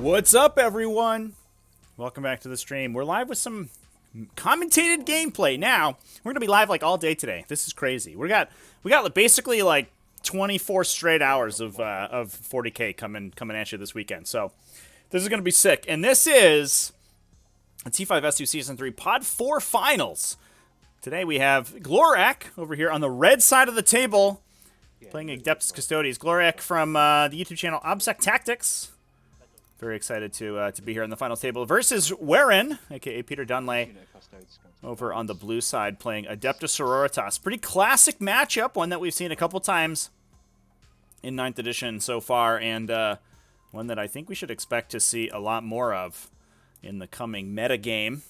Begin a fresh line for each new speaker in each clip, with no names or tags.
What's up, everyone? Welcome back to the stream. We're live with some commentated gameplay now. We're gonna be live like all day today. This is crazy. We got basically like 24 straight hours of 40K coming at you this weekend. So this is gonna be sick. And this is a T5S2 Season 3 Pod 4 Finals. Today we have Glorak over here on the red side of the table, playing Adeptus Custodes. Glorak from the YouTube channel Obsec Tactics. Very excited to be here on the finals table versus Warren, aka Peter Dunlay, over on the blue side playing Adeptus Sororitas. Pretty classic matchup, one that we've seen a couple times in 9th edition so far, and one that I think we should expect to see a lot more of in the coming meta game.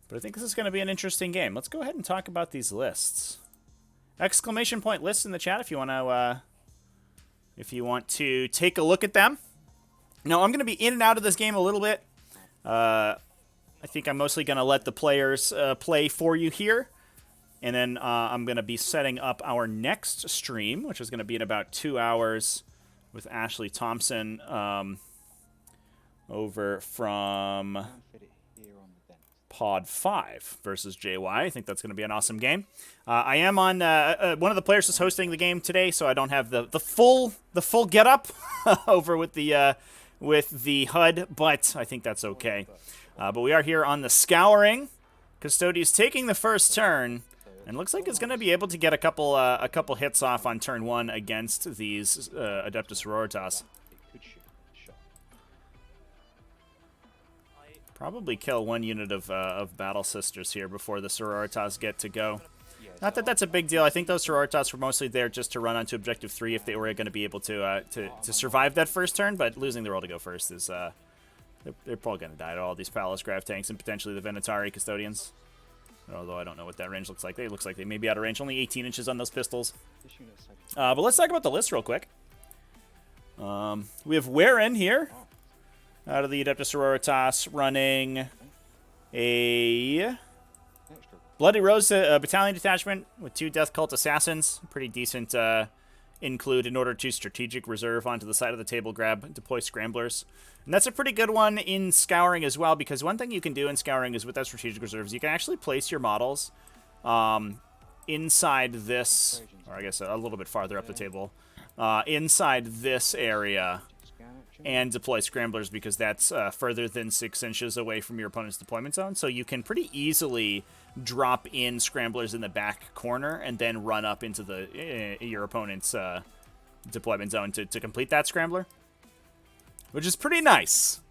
But I think this is going to be an interesting game. Let's go ahead and talk about these lists. Exclamation point lists in the chat if you want to take a look at them. Now, I'm going to be in and out of this game a little bit. I think I'm mostly going to let the players play for you here. And then I'm going to be setting up our next stream, which is going to be in about 2 hours with Ashley Thompson over from Pod 5 versus JY. I think that's going to be an awesome game. I am on one of the players is hosting the game today, so I don't have the full get up over with the HUD, but I think that's okay. But we are here on the Scouring. Custodes taking the first turn, and looks like it's going to be able to get a couple hits off on turn 1 against these Adeptus Sororitas. Probably kill one unit of Battle Sisters here before the Sororitas get to go. Not that that's a big deal. I think those Sororitas were mostly there just to run onto Objective 3 if they were going to be able to survive that first turn, but losing the roll to go first is... they're probably going to die to all these Palace Grav tanks and potentially the Venatari Custodians. Although I don't know what that range looks like. It looks like they may be out of range. Only 18 inches on those pistols. But let's talk about the list real quick. We have Warren here. Out of the Adeptus Sororitas, running a Bloody Rose battalion detachment with 2 Death Cult Assassins. Pretty decent include in order to strategic reserve onto the side of the table, grab, deploy Scramblers. And that's a pretty good one in Scouring as well, because one thing you can do in Scouring is with that strategic reserves, you can actually place your models inside this, or I guess a little bit farther up the table, inside this area, and deploy Scramblers, because that's further than 6 inches away from your opponent's deployment zone. So you can pretty easily drop in Scramblers in the back corner and then run up into the your opponent's deployment zone to complete that Scrambler, which is pretty nice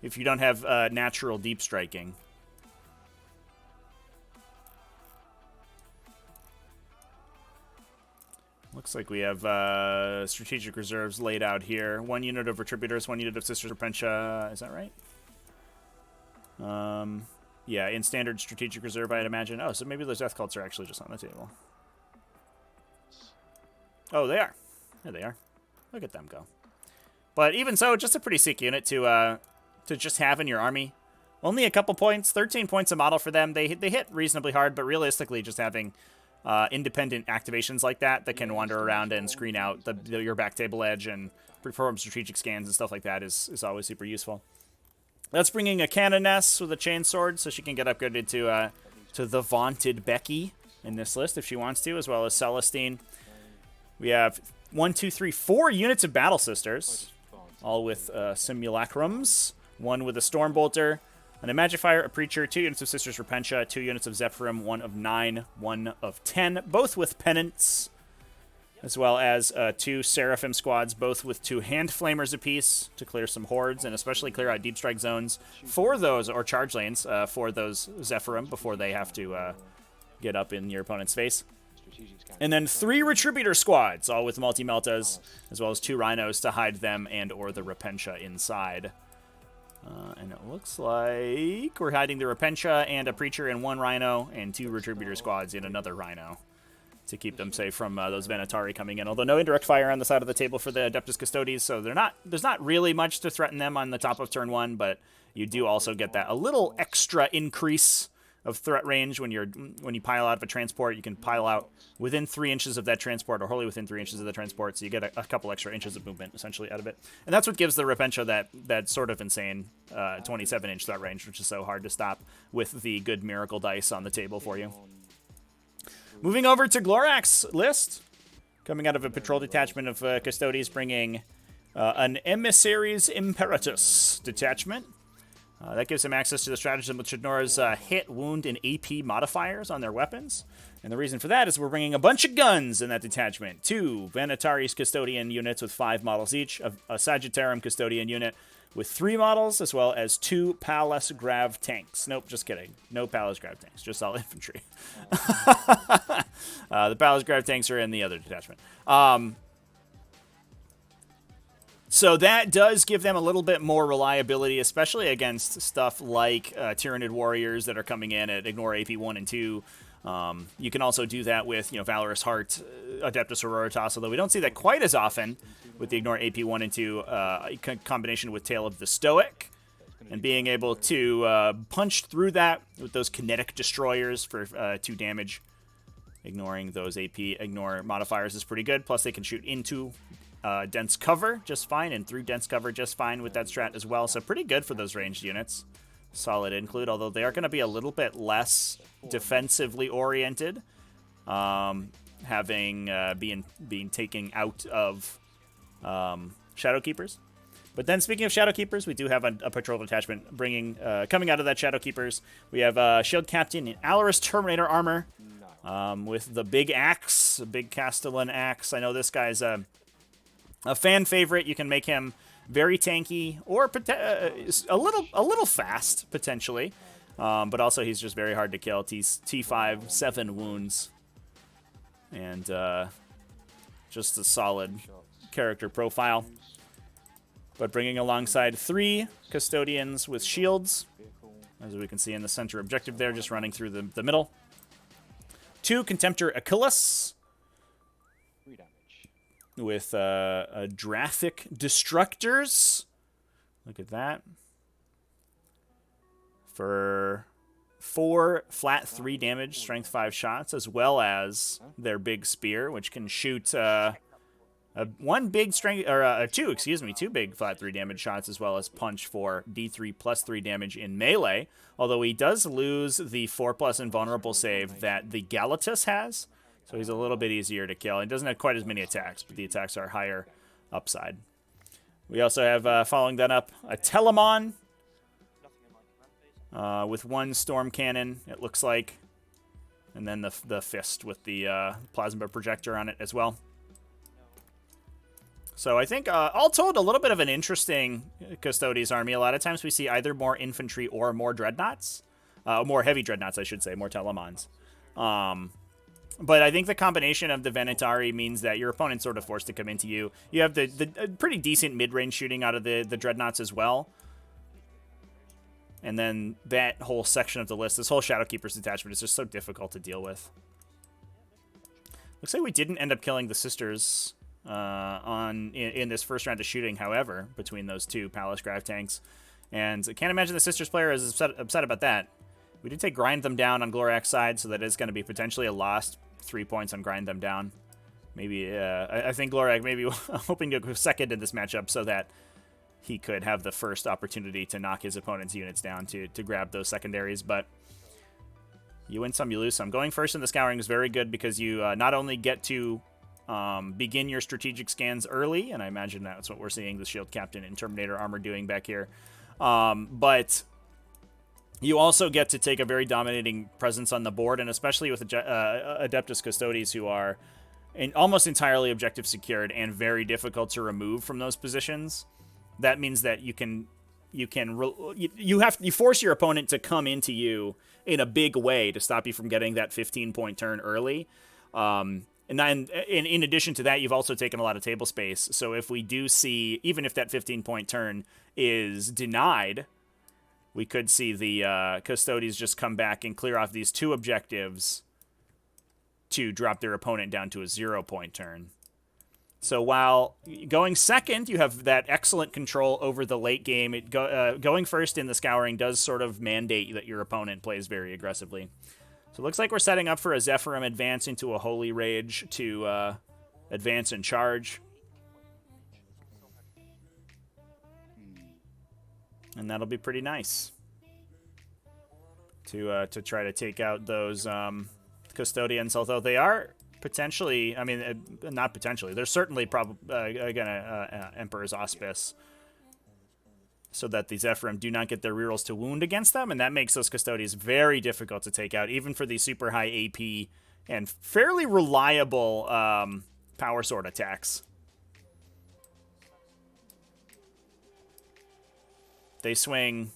if you don't have natural deep striking. Looks like we have strategic reserves laid out here. 1 unit of Retributors, 1 unit of Sisters of Repentia. Is that right? Yeah, in standard strategic reserve, I'd imagine. Oh, so maybe those Death Cults are actually just on the table. Oh, they are. There they are. Look at them go. But even so, just a pretty sick unit to just have in your army. Only a couple points, 13 points a model for them. They hit reasonably hard, but realistically, just having independent activations like that can wander around and screen out your back table edge and perform strategic scans and stuff like that is always super useful. That's bringing a Canoness with a Chainsword, so she can get upgraded to the vaunted Becky in this list if she wants to, as well as Celestine. We have 1, 2, 3, 4 units of Battle Sisters, all with Simulacrums, 1 with a Stormbolter, an Imagifier, a Preacher, 2 units of Sisters Repentia, 2 units of Zephyrim, 1 of 9, 1 of 10, both with Penance, as well as 2 Seraphim squads, both with 2 Hand Flamers apiece to clear some hordes and especially clear out deep strike zones for those, or charge lanes, for those Zephyrim before they have to get up in your opponent's face. And then 3 Retributor squads, all with multi-meltas, as well as 2 Rhinos to hide them and or the Repentia inside. And it looks like we're hiding the Repentia and a Preacher in 1 Rhino and 2 Retributor squads in another Rhino to keep them safe from those Venatari coming in. Although no indirect fire on the side of the table for the Adeptus Custodes, so there's not really much to threaten them on the top of turn 1, but you do also get that a little extra increase of threat range when you pile out of a transport. You can pile out within 3 inches of that transport, or wholly within 3 inches of the transport, so you get a couple extra inches of movement essentially out of it. And that's what gives the Repentia that sort of insane 27-inch threat range, which is so hard to stop with the good miracle dice on the table for you. Moving over to Glorak's list, coming out of a patrol detachment of Custodes, bringing an Emissaries Imperatus detachment. That gives him access to the stratagem which ignores hit, wound, and AP modifiers on their weapons. And the reason for that is we're bringing a bunch of guns in that detachment. 2 Vanataris Custodian units with 5 models each, a Sagittarium Custodian unit with 3 models, as well as 2 Palace Grav tanks. Nope, just kidding. No Palace Grav tanks, just all infantry. The Palace Grav tanks are in the other detachment. So that does give them a little bit more reliability, especially against stuff like Tyrannid Warriors that are coming in at Ignore AP 1 and 2. You can also do that with, Valorous Heart, Adeptus Sororitas, although we don't see that quite as often with the Ignore AP 1 and 2 combination with Tale of the Stoic, and being able to punch through that with those Kinetic Destroyers for 2 damage. Ignoring those AP Ignore modifiers is pretty good, plus they can shoot into dense cover just fine, and through dense cover just fine with that strat as well, so pretty good for those ranged units. Solid include, although they are going to be a little bit less defensively oriented, having being taken out of Shadowkeepers. But then speaking of Shadowkeepers, we do have a patrol detachment coming out of that Shadowkeepers. We have Shield Captain in Alaris Terminator armor with the big axe, a big Castellan axe. I know this guy's a fan favorite. You can make him very tanky or a little fast potentially, but also he's just very hard to kill. T5 7 wounds, and just a solid character profile. But bringing alongside 3 Custodians with shields, as we can see in the center objective there, just running through the middle. 2 Contemptor Achilles with Drathic Destructors. Look at that. For 4 flat 3 damage, strength 5 shots, as well as their big spear, which can shoot 2 big flat 3 damage shots, as well as punch for D3 plus 3 damage in melee. Although he does lose the 4+ invulnerable save that the Galatus has. So he's a little bit easier to kill. He doesn't have quite as many attacks, but the attacks are higher upside. We also have, following that up, a Telemon with 1 Storm Cannon, it looks like. And then the Fist with the Plasma Projector on it as well. So I think, all told, a little bit of an interesting Custodes army. A lot of times we see either more infantry or more Dreadnoughts. More heavy Dreadnoughts, I should say, more Telemons. But I think the combination of the Venatari means that your opponent's sort of forced to come into you. You have the pretty decent mid-range shooting out of the Dreadnoughts as well. And then that whole section of the list, this whole Shadowkeepers detachment, is just so difficult to deal with. Looks like we didn't end up killing the Sisters in this first round of shooting, however, between those 2 Palace Grav tanks. And I can't imagine the Sisters player is upset about that. We did take Grind Them Down on Glorak's side, so that is going to be potentially a lost 3 points on Grind Them Down. Maybe, I think Glorak maybe hoping to go second in this matchup so that he could have the first opportunity to knock his opponent's units down to grab those secondaries, but you win some, you lose some. Going first in the Scouring is very good because you not only get to begin your strategic scans early, and I imagine that's what we're seeing the Shield Captain in Terminator armor doing back here, but you also get to take a very dominating presence on the board, and especially with Adeptus Custodes, who are almost entirely objective secured and very difficult to remove from those positions. That means that you force your opponent to come into you in a big way to stop you from getting that 15-point turn early. And then, in addition to that, you've also taken a lot of table space. So if we do see, even if that 15-point turn is denied, we could see the Custodes just come back and clear off these 2 objectives to drop their opponent down to a 0-point turn. So while going second, you have that excellent control over the late game. Going first in the Scouring does sort of mandate that your opponent plays very aggressively. So it looks like we're setting up for a Zephyrim advance into a Holy Rage to advance and charge. And that'll be pretty nice to try to take out those Custodians, although they are potentially, I mean, not potentially, they're certainly probably gonna Emperor's Auspice, so that the Zephyrim do not get their rerolls to wound against them, and that makes those Custodians very difficult to take out, even for these super high AP and fairly reliable Power Sword attacks. They swing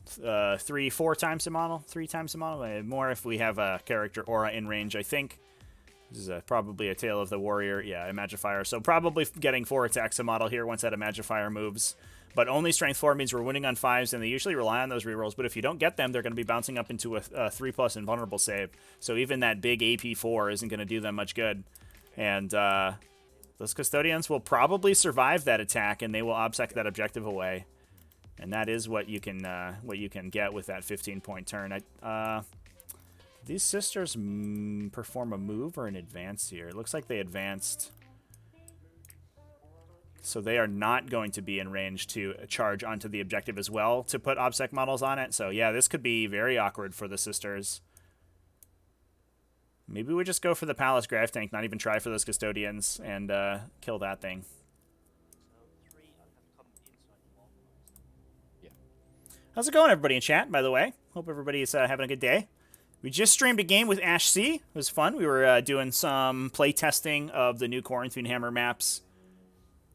3-4 times the model, 3 times the model, more if we have a character Aura in range, I think. This is probably a Tale of the Warrior. Yeah, Imagifier. So probably getting 4 attacks a model here once that Imagifier moves. But only Strength 4 means we're winning on 5s, and they usually rely on those rerolls. But if you don't get them, they're going to be bouncing up into a 3+ invulnerable save. So even that big AP 4 isn't going to do them much good. And those Custodians will probably survive that attack, and they will obsec that objective away. And that is what you can get with that 15-point turn. These sisters perform a move or an advance here. It looks like they advanced. So they are not going to be in range to charge onto the objective as well to put OBSEC models on it. So yeah, this could be very awkward for the sisters. Maybe we just go for the Palace Grav Tank, not even try for those Custodians, and kill that thing. How's it going, everybody in chat, by the way? Hope everybody's having a good day. We just streamed a game with Ash C. It was fun. We were doing some play testing of the new Quarantine Hammer maps.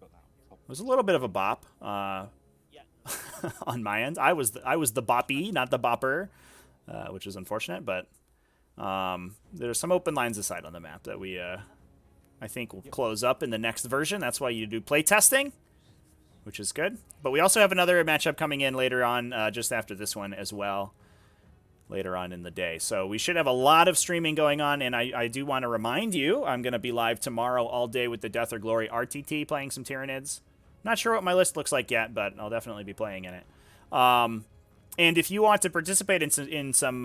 It was a little bit of a bop on my end. I was the boppy, not the bopper, which is unfortunate. But there's some open lines aside on the map that we, I think, will close up in the next version. That's why you do play testing, which is good. But we also have another matchup coming in later on, just after this one as well, later on in the day. So we should have a lot of streaming going on, and I do want to remind you, I'm going to be live tomorrow all day with the Death or Glory RTT playing some Tyranids. Not sure what my list looks like yet, but I'll definitely be playing in it. And if you want to participate in some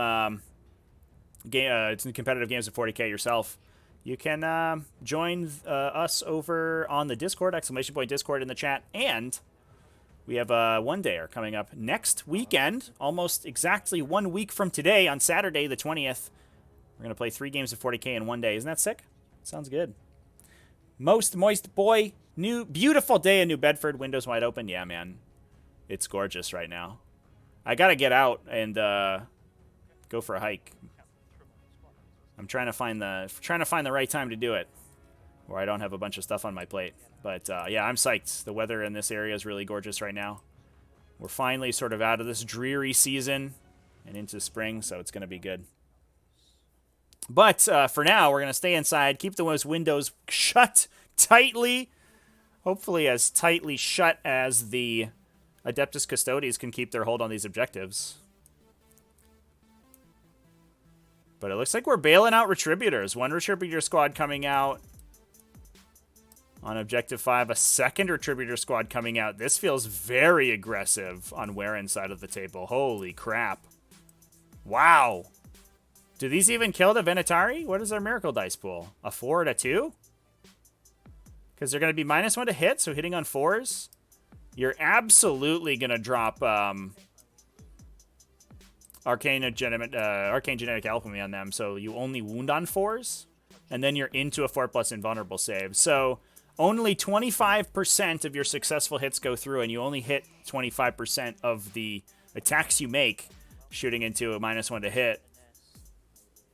competitive games of 40K yourself, you can join us over on the Discord, !point Discord in the chat, and we have a one-dayer coming up next weekend, almost exactly 1 week from today, on Saturday the 20th. We're going to play 3 games of 40K in one day. Isn't that sick? Sounds good. Most Moist Boy, beautiful day in New Bedford, windows wide open. Yeah, man. It's gorgeous right now. I got to get out and go for a hike. I'm trying to find the right time to do it, where I don't have a bunch of stuff on my plate. But yeah, I'm psyched. The weather in this area is really gorgeous right now. We're finally sort of out of this dreary season and into spring, so it's going to be good. But for now, we're going to stay inside, keep those windows shut tightly, hopefully as tightly shut as the Adeptus Custodes can keep their hold on these objectives. But it looks like we're bailing out Retributors. 1 Retributor squad coming out on Objective 5. A 2nd Retributor squad coming out. This feels very aggressive on Waren's side of the table. Holy crap. Wow. Do these even kill the Venatari? What is their Miracle Dice pool? A 4 and a 2? Because they're going to be -1 to hit, so hitting on 4s. You're absolutely going to drop Arcane Genetic Alchemy on them, so you only wound on 4s, and then you're into a 4+ invulnerable save. So only 25% of your successful hits go through, and you only hit 25% of the attacks you make shooting into a -1 to hit.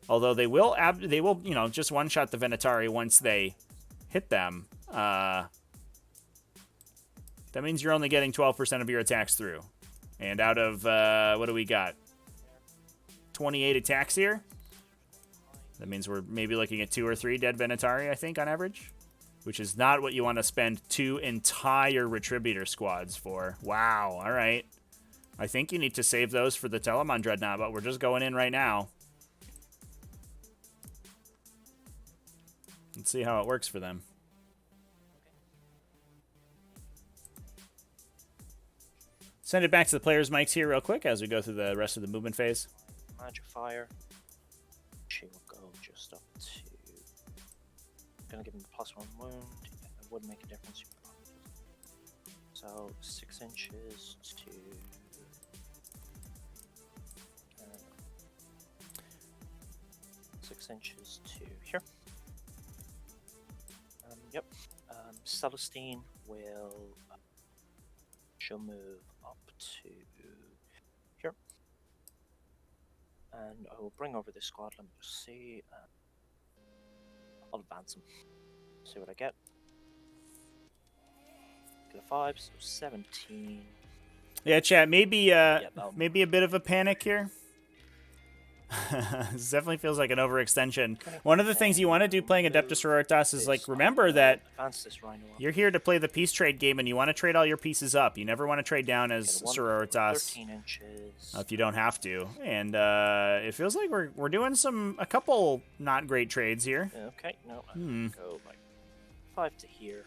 Although they will, you know, just one-shot the Venatari once they hit them. That means you're only getting 12% of your attacks through. And out of, what do we got? 28 attacks here. That means we're maybe looking at 2 or 3 dead Venatari, I think, on average. Which is not what you want to spend 2 entire Retributor squads for. Wow, all right. I think you need to save those for the Telemon Dreadnought, but we're just going in right now. Let's see how it works for them. Send it back to the players' mics here real quick as we go through the rest of the movement phase.
Magic Fire. She will go just up to... Gonna give him a +1 wound. Yeah, that would make a difference. So 6 inches to... 6 inches to here. Yep. Celestine will... she'll move up to here. And I will bring over this squad. Let me just see. I'll advance them. See what I get. Get a 5, so 17.
Yeah, chat. Maybe maybe a bit of a panic here. This definitely feels like an overextension. One of the things you want to do playing Adeptus Sororitas is like remember that you're here to play the peace trade game, and you want to trade all your pieces up. You never want to trade down as Sororitas if you don't have to. And it feels like we're doing a couple not great trades here.
Okay, no, go like 5 to here.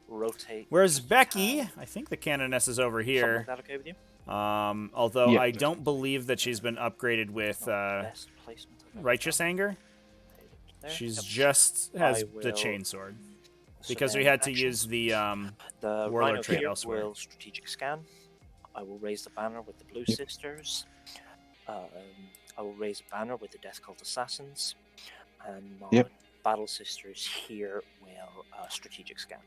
Rotate.
Whereas Becky, I think the Canoness is over here.
Is that okay with you?
Although I don't believe that she's been upgraded with Righteous Anger. She's just has the Chainsword. Because we had to use the Warlord trait elsewhere.
Will strategic scan. I will raise the banner with the Blue Sisters. I will raise a banner with the Death Cult Assassins. And my Battle Sisters here will strategic scan.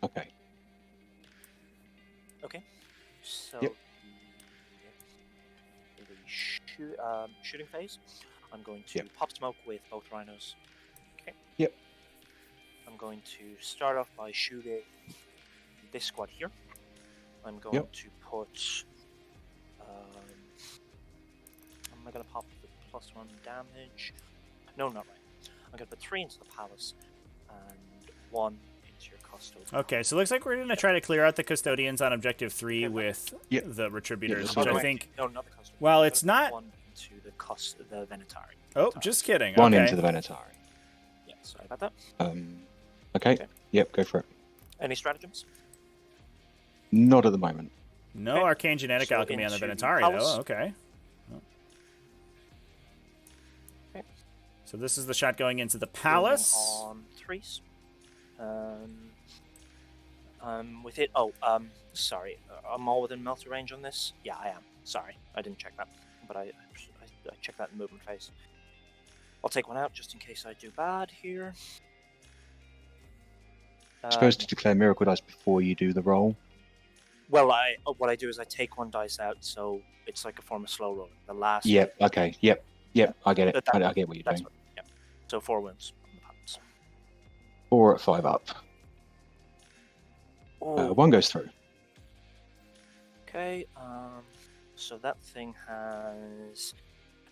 Okay.
Okay. So the shooting phase, I'm going to pop smoke with both rhinos. Okay.
Yep.
I'm going to start off by shooting this squad here. I'm going to put. Am I going to pop the +1 damage? No, not right. I'm going to put 3 into the palace and 1 into your Custodes.
Okay, so it looks like we're going to try to clear out the Custodians on Objective 3 with the Retributors, which I think...
No, not the Custodians.
Well, it's not...
1 into the Venatari.
Oh, just kidding.
1 into the Venatari.
Yeah, sorry about that.
Okay. Yep, go for it.
Any stratagems?
Not at the moment.
No Arcane Genetic Alchemy on the Venatari, though. Okay. So this is the shot going into the palace.
On 3s. With it. Sorry. I'm all within melter range on this. Yeah, I am. Sorry, I didn't check that, but I checked that in movement phase. I'll take one out just in case I do bad here.
Supposed to declare Miracle Dice before you do the roll.
Well, what I do is I take 1 dice out, so it's like a form of slow roll. The last.
Yep. Okay. Yep. I get it. I get what you're doing.
So 4 wounds on the palace.
4 at 5 up. 1 goes through.
Okay. So that thing has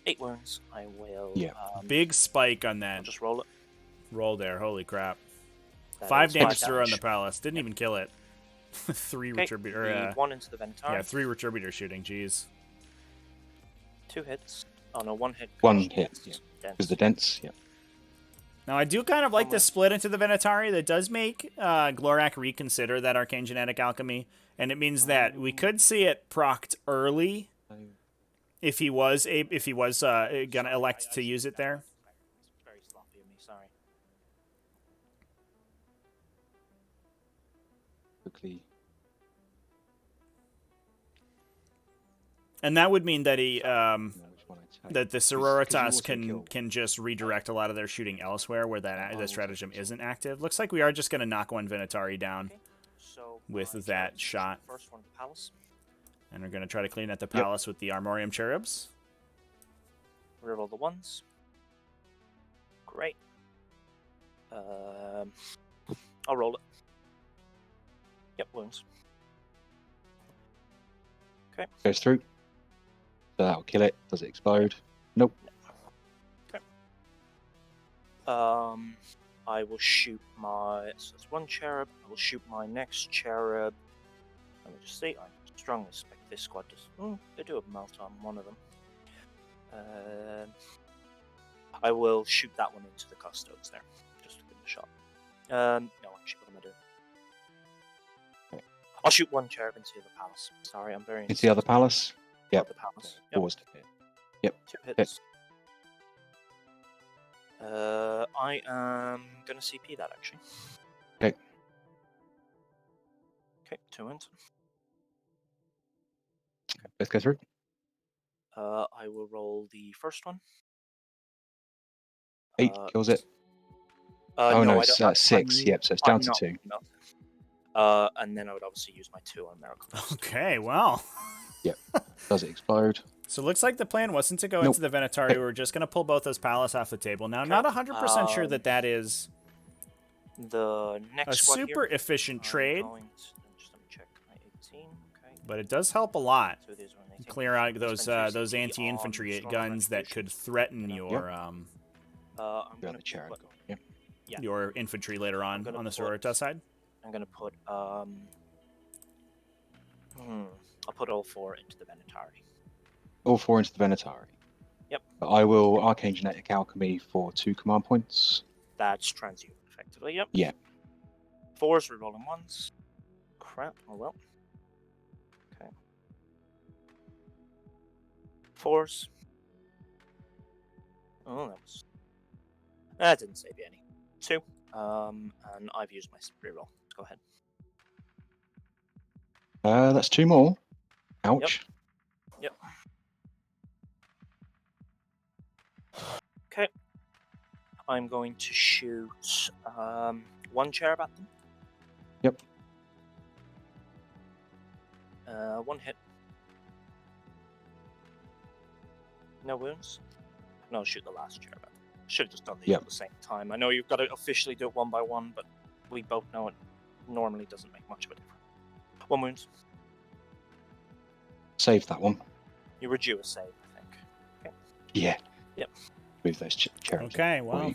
8 wounds. I will.
Yeah.
Big spike on that.
I'll just roll it.
Roll there. Holy crap.
That
5
is
damage
5
through on the palace. Didn't even kill it. 3 Retributor.
1 into the Venatari.
Yeah, 3 Retributor shooting. Jeez.
2 hits. Oh no, 1 hit.
1 hit. Yeah. Because the dents. Yeah.
Now, I do kind of like this split into the Venatari. That does make Glorak reconsider that Arcane Genetic Alchemy, and it means that we could see it procced early if he was gonna elect to use it there.
It's very sloppy of me. Sorry.
Quickly.
And that would mean that he that the Sororitas can just redirect a lot of their shooting elsewhere where that stratagem isn't active. Looks like we are just going to knock 1 Venatari down with that shot.
First one, the palace.
And we're going to try to clean out the palace with the Armorium Cherubs.
Reroll the 1s. Great. I'll roll it. Yep, wounds. Okay.
Goes through. So that'll kill it. Does it explode? Nope.
Okay. I will shoot my... So that's 1 cherub. I will shoot my next cherub. Let me just see. I strongly suspect this squad does... they do have melt on one of them. I will shoot that one into the Custodes there. Just to give it a shot. No, actually, what am I doing? I'll shoot one cherub into the palace. Sorry, I'm very.
Into the other palace. Yep.
The palace. Yep.
Fours to hit. Yep.
2 hits. I am gonna CP that actually.
Okay.
Okay, 2 wins.
Let's go through.
I will roll the first one.
8 kills it.
No,
no,
I
it's
don't,
6. Yep, so it's down to 2.
No. And then I would obviously use my 2 on Miracle.
Okay, well.
Yep. Does it explode?
So it looks like the plan wasn't to go
Nope.
into the Venatari. We were just going to pull both those palace off the table. Now, not 100% sure that that is
the next
a
squad
super
here,
efficient trade,
just let me check my 18. Okay.
but it does help a lot.
So these are an 18.
Clear out those
Spend 3
those
CP
anti-infantry
on
guns that could threaten your
I'm
Got
gonna
a chair.
put,
Yep.
yeah.
your infantry later on
gonna
the
put-
Sororita side.
I'm gonna put I'll put all 4 into the Venatari.
All 4 into the Venatari.
Yep.
But I will Arcane Genetic Alchemy for 2 command points.
That's transmute effectively. Yep.
Yeah.
4s rerolling 1s. Crap. Oh well. Okay. 4s. Oh, that didn't save you any. 2. And I've used my reroll. Go ahead.
That's 2 more. Ouch.
Yep. Okay. I'm going to shoot 1 cherub at them.
Yep.
1 hit. No wounds. No, shoot the last cherub at them. Should have just done these
Yep.
at the same time. I know you've got to officially do it 1 by 1, but we both know it normally doesn't make much of a difference. 1 wound.
Save that one.
You were due a save, I think. Okay.
Yeah.
Yep.
Move those cherubs.
Okay, well.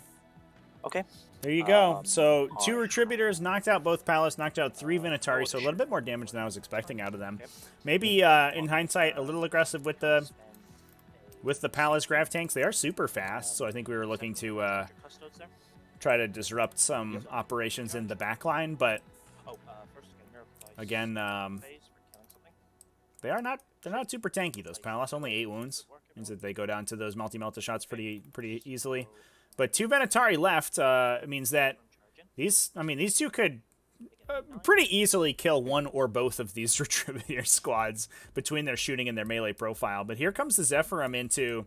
Okay.
There you go.
Um,
So 2
I-
Retributors, knocked out both Palace, knocked out 3 Venatari, so a little bit more damage than I was expecting out of them.
Okay.
Maybe, in hindsight, a little aggressive with the Palace Grav tanks. They are super fast, so I think we were looking to
Custodes there.
try to disrupt some operations in the backline, but
First Miracle Dice
again,
phase for killing something.
they're not super tanky, those Palace. Only 8 wounds. Means that they go down to those multi-melta shots pretty easily. But 2 Venatari left means that these 2 could pretty easily kill one or both of these Retributor squads between their shooting and their melee profile. But here comes the Zephyrim into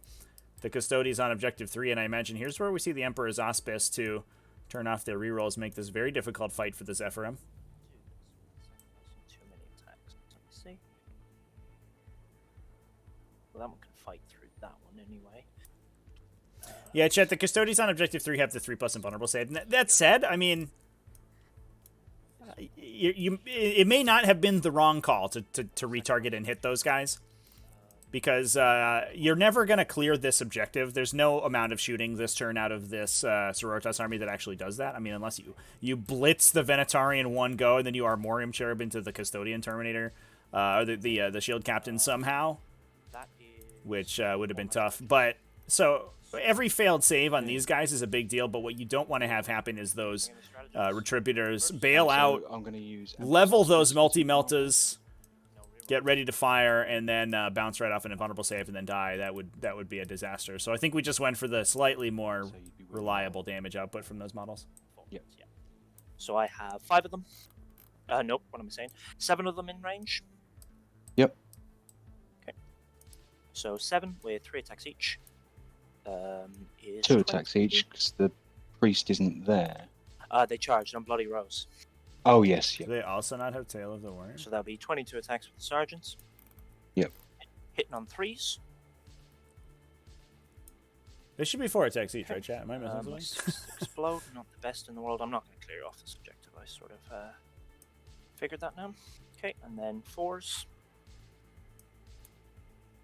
the Custodes on Objective 3, and I imagine here's where we see the Emperor's Auspice to turn off their rerolls, make this very difficult fight for the Zephyrim.
Too many attacks. Let me see. Well, that one can fight through that one anyway.
Yeah, Chet, the Custodes on Objective 3 have the 3+ invulnerable save. That said, I mean, it may not have been the wrong call to retarget and hit those guys. Because you're never going to clear this objective. There's no amount of shooting this turn out of this Sororitas army that actually does that. I mean, unless you blitz the Venatari in one go, and then you Armorium Cherub into the Custodian Terminator, or the Shield Captain somehow, which would have been tough. But, so, every failed save on these guys is a big deal, but what you don't want to have happen is those Retributors bail out,
I'm going to use
level those multi-meltas, get ready to fire, and then bounce right off an invulnerable save and then die. That would be a disaster. So I think we just went for the slightly more reliable damage output from those models.
Yep.
Yeah. So I have 5 of them. Nope, what am I saying? 7 of them in range.
Yep.
Okay. So 7 with 3 attacks each. Is
2 attacks
20.
each, because the priest isn't there.
They charged on Bloody Rose.
Oh, yes,
Do
yeah.
they also not have Tail of the Warrior?
So that'll be 22 attacks with the sergeants.
Yep.
Hitting on 3s.
They should be 4 attacks each, right, chat? Am I missing something?
Explode, not the best in the world. I'm not going to clear off this objective. I sort of figured that now. Okay, and then 4s.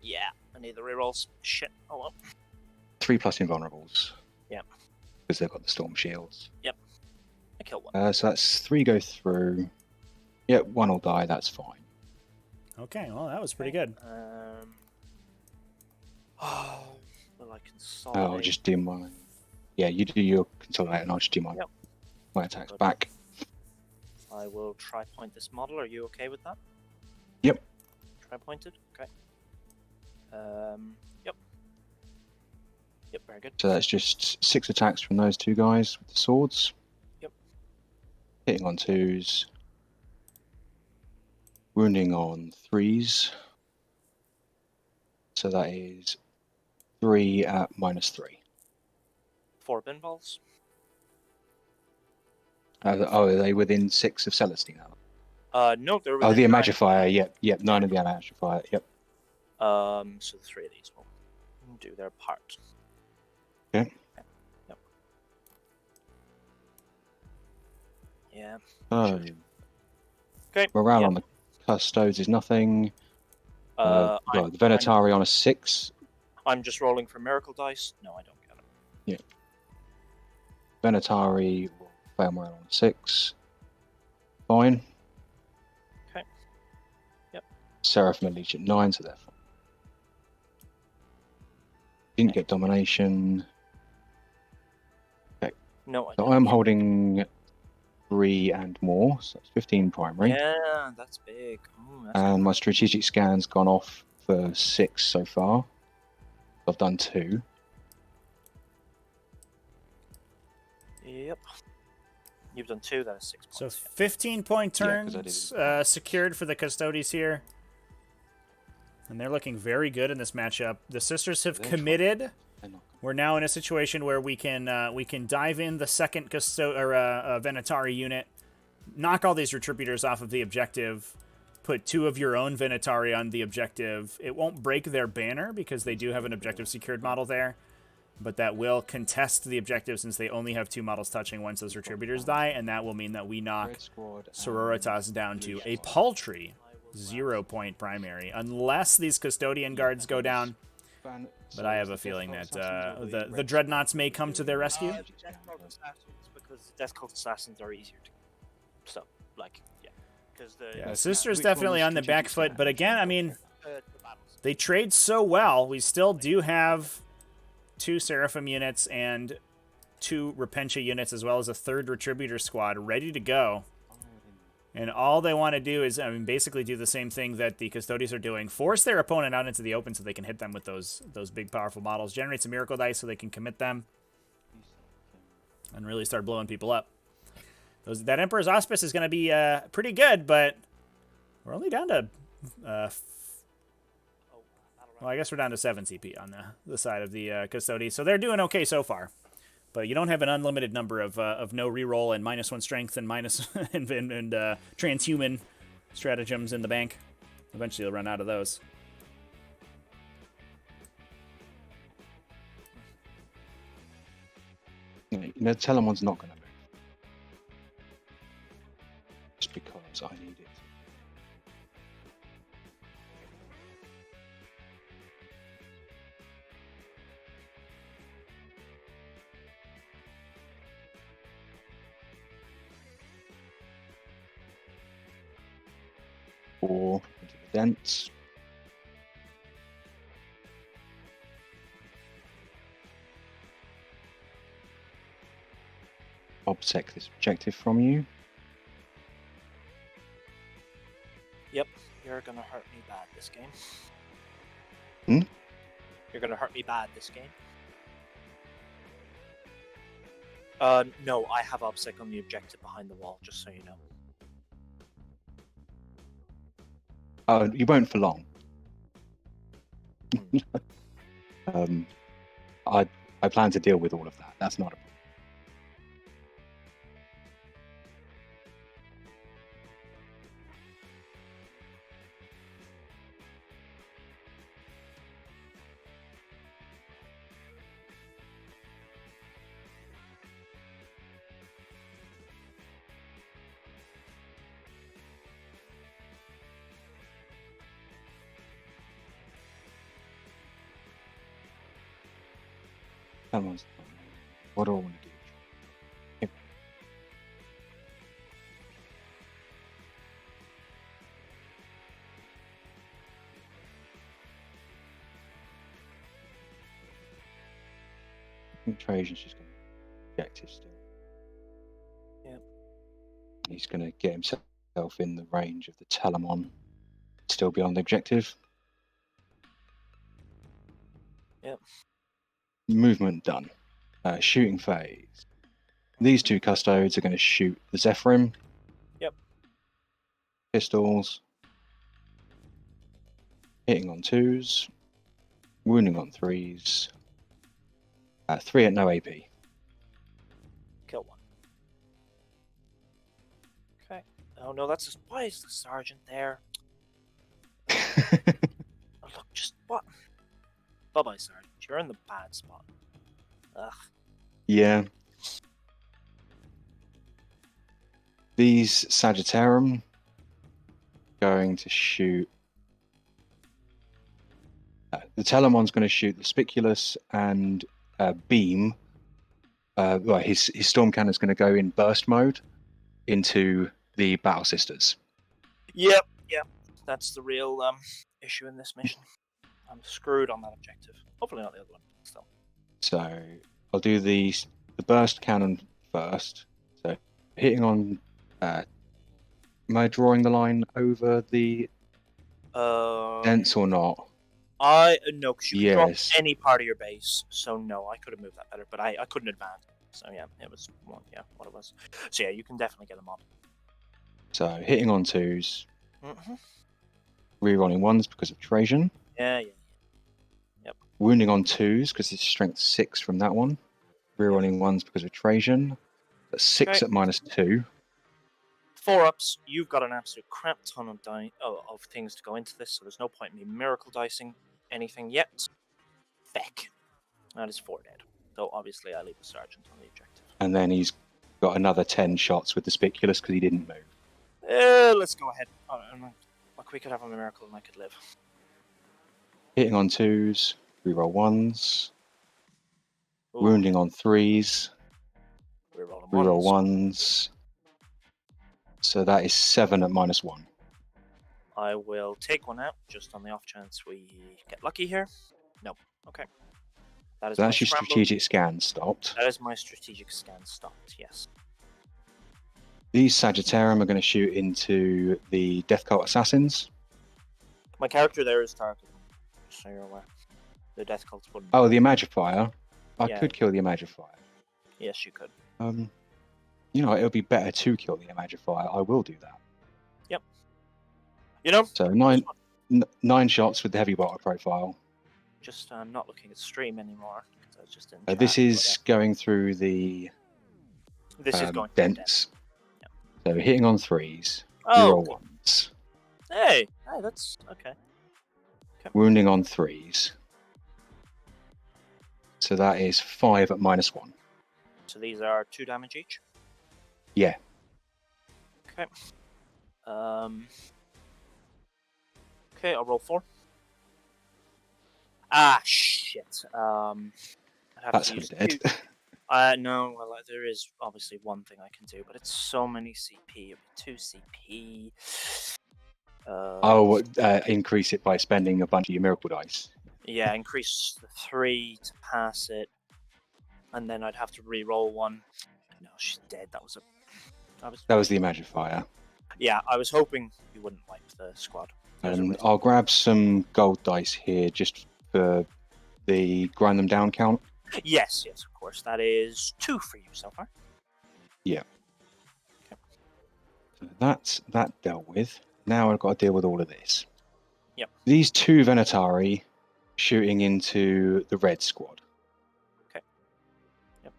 Yeah, I need the rerolls. Shit. Oh well.
3+ invulnerables.
Yep.
Because they've got the storm shields.
I killed 1.
So that's 3 go through. Yeah, 1 will die, that's fine.
Okay, well, that was pretty good.
Oh, well, I consolidate.
I'll just do my... Yeah, you do your consolidate and I'll just do my attacks back.
I will try point this model. Are you okay with that?
Yep.
Try pointed. Okay. Yep. Yep. Very good.
So that's just 6 attacks from those 2 guys with the swords.
Yep.
Hitting on 2s. Wounding on 3s. So that is 3 at -3.
4 bin balls.
Oh, are they within 6 of Celestine now?
No, they're
Oh,
within
the
9.
Imagifier, yep, 9 of the Imagifier, yep.
So 3 of these will do their part.
Okay.
Yep. Yeah.
Oh.
Okay.
Morale
Yep.
on the Custodes is nothing.
I'm-
The Venatari on a 6.
I'm just rolling for miracle dice. No, I don't get it.
Yeah. Venatari will fail morale on a 6. Fine.
Okay. Yep.
Seraphim Elite at 9, so they're fine. Didn't get domination.
No, I
So
didn't.
I'm holding 3 and more, so that's 15 primary.
Yeah, that's big. Ooh, that's
And
good.
my strategic scan's gone off for 6 so far. I've done 2.
Yep. You've done 2. That is 6
So
points.
15-point
Yeah, 'cause I
turns
did-
secured for the Custodes here. And they're looking very good in this matchup. The sisters have
They're
committed.
They're not gonna-
We're now in a situation where we can dive in the second Venatari unit, knock all these Retributors off of the objective, put 2 of your own Venatari on the objective. It won't break their banner because they do have an objective secured model there, but that will contest the objective since they only have 2 models touching once those Retributors die, and that will mean that we knock
Red Squad and
Sororitas down
Blue
to a
Squad.
paltry 0-point primary, unless these Custodian guards go down. But I have a feeling that the Dreadnoughts may come to their rescue.
Death Cult Assassins, because Death Cult Assassins are easier to. So, like, yeah. Because the.
Yeah,
Okay,
Sister's
which one
definitely
was
on the back
strategic
foot, but
scan?
again, I mean,
The battles.
they trade so well. We still do have 2 Seraphim units and 2 Repentia units, as well as a 3rd Retributor squad ready to go. And all they want to do is, I mean, basically do the same thing that the Custodes are doing. Force their opponent out into the open so they can hit them with those big, powerful models. Generate some miracle dice so they can commit them. And really start blowing people up. That Emperor's Auspice is going to be pretty good, but we're only down to... well, I guess we're down to 7 CP on the side of the Custodes. So they're doing okay so far. But you don't have an unlimited number of no reroll and -1 strength and minus and transhuman stratagems in the bank. Eventually, you'll run out of those.
Tell them one's not going to move. Just because I need it. Or into the dents. Obsec this objective from you.
Yep, you're gonna hurt me bad this game.
Hmm?
You're gonna hurt me bad this game. No, I have obsec on the objective behind the wall, just so you know.
You won't for long. I plan to deal with all of that. That's not a problem. Come on. What do I want to do? Yep. I think Trajan's just going to be objective still.
Yep.
He's going to get himself in the range of the Telemon, still beyond the objective.
Yep.
Movement done. Shooting phase. These two Custodes are going to shoot the Zephyrim.
Yep.
Pistols. Hitting on 2s. Wounding on 3s. 3 at no AP.
Kill one. Okay. Oh no, that's just... Why is the sergeant there? Oh, look, just what? Bye-bye, sergeant. You're in the bad spot. Ugh.
Yeah. These Sagittarium going to shoot. The Telemon's going to shoot the Spiculus and Beam. Well, his Storm Cannon's going to go in burst mode into the Battle Sisters.
Yep. That's the real issue in this mission. I'm screwed on that objective. Hopefully not the other one. Still.
So I'll do the burst cannon first. So hitting on. Am I drawing the line over the dents or not?
No, because you can drop
Yes.
any part of your base. So no, I could have moved that better, but I couldn't advance. So yeah, it was one. Yeah, what it was. So yeah, you can definitely get them on.
So hitting on 2s,
Mm-hmm.
rerolling 1s because of Trajan.
Yeah.
Wounding on 2s because it's strength 6 from that one. Rerolling 1s because of Trajan. That's 6
Okay.
at -2.
4-ups. You've got an absolute crap ton of things to go into this, so there's no point in me miracle dicing anything yet. Feck. That is 4 dead. So obviously I leave the sergeant on the objective.
And then he's got another 10 shots with the Spiculus because he didn't move.
Let's go ahead. Like we could have a miracle and I could live.
Hitting on 2s, reroll 1s.
Ooh,
Wounding on 3s,
we're rolling
reroll
ones.
1s. So that is 7 at -1.
I will take one out just on the off chance we get lucky here. No. Okay. That is
So
my
that's your
scramble.
strategic scan stopped.
That is my strategic scan stopped. Yes.
These Sagittarium are going to shoot into the Death Cult Assassins.
My character there is targeted. Just so you're aware. The Death Cults wouldn't.
Oh, the Imagifier. I
Yeah.
could kill the Imagifier.
Yes, you could.
You know, it would be better to kill the Imagifier. I will do that.
Yep. You know.
So 9 shots with the heavy bolter profile.
Just not looking at stream anymore. I was just in
This
chat,
is going through the
this is going through
dents.
Yeah.
So hitting on 3s,
Oh.
reroll 1s.
Hey, that's okay.
Wounding on 3s. So that is 5 at -1.
So these are 2 damage each.
Yeah.
Okay. Okay, I'll roll 4. Ah, shit. I'd have
That's
to use
dead.
2. No, well, there is obviously one thing I can do, but it's so many CP. It'd be 2 CP.
Increase it by spending a bunch of your miracle dice.
Yeah, increase the 3 to pass it, and then I'd have to re-roll 1. No, she's dead. That was
the Imagifier.
Yeah, I was hoping you wouldn't wipe the squad.
I'll grab some gold dice here just for the grind them down count.
Yes, of course. That is 2 for you so far.
Yeah.
Okay.
So that's that dealt with. Now I've got to deal with all of this.
Yep.
These 2 Venatari shooting into the red squad.
Okay. Yep.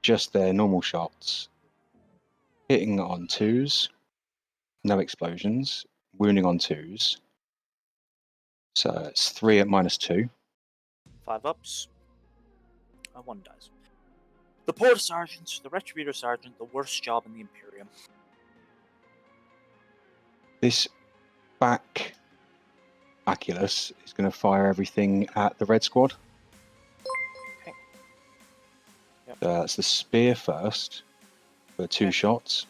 Just their normal shots. Hitting on 2s. No explosions. Wounding on 2s. So it's 3 at -2.
5 ups. 1 dies. The Porta Sergeant, the Retributor Sergeant, the worst job in the Imperium.
This Baculus is going to fire everything at the red squad.
Okay. Yep.
That's the spear first for 2
Okay.
shots.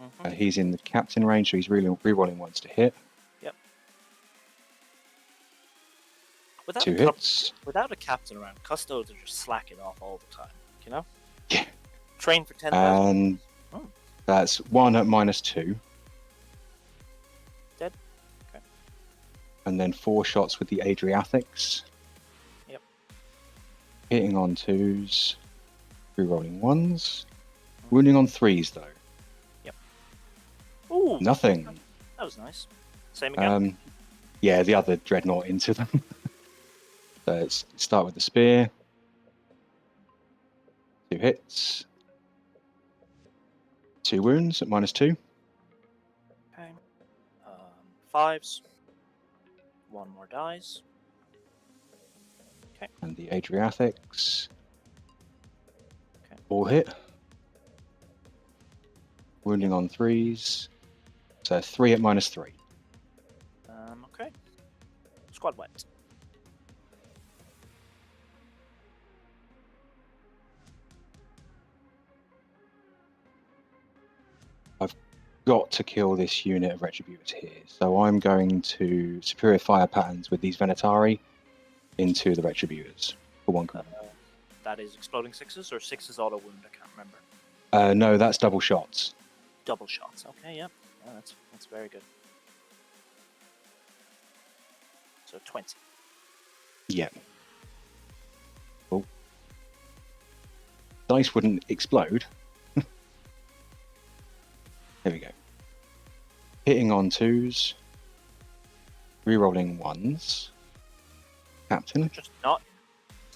Mm-hmm.
He's in the captain range, so he's rerolling 1s to hit.
Yep.
2 hits.
Without a captain around, Custodes are just slacking off all the time. You know?
Yeah.
Train for 10,000.
And That's 1 at -2.
Dead. Okay.
And then 4 shots with the Adriathix.
Yep.
Hitting on 2s, re-rolling 1s. Wounding on 3s though.
Yep. Ooh.
Nothing.
That was nice. Same again.
Yeah, the other dreadnought into them. So let's start with the spear. 2 hits. 2 wounds at -2.
Okay. 5s. 1 more dies. Okay.
And the Adriathix.
Okay.
All hit. Wounding on 3s. So 3 at -3.
Okay. Squad wiped.
Got to kill this unit of Retributors here. So I'm going to Superior Fire Patterns with these Venatari into the Retributors for 1 command.
That is exploding 6s or 6s auto wound. I can't remember.
No, that's double shots.
Double shots. Okay, yep. Yeah, that's very good. So 20.
Yeah. Oh. Dice wouldn't explode. There we go. Hitting on 2s. Rerolling 1s. Captain.
Just not.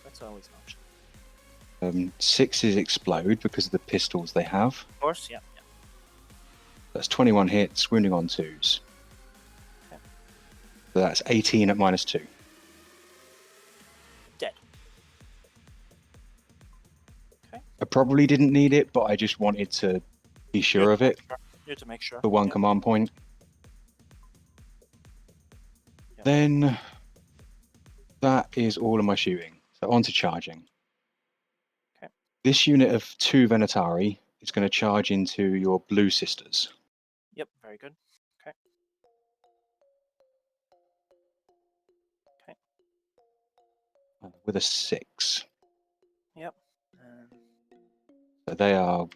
That's always an option.
6s explode because of the pistols they have.
Of course, yeah.
That's 21 hits, wounding on 2s.
Okay.
So that's 18 at -2.
Dead. Okay.
I probably didn't need it, but I just wanted to be sure of it
You to make sure.
for 1 command point.
Yeah.
Then that is all of my shooting. So on to charging.
Okay.
This unit of 2 Venatari is going to charge into your blue sisters.
Yep, very good. Okay. Okay.
With a 6.
Yep.
So they are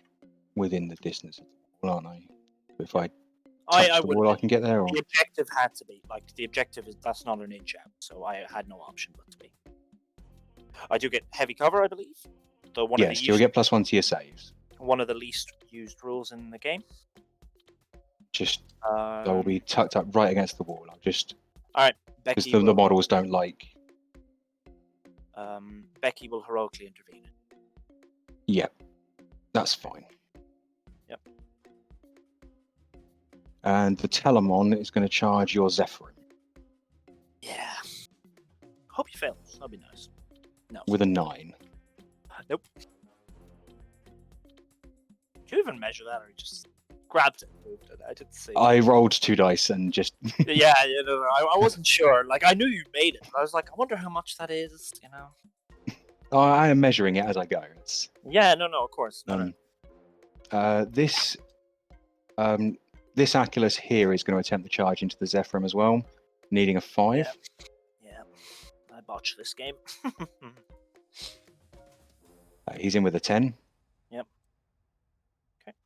within the distance of the wall, aren't they? If I touch
I
the
would.
wall, I can get there. Or...
The objective had to be the objective is that's not an inch out, so I had no option but to be. I do get heavy cover, I believe. Though
Yes, you'll get +1 to your saves.
One of the least used rules in the game.
Just I will be tucked up right against the wall. I'll just
all right,
because
Becky.
the models don't like.
Becky will heroically intervene.
Yep, that's fine.
Yep.
And the Telemon is going to charge your Zephyrin.
Yeah. Hope you fail. That'd be nice. No.
With a 9.
Nope. Did you even measure that, or you just grabbed it and moved it? I didn't see.
I rolled 2 dice and just.
Yeah, I wasn't sure. Like, I knew you made it. I was like, I wonder how much that is,
I am measuring it as I go. It's...
Yeah, no, of course. No.
This Aculus here is going to attempt to charge into the Zephyrim as well, needing a 5.
Yeah. I botched this game.
He's in with a 10.
Yep. Okay.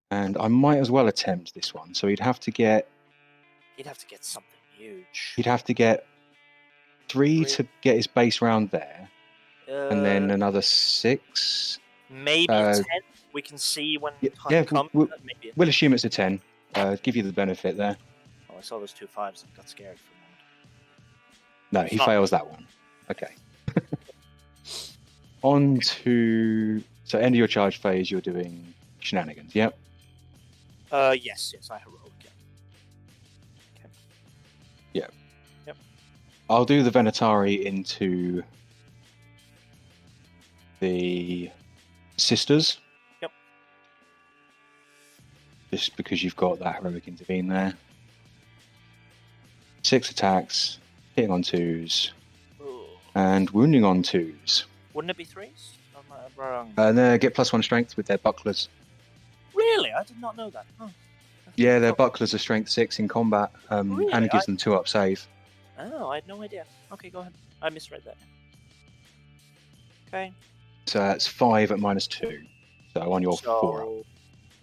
And I might as well attempt this one. So he'd have to get
something huge.
He'd have to get 3 to get his base round there, and then another 6.
Maybe 10. We can see when time comes. Maybe
we'll assume it's a 10. Give you the benefit there.
Oh, I saw those 2 5s and got scared for a moment.
No, he fails that one. Okay. On to end of your charge phase. You're doing shenanigans. Yep.
Yes, I heroic. Yeah. Okay.
Yeah.
Yep.
I'll do the Venatari into the sisters.
Yep.
Just because you've got that heroic intervene there. 6 attacks, hitting on 2s, and wounding on 2s.
Wouldn't it be 3s? Am I wrong?
And they get +1 strength with their bucklers.
Really? I did not know that. Oh.
Yeah, their bucklers are strength 6 in combat,
Really?
and it gives them 2 up save.
Oh, I had no idea. Okay, go ahead. I misread that. Okay.
So that's 5 at -2. So on your 4 up.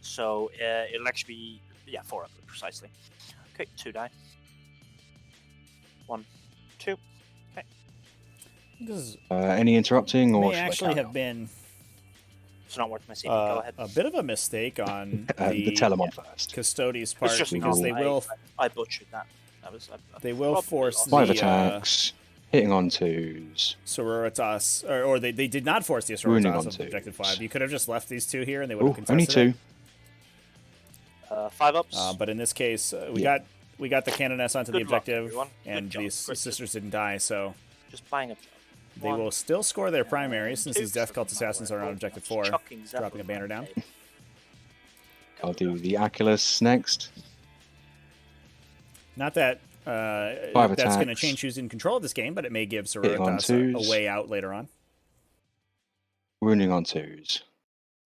So it'll actually be 4 up precisely. Okay, 2 die. 1, 2. Okay.
This is,
Any interrupting, or
may
should
actually
I carry
have been
It's not worth my CD. Go ahead.
a bit of a mistake on
the Telemon first.
Custodes'
It's
part
just
because they will
I butchered that.
they will force the
5 attacks, hitting on 2s.
Sororitas, or they did not force the
Wounding
Sororitas
on
of objective 5.
2s.
You could have just left these 2 here and they would have
Oh,
contested
only 2.
it.
5 ups.
But in this case, we
Yeah.
got the Canoness onto the
Good luck,
objective,
everyone. Good
and
job.
these
Great
sisters didn't die, so
Just buying a job.
they will still score their primary since
2,
these Death Cult
doesn't matter
Assassins
where
are
I
on
roll.
objective
Just
4,
chucking
dropping a
Zeppelin
banner
on
down.
the table.
I'll do the Aculus next.
Not that
5
that's going to
attacks.
change who's in control of this game, but it may give
Hitting on
Sororitas a
2s.
way out later on.
Wounding on 2s.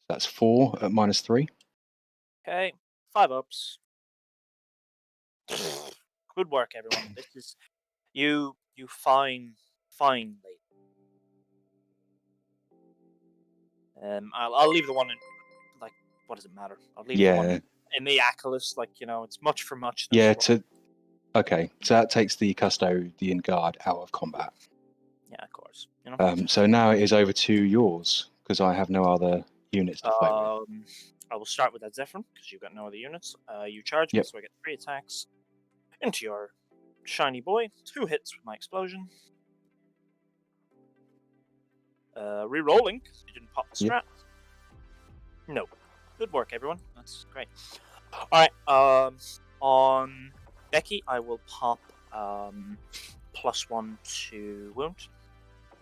That's 4 at -3.
Okay, 5 ups. Good work, everyone. This is you fine lady. I'll leave the one in, like, what does it matter? I'll leave the one in the Aculus, like, it's much for much.
Okay, so that takes the Custodian Guard out of combat.
Yeah, of course.
So now it is over to yours, because I have no other units to fight with.
I will start with that Zephyr, because you've got no other units. You charge me,
Yep.
so I get 3 attacks into your shiny boy. 2 hits with my explosion. Re-rolling, because you didn't pop the strat. No. Good work, everyone. That's great. Alright, on Becky, I will pop +1 to wound.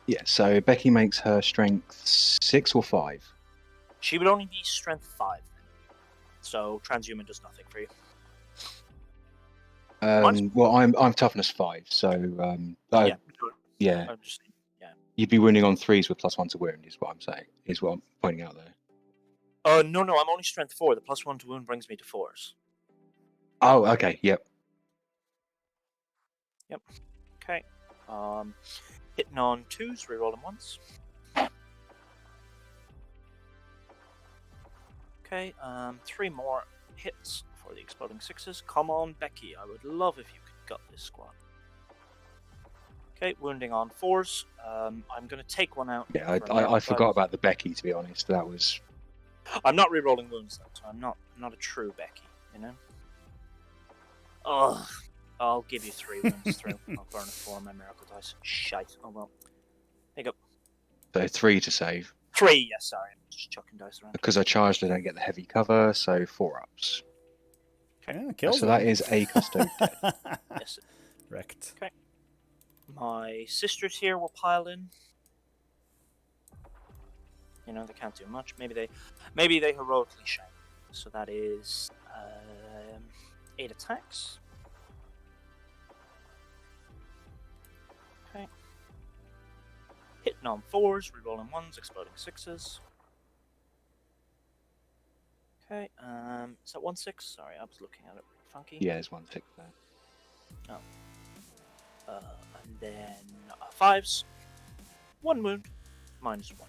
Yeah, so Becky makes her strength 6 or 5.
She would only be strength 5 then. So transhuman does nothing for you.
Well, I'm toughness 5, so yeah.
I'm just saying,
You'd be wounding on 3s with +1 to wound, is what I'm saying. Is what I'm pointing out there.
No, I'm only strength 4. The +1 to wound brings me to 4s.
Oh, okay, yep.
Okay. Hitting on 2s, rerolling once. Okay, 3 more hits for the exploding 6s. Come on, Becky. I would love if you could gut this squad. Okay, wounding on 4s. I'm going to take one out.
Yeah, I forgot about the Becky, to be honest. That was...
I'm not rerolling wounds, though, so I'm not a true Becky, Ugh. I'll give you 3 wounds through. I'll burn a 4 on my miracle dice. Shite. Oh well. There you go.
So 3 to save.
3, yes, sorry. I'm just chucking dice around.
Because I charged, I don't get the heavy cover, so 4 ups.
Okay. Yeah, kills
so
them.
that is a Custode dead.
Yes.
Wrecked.
Okay. My sisters here will pile in. They can't do much. Maybe they heroically shine. So that is 8 attacks. Okay. Hitting on 4s, rerolling 1s, exploding 6s. Okay, is that 1-6? Sorry, I was looking at it funky.
Yeah, there's 1-6 there.
Oh. And then 5s. 1 wound, -1.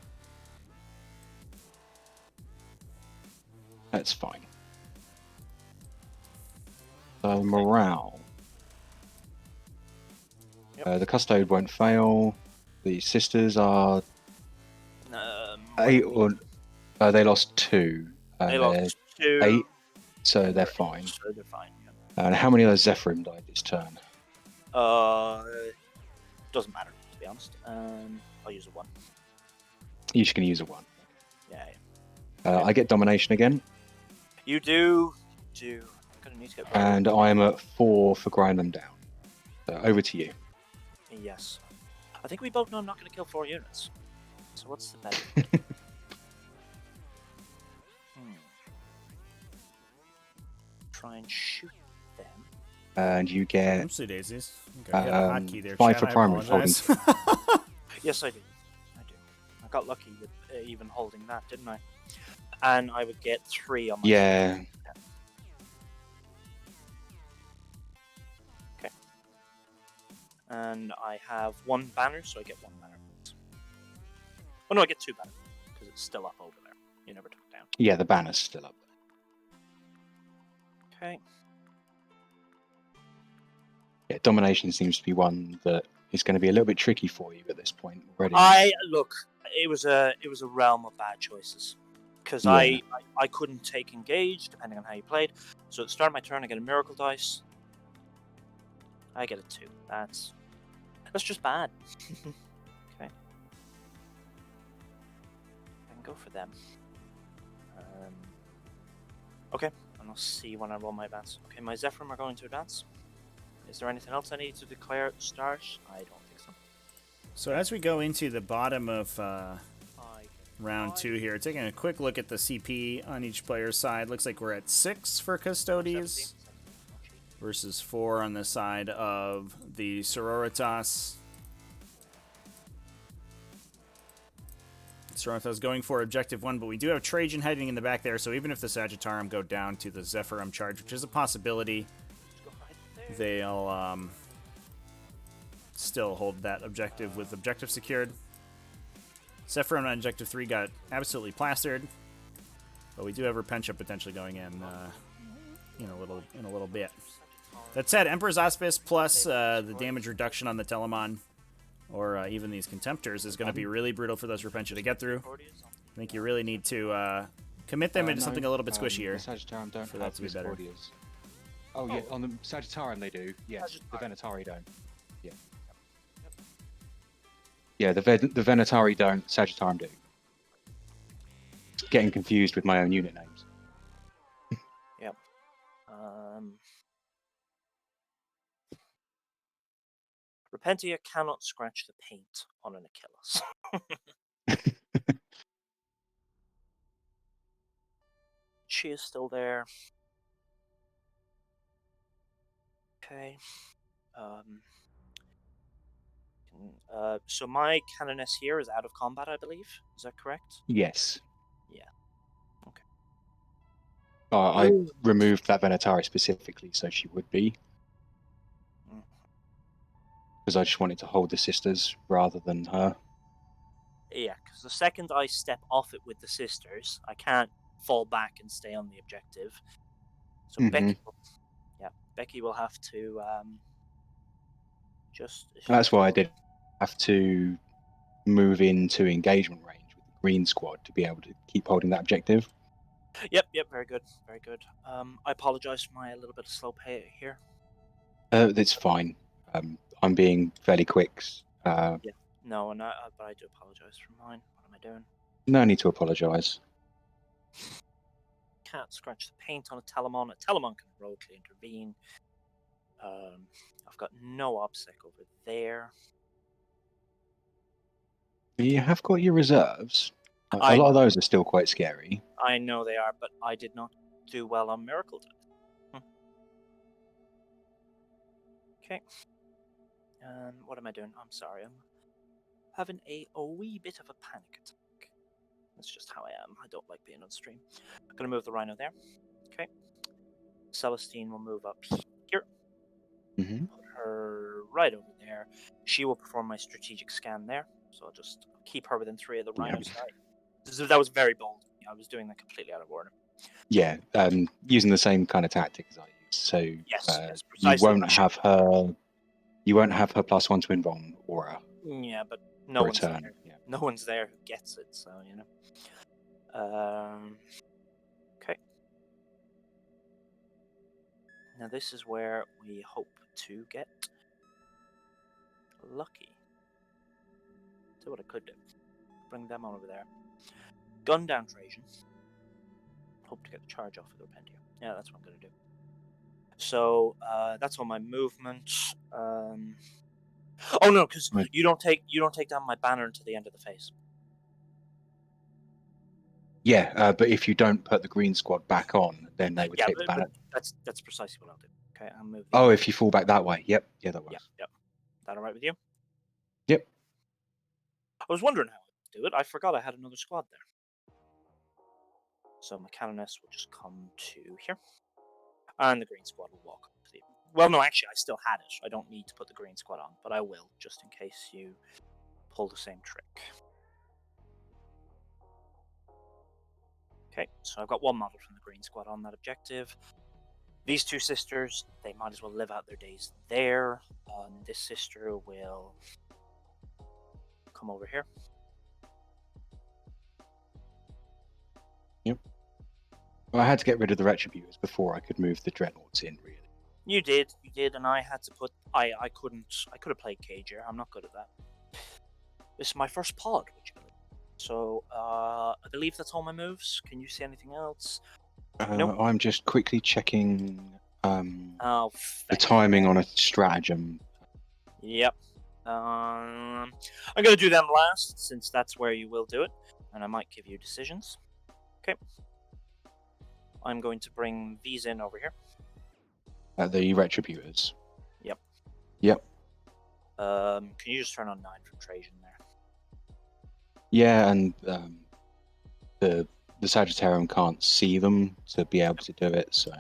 That's fine. Morale.
Yep.
The Custode won't fail. The sisters are 8 or... they lost 2.
They lost 2.
8, so they're fine.
So they're fine,
And how many of those Zephyrim died this turn?
Doesn't matter, to be honest. I'll use a 1.
You're just going to use a 1.
Yeah.
I get Domination again.
You do. I'm going to need to get...
And I'm at 4 for grind them down. So over to you.
Yes. I think we both know I'm not going to kill 4 units. So what's the bet? Try and shoot them.
And you get...
Oopsie daisies. Okay, you got a hotkey there,
5
Chad.
for
I
primary.
apologize.
Yes, I do. I got lucky with even holding that, didn't I? And I would get 3 on my...
Yeah.
Okay. And I have 1 banner, so I get 1 banner. Oh no, I get 2 banners, because it's still up over there. You never took it down.
Yeah, the banner's still up.
Okay.
Yeah, domination seems to be one that is going to be a little bit tricky for you at this point already.
Look, it was a realm of bad choices because
Yeah.
I couldn't take engage depending on how you played. So at the start of my turn, I get a miracle dice. I get a 2. That's just bad. Okay. I can go for them. Okay, and I'll see when I roll my advance. Okay, my Zephyrim are going to advance. Is there anything else I need to declare at the start? I don't think so.
So as we go into the bottom of round 2 here, taking a quick look at the CP on each player's side, looks like we're at 6 for Custodes versus 4 on the side of the Sororitas. Sororitas going for objective 1, but we do have Trajan heading in the back there, so even if the Sagittarum go down to the Zephyrum charge, which is a possibility, they'll still hold that objective with objective secured. Zephyrum on objective 3 got absolutely plastered, but we do have Repentia potentially going in a little bit. That said, Emperor's Auspice plus the damage reduction on the Telemon, or even these Contemptors, is going to be really brutal for those Repentia to get through. I think you really need to commit them into something a little bit squishier.
The Sagittarium don't
for that
have
to be better.
Miscordias. Oh, yeah, on the Sagittarium they do. Yes, the Venatari don't. Yeah. Yeah, the Venatari don't, Sagittarium do. Getting confused with my own unit names.
Yep. Repentia cannot scratch the paint on an Achilles. She is still there. Okay. So my Canoness here is out of combat, I believe. Is that correct?
Yes.
Yeah. Okay.
I removed that Venatari specifically so she would be. Because I just wanted to hold the sisters rather than her.
Yeah, because the second I step off it with the sisters, I can't fall back and stay on the objective. So Becky will have to
That's why I did have to move into engagement range with the green squad to be able to keep holding that objective.
Yep, very good, very good. I apologize for my little bit of slow pay here.
That's fine. I'm being fairly quick.
Yeah, no, but I do apologize for mine. What am I doing?
No need to apologise.
Can't scratch the paint on a Telemon. A Telemon can heroically intervene. I've got no OBSEC over there.
You have got your reserves. A lot of those are still quite scary.
I know they are, but I did not do well on Miracle Dice. Okay. What am I doing? I'm sorry. I'm having a wee bit of a panic attack. That's just how I am. I don't like being on stream. I'm going to move the Rhino there. Okay. Celestine will move up here.
Mm-hmm.
Put her right over there. She will perform my strategic scan there. So I'll just keep her within 3 of the Rhinos. That was very bold. I was doing that completely out of order.
Yeah, using the same kind of tactic as I use. So
yes,
you won't have her. You won't have her +1 to invuln aura.
Yeah, but no one's
return.
there.
Yeah.
No one's there who gets it. So Okay. Now this is where we hope to get lucky. See what I could do. Bring them on over there. Gun down Trajan. Hope to get the charge off with the Repentia. Yeah, that's what I'm going to do. So that's all my movement. Oh no, because you don't take down my banner until the end of the phase.
Yeah, but if you don't put the green squad back on, then they would take the banner.
That's precisely what I'll do. Okay, I'll move.
Oh, if you fall back that way. Yep. Yeah, that works.
Yep. That all right with you?
Yep.
I was wondering how I'd do it. I forgot I had another squad there. So my Canoness will just come to here. And the green squad will walk up to the... Well, no, actually, I still had it. I don't need to put the green squad on, but I will, just in case you pull the same trick. Okay, so I've got one model from the green squad on that objective. These two sisters, they might as well live out their days there. This sister will come over here.
Yep. Well, I had to get rid of the Retributors before I could move the Dreadnoughts in, really.
You did, and I had to put. I could have played Cage here. I'm not good at that. This is my first pod, so I believe that's all my moves. Can you see anything else? Nope.
I'm just quickly checking
Oh,
the timing on a stratagem.
Yep. I'm going to do them last, since that's where you will do it, and I might give you decisions. Okay. I'm going to bring these in over here.
The Retributors.
Yep.
Yep.
Can you just turn on 9 from Trajan there?
Yeah, and the Sagittarium can't see them to be able to do it, so.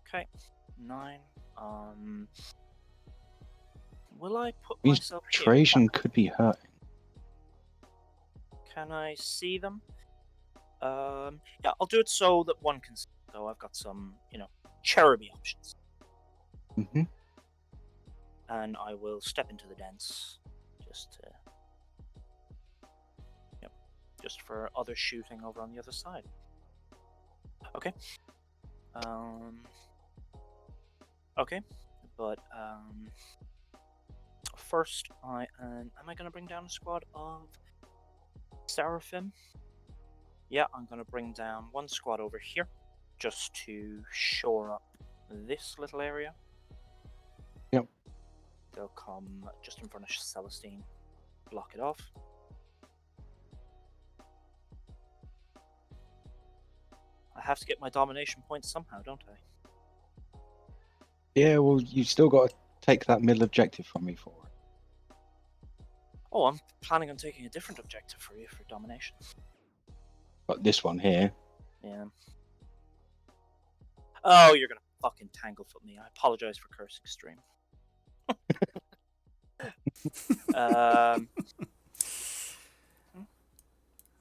Okay. 9. Will I put
Means
myself
Trajan
here?
could be hurting.
Can I see them? Yeah, I'll do it so that one can see. So I've got some, cheruby options.
Mm-hmm.
And I will step into the dents just for other shooting over on the other side. Okay. Okay, but first am I going to bring down a squad of Seraphim? Yeah, I'm going to bring down one squad over here just to shore up this little area.
Yep.
They'll come just in front of Celestine, block it off. I have to get my domination points somehow, don't I?
Yeah, well, you've still got to take that middle objective from me for it.
Oh, I'm planning on taking a different objective for you for domination.
But this one here.
Yeah. Oh, you're gonna fucking tanglefoot me. I apologize for cursing stream.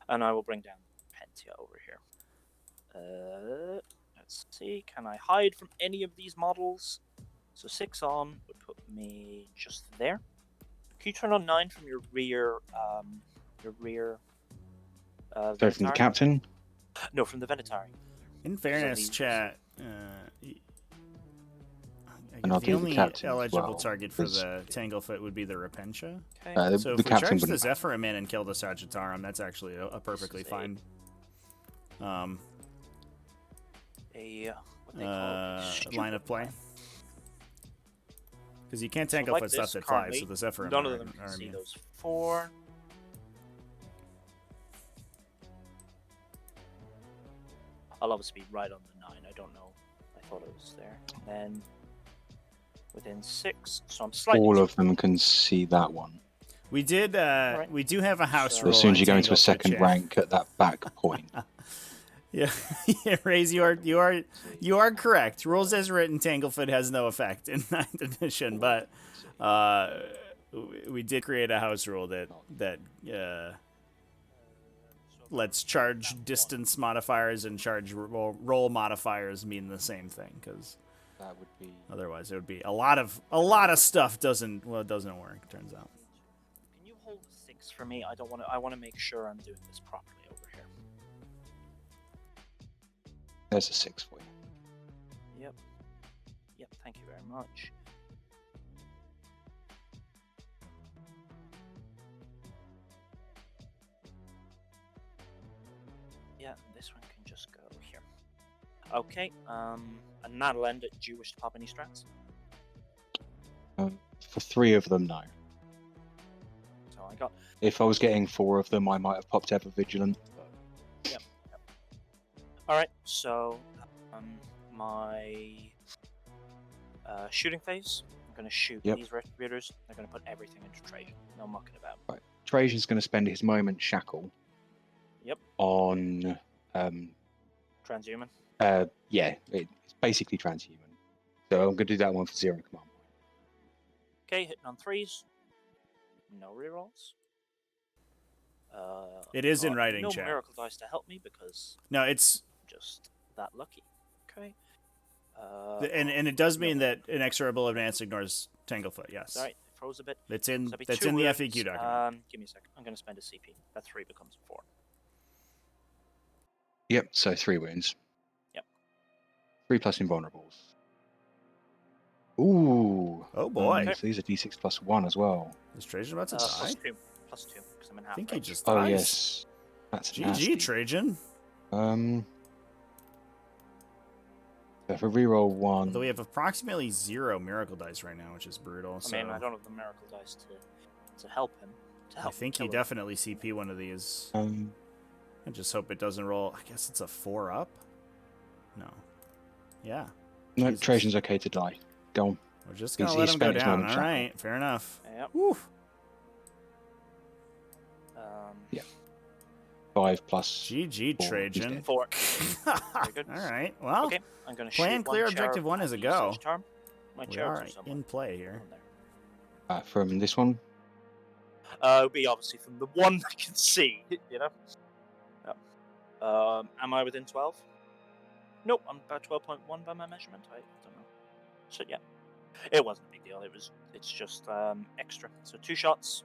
And I will bring down Pentia over here. Let's see. Can I hide from any of these models? So 6 on would put me just there. Can you turn on 9 from your rear?
So from the captain?
No, from the Venetari.
In fairness, chat,
And I'll
the
do the
only
captain as
eligible
well,
target for the Tanglefoot would be the Repentia.
Okay.
So
the
if we
captain
charge the
wouldn't
Zephyrim in and kill the Sagittarum, that's actually a perfectly fine
what they call
line of play. Because you can't Tanglefoot
like
stuff that
currently,
flies, so the Zephyrim
none of them can
are
see
immune.
those 4. I'll obviously be right on the 9. I don't know. I thought it was there. And then within 6, so I'm slightly.
All of them can see that one.
We did.
Right.
We do have a house
So
rule.
As soon as you go
on
into a
Tanglefoot,
second
chat.
rank at that back point.
Yeah, yeah, Raze, you are correct. Rules as written, Tanglefoot has no effect in 9th edition, but we did create a house rule that lets charge distance modifiers and charge roll modifiers mean the same thing, because
That would be.
otherwise it would be a lot of stuff doesn't work. Turns out.
Can you hold 6 for me? I want to make sure I'm doing this properly over here.
There's a 6 for you.
Yep. Thank you very much. Yeah, this one can just go here. Okay. And that'll end it. Do you wish to pop any strats?
For 3 of them, no.
So I got.
If I was getting 4 of them, I might have popped Ever Vigilant.
Yep. All right. So my shooting phase. I'm going to shoot these Retributors. They're going to put everything into Trajan. No mucking about.
Right. Trajan's going to spend his moment shackle.
Yep.
On.
Transhuman.
Yeah, it's basically transhuman. So I'm going to do that one for 0 command.
Okay, hitting on 3s. No rerolls.
It is in
got
writing,
no
chat.
miracle dice to help me because
No, it's
I'm just that lucky. Okay.
and it does mean that inexorable advance ignores Tanglefoot. Yes.
Sorry, it froze a bit.
That's
So
in
that'd be
that's
2
in the
wounds.
FAQ document.
Give me a second. I'm going to spend a CP. That 3 becomes 4.
Yep, so 3 wounds.
Yep.
3 plus invulnerables. Ooh.
Oh boy.
Okay.
So these are d6 plus 1 as well.
Is Trajan about to die?
Plus 2. Plus 2, because I'm in half
I think he
range.
just dies.
Oh, yes. That's
GG,
nasty.
Trajan.
So if I reroll 1...
Although we have approximately 0 miracle dice right now, which is brutal.
I mean, I don't have the miracle dice to help him.
I think he definitely CP one of these. I just hope it doesn't roll. I guess it's a 4 up? No. Yeah.
No,
Jesus.
Trajan's okay to die. Go on.
We're just going to
He's
let him go
spent his
down.
moment
All
shackle.
right. Fair enough.
Yep.
Woo.
Yeah. 5 plus...
GG,
4.
Trajan.
4. Very good.
All right. Well,
Okay, I'm going to
plan
shoot
clear
one
objective
cherub
1
at
is a
the
go.
usage term. My
We
cherubs
are
are somewhere
in play here.
down there.
From this one?
It'll be obviously from the one I can see, you know? Yep. Am I within 12? Nope, I'm about 12.1 by my measurement. I don't know. So yeah, it wasn't a big deal. It's just extra. So 2 shots,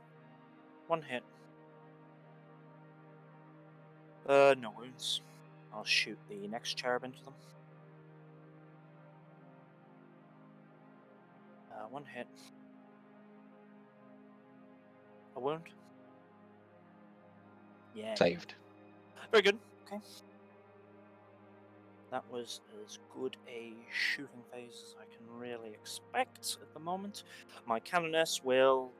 1 hit. No wounds. I'll shoot the next cherub into them. 1 hit. A wound. Yeah.
Saved.
Very good. Okay. That was as good a shooting phase as I can really expect at the moment. My Canoness will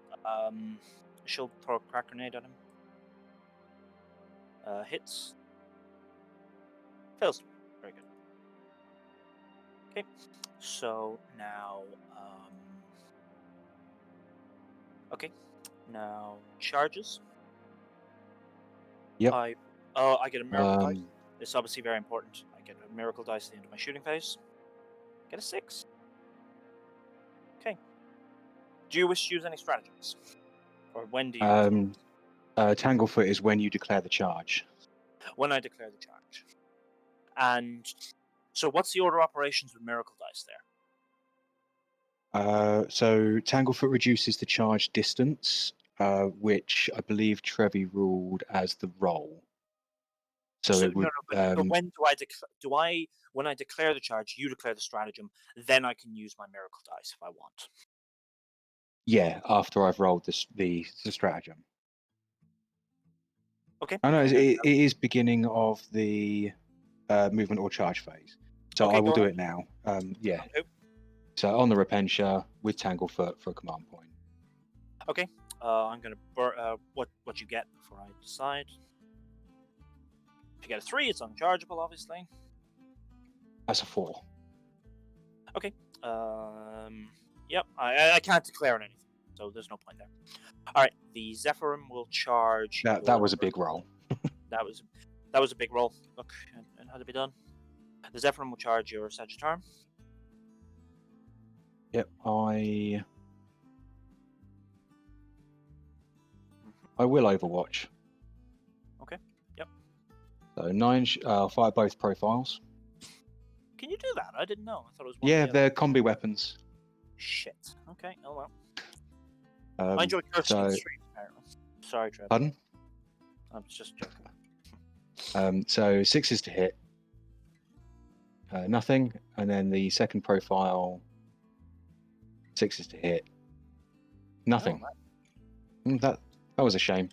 she'll throw a crack grenade at him. Hits. Fails. Very good. Okay. So now okay. Now charges.
Yep.
I get a miracle dice. It's obviously very important. I get a miracle dice at the end of my shooting phase. Get a 6. Okay. Do you wish to use any stratagems? Or when do you?
Tanglefoot is when you declare the charge.
When I declare the charge. And so what's the order of operations with miracle dice there?
So Tanglefoot reduces the charge distance, which I believe Trevi ruled as the roll. So it would.
But when do I when I declare the charge, you declare the stratagem, then I can use my miracle dice if I want.
Yeah, after I've rolled the stratagem.
Okay.
I know it is beginning of the movement or charge phase, so
Okay,
I will do
ahead.
it now. Yeah.
Okay.
So on the Repentia with Tanglefoot for a command point.
Okay. I'm gonna what you get before I decide. If you get a 3, it's unchargeable, obviously.
That's a 4.
Okay. Yep. I can't declare anything, so there's no point there. All right. The Zephyrim will charge.
That was a big roll.
That was a big roll. Look, it had to be done. The Zephyrim will charge your Sagittarium.
Yep, I will Overwatch.
Okay. Yep.
So 9. I'll fire both profiles.
Can you do that? I didn't know. I thought it was one.
Yeah, they're combi weapons.
Shit. Okay. Oh well. I enjoy cursing
so,
streams, apparently. Sorry, Trev.
Pardon?
I'm just joking.
So 6 is to hit. Nothing, and then the second profile. 6 is to hit. Nothing.
Oh,
that was a shame.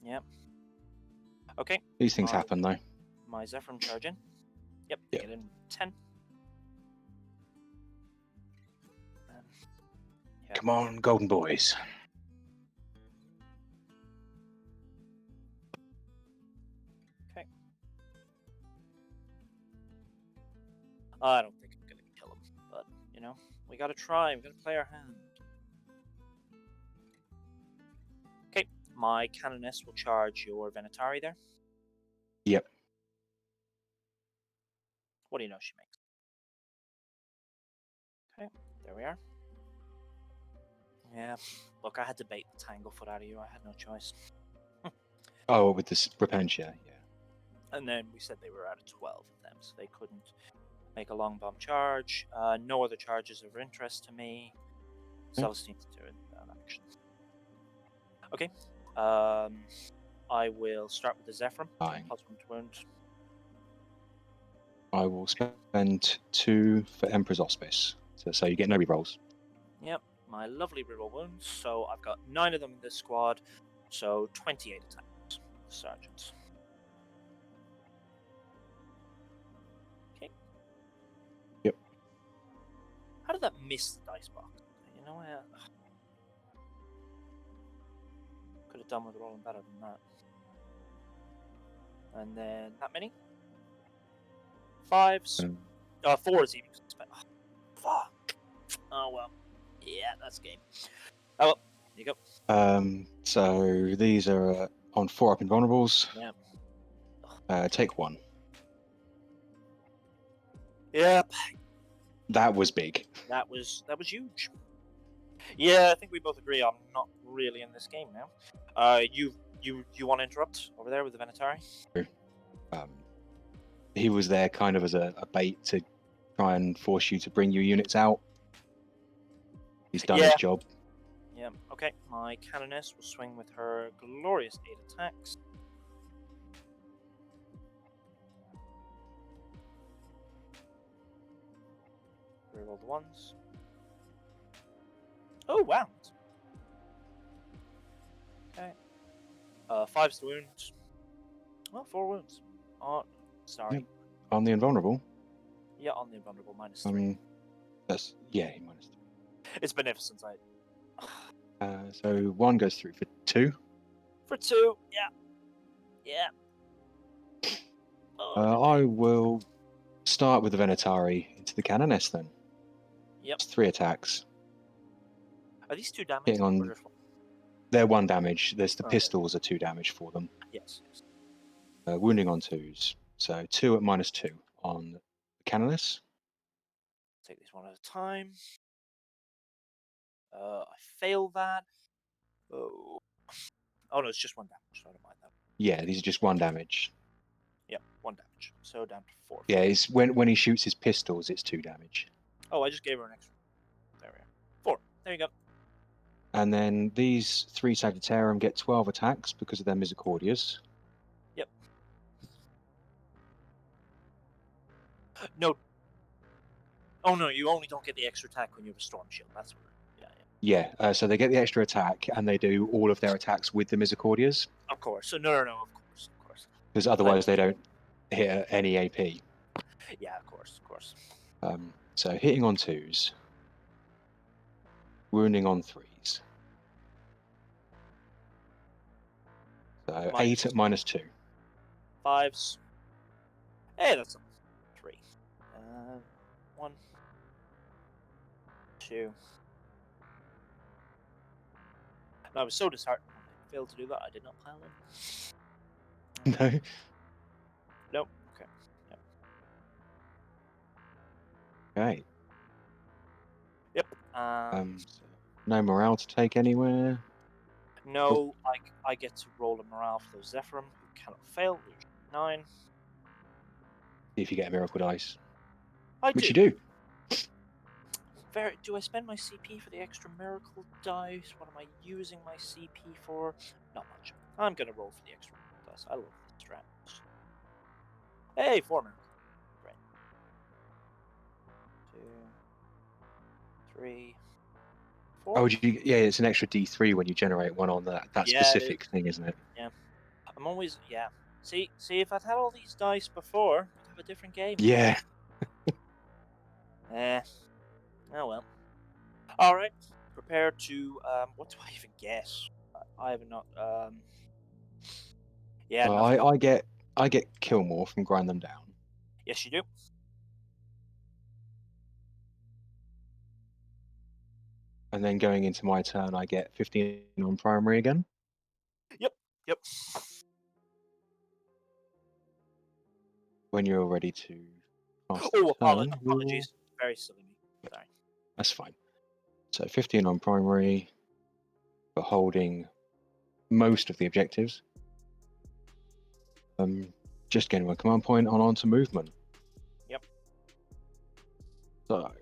Yep. Okay.
These things happen though.
My Zephyrim charge in. Yep.
Yep.
Get in 10. Yeah.
Come on, golden boys.
Okay. I don't think I'm gonna kill him, but you know, we gotta try. We gotta play our hand. Okay. My Canoness will charge your Venatari there.
Yep.
What do you know she makes? Okay, there we are. Yeah, look, I had to bait the Tanglefoot out of you. I had no choice.
Oh, with this Repentia, yeah.
And then we said they were out of 12 of them, so they couldn't make a long bomb charge. No other charges of interest to me. Celestine's doing that action. Okay. I will start with the Zephyr.
Fine.
+1 to wound.
I will spend 2 for Emperor's Auspice, so you get no rerolls.
Yep, my lovely reroll wounds. So I've got 9 of them in this squad, so 28 attacks. Sergeant. Okay.
Yep.
How did that miss the dice box? You know, I could have done with rolling better than that. And then that many? 5s. 4s even. Oh, fuck. Oh well. Yeah, that's game. Oh well. There you go.
So these are on 4 up invulnerables.
Yeah.
Take 1.
Yep.
That was big.
That was huge. Yeah, I think we both agree I'm not really in this game now. You want to interrupt over there with the Venatari?
He was there kind of as a bait to try and force you to bring your units out. He's done his job.
Yeah, okay. My Canoness will swing with her glorious 8 attacks. Reroll the ones. Oh, wow. Okay. 5's the wounds. Well, 4 wounds. Oh, sorry.
Yep. On the invulnerable.
Yeah, on the invulnerable, -3.
That's minus 3.
It's beneficence.
So 1 goes through for 2.
For 2, yeah.
I will start with the Venatari into the Canoness then.
Yep.
It's 3 attacks.
Are these 2 damage?
Hitting on. They're 1 damage. There's the pistols are 2 damage for them.
Yes.
Wounding on 2s. So 2 at -2 on the Canoness.
Take these one at a time. I fail that. Oh no, it's just 1 damage, so I don't mind that.
Yeah, these are just 1 damage.
Yeah, 1 damage. So down to 4.
Yeah, it's when he shoots his pistols, it's 2 damage.
Oh, I just gave her an extra. There we are. 4. There you go.
And then these 3 Sagittarium get 12 attacks because of their Misericordias.
Yep. No. Oh no, you only don't get the extra attack when you have a Storm Shield. That's what.
Yeah, so they get the extra attack, and they do all of their attacks with the Misericordias.
Of course. So no, of course.
Because otherwise they don't hit any AP.
Yeah, of course.
So hitting on 2s. Wounding on 3s. So 8 at -2.
5s. Hey, that's a 3. 1, 2. And I was so disheartened when I failed to do that. I did not pile in.
No.
Nope. Okay. Yep.
Okay.
Yep.
So no morale to take anywhere.
No, I get to roll a morale for those Zephyrim, who cannot fail. 9.
See if you get a miracle dice.
Which
you do.
Do I spend my CP for the extra miracle dice? What am I using my CP for? Not much. I'm gonna roll for the extra miracle dice. I love this strat. Hey, 4 miracle. Great. 2, 3, 4.
Oh, yeah, it's an extra D3 when you generate one on that specific thing, isn't it?
Yeah. I'm always See, if I'd had all these dice before, I'd have a different game.
Yeah.
Oh well. All right. Prepare to what do I even guess? I have not. Yeah.
Well, I get kill more from grind them down.
Yes, you do.
And then going into my turn, I get 15 on primary again.
Yep.
When you're ready to pass
apologies. Very silly me. Sorry.
That's fine. So 15 on primary for holding most of the objectives. Just getting my command point on to movement.
Yep.
So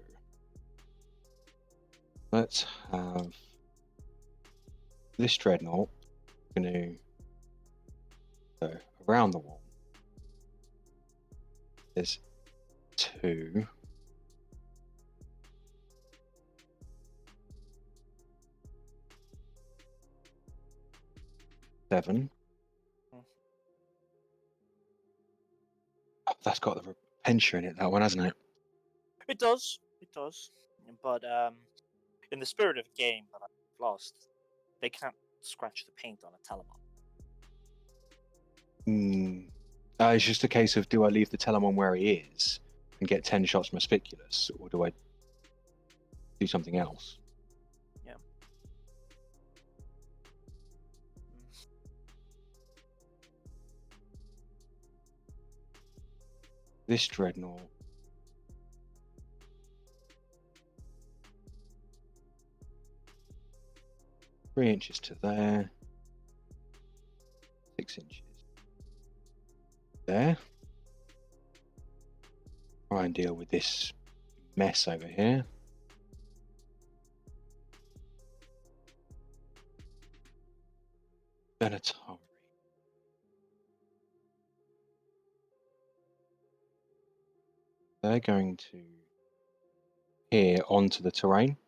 let's have this dreadnought going to go around the wall. There's 2. Seven. Oh, that's got the repentia in it, that one, hasn't it?
It does. It does. But in the spirit of the game that I've lost, they can't scratch the paint on a Telemon.
It's just a case of, do I leave the Telemon where he is and get 10 shots from a Spiculus, or do I do something else?
Yeah.
This dreadnought. Three inches to there. 6 inches. There. Try and deal with this mess over here. Benatari. They're going to peer onto the terrain.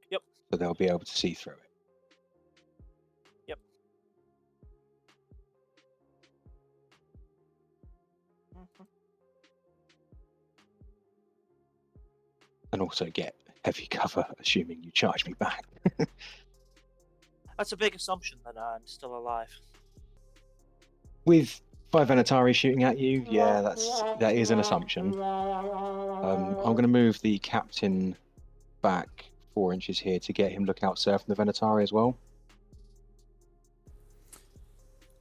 Yep.
So they'll be able to see through it.
Yep. Mm-hmm.
And also get heavy cover, assuming you charge me back.
That's a big assumption that I'm still alive.
With 5 Venatari shooting at you, yeah, that is an assumption. I'm going to move the captain back 4 inches here to get him lookout surf from the Venatari as well.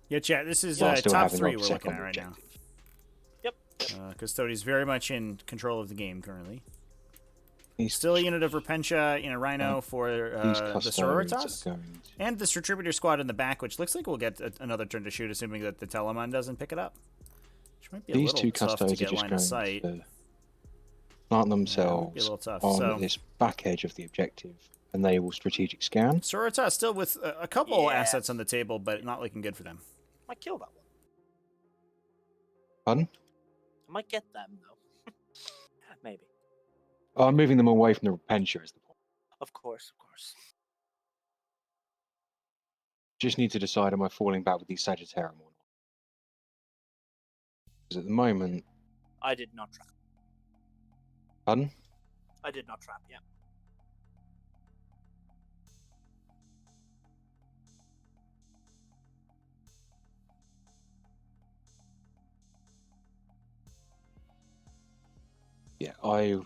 Yeah, chat. This is
While still
top
having
3 we're
OPSEC
looking
on
at
the
right now.
Yep.
Custodes very much in control of the game currently.
He's
Still a unit of Repentia in a Rhino for the Sororitas. And this Retributor squad in the back, which looks like we'll get another turn to shoot, assuming that the Telemon doesn't pick it up. Which might be a
These
little
2
tough
Custodes
to
are
get
just
line of
going
sight.
to plant
Yeah, it might
themselves
be a little tough.
on
So,
this back edge of the objective, and they will strategic scan.
Sororitas still with a couple assets on the table, but not looking good for them.
Might kill that one.
Pardon?
I might get them, though. Maybe.
I'm moving them away from the Repentia is the point.
Of course, of course.
Just need to decide, am I falling back with these Sagittarium or not? Because at the moment...
I did not trap.
Pardon?
I did not trap, yeah.
Yeah, I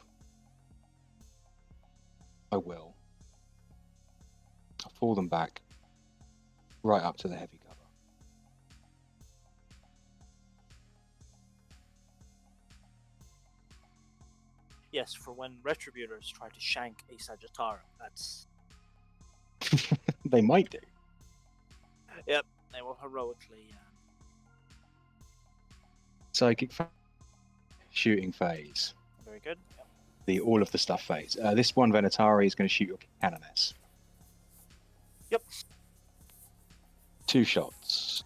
will. I'll pull them back right up to the heavy cover.
Yes, for when Retributors try to shank a Sagittarium, that's...
They might do.
Yep, they will heroically...
Psychic shooting phase.
Very good. Yep.
All of the stuff phase. This one Venatari is going to shoot your Canoness.
Yep.
2 shots.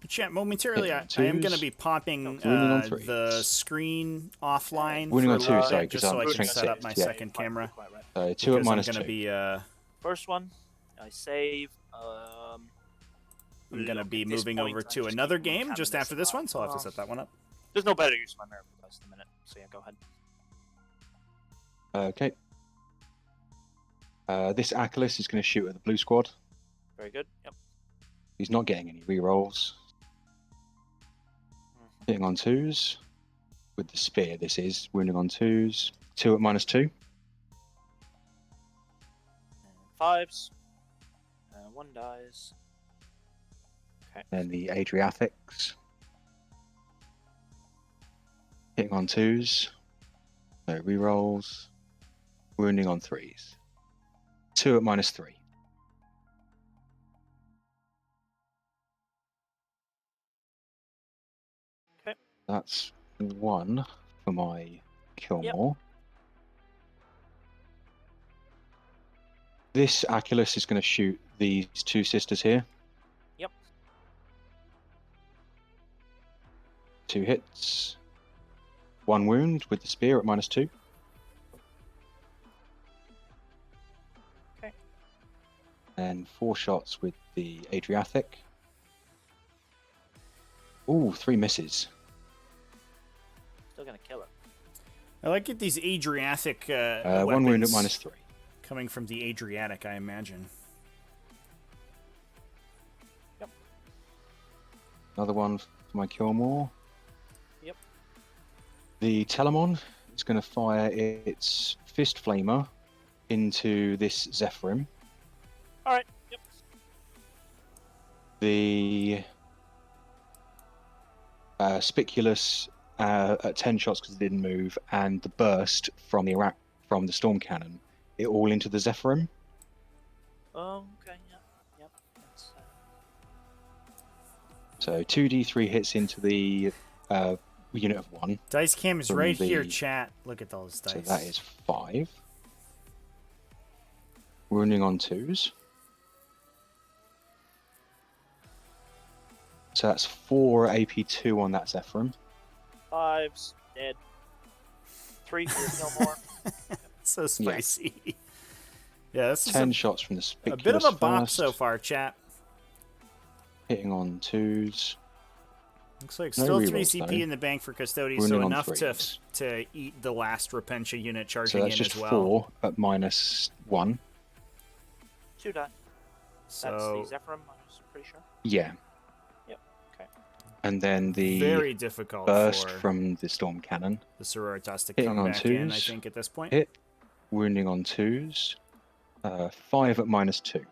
Chat, momentarily, I am going to be popping the screen offline
Wounding on 2,
for
sorry,
just so I can
strength
set up
6,
my
yeah.
second camera.
2 at minus
I'm
2.
gonna be,
First one, I save.
I'm going to be moving over to another game just after this one, so I'll have to set that one up.
There's no better use of my miracle dice in a minute, so yeah, go ahead.
Okay. This Achilles is going to shoot at the blue squad.
Very good. Yep.
He's not getting any rerolls. Hitting on 2s. With the spear, this is. Wounding on 2s. 2 at minus 2.
And 5s. 1 dies. Okay.
Then the Adriathix. Hitting on 2s. No rerolls. Wounding on 3s. 2 at minus 3. That's 1 for my Kilmore. This Aculus is going to shoot these 2 sisters here.
Yep.
2 hits. 1 wound with the spear at -2.
Okay.
And 4 shots with the Adriatic. Ooh, 3 misses.
Still gonna kill it.
I like it. These Adriatic
1 wound at -3.
coming from the Adriatic, I imagine.
Yep.
Another one for my Kilmore.
Yep.
The Telemon is going to fire its Fist Flamer into this Zephyrim.
Alright, yep.
The Spiculus at 10 shots because it didn't move, and the burst from the Storm Cannon, it all into the Zephyrim.
Oh, okay, yep. That's,
So 2d3 hits into the unit of 1.
Dice cam is
From
right here,
the-
chat. Look at those dice.
So that is 5. Wounding on 2s. So that's 4 AP2 on that Zephyrim.
5's dead. 3 for no more.
So spicy. Yeah, this is
10 shots from the
a
Spiculus
bit of a bop
first,
so far, chat.
hitting on 2s.
Looks like
No
still 3
rerolls,
CP
though.
in the bank for Custodes,
Wounding
so
on
enough
3s.
to eat the last Repentia unit
So
charging
that's
in
just
as well.
4 at -1.
2 die.
So
That's the Zephyrim, I'm pretty sure.
Yeah.
Yep, okay.
And then the
very difficult
burst
for
from the Storm Cannon.
the Sororitas to
Hitting
come
on
back in, I
2s.
think, at this point.
Hit. Wounding on 2s. 5 at -2.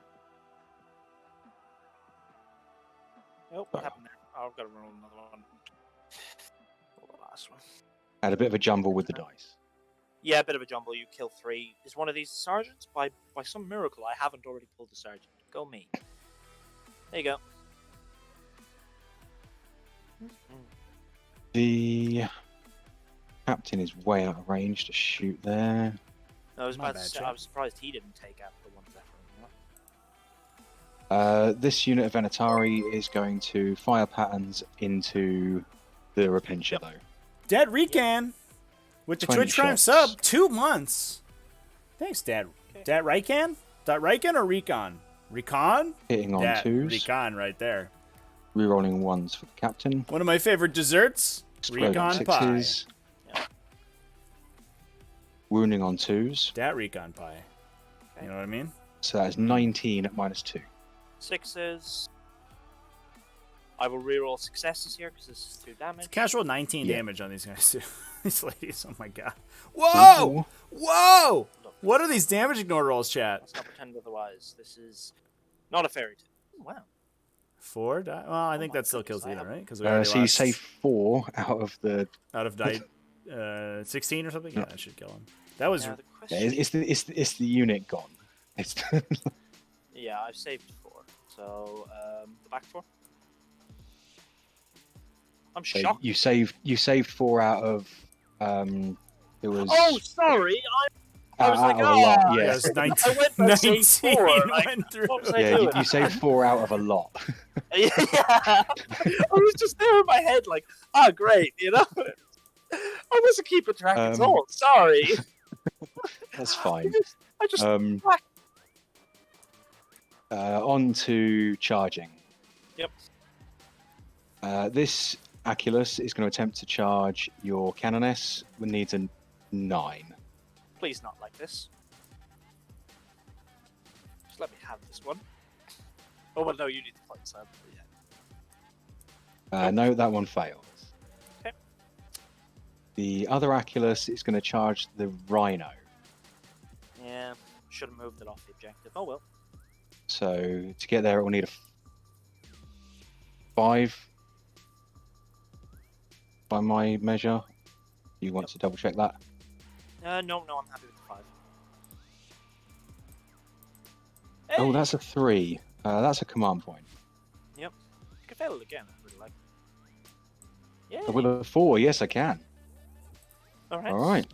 Oh, what happened there? Oh, I've got to roll another one. Roll the last one.
Had a bit of a jumble with the dice.
Yeah, a bit of a jumble. You kill 3. Is one of these sergeants? By some miracle, I haven't already pulled the sergeant. Go me. There you go.
The captain is way out of range to shoot there.
No, I was
My
about to
bad,
say,
Jay.
I was surprised he didn't take out the one Zephyr.
This unit of Venatari is going to fire patterns into the Repentia, though.
Dead Recan with the
20
Twitch Prime
shots.
sub, 2 months. Thanks, Dad.
Okay.
Dad Rican? Dad Rican or Recon? Recon?
Hitting on
Dad
2s.
Recon right there.
Rerolling 1s for the captain.
One of my favorite desserts,
Exploding
Recon pie.
6s.
Yeah.
Wounding on 2s.
Dat Recon pie.
Okay.
You know what I mean?
So that is 19 at -2.
6s. I will reroll successes here because this is 2 damage.
It's casual 19
Yeah.
damage on these guys too. These ladies, oh my god. Whoa! Whoa!
Look,
What are these damage ignore rolls, chat?
let's not pretend otherwise. This is not a fairy tale. Wow.
4 die? Well, I think
my
that still
goodness,
kills
I
either,
have-
right? Because we already
So you
lost
save 4 out of the.
out of die 16 or something. Yeah, that should kill him. That was
Now the
Yeah,
question.
it's the unit gone. It's
Yeah, I've saved 4. So the back 4. I'm
so
shocked.
you saved 4 out of. It was.
Oh, sorry. I was like,
out of a lot.
oh,
Yeah,
Yeah, it's 19,
I went for
19
save 4. Like,
went through.
what was I
yeah.
doing?
You saved 4 out of a lot.
Yeah. I was just there in my head, like, oh, great, you know? I wasn't keeping track at all. Sorry.
That's fine.
I just
On to charging.
Yep.
This Aculus is going to attempt to charge your Canoness. It needs a 9.
Please not like this. Just let me have this one. Oh, well, no, you need to fight Sam. Yeah.
No, that one fails.
Okay.
The other Aculus is going to charge the Rhino.
Yeah, should have moved it off the objective. Oh, well.
So to get there, it will need a 5 by my measure. You want to double check that?
No, I'm happy with the 5.
Oh,
Hey!
that's a 3. That's a command point.
You can fail it again, I really like Yeah.
With a 4, yes, I can.
All right.
All right.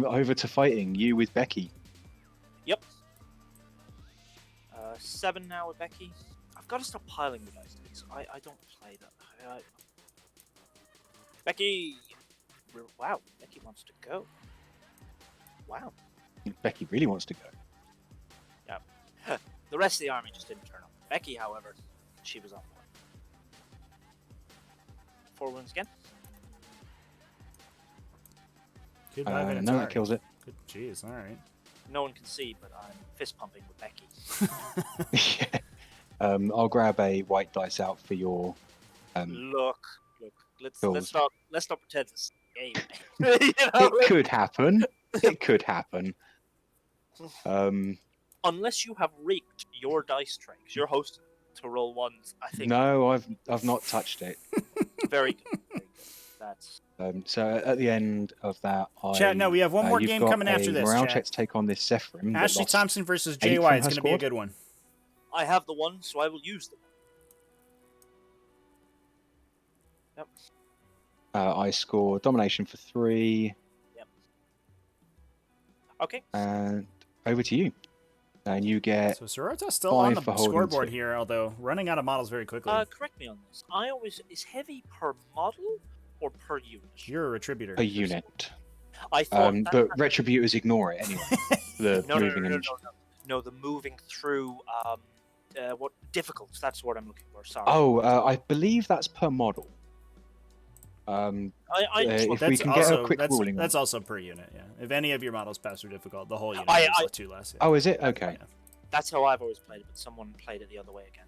Over to fighting. You with Becky.
Yep. 7 now with Becky. I've got to stop piling the dice. I don't play that. Becky! Wow, Becky wants to go. Wow.
Becky really wants to go.
Yep. The rest of the army just didn't turn up. Becky, however, she was on board. 4 wounds again.
Goodbye,
No, that kills it.
Good, jeez, all right.
No one can see, but I'm fist pumping with Becky.
Yeah. I'll grab a white dice out for your.
Look.
Kills.
Let's not pretend this is a game. You know?
It could happen. It could happen.
Unless you have reeked your dice tray, because you're hosting to roll ones. I think.
No, I've not touched it.
Very good. Very good. That's.
So at the end of that,
Chat, no, we have one more
you've
game
got
coming after
a
this,
morale
chat.
check to take on this Zephyrim. that
Ashley
lost
Thompson versus
8
JY
from
is
her
going to be a
squad.
good one.
I have the one, so I will use them. Yep.
I score domination for 3.
Yep. Okay.
And over to you. And you get
So Sororitas still on
5
the
for holding
scoreboard
2.
here, although running out of models very quickly.
Correct me on this. Is heavy per model or per unit?
You're a retributor.
A unit.
I thought.
But retributors ignore it anyway. The
No,
moving
no, the moving through. What difficult? That's what I'm looking for. Sorry.
Oh, I believe that's per model. If we can get a quick ruling.
That's also per unit, yeah. If any of your models pass through difficult, the whole unit is 2 less. Yeah.
Oh, is it? Okay.
Yeah.
That's how I've always played it, but someone played it the other way again.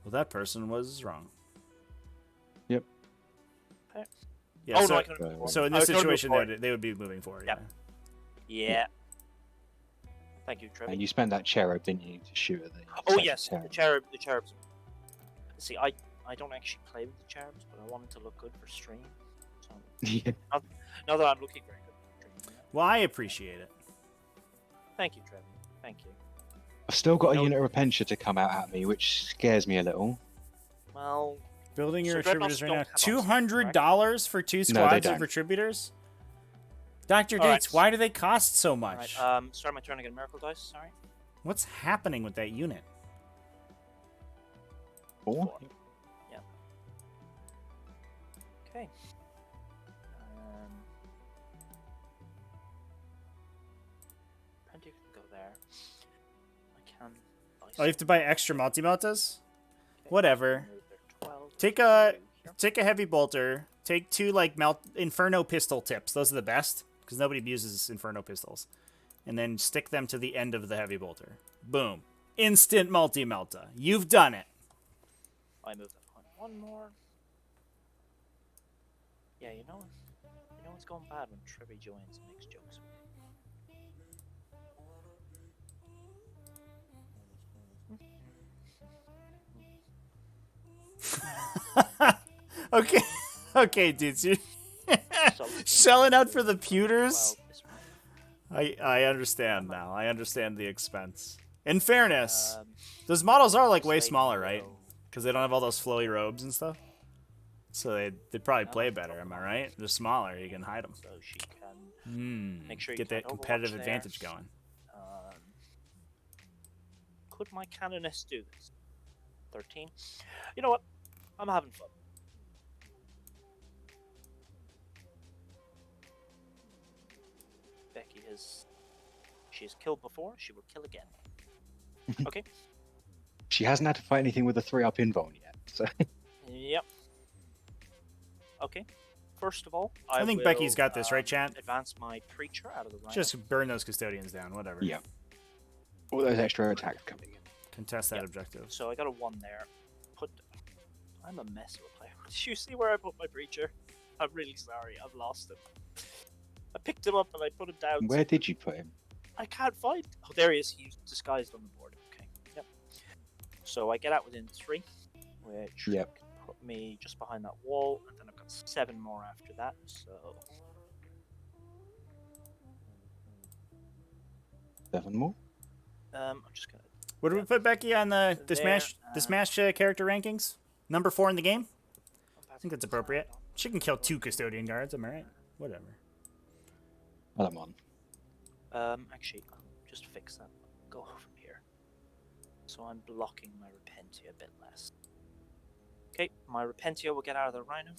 Well, that person was wrong.
Yep.
Okay.
Yeah,
Oh,
so,
no, I can
so in this situation, they would be moving forward.
Yep. Yeah. Thank you, Trevor.
And you spent that cherub, didn't you, to shoot at the
Oh yes, the cherubs. See, I don't actually play with the cherubs, but I wanted to look good for stream. So,
Yeah.
now that I'm looking very good for stream.
Well, I appreciate it.
Thank you, Trevor. Thank you.
I've still got a unit of Repentia to come out at me, which scares me a little.
Well,
Building your
so
retributors right now.
don't have
$200 for 2 squads of retributors? Dr. Dates, why do they cost so much?
Alright, start my turn to get miracle dice, sorry.
What's happening with that unit?
4?
Yeah. Okay. Plenty can go there. I can.
Oh, you have to buy extra multi-meltas?
Okay.
Whatever.
Move their 12.
Take a heavy bolter. Take 2 like Inferno pistol tips. Those are the best because nobody uses Inferno pistols. And then stick them to the end of the heavy bolter. Boom. Instant multi-melta. You've done it.
I move that point 1 more. Yeah, you know what's going bad when Trevor joins and makes jokes.
Okay. Okay, dudes. You're shelling out for the pewters? I understand now. I understand the expense. In fairness, those models are like way smaller, right? Because they don't have all those flowy robes and stuff. So they'd probably play better, am I right? They're smaller, you can hide them.
So she can make sure you
get that competitive advantage going.
Could my Canoness do this? 13. You know what? I'm having fun. Becky she's killed before, she will kill again. Okay.
She hasn't had to fight anything with a 3-up invuln yet, so.
Yep. Okay. First of all,
I think Becky's got this, right, chat?
Advance my preacher out of the line.
Just burn those custodians down, whatever.
Yeah. All those extra attacks coming in.
Contest that objective.
So I got a 1 there. I'm a mess of a player. Did you see where I put my preacher? I'm really sorry. I've lost him. I picked him up and I put him down.
Where did you put him?
I can't find. Oh, there he is. He's disguised on the board. Okay. Yep. So I get out within 3, which can put me just behind that wall, and then I've got 7 more after that. So
7 more.
I'm just gonna.
What do we put Becky on the Smash character rankings? Number 4 in the game. I think that's appropriate. She can kill 2 custodian guards. Am I right? Whatever.
I don't mind.
Actually, I'll just fix that. Go over here. So I'm blocking my Repentia a bit less. Okay, my Repentia will get out of the Rhino.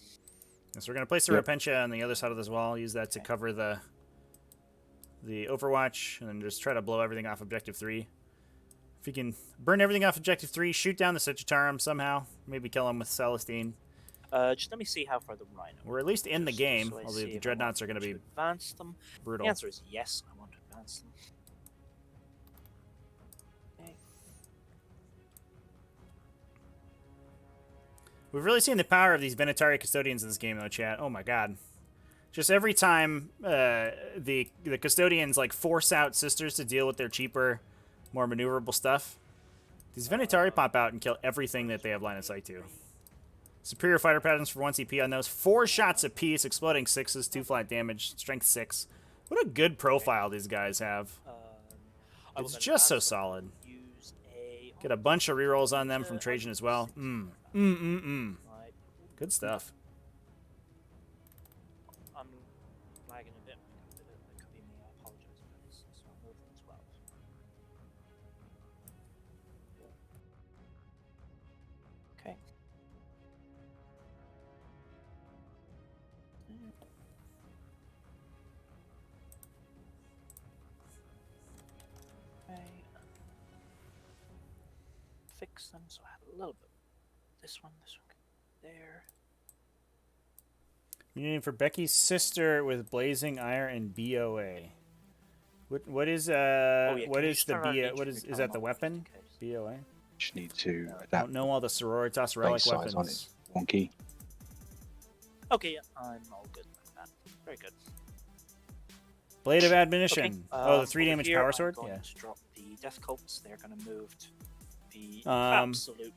So we're gonna place the Repentia on the other side of this wall. Use that to cover the Overwatch, and then just try to blow everything off Objective 3. If you can burn everything off Objective 3, shoot down the Sagittarium somehow. Maybe kill him with Celestine.
Just let me see how far the Rhino.
We're at least in the game,
so
although the Dreadnoughts are going to be
advance them.
brutal.
The answer is yes, I want to advance them. Okay.
We've really seen the power of these Venatari Custodians in this game, though, chat. Oh my god. Just every time the Custodians like force out Sisters to deal with their cheaper, more maneuverable stuff, these Venatari pop out and kill everything that they have line of sight to. Superior fighter patterns for 1 CP on those. 4 shots apiece, exploding 6s, 2 flat damage, strength 6. What a good profile these guys have. It's just so solid. Get a bunch of rerolls on them from Trajan as well. Good stuff.
I'm lagging a bit. That could be me. I apologize for this. So I'll move them 12. Okay. Okay. Fix them so I have a little bit. This one there.
Union for Becky's sister with Blazing Ire and BOA. What is what is the BOA? What is that the weapon? BOA?
Just need to adapt.
I don't know all the Sororitas relic weapons.
On it. Wonky.
Okay, yeah, I'm all good like that. Very good.
Blade of Admonition.
Okay,
Oh, the 3
over
damage
here,
power sword?
I'm going
Yeah.
to drop the Death Cults. They're going to move to the
Um,
absolute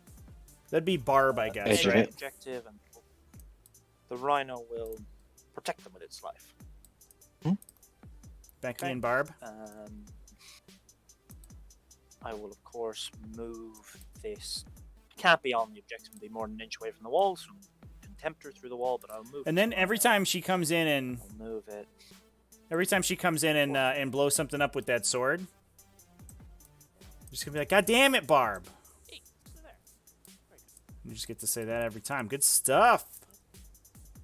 That'd be Barb, I guess,
edge of
right?
it.
objective, and the Rhino will protect them with its life.
Becky
Okay.
and Barb.
I will, of course, move this. Can't be on the objective and be more than an inch away from the walls. So I can tempt her through the wall, but I'll move.
And then every time she comes in and
I'll move it.
and blows something up with that sword, you're just gonna be like, God damn it, Barb.
Hey, stay there. Very good.
You just get to say that every time. Good stuff.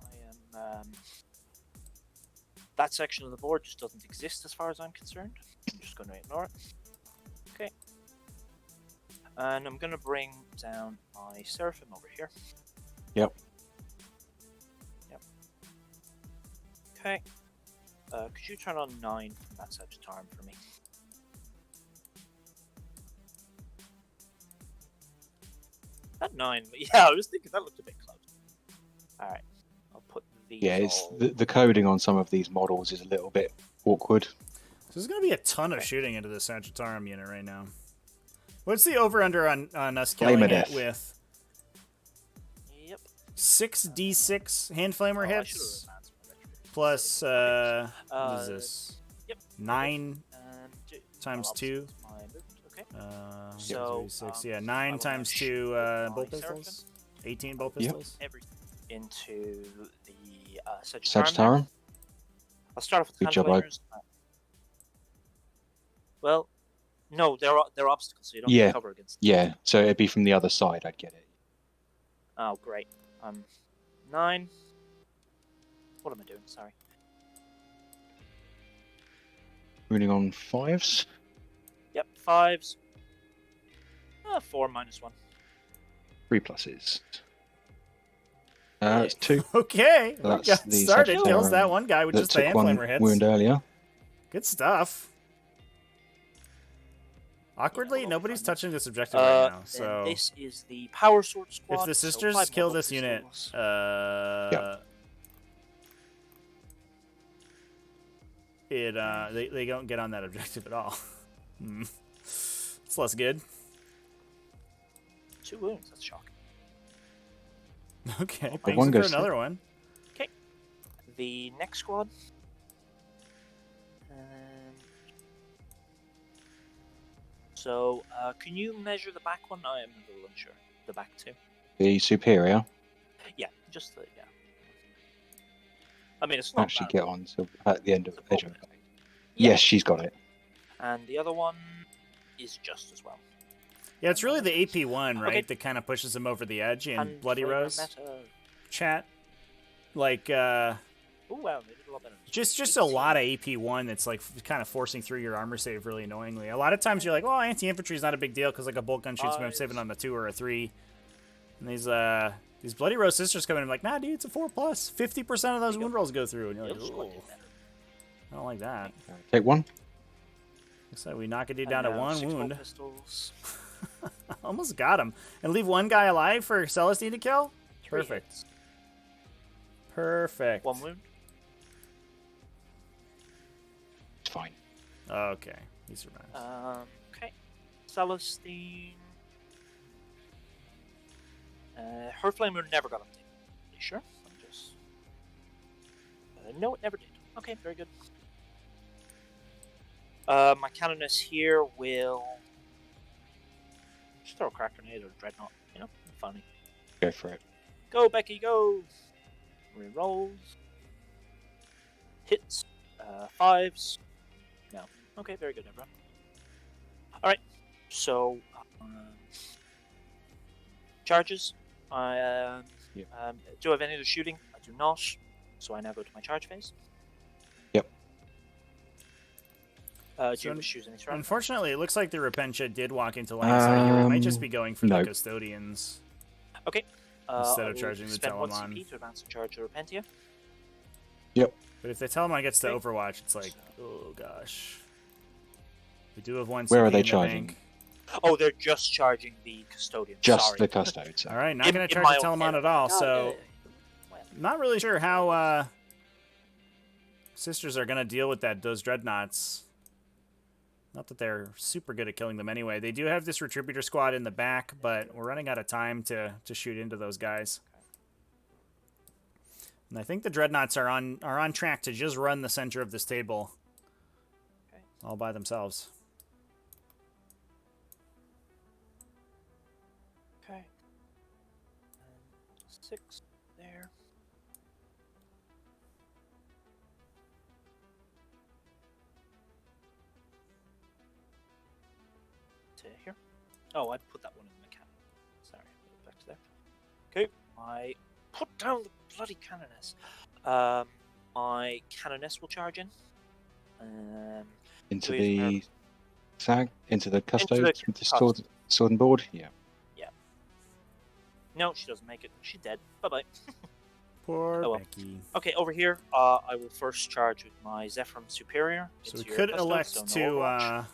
I am. That section of the board just doesn't exist as far as I'm concerned. I'm just going to ignore it. Okay. And I'm going to bring down my Seraphim over here.
Yep.
Okay. Could you turn on 9 from that Sagittarium for me? That 9, yeah, I was thinking that looked a bit close. Alright, I'll put these
It's
all...
the coding on some of these models is a little bit awkward.
So there's going to be a ton of shooting into the Sagittarium unit right now. What's the over-under on us killing it
Death.
with
Yep.
6d6 hand flamer
Oh, I should've
hits
advanced my retro.
plus, what is this?
Yep.
9
And
times
I'll
2.
opposite my movement, okay.
So,
So,
6, yeah,
I
9
will
times
now
2
shoot my
bolt
Seraphim.
pistols. 18 bolt
Yep.
pistols.
Everything into the Sagittarium.
Sagittarium.
I'll start off with the
Good job,
Handflamers. Well, no, they're obstacles, so you don't
Yeah.
get cover against them.
Yeah, so it'd be from the other side, I'd get it.
Oh, great. 9. What am I doing? Sorry.
Running on 5s.
Yep, 5s. 4 minus 1.
3 pluses. That's 2.
Okay, we
That's
got
the
started. Kills
Sagittarium
that one guy with
that
just the
took
hand
one
flamer hits.
wound earlier.
Good stuff. Awkwardly,
Yeah,
nobody's
fine.
touching this objective right now.
Then
So
this is the Power Sword Squad.
if the
so
sisters
5
kill
more
this unit,
pistols.
they don't get on that objective at all. It's less good.
2 wounds. That's shocking.
Okay,
one
thanks for
goes
another one.
Okay. The next squad. So, can you measure the back one? I am a little unsure. The back 2.
The superior.
Yeah, just the yeah. I mean, it's not
Actually
bad.
get on to at the end of
It's a
edge of
bonus.
it.
Yeah.
Yes, she's got it.
And the other one is just as well.
Yeah, it's really the AP1, right,
Okay.
that kind of pushes him over the edge in
And
Bloody
flavor
Rose
meta.
chat. Like,
Oh wow, they did a lot better.
just a lot of AP1 that's like kind of forcing through your armor save really annoyingly. A lot of times you're like, well, anti-infantry is not a big deal because like a bolt gun shoots me, I'm saving on the 2 or a 3. And these Bloody Rose Sisters come in and I'm like, nah, dude, it's a 4+. 50% of those wound rolls go through. And you're like, ooh, I don't like that.
Take one.
Looks like we knock a dude down to 1 wound.
Pistols.
Almost got him. And leave 1 guy alive for Celestine to kill?
3
Perfect.
hits.
Perfect.
1 wound.
It's fine.
Okay, he survives.
Okay. Celestine. Her flame wound never got updated. Are you sure? I'm just. No, it never did. Okay, very good. My canoness here will just throw a crack grenade or a dreadnought. You know, funny.
Go for it.
Go, Becky, go! Rerolls. Hits. 5s. No. Okay, very good, everyone. Alright, so. Charges. Do I have any other shooting? I do not. So I now go to my charge phase.
Yep.
Do you choose any round?
Unfortunately, it looks like the Repentia did walk into line of sight here. We might just be going for
no.
the Custodians.
Okay.
Instead of charging the
spend 1
Telemon.
CP to advance and charge the Repentia.
Yep.
But if the Telemon gets to
Okay.
Overwatch, it's like, oh gosh. We do have 1 CP
Where are they
in the
charging?
bank.
Oh, they're just charging the Custodian.
Just
Sorry.
the Custodes.
All right, not
In-
going to
in
charge
my
the
own
Telemon
head.
at all,
God,
so
well,
not really sure how Sisters are going to deal with those Dreadnoughts. Not that they're super good at killing them anyway. They do have this Retributor squad in the back, but we're running out of time to shoot into those guys. And I think the Dreadnoughts are on track to just run the center of this table all by themselves.
Okay. 6 there. To here. Oh, I put that one in the cannon. Sorry, back to there. Okay, I put down the bloody canoness. My canoness will charge in.
Into
Please,
the sag, into the Custodes
the
with the sword and board. Yeah.
Yeah. No, she doesn't make it. She's dead. Bye bye.
Poor
Oh, well.
Becky.
Okay, over here, I will first charge with my Zephyr Superior.
So we
into your
could
Custodes,
elect
so no
to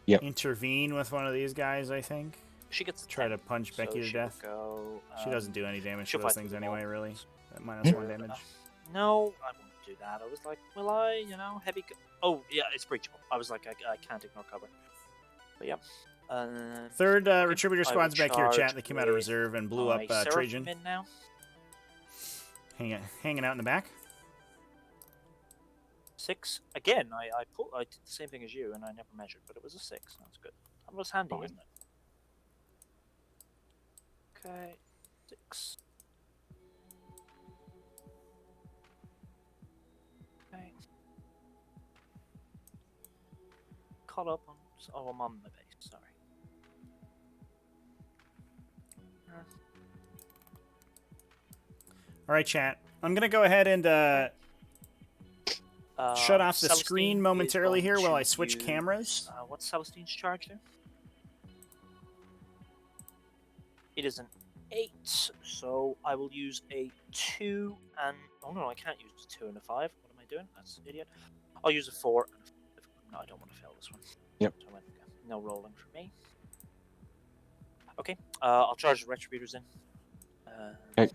Overwatch.
intervene with one of these guys, I think.
She gets
Try
10,
to punch
so
Becky to
she
death.
will Go,
She doesn't do any damage to
she'll
those
fight
things
through the
anyway,
wall.
really. At -1 damage.
No, I won't do that. I was like, will I? You know, heavy. Oh, yeah, it's breachable. I was like, I can't ignore cover. But yeah.
Third
okay,
Retributor
I will
squad's back here, chat.
charge
They came out of
with
reserve and blew
my
up
Seraphim
Trajan.
in now.
Hanging out in the back.
6 again. I did the same thing as you, and I never measured, but it was a 6. That's good. That was handy,
Fine.
wasn't it? Okay, 6. Okay. Caught up on. Oh, I'm on my base. Sorry.
All right, chat. I'm going to go ahead and shut off the
Celestine
screen
is
momentarily
going
here while
to
I switch
use,
cameras.
What's Celestine's charge there? It is an 8, so I will use a 2 and... Oh no, I can't use a 2 and a 5. What am I doing? That's an idiot. I'll use a 4 and a 5. No, I don't want to fail this one.
Yep.
So no rolling for me. Okay, I'll charge the Retributors in.
Okay.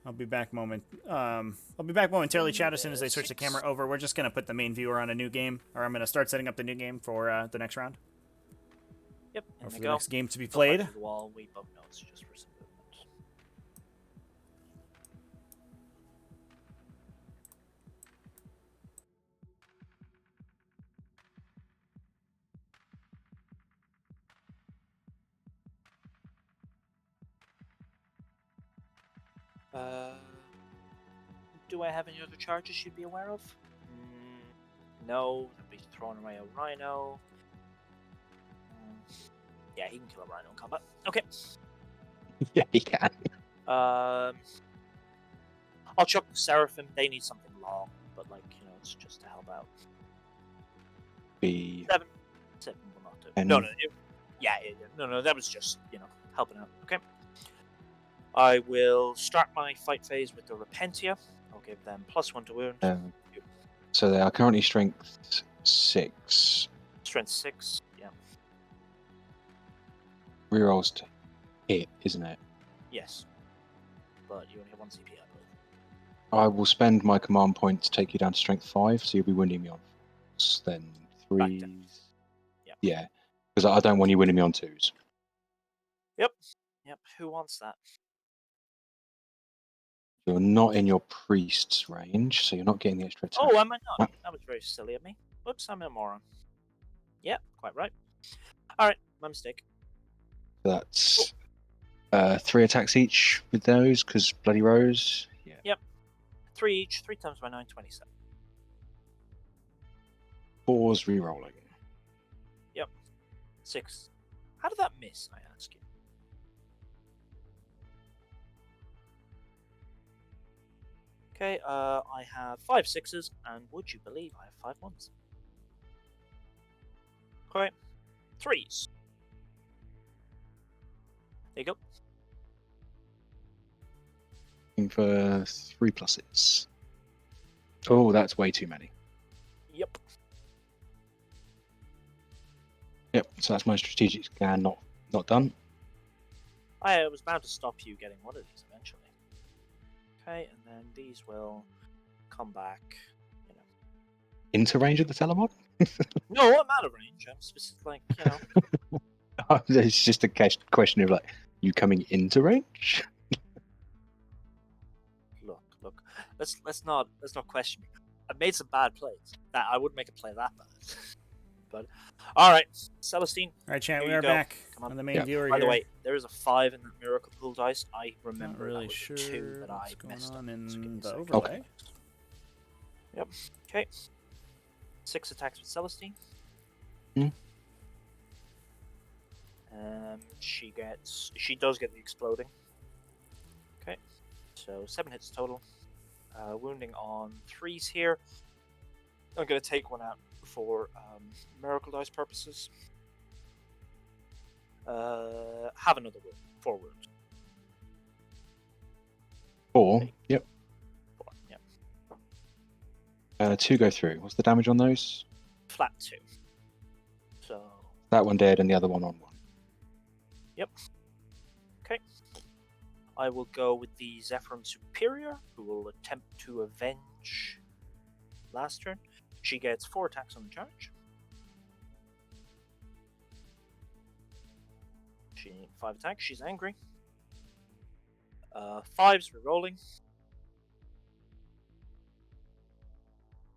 I'll be back momentarily, chat, as soon as I switch the camera over. We're just going to put the main viewer on a new game, or I'm going to start setting up the new game for the next round.
Yep,
Or
in
for
we
the
go.
next game to be
Go back
played.
to the wall. We both know it's just for some movement. Do I have any other charges you'd be aware of? No, that'd be throwing away a rhino. Yeah, he can kill a rhino in combat. Okay.
Yeah, he can.
I'll chuck the Seraphim. They need something long, but it's just to help out.
Be
7 will not do.
And-
No, no, that was just helping out. Okay. I will start my fight phase with the Repentia. I'll give them +1 to wound.
So they are currently strength 6.
Strength 6. Yeah.
Rerolls to hit, isn't it?
Yes. But you only have 1 CP, I believe.
I will spend my command point to take you down to strength 5, so you'll be wounding me on 4s, then 3s. Yeah, because I don't want you winning me on 2s.
Yep. Who wants that?
You're not in your priest's range, so you're not getting the extra attack.
Oh, am I not? That was very silly of me. Whoops, I'm a moron. Yeah, quite right. Alright, my mistake.
So that's 3 attacks each with those, because Bloody Rose. Yeah.
Yep. 3 each, 3 times by 9, 27.
4s rerolling.
6. How did that miss, I ask you? Okay, I have 5 6s, and would you believe I have 5 1s? Okay, 3s. There you go.
Looking for 3 pluses. Oh, that's way too many.
Yep.
Yep, so that's my strategic scan not done.
I was bound to stop you getting one of these eventually. Okay, and then these will come back,
Into range of the telemod?
No, I'm out of range. I'm specifically,
It's just a question of you coming into range?
Look. Let's not question me. I've made some bad plays. That I wouldn't make a play that bad. But all right, Celestine.
All right, chat.
Here
We
you
are
go.
back
Come on.
on the main
Yeah.
viewer
By
here.
the way, there is a 5 in that miracle pool dice. I
Not
remember
really
that was
sure
a 2 that
what's
I
going
messed
on
up. Just give me
in
a
the
second.
overlay.
Yep. Okay. 6 attacks with Celestine.
Hmm.
She does get the exploding. Okay. So 7 hits total. Wounding on 3s here. I'm going to take 1 out for miracle dice purposes. Have another wound. 4 wounds.
4. Yep.
4. Yep.
2 go through. What's the damage on those?
Flat 2. So
That one dead and the other one on 1.
Yep. Okay. I will go with the Zephyrin Superior, who will attempt to avenge last turn. She gets 4 attacks on the charge. She 5 attacks. She's angry. 5s re-rolling.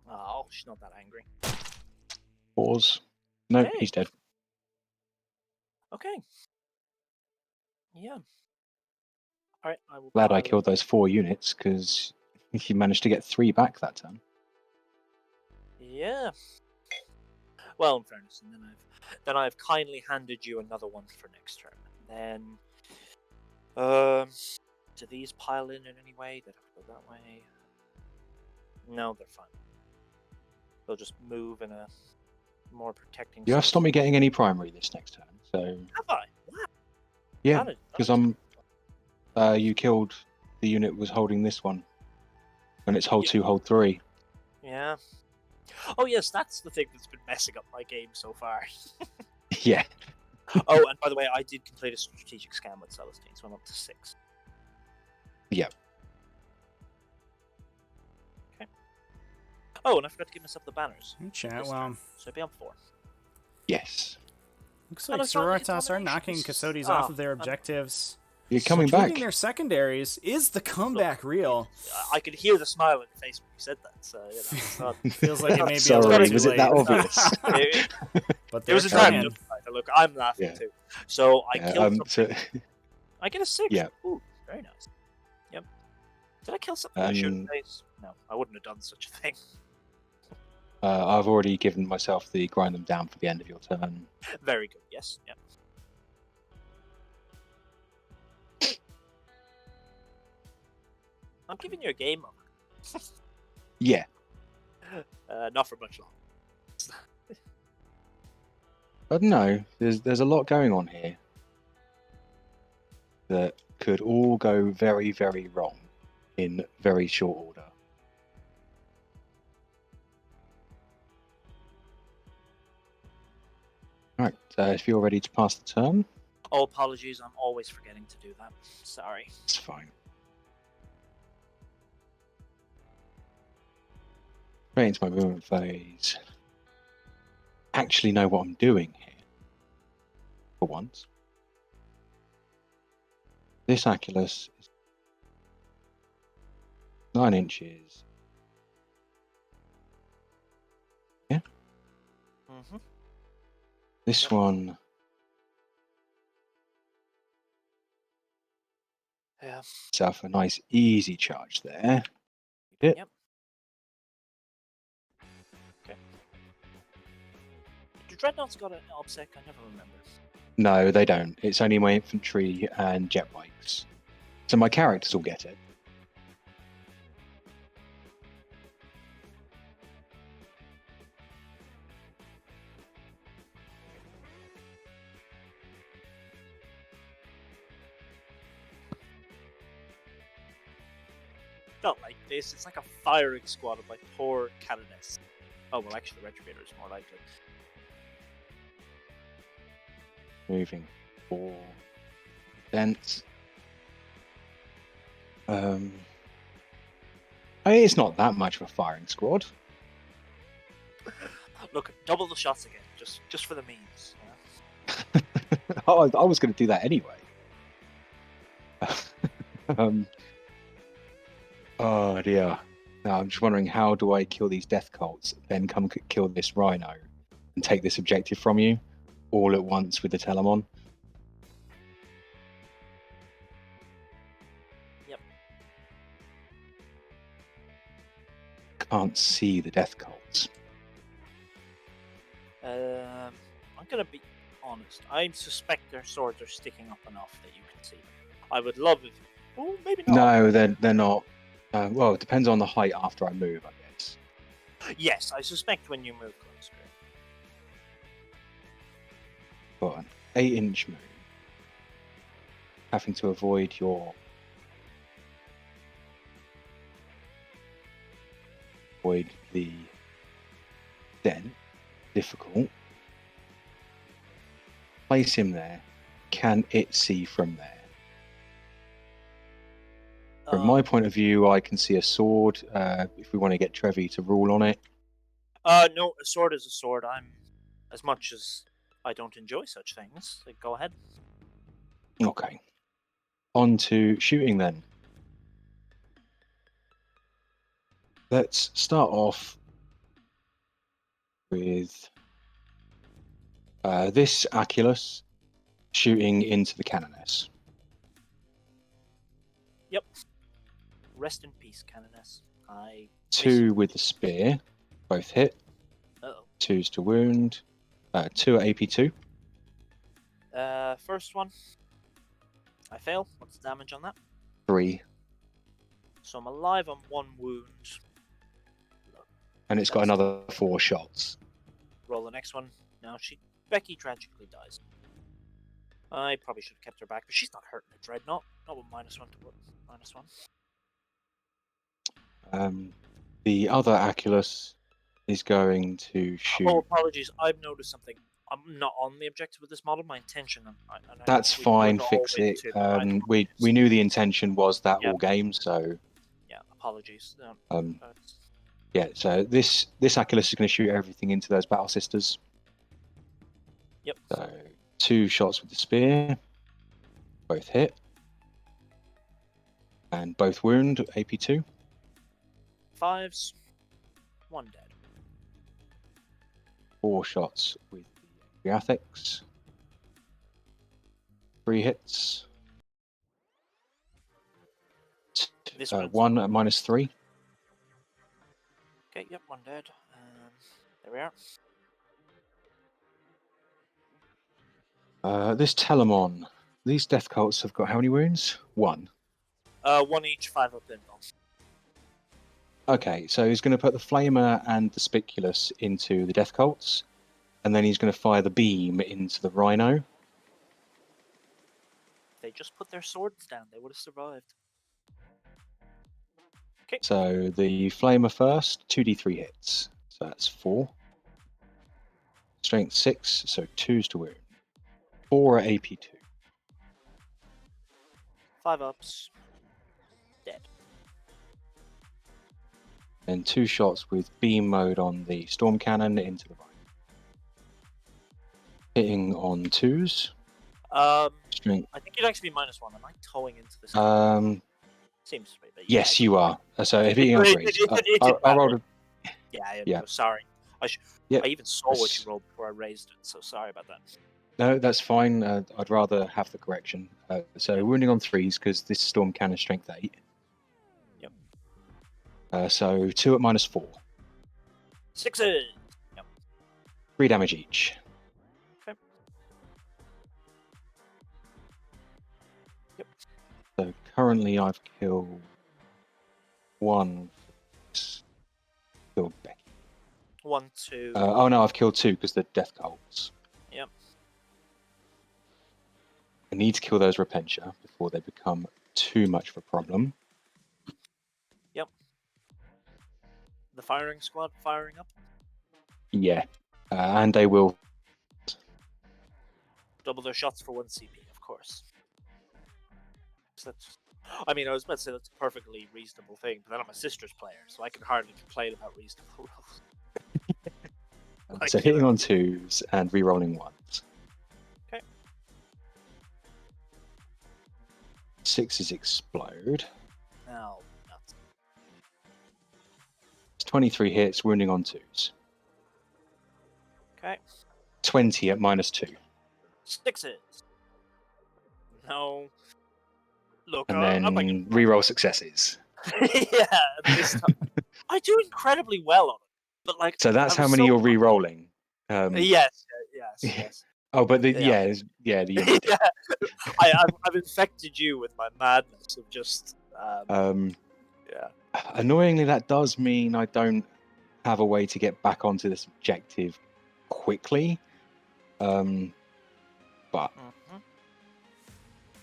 Oh, she's not that angry.
4s. No,
Hey.
he's dead.
Okay. Yeah. All right. I will.
Glad I killed those 4 units, because he managed to get 3 back that turn.
Yeah. Well, in fairness, and then I've kindly handed you another one for next turn. Then, do these pile in any way? They have to go that way. No, they're fine. They'll just move in a more protecting.
You have stopped me getting any primary this next turn, so
Have I? Wow.
yeah, because you killed the unit was holding this one, and it's hold 2, hold 3.
Yeah. Oh yes, that's the thing that's been messing up my game so far.
Yeah.
Oh, and by the way, I did complete a strategic scan with Celestine, so I'm up to 6.
Yep.
Okay. Oh, and I forgot to give myself the banners.
Chat.
this
Well,
turn, so I'll be on 4.
Yes.
looks
And
like
I saw the
Sororitas are knocking
dominations.
Custodes
Oh,
off of their objectives.
You're coming
Including
back.
their secondaries. Is the comeback real?
I could hear the smile on your face when you said that, so it's not.
Feels like it may be
Sorry,
a little too
was it that
late.
obvious?
But
It was
they're
entirely
trying.
justified. Look, I'm laughing
Yeah.
too. So I
Yeah,
killed something.
so-
I get a 6.
Yeah.
Ooh, very nice. Yep. Did I kill something I shouldn't face? No, I wouldn't have done such a thing.
I've already given myself the grind them down for the end of your turn.
Very good, yes. Yeah. I'm giving you a game over.
Yeah.
Not for much longer.
But no, there's a lot going on here that could all go very, very wrong in very short order. Right, if you're ready to pass the turn.
Oh, apologies, I'm always forgetting to do that. Sorry.
It's fine. Straight into my movement phase. Actually know what I'm doing here. For once. This Oculus is 9 inches. Yeah?
Mm-hmm.
This one...
Yeah.
Self a nice easy charge there.
Yep. Okay. Do Dreadnoughts got an obsec? I never remember.
No, they don't. It's only my infantry and jet bikes. So my characters will get it.
Not like this. It's like a firing squad of like poor canoness. Oh well, actually, the Retributor is more likely.
Moving 4 dents. It's not that much of a firing squad.
Look, double the shots again, just for the memes.
I was going to do that anyway. Oh dear. Now I'm just wondering, how do I kill these death cults, then come kill this rhino, and take this objective from you, all at once with the Telemon?
Yep.
Can't see the death cults.
I'm gonna be honest. I suspect their swords are sticking up enough that you can see them. I would love if. Oh, maybe not.
No, they're not. Well, it depends on the height after I move, I guess.
Yes, I suspect when you move closer.
Got an 8-inch move. Having to avoid the dent. Difficult. Place him there. Can it see from there? From my point of view, I can see a sword. If we want to get Trevi to rule on it.
No, a sword is a sword. As much as I don't enjoy such things, like, go ahead.
Okay. On to shooting then. Let's start off with this Oculus shooting into the Canoness.
Yep. Rest in peace, Canoness.
2 with the spear, both hit.
Uh-oh.
2s to wound. 2 at AP2.
First one. I fail. What's the damage on that?
3.
So I'm alive on 1 wound.
And it's got another 4 shots.
Roll the next one. No, Becky tragically dies. I probably should have kept her back, but she's not hurting a Dreadnought. Not with -1 to -1.
The other Oculus is going to shoot.
Oh, apologies. I've noticed something. I'm not on the objective with this model. My intention.
That's fine. Fix it. We knew the intention was that all game, so.
Yeah. Apologies.
Yeah. So this Oculus is going to shoot everything into those battle sisters.
Yep.
So 2 shots with the spear, both hit, and both wound. AP2.
5s. 1 dead.
4 shots with the Athics. 3 hits. 2
This one's
One at -3.
Okay, yep, one dead. There we are.
This Telemon. These death cults have got how many wounds? 1.
One each, 5 up pinball.
Okay, so he's going to put the Flamer and the Spiculus into the death cults, and then he's going to fire the beam into the Rhino.
They just put their swords down, they would have survived. Okay.
So the Flamer first, 2d3 hits. So that's 4. Strength 6, so 2s to wound. 4 at AP2.
5 ups. Dead.
And 2 shots with beam mode on the Storm Cannon into the Rhino. Hitting on 2s.
Strength. I think you'd actually be -1. Am I towing into this? Seems to be. But
yes,
yeah.
you are. So hitting on 3s. I rolled a...
Yeah. Sorry. I even saw what you rolled before I raised it, so sorry about that.
No, that's fine. I'd rather have the correction. So wounding on 3s because this Storm Cannon strength 8. Yep. So 2 at -4.
6s. Yep.
3 damage each.
Okay. Yep.
So currently I've killed 1. Killed Becky.
1, 2.
Oh no, I've killed 2 because they're death cults.
Yep.
I need to kill those Repentia before they become too much of a problem.
Yep. The firing squad firing up?
Yeah. And they will...
Double their shots for 1 CP, of course. I mean, I was about to say that's a perfectly reasonable thing, but then I'm a Sisters player, so I can hardly complain about reasonable rules.
So hitting on 2s and re-rolling 1s.
Okay.
6s explode.
No, nuts.
It's 23 hits, wounding on 2s.
Okay.
20 at -2.
6s. No. Look,
And then re-roll successes.
yeah, this time. I do incredibly well on it, but like.
So that's how many you're re-rolling.
Yes.
Oh, but the
yeah.
the
yeah. I've infected you with my madness of just. Yeah.
Annoyingly, that does mean I don't have a way to get back onto this objective quickly. But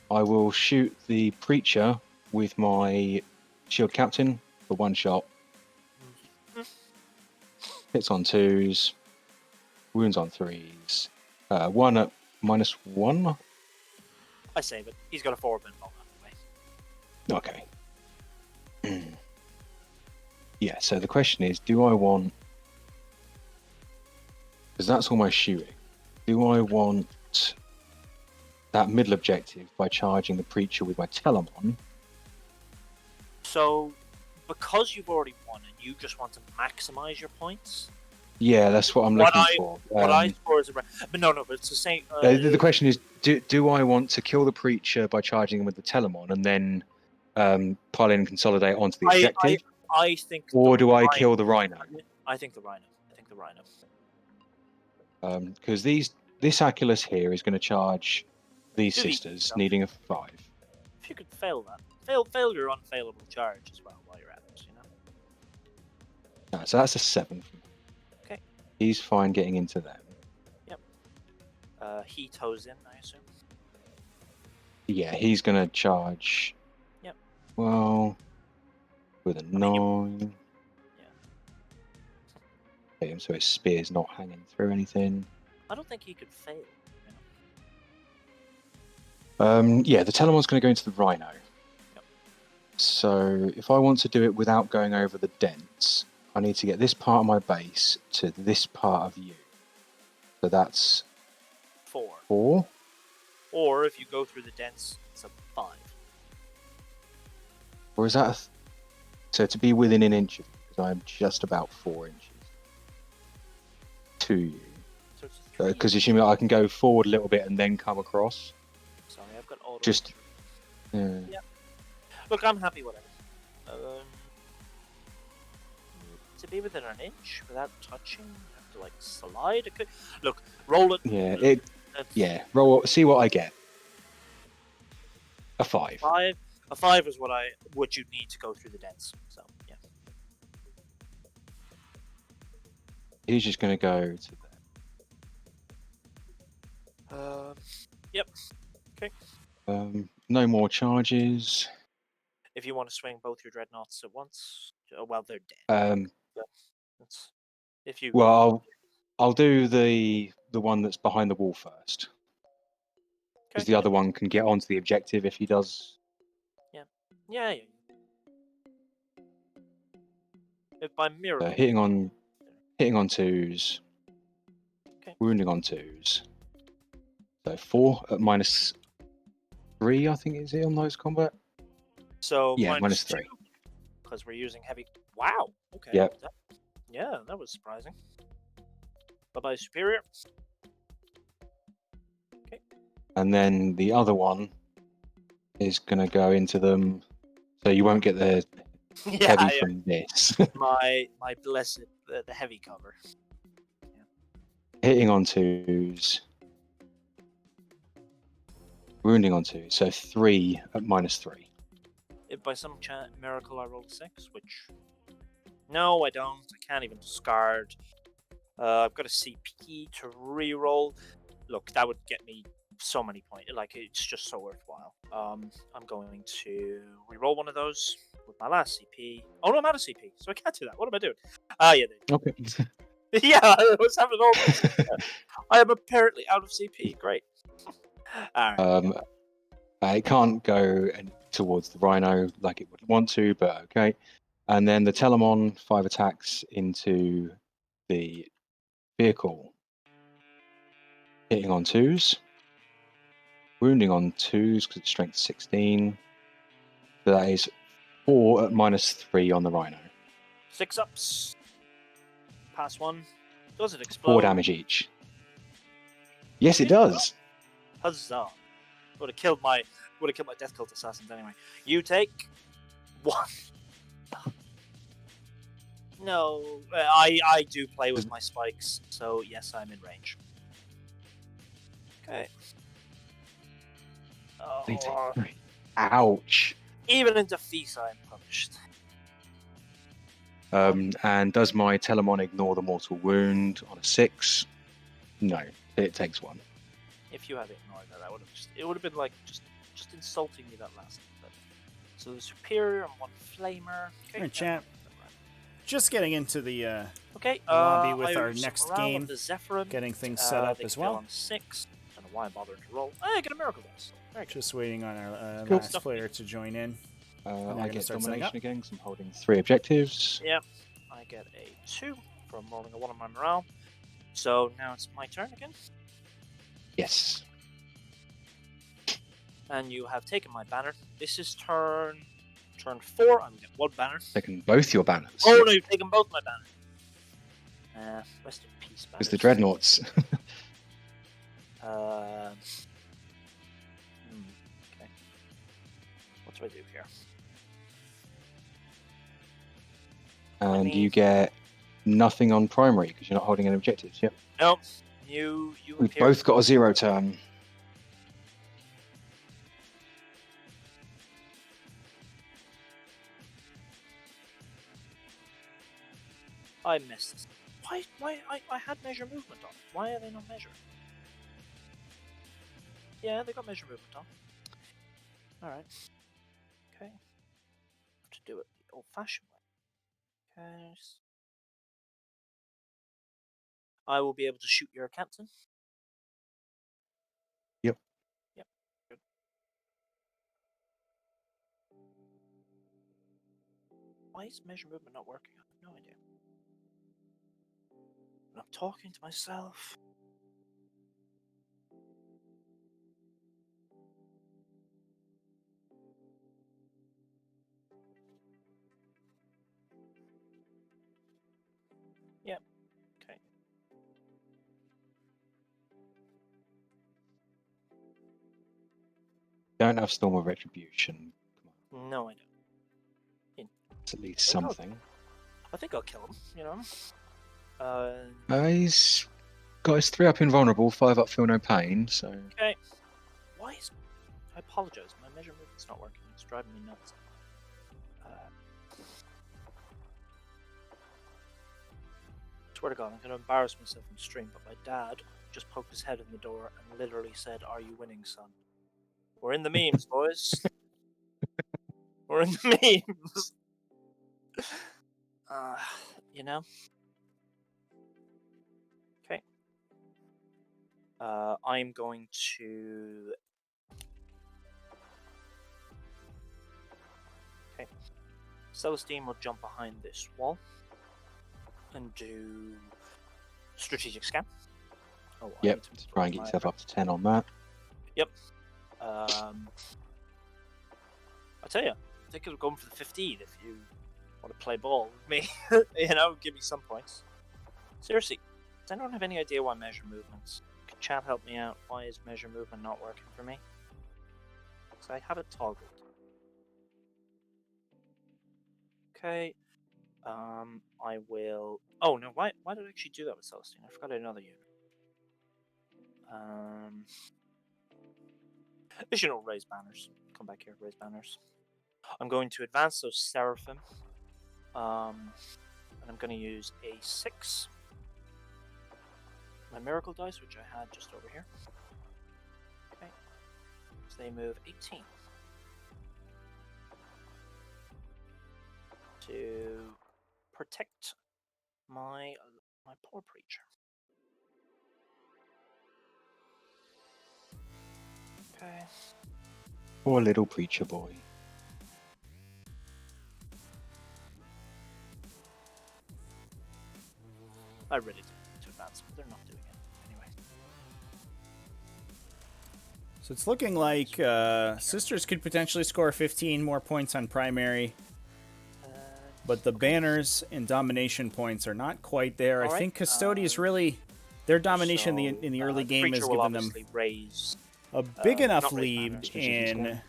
I will shoot the Preacher with my Shield Captain for 1 shot. Hits on 2s, wounds on 3s. 1 at -1.
I save it. He's got a 4 pinball anyway.
Okay. Yeah, so the question is, do I want... Because that's all my shooting. Do I want that middle objective by charging the Preacher with my Telemon?
So, because you've already won and you just want to maximize your points...
Yeah, that's what I'm looking for.
What I score is... But no, but it's the same...
The question is, do I want to kill the Preacher by charging him with the Telemon and then pile in and consolidate onto the objective?
I think...
Or do I kill the Rhino?
I think the Rhino.
Because this Aculus here is going to charge these Sisters, needing a 5.
If you could fail that. Fail your unfailable charge as well while you're at it, you know?
So that's a 7.
Okay.
He's fine getting into them.
Yep. He toes in, I assume.
Yeah, he's going to charge...
Yep.
Well... With a 9.
Yeah.
So his spear's not hanging through anything.
I don't think he could fail.
Yeah, the Telemon's going to go into the Rhino.
Yep.
So if I want to do it without going over the dents, I need to get this part of my base to this part of you. So that's
4.
4.
Or if you go through the dents, it's a 5.
Or is that so to be within an inch of you, because I'm just about 4 inches to you.
So
Because assuming I can go forward a little bit and then come across.
Sorry, I've got auto.
Just...
Yeah. Look, I'm happy with it. To be within an inch without touching, you have to like slide. Okay. Look, roll it.
Yeah,
That's
yeah. Roll. See what I get. A 5.
5. A 5 is what you need to go through the dents. So yeah.
He's just going to go to there.
Yep. Okay.
No more charges.
If you want to swing both your dreadnoughts at once, well, they're dead. That's if you.
Well, I'll do the one that's behind the wall first, because
Okay.
the other one can get onto the objective if he does.
Yeah. If by miracle.
Hitting on 2s,
Okay.
wounding on 2s. So 4 at -3, I think is it on those combat.
So
Yeah,
-2
-3.
because we're using heavy. Wow. Okay.
Yep.
Yeah, that was surprising. Bye-bye, superior. Okay.
And then the other one is going to go into them, so you won't get the heavy from this.
my blessed the heavy cover.
Hitting on 2s, wounding on 2s. So 3 at -3.
If by some miracle I roll a 6, which no, I don't. I can't even discard. I've got a CP to re-roll. Look, that would get me so many points. Like, it's just so worthwhile. I'm going to re-roll one of those with my last CP. Oh no, I'm out of CP, so I can't do that. What am I doing? Yeah.
Okay.
Yeah, I was having all this. I am apparently out of CP. Great. All right.
It can't go towards the Rhino like it would want to, but okay. And then the Telemon, 5 attacks into the vehicle. Hitting on 2s. Wounding on 2s because it's strength 16. So that is 4 at -3 on the Rhino.
6 ups. Pass 1. Does it explode?
4 damage each. Yes, it does.
Huzzah! Would have killed my Death Cult assassins anyway. You take 1. No, I do play with my spikes, so yes, I'm in range. Okay. Oh,
Ouch.
even in defeat, I am punished.
And does my Telemon ignore the mortal wound on a 6? No, it takes 1.
If you had ignored that, it would have been like just insulting me that last bit. So the superior and 1 flamer. Okay,
Alright, chat. Just getting into the
okay,
lobby with
I
our
use
next
morale
game,
of the Zephyrin.
getting things set up
they
as
can go
well.
on 6. Don't know why I'm bothering to roll. I get a miracle dice. Very good.
Just waiting on our
Cool.
last player to join in.
I get
start setting up.
domination again because I'm holding 3 objectives.
Yep. I get a 2 from rolling a 1 on my morale. So now it's my turn again.
Yes.
And you have taken my banner. This is turn 4. I'm going to get 1 banner.
Taking both your banners.
Oh no, you've taken both my banners. Rest in peace, banners.
It's the dreadnoughts.
Okay. What do I do here?
And you get nothing on primary because you're not holding any objectives. Yep.
Nope. You
We've
appear.
both got a 0 turn.
I missed this. Why? I had measure movement on. Why are they not measured? Yeah, they got measure movement on. Alright. Okay. To do it the old-fashioned way. Okay. I will be able to shoot your captain.
Yep.
Yep. Good. Why is measure movement not working? I have no idea. I'm talking to myself. Yep. Okay.
Don't have Storm of Retribution.
No, I don't.
It's at least something.
I think I'll kill him, you know.
He's got his 3 up invulnerable, 5 up feel no pain, so...
Okay. Why is... I apologize, my measure movement's not working. It's driving me nuts. Swear to God, I'm going to embarrass myself on stream, but my dad just poked his head in the door and literally said, "Are you winning, son?" We're in the memes, boys. We're in the memes. You know? Okay. I'm going to... Okay. Celestine will jump behind this wall and do strategic scan. Oh,
Yep, try and get yourself up to 10 on that.
Yep. I tell you, I think it'll go for the 15 if you want to play ball with me. You know, give me some points. Seriously, does anyone have any idea why measure movements? Could chat help me out? Why is measure movement not working for me? So I have it toggled. Okay. I will... Oh, no, why did I actually do that with Celestine? I forgot another unit. Vision will raise banners. Come back here, raise banners. I'm going to advance those Seraphim. And I'm going to use a 6. My miracle dice, which I had just over here. Okay. So they move 18. To protect my poor preacher. Okay.
Poor little preacher boy.
I really did to advance, but they're not doing it anyway.
So it's looking like Sisters could potentially score 15 more points on primary. But the banners and domination points are not quite there. I think Custodes really... Their domination in the early game has given them a big enough lead in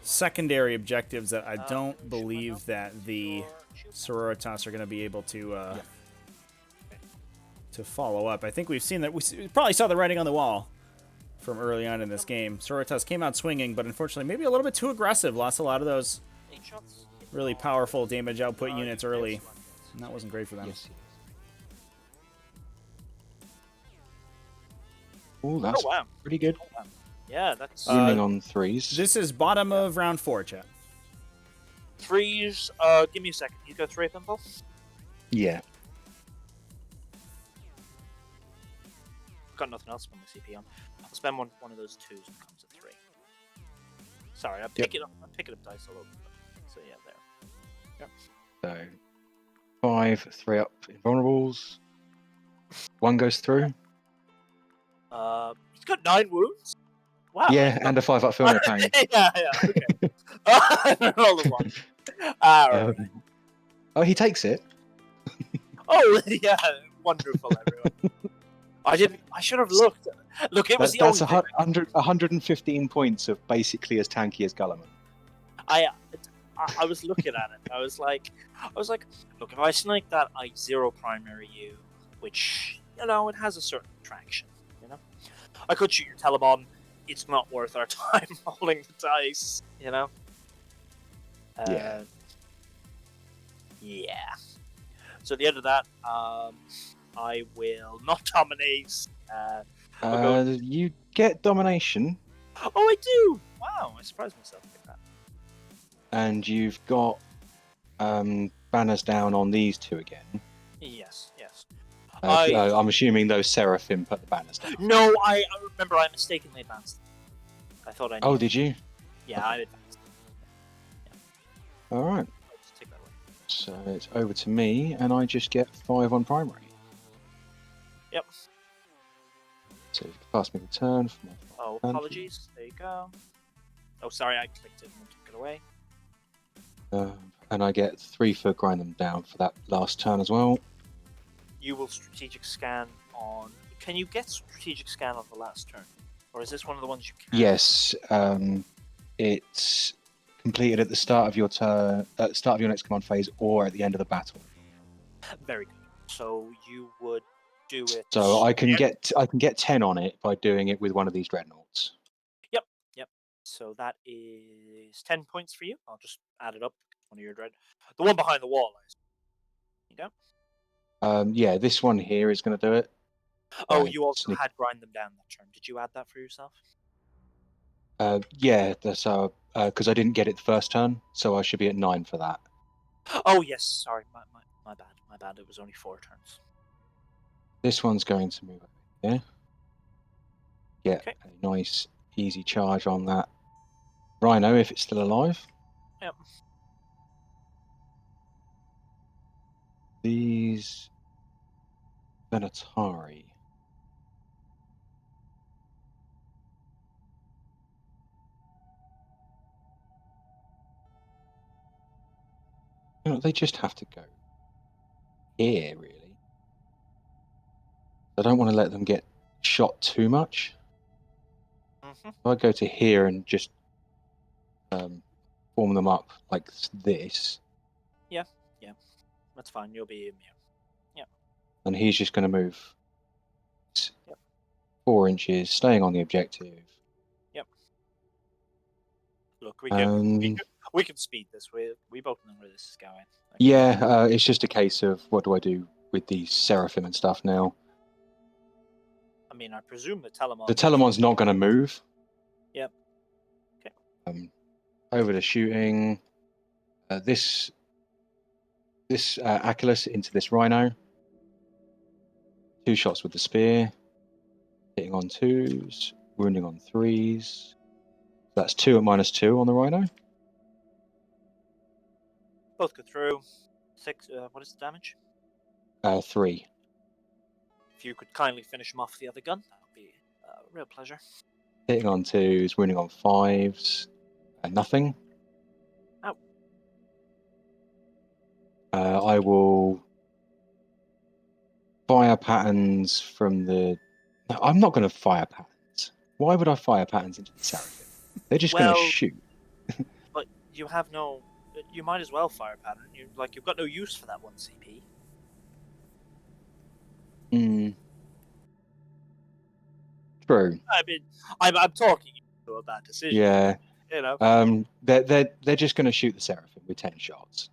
secondary objectives that I don't believe that the Sororitas are going to be able to follow up. I think we've seen that. We probably saw the writing on the wall from early on in this game. Sororitas came out swinging, but unfortunately maybe a little bit too aggressive. Lost a lot of those really powerful damage output units early. And that wasn't great for them.
Yes. Oh, that's pretty good.
Oh, wow. Yeah, that's...
Zooming on 3s.
This is bottom of round 4, chat.
3s, give me a second. You go 3 of them, Paul?
Yeah.
Got nothing else to put my CP on. I'll spend one of those 2s and comes at 3. Sorry, I'm picking up dice all over. So yeah, there. Yep.
So 5, 3 up invulnerables. 1 goes through.
He's got 9 wounds. Wow.
Yeah, and a 5 up feel no pain.
yeah, okay. Roll the 1. Right.
Oh, he takes it.
Oh yeah, wonderful, everyone. I should have looked. Look, it was
That's 115 points of basically as tanky as Gulliman.
I was looking at it. I was like, look, if I snake that, I 0 primary you, which, you know, it has a certain attraction, you know. I could shoot your Telemon. It's not worth our time rolling the dice, you know. Yeah. So at the end of that, I will not dominate.
You get domination.
Oh, I do! Wow, I surprised myself with that.
And you've got banners down on these 2 again.
Yes.
I'm assuming those Seraphim put the banners down.
No, I remember I mistakenly advanced. I thought I knew.
Oh, did you?
Yeah, I advanced. Yeah.
Alright.
I'll just take that away.
So it's over to me, and I just get 5 on primary.
Yep.
So you can pass me the turn for my...
Oh, apologies. There you go. Oh, sorry, I clicked it and took it away.
And I get 3 for grind them down for that last turn as well.
You will strategic scan on... Can you get strategic scan on the last turn? Or is this one of the ones you can?
Yes. It's completed at the start of your turn, at the start of your next command phase, or at the end of the battle.
Very good. So you would do it.
So I can get 10 on it by doing it with one of these dreadnoughts.
Yep. So that is 10 points for you. I'll just add it up. One of your dread. The one behind the wall. You go.
Yeah, this one here is going to do it.
Oh, you also had grind them down that turn. Did you add that for yourself?
Yeah, that's because I didn't get it the first turn, so I should be at 9 for that.
Oh yes, sorry, my bad. It was only 4 turns.
This one's going to move over here. Get a nice, easy charge on that Rhino if it's still alive.
Yep.
These Venatari. You know, they just have to go here, really. I don't want to let them get shot too much.
Mm-hmm.
If I go to here and just form them up like this.
Yeah. That's fine. You'll be immune. Yeah.
And he's just going to move 4 inches, staying on the objective.
Yep. Look, we can speed this. We both know where this is going. Like,
yeah, it's just a case of what do I do with these Seraphim and stuff now.
I mean, I presume the Telemon.
The Telemon's not going to move.
Yep. Okay.
Over to shooting. This Achilles into this Rhino. 2 shots with the spear. Hitting on 2s, wounding on 3s. That's 2 at -2 on the Rhino.
Both go through. 6. What is the damage?
3.
If you could kindly finish him off the other gun, that would be a real pleasure.
Hitting on 2s, wounding on 5s. Nothing.
Ow.
I will fire patterns from the... No, I'm not going to fire patterns. Why would I fire patterns into the Seraphim? They're just going to shoot.
But you have no... You might as well fire pattern. You've got no use for that 1 CP.
True.
I mean, I'm talking to a bad decision.
Yeah.
You know.
They're just going to shoot the Seraphim with 10 shots.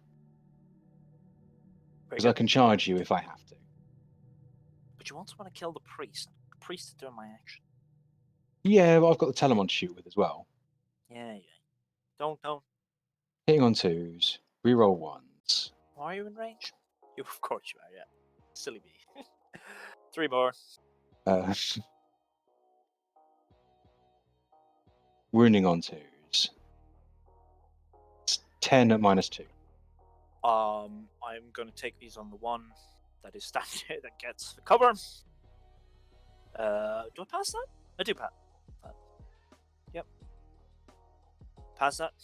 Because I can charge you if I have to.
But you also want to kill the priest. The priest is doing my action.
Yeah, well, I've got the Telemon to shoot with as well.
Yeah. Don't.
Hitting on 2s, reroll 1s.
Are you in range? Of course you are, yeah. Silly me. 3 more.
Wounding on 2s. It's 10 at -2.
I'm going to take these on the one that is standing here that gets the cover. Do I pass that? I do pass that. Yep. Pass that.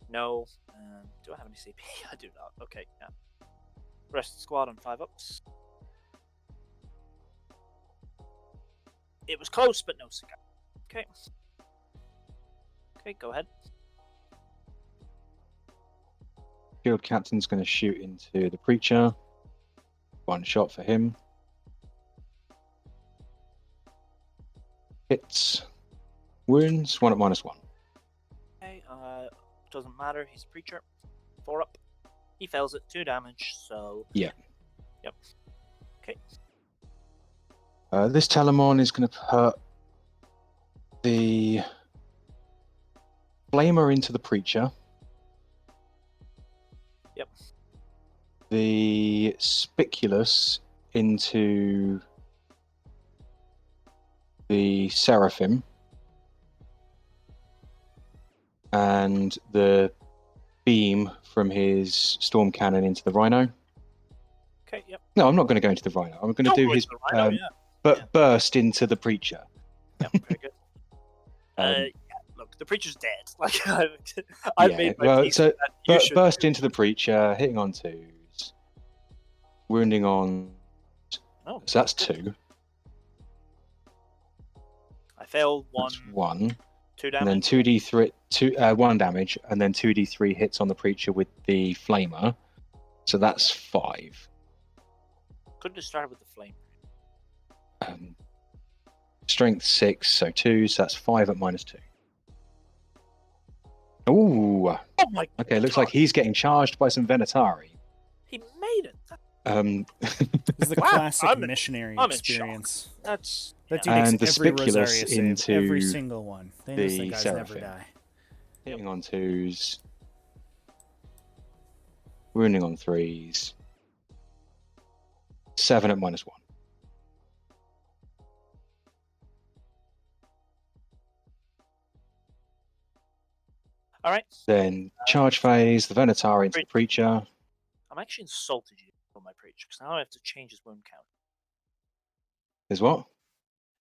No. Do I have any CP? I do not. Okay, yeah. Rest of the squad on 5 ups. It was close, but no cigar. Okay. Okay, go ahead.
Field captain's going to shoot into the preacher. 1 shot for him. Hits. Wounds. 1 at -1.
Okay, doesn't matter. He's a preacher. 4 up. He fails it. 2 damage, so...
Yeah.
Yep. Okay.
This Telemon is going to put the Flamer into the preacher.
Yep.
The Spiculus into the Seraphim. And the beam from his storm cannon into the Rhino.
Okay, yep.
No, I'm not going to go into the Rhino. I'm going to do his burst into the preacher.
Yep, very good. Yeah, look, the preacher's dead. Like I've made my peace.
So burst into the preacher, hitting on 2s, wounding on.
Oh,
so that's 2.
I failed 1.
That's 1.
2
and then
damage.
2d3, 1 damage, and then 2d3 hits on the preacher with the flamer. So that's 5.
Couldn't have started with the flame.
Strength 6, so 2, so that's 5 at -2. Ooh.
Oh my
Okay, looks
God.
like he's getting charged by some Venatari.
He made it.
This is the
Wow,
classic missionary
I'm in
experience.
shock. That's
That
yeah.
dude
And
makes
the
every
Spiculus
Rosaria save,
into
every single one. They just
the
think guys never
Seraphim.
die.
Hitting on 2s. Wounding on 3s. 7 at -1.
All right.
Then charge phase, the Venatari into the Preacher.
I'm actually insulted you on my preacher because now I have to change his wound count.
Is what?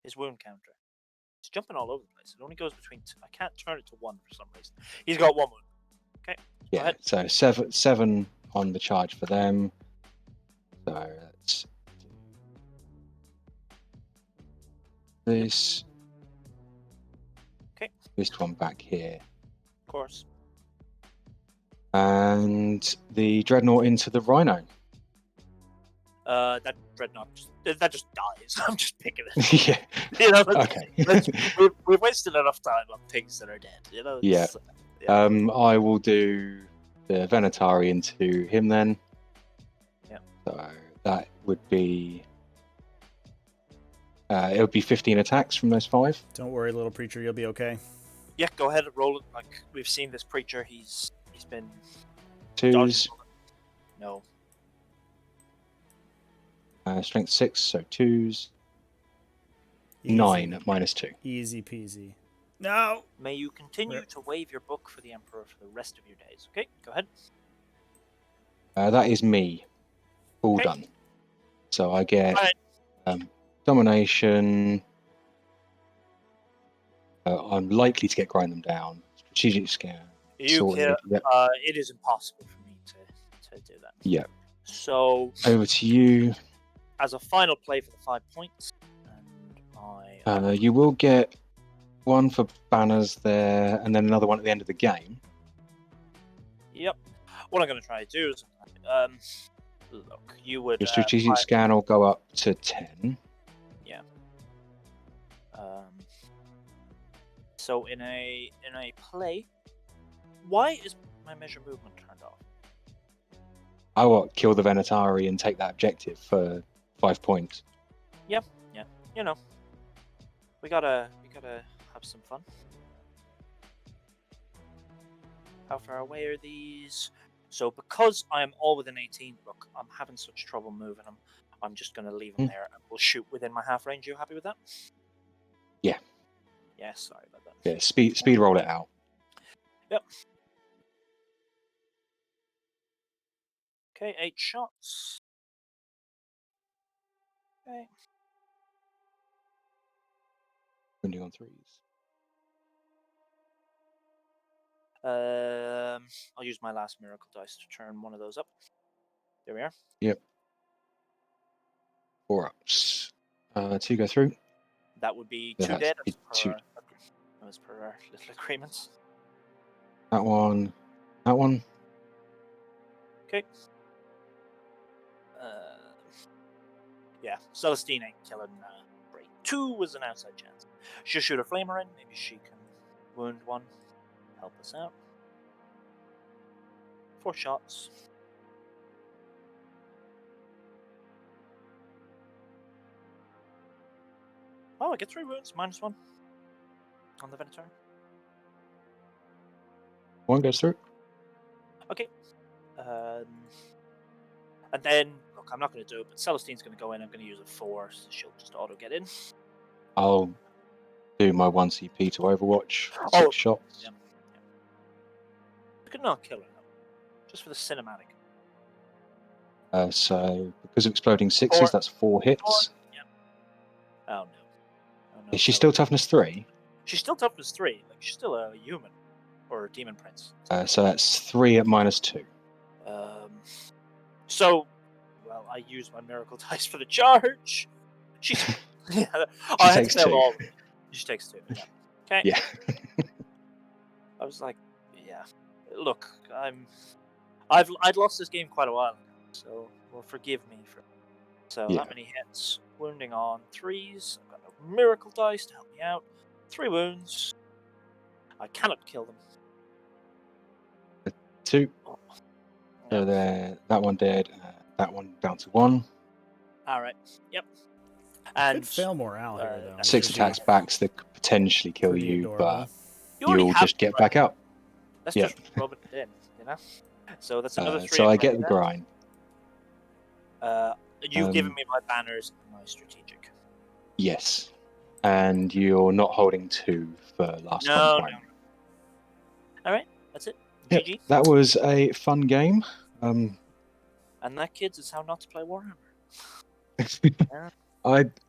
His wound counter. It's jumping all over the place. It only goes between 2. I can't turn it to 1 for some reason. He's got 1 wound. Okay.
Yeah, so 7 on the charge for them. So that's this.
Okay.
This one back here.
Of course.
And the Dreadnought into the Rhino.
That dreadnought that just dies. I'm just picking it.
Yeah.
You know,
Okay.
we've wasted enough time on things that are dead. You know.
Yeah. I will do the Venatari into him then.
Yeah.
So that would be. It would be 15 attacks from those 5.
Don't worry, little preacher, you'll be okay.
Yeah, go ahead and roll it. Like we've seen this preacher, he's been
2s.
No.
Strength 6, so 2s.
Easy.
9 at -2.
Easy peasy. No!
May you continue to wave your book for the Emperor for the rest of your days. Okay, go ahead.
That is me. All done. So I get domination. I'm likely to get grind them down. Strategic scan. Sorted. Yep.
It is impossible for me to do that.
Yeah.
So
over to you.
As a final play for the 5 points, and
you will get 1 for banners there, and then another one at the end of the game.
Yep. What I'm going to try to do is, look, you would.
Your strategic scan will go up to 10.
Yeah. So in a play, why is my measure movement turned off?
I will kill the Venatari and take that objective for 5 points.
Yeah. You know, we gotta have some fun. How far away are these? So because I'm all within 18, look, I'm having such trouble moving them. I'm just gonna leave them there, and we'll shoot within my half range. You happy with that?
Yeah.
Yeah. Sorry about that.
Yeah. Speed roll it out.
Yep. Okay, 8 shots. Okay.
Wounding on 3s.
I'll use my last miracle dice to turn one of those up. There we are.
Yep. 4 ups. 2 go through.
That would be
Yeah,
2 dead
that's
as per our little agreements.
That one. That one.
Okay. Yeah, Celestine ain't killing Bray. 2 was an outside chance. She'll shoot a flamer in. Maybe she can wound 1. Help us out. 4 shots. Oh, I get 3 wounds. -1 on the Venator.
1 goes through.
Okay. And then, look, I'm not going to do it, but Celestine's going to go in. I'm going to use a 4, so she'll just auto get in.
I'll do my 1 CP to Overwatch. 6 shots.
Yeah. You could not kill her, though. Just for the cinematic.
So, because of exploding 6s, that's 4 hits.
4. Yeah. Oh, no.
Is she still toughness 3?
She's still toughness 3. Like, she's still a human. Or a demon prince.
So that's 3 at -2.
So, well, I use my miracle dice for the charge. She
takes 2.
She takes 2. Yeah. Okay.
Yeah.
I was like, yeah. Look, I'd lost this game quite a while ago, so well, forgive me for. So
Yeah.
that many hits, wounding on 3s. I've got no miracle dice to help me out. 3 wounds. I cannot kill them.
2.
Oh,
So there, that one dead. That one down to 1.
all right. Yep.
Could
And
fail morale here, though.
that's
6
which would
attacks
be
backs that could potentially kill
pretty
you,
adorable.
but
you already
you'll
have
just get back up.
Let's
Yeah.
just rub it in, you know. So that's another 3.
So I get the
then.
grind.
You've given me my banners and my strategic.
Yes. And you're not holding 2 for last time
No.
primary.
All right, that's it.
Yep,
GG.
that was a fun game.
And that, kids, is how not to play Warhammer.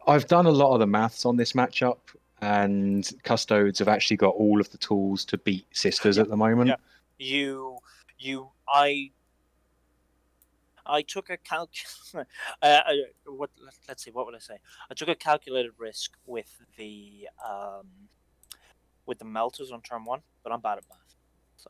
I've done a lot of the maths on this matchup, and Custodes have actually got all of the tools to beat Sisters at the moment.
Yeah. I took a let's see, what would I say? I took a calculated risk with the melters on turn 1, but I'm bad at math. So.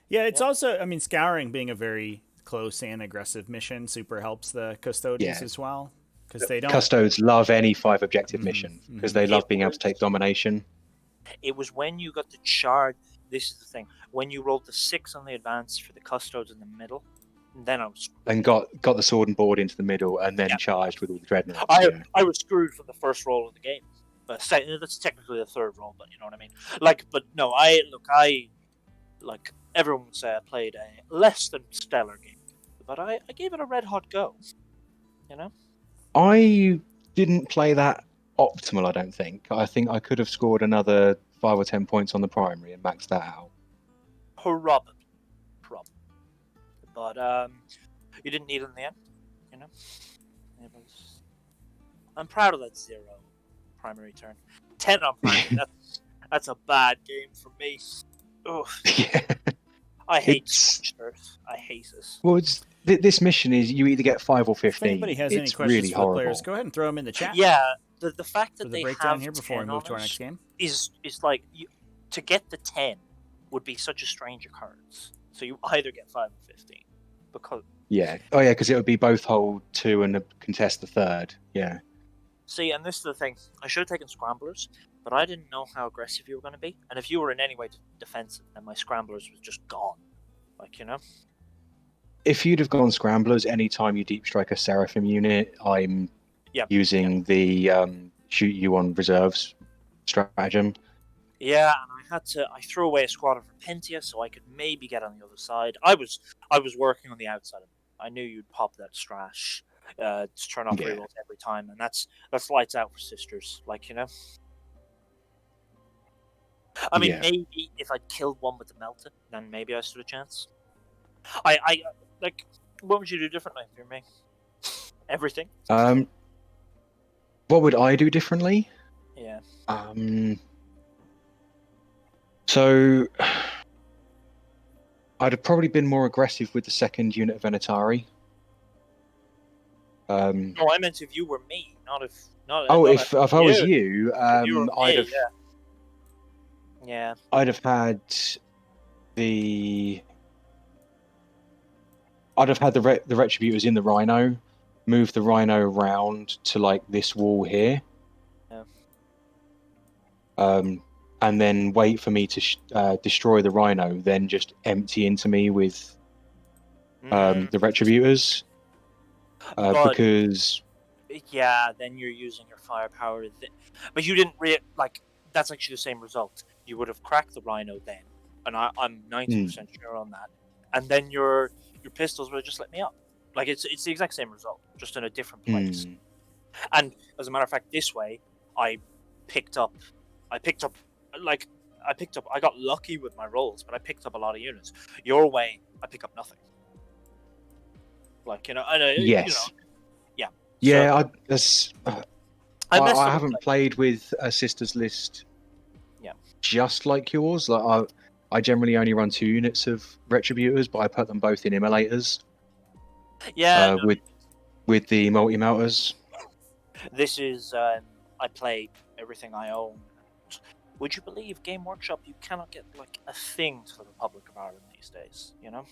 Yeah, it's also, I mean, Scouring being a very close and aggressive mission super helps the Custodians as well. Because they don't.
Custodes love any 5 objective mission because they love being able to take domination.
It was when you got the charge. This is the thing. When you rolled the 6 on the advance for the Custodes in the middle, then I was screwed.
And got the sword and board into the middle, and then charged with all the dreadnoughts.
I was screwed from the first roll of the game. But that's technically the third roll, but you know what I mean. But no, everyone would say I played a less than stellar game, but I gave it a red hot go. You know.
I didn't play that optimal, I don't think. I think I could have scored another 5 or 10 points on the primary and maxed that out.
Probably. But you didn't need it in the end, you know. I'm proud of that 0 primary turn. 10 on primary. that's a bad game for me. Oh.
Yeah.
I hate Earth. I hate this.
Well, this mission is you either get 5 or 15.
If anybody has any questions
really
for the players, go ahead and throw them in the chat.
Yeah, the fact that
for the
they
breakdown
have
here before we move to our next game
is like to get the 10 would be such a strange occurrence. So you either get 5 or 15 because
because it would be both hold 2 and contest the 3rd. Yeah.
See, and this is the thing. I should have taken Scramblers, but I didn't know how aggressive you were going to be. And if you were in any way defensive, then my Scramblers was just gone. Like, you know?
If you'd have gone Scramblers, anytime you deep strike a Seraphim unit, I'm using the shoot you on reserves stratagem.
Yeah, and I threw away a squadron for Pentia so I could maybe get on the other side. I was working on the outside of it. I knew you'd pop that strash. To turn off rerolls every time, and that's lights out for Sisters. Like, you know. I mean, maybe if I'd killed one with the melter, then maybe I stood a chance. I like. What would you do differently if you're me? Everything.
What would I do differently?
Yeah.
So I'd have probably been more aggressive with the 2nd unit of Venatari.
No, I meant if you were me, not if.
If I was you, I'd have.
Yeah.
I'd have had the. I'd have had the Retributors in the Rhino, move the Rhino around to like this wall here.
Yeah.
And then wait for me to destroy the Rhino, then just empty into me with the Retributors. Because
then you're using your firepower. But you didn't that's actually the same result. You would have cracked the Rhino then, and I'm 90% sure on that. And then your pistols would have just let me up. Like it's the exact same result, just in a different place. And as a matter of fact, this way I got lucky with my rolls, but I picked up a lot of units. Your way, I pick up nothing. Like, you know,
yes.
You know,
yeah.
So,
I haven't played with a Sisters list.
Yeah.
Just like yours, like I generally only run 2 units of Retributors, but I put them both in Immolators.
Yeah.
With the multi-melters.
This is I play everything I own. would you believe Game Workshop? You cannot get like a thing to the Republic of Ireland these days. You know,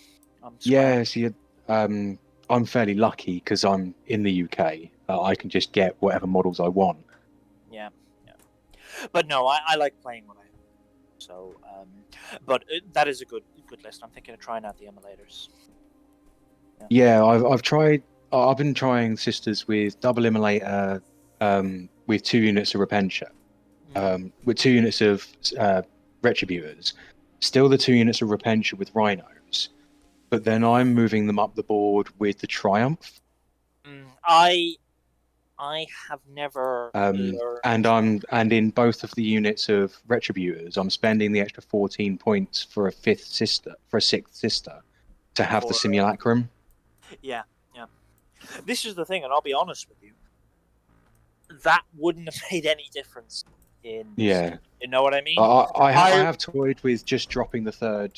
I'm
Yeah, see, I'm fairly lucky because I'm in the UK. I can just get whatever models I want.
Yeah, yeah. But no, I like playing what I have. So, but that is a good list. I'm thinking of trying out the emulators.
Yeah, I've tried. I've been trying sisters with double immolator, with 2 units of Repentia, with 2 units of Retributors, still the 2 units of Repentia with Rhinos, but then I'm moving them up the board with the Triumph.
I have never
And in both of the units of Retributors, I'm spending the extra 14 points for a 6th sister, to have the Simulacrum.
Yeah. This is the thing, and I'll be honest with you. That wouldn't have made any difference in.
Yeah.
You know what I mean?
I have toyed with just dropping the third,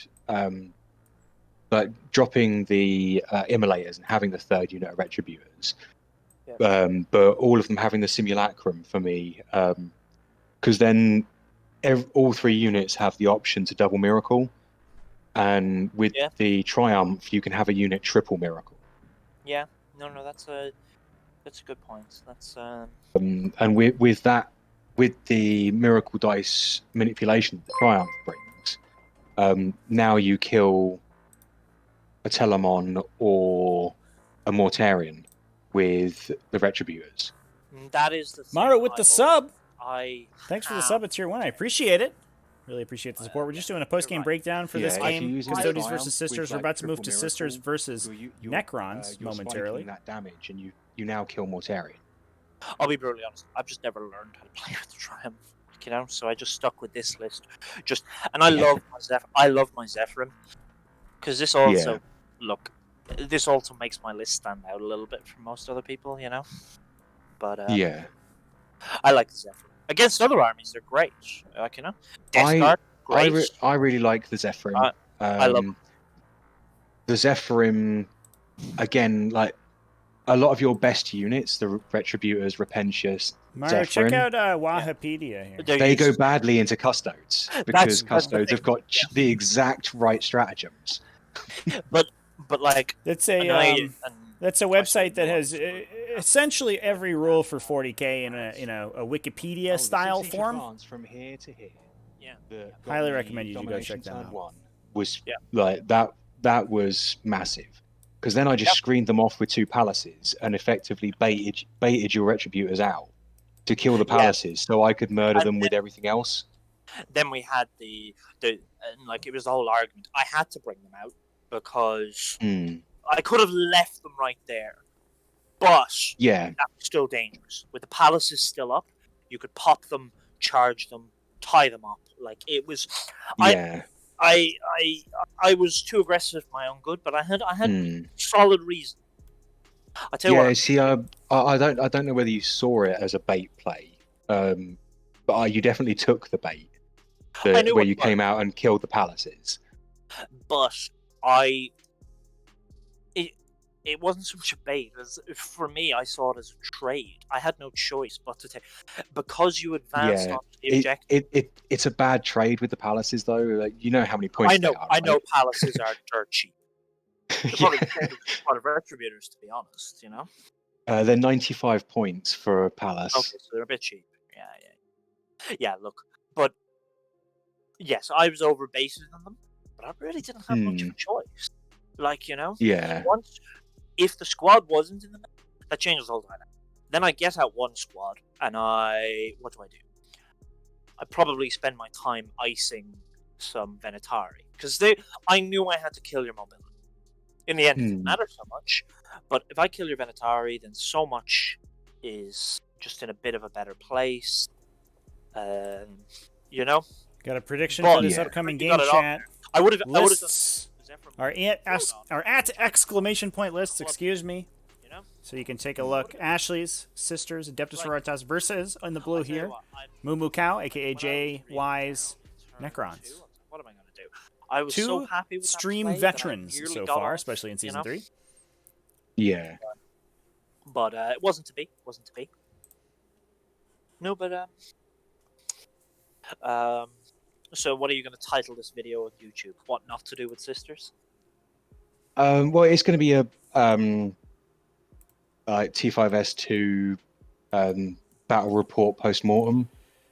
like dropping the immolators and having the 3rd unit of Retributors.
Yeah.
But all of them having the Simulacrum for me, because then all 3 units have the option to double Miracle, and with the Triumph you can have a unit triple Miracle.
Yeah, no, that's a good point. That's
and with that, with the Miracle Dice manipulation that the Triumph brings, now you kill a Telemon or a Mortarion with the Retributors.
That is the thing.
Maro with the sub.
Thanks
for the sub at tier 1. I appreciate it. Really appreciate the support. We're just doing a post-game breakdown for this game. Custodes versus Sisters. We're about to move to Sisters versus Necrons momentarily.
That damage, and you now kill Mortarion.
I'll be brutally honest. I've just never learned how to play with the Triumph, you know. So I just stuck with this list. I love my Zephyrin, because this also this also makes my list stand out a little bit from most other people, you know. But I like the Zephyrin. Against other armies, they're great. Like, you know, Death Guard, great.
I really like the Zephyrin.
I love
the Zephyrin. Again, like a lot of your best units, the Retributors, Repentius,
Maro,
Zephyrin,
check out Wahapedia here.
They go badly into Custodes because Custodes have got the exact right stratagems.
But like
that's a website that has essentially every rule for 40k in a Wikipedia style form.
From here to here.
Yeah.
Highly recommend you go check that out.
One was like that. That was massive, because then I just screened them off with 2 palaces and effectively baited your Retributors out to kill the palaces, so I could murder them with everything else.
Then we had the like, it was the whole argument. I had to bring them out because I could have left them right there, but that was still dangerous. With the palaces still up, you could pop them, charge them, tie them up. Like, it was, I was too aggressive for my own good, but I had solid reason. I tell you what.
See, I don't know whether you saw it as a bait play, but you definitely took the bait, where you came out and killed the palaces.
But it wasn't so much a bait. For me, I saw it as a trade. I had no choice but to take, because you advanced on the objective.
It's a bad trade with the palaces, though. Like, you know how many points they are.
I know palaces are dirt cheap. They're probably part of Retributors, to be honest. You know.
They're 95 points for a palace.
Okay, so they're a bit cheap. Yeah. Look, but yes, I was overbasing on them, but I really didn't have much of a choice. Like, you know.
Yeah.
If the squad wasn't in the map, that changes the whole dynamic. Then I get out one squad, and what do? I probably spend my time icing some Venatari, because I knew I had to kill your mobility. In the end, it didn't matter so much, but if I kill your Venatari, then so much is just in a bit of a better place. You know.
Got a prediction for this upcoming game chat?
I would have
Our at exclamation point lists, excuse me.
You know?
So you can take a look. Ashley's Sisters, Adeptus Sororitas versus, in the blue here, Moo Cow, aka J Wise Necrons.
What am I going to do? I was so happy with
stream veterans so far, especially in Season 3.
Yeah.
But it wasn't to be. No, but So what are you going to title this video on YouTube? What not to do with sisters?
Well, it's going to be a like T5S2 battle report post-mortem,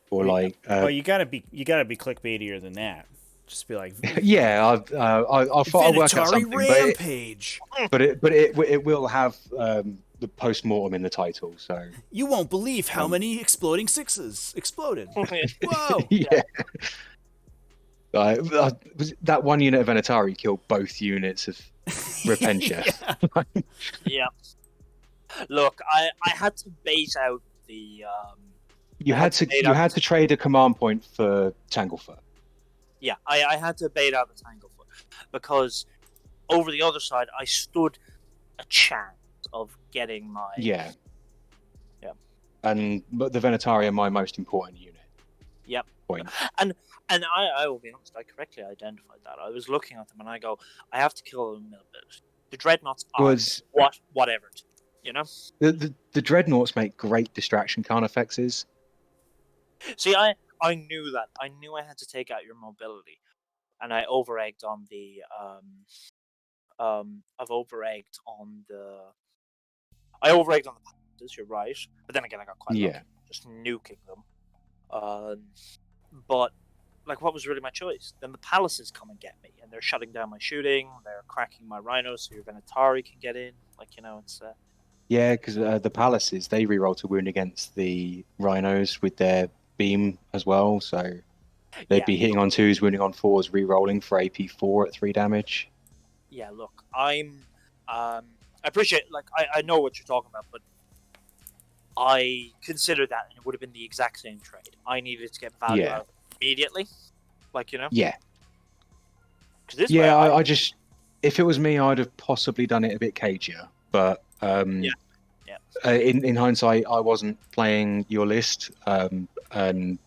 or
Well,
like
well, you gotta be clickbaitier than that. Just be like,
yeah, I'll work out
Vinatari
something,
Rampage.
but it will have the post-mortem in the title, so
You won't believe how
Um,
many exploding sixes exploded. Whoa!
yeah. That one unit of Venatari killed both units of Repentia.
Yeah.
Yeah. Look, I had to bait out the.
You
I
had to
bait
you
out
had to trade a command point for Tanglefoot.
Yeah, I had to bait out the Tanglefoot because over the other side I stood a chance of getting my.
Yeah.
Yeah.
But the Venatari are my most important unit.
Yep.
Point.
And I will be honest, I correctly identified that. I was looking at them and I go, I have to kill them a little bit. The dreadnoughts are whatever, you know.
The dreadnoughts make great distraction count effects.
See, I knew that. I knew I had to take out your mobility, and I over-egged on the I've over-egged on the. I over-egged on the passes. You're right, but then again, I got quite lucky, just nuking them. But like, what was really my choice? Then the palaces come and get me, and they're shutting down my shooting. They're cracking my rhinos, so your Venatari can get in. Like, you know, it's.
Yeah, because the palaces they reroll to wound against the rhinos with their beam as well, so they'd be hitting on 2s, wounding on 4s, re-rolling for AP4 at 3 damage.
Yeah, look, I appreciate, like, I know what you're talking about, but I considered that, and it would have been the exact same trade. I needed to get value out immediately, like, you know.
Yeah.
This
I just, if it was me, I'd have possibly done it a bit cagier, but in hindsight, I wasn't playing your list, and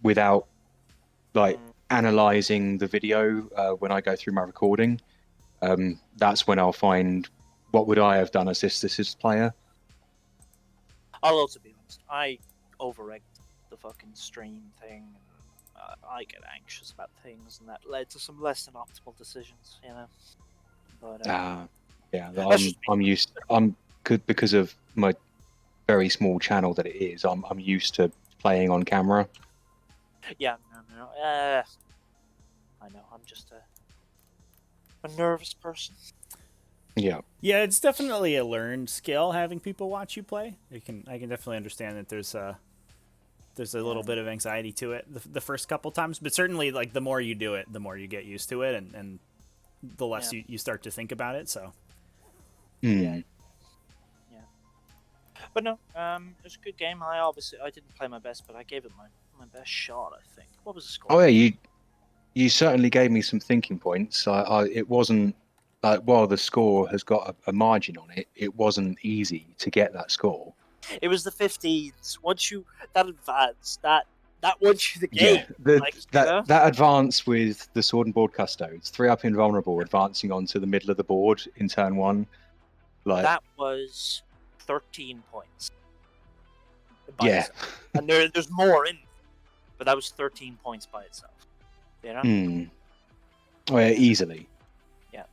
without like analyzing the video when I go through my recording, that's when I'll find what would I have done as this player.
I'll also be honest, I over-egged the fucking stream thing, and I get anxious about things, and that led to some less than optimal decisions, you know. But
I'm used. I'm good because of my very small channel that it is. I'm used to playing on camera.
Yeah, no. I know. I'm just a nervous person.
Yeah, it's definitely a learned skill having people watch you play. I can definitely understand that there's a little bit of anxiety to it the first couple times, but certainly like the more you do it, the more you get used to it, and the less you start to think about it. So
yeah. But no, it was a good game. I didn't play my best, but I gave it my best shot, I think. What was the score?
Oh yeah, you certainly gave me some thinking points. It wasn't like, while the score has got a margin on it, it wasn't easy to get that score.
It was the 15s. Once you advance, that wants you the game.
Yeah, that advance with the sword and board custodes, 3 up invulnerable, advancing onto the middle of the board in turn 1. Like
that was 13 points.
Yeah,
and there's more in, but that was 13 points by itself. You know.
Oh yeah, easily.
Yeah.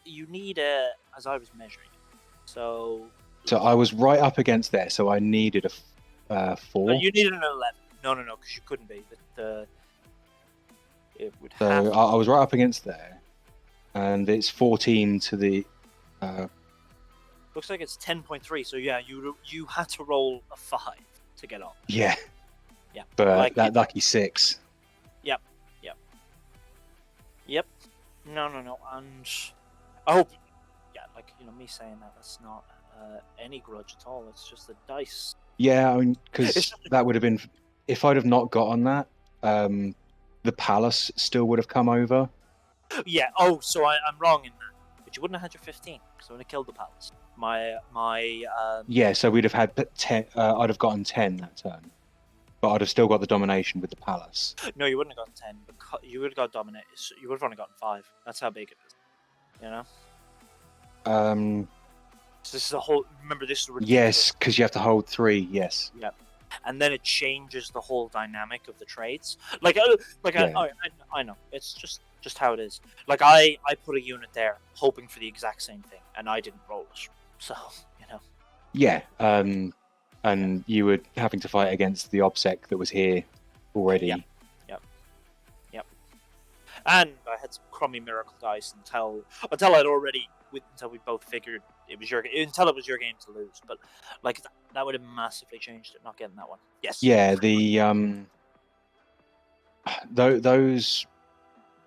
You need as I was measuring it. So
I was right up against there, so I needed a 4.
You needed an 11. No, because you couldn't be. It would
so
have.
I was right up against there, and it's 14 to the.
Looks like it's 10.3. So yeah, you had to roll a 5 to get on.
Yeah.
Yeah.
But that lucky 6.
Yep. No. And I hope, me saying that's not any grudge at all. It's just the dice.
Yeah, I mean, because that would have been, if I'd have not got on that, the palace still would have come over.
Yeah. Oh, so I'm wrong in that. But you wouldn't have had your 15, so I would have killed the palace.
Yeah, so we'd have had 10. I'd have gotten 10 that turn. But I'd have still got the domination with the palace.
No, you wouldn't have gotten 10. Because you would have got dominated. You would have only gotten 5. That's how big it is. You know?
So
this is a whole. Remember, this is ridiculous.
Yes, because you have to hold 3, yes.
Yep. and then it changes the whole dynamic of the trades. I know it's just how it is. Like I put a unit there hoping for the exact same thing, and I didn't roll it. So
Yeah, and you were having to fight against the obsec that was here already.
Yep. And I had some crummy miracle dice until we both figured it was your game to lose. But like that would have massively changed it not getting that one. Yes.
Yeah, the those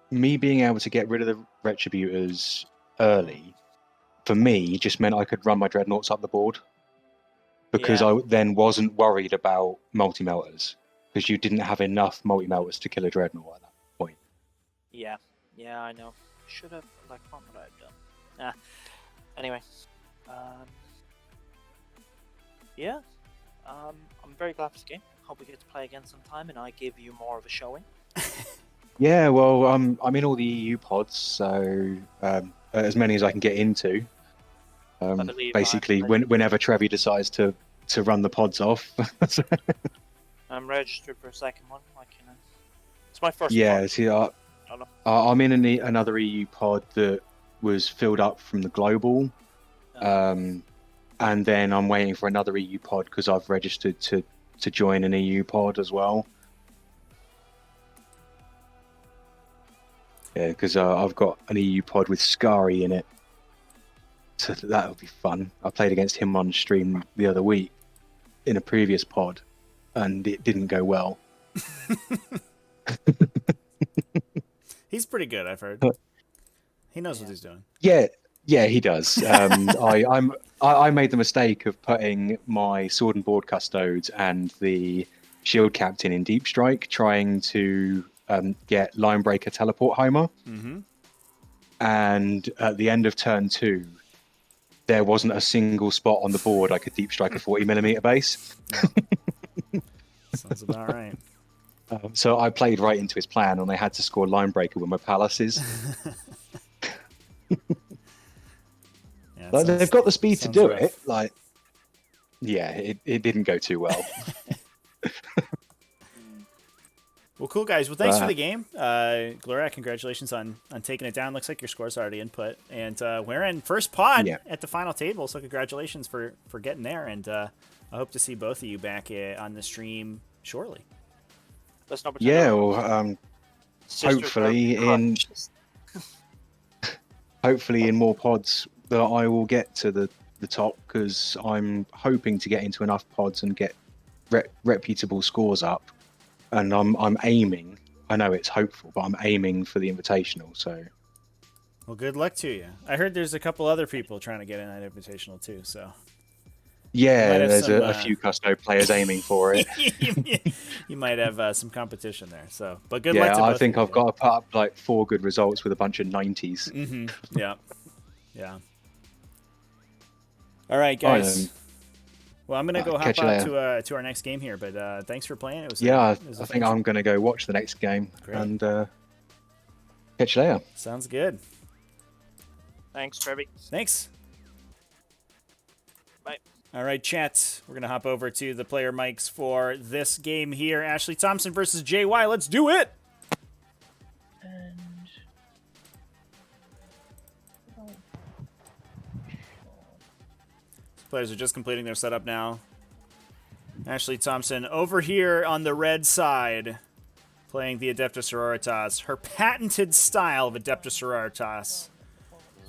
me being able to get rid of the retributors early for me just meant I could run my dreadnoughts up the board because I then wasn't worried about multi-melters because you didn't have enough multi-melters to kill a dreadnought at that point.
Yeah, I know. Should have, what would I have done? Anyway. I'm very glad for the game. Hope we get to play again sometime and I give you more of a showing.
Yeah, well, I'm in all the EU pods, so as many as I can get into. Basically, whenever Trevi decides to run the pods off.
I'm registered for a second one. It's my first.
Yeah,
pod.
see, I'm in another EU pod that was filled up from the global, and then I'm waiting for another EU pod because I've registered to join an EU pod as well. Yeah, because I've got an EU pod with Scary in it. So that'll be fun. I played against him on stream the other week in a previous pod, and it didn't go well.
He's pretty good, I've heard. He knows what he's doing.
Yeah, he does. I made the mistake of putting my sword and board custodes and the shield captain in deep strike, trying to get Linebreaker teleport Homer.
Mm-hmm.
And at the end of turn 2, there wasn't a single spot on the board I could deep strike a 40mm base.
Sounds about right.
So I played right into his plan, and I had to score Linebreaker with my palaces. They've got the speed to do it. It didn't go too well.
Well, cool, guys. Well, thanks for the game. Gloria, congratulations on taking it down. Looks like your score's already input. And we're in first pod at the final table, so congratulations for getting there. And I hope to see both of you back on the stream shortly.
Hopefully in more pods that I will get to the top, because I'm hoping to get into enough pods and get reputable scores up. And I'm aiming. I know it's hopeful, but I'm aiming for the invitational. So,
well, good luck to you. I heard there's a couple other people trying to get in that invitational too. So,
yeah, there's a few Custo players aiming for it.
You might have some competition there. So, but good luck to both.
Yeah, I think I've got to put up 4 good results with a bunch of 90s.
Mm-hmm. Yeah. All right, guys. Well, I'm gonna go hop out to our next game here, but thanks for playing. I think
I'm gonna go watch the next game. Great. And catch you later.
Sounds good.
Thanks, Trevi.
Thanks.
Bye.
All right, chat. We're gonna hop over to the player mics for this game here. Ashley Thompson versus JY. Let's do it. Players are just completing their setup now. Ashley Thompson over here on the red side, playing the Adeptus Sororitas. Her patented style of Adeptus Sororitas.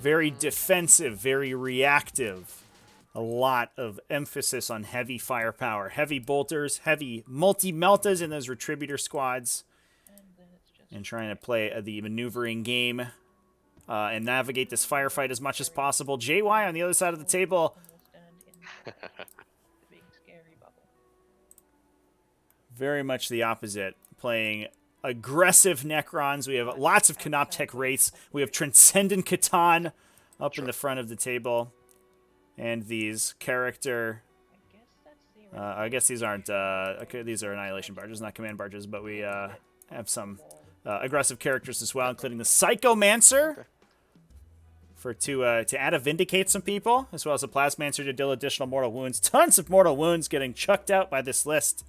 Very defensive, very reactive. A lot of emphasis on heavy firepower. Heavy bolters, heavy multi-meltas in those retributor squads. And trying to play the maneuvering game and navigate this firefight as much as possible. JY on the other side of the table. Very much the opposite, playing aggressive Necrons. We have lots of Canoptech Wraiths. We have Transcendent Catan up in the front of the table. And these character... I guess these aren't... these are Annihilation Barges, not Command Barges, but we have some aggressive characters as well, including the Psychomancer to add a Vindicate some people, as well as a Plasmancer to deal additional mortal wounds. Tons of mortal wounds getting chucked out by this list.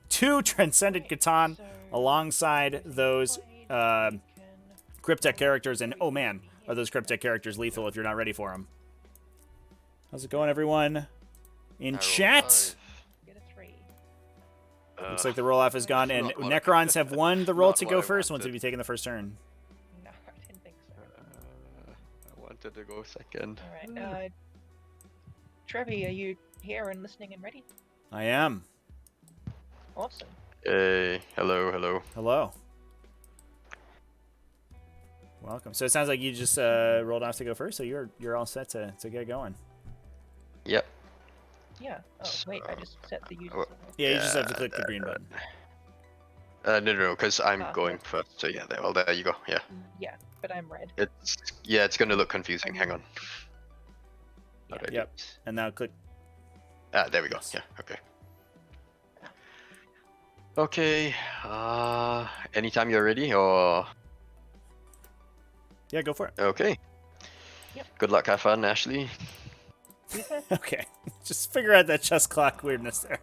2 Transcendent Catan alongside those Cryptek characters, and oh man, are those Cryptek characters lethal if you're not ready for them. How's it going, everyone? In chat?
Get a 3.
Looks like the roll-off is gone, and Necrons have won the roll to go first. One's to be taking the first turn.
No, I didn't think so.
I wanted to go second.
Alright, Trevi, are you here and listening and ready?
I am.
Awesome.
Hey, hello, hello.
Hello. Welcome. So it sounds like you just rolled off to go first, so you're all set to get going.
Yep.
Yeah. Oh, wait, I just set the user.
Yeah, you just have to click the green button.
No, because I'm going first. So yeah, there you go. Yeah.
Yeah, but I'm red.
It's gonna look confusing. Hang on.
Yeah, yep. And now click.
There we go. Yeah. Okay. Okay. Anytime you're ready, or.
Yeah, go for it.
Okay.
Yep.
Good luck, have fun, Ashley.
Okay. Just figure out that chess clock weirdness there.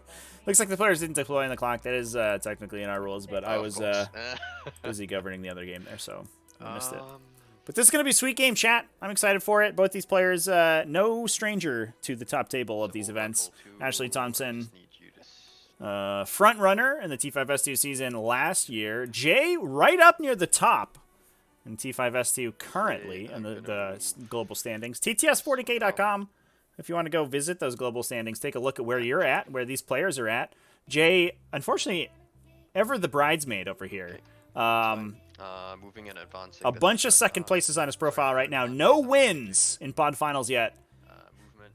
Looks like the players didn't deploy in the clock. That is technically in our rules, but I was busy governing the other game there, so I missed it. But this is going to be a sweet game, chat. I'm excited for it. Both these players, no stranger to the top table of these events. Ashley Thompson, front runner in the T5S2 season last year. Jay right up near the top in T5S2 currently in the global standings. TTS40k.com. If you want to go visit those global standings, take a look at where you're at, where these players are at. Jay, unfortunately, ever the bridesmaid over here.
Moving and advancing.
A bunch of second places on his profile right now. No wins in pod finals yet.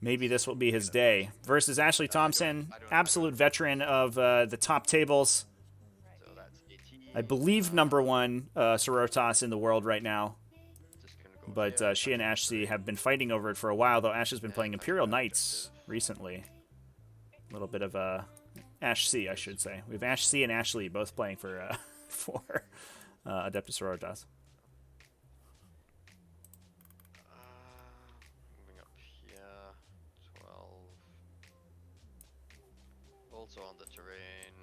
Maybe this will be his day. Versus Ashley Thompson, absolute veteran of the top tables. I believe #1 Sororitas in the world right now. But she and Ashley have been fighting over it for a while, though Ash has been playing Imperial Knights recently. A little bit of Ash C, I should say. We have Ash C and Ashley both playing for Adeptus Sororitas.
Moving up here, 12. Also on the terrain.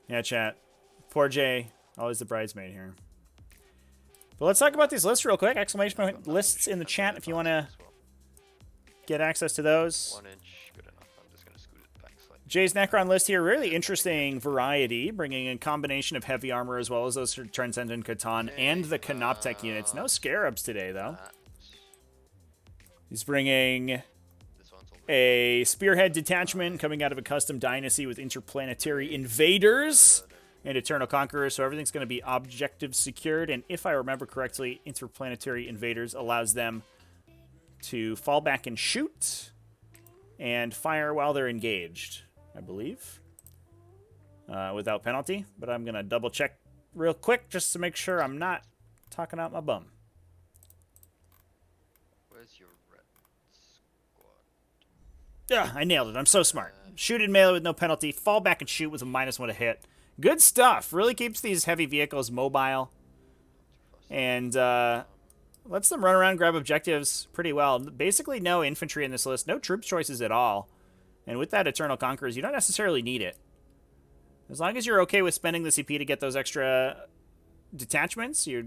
Yeah, chat. Poor Jay, always the bridesmaid here. But let's talk about these lists real quick. Exclamation point lists in the chat if you want to get access to those.
1 inch, good enough. I'm just going to scoot it back slightly.
Jay's Necron list here, really interesting variety, bringing a combination of heavy armor as well as those Transcendent Catan and the Canoptech units. No Scarabs today, though. He's bringing a Spearhead Detachment coming out of a custom dynasty with Interplanetary Invaders and Eternal Conquerors, so everything's going to be objective secured, and if I remember correctly, Interplanetary Invaders allows them to fall back and shoot and fire while they're engaged, I believe, without penalty, but I'm going to double check real quick just to make sure I'm not talking out my bum.
Where's your red squad?
Yeah, I nailed it. I'm so smart. Shoot in melee with no penalty, fall back and shoot with a -1 to hit. Good stuff. Really keeps these heavy vehicles mobile and lets them run around, grab objectives pretty well. Basically no infantry in this list, no troop choices at all. And with that Eternal Conquerors, you don't necessarily need it. As long as you're okay with spending the CP to get those extra detachments, your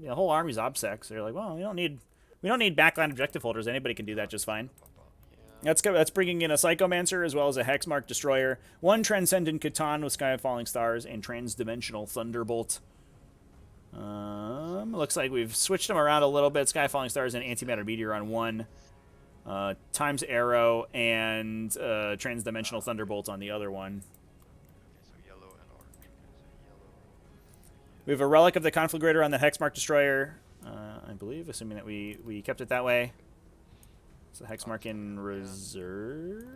whole army's OBSEC. So you're like, well, we don't need backline objective holders. Anybody can do that just fine. That's bringing in a Psychomancer as well as a Hexmark Destroyer, 1 Transcendent Catan with Sky of Falling Stars, and Transdimensional Thunderbolt. Looks like we've switched them around a little bit. Sky of Falling Stars and Antimatter Meteor on 1. Times Arrow and Transdimensional Thunderbolt on the other one.
So yellow and orange.
We have a Relic of the Conflagrator on the Hexmark Destroyer, I believe, assuming that we kept it that way. So Hexmark in reserve.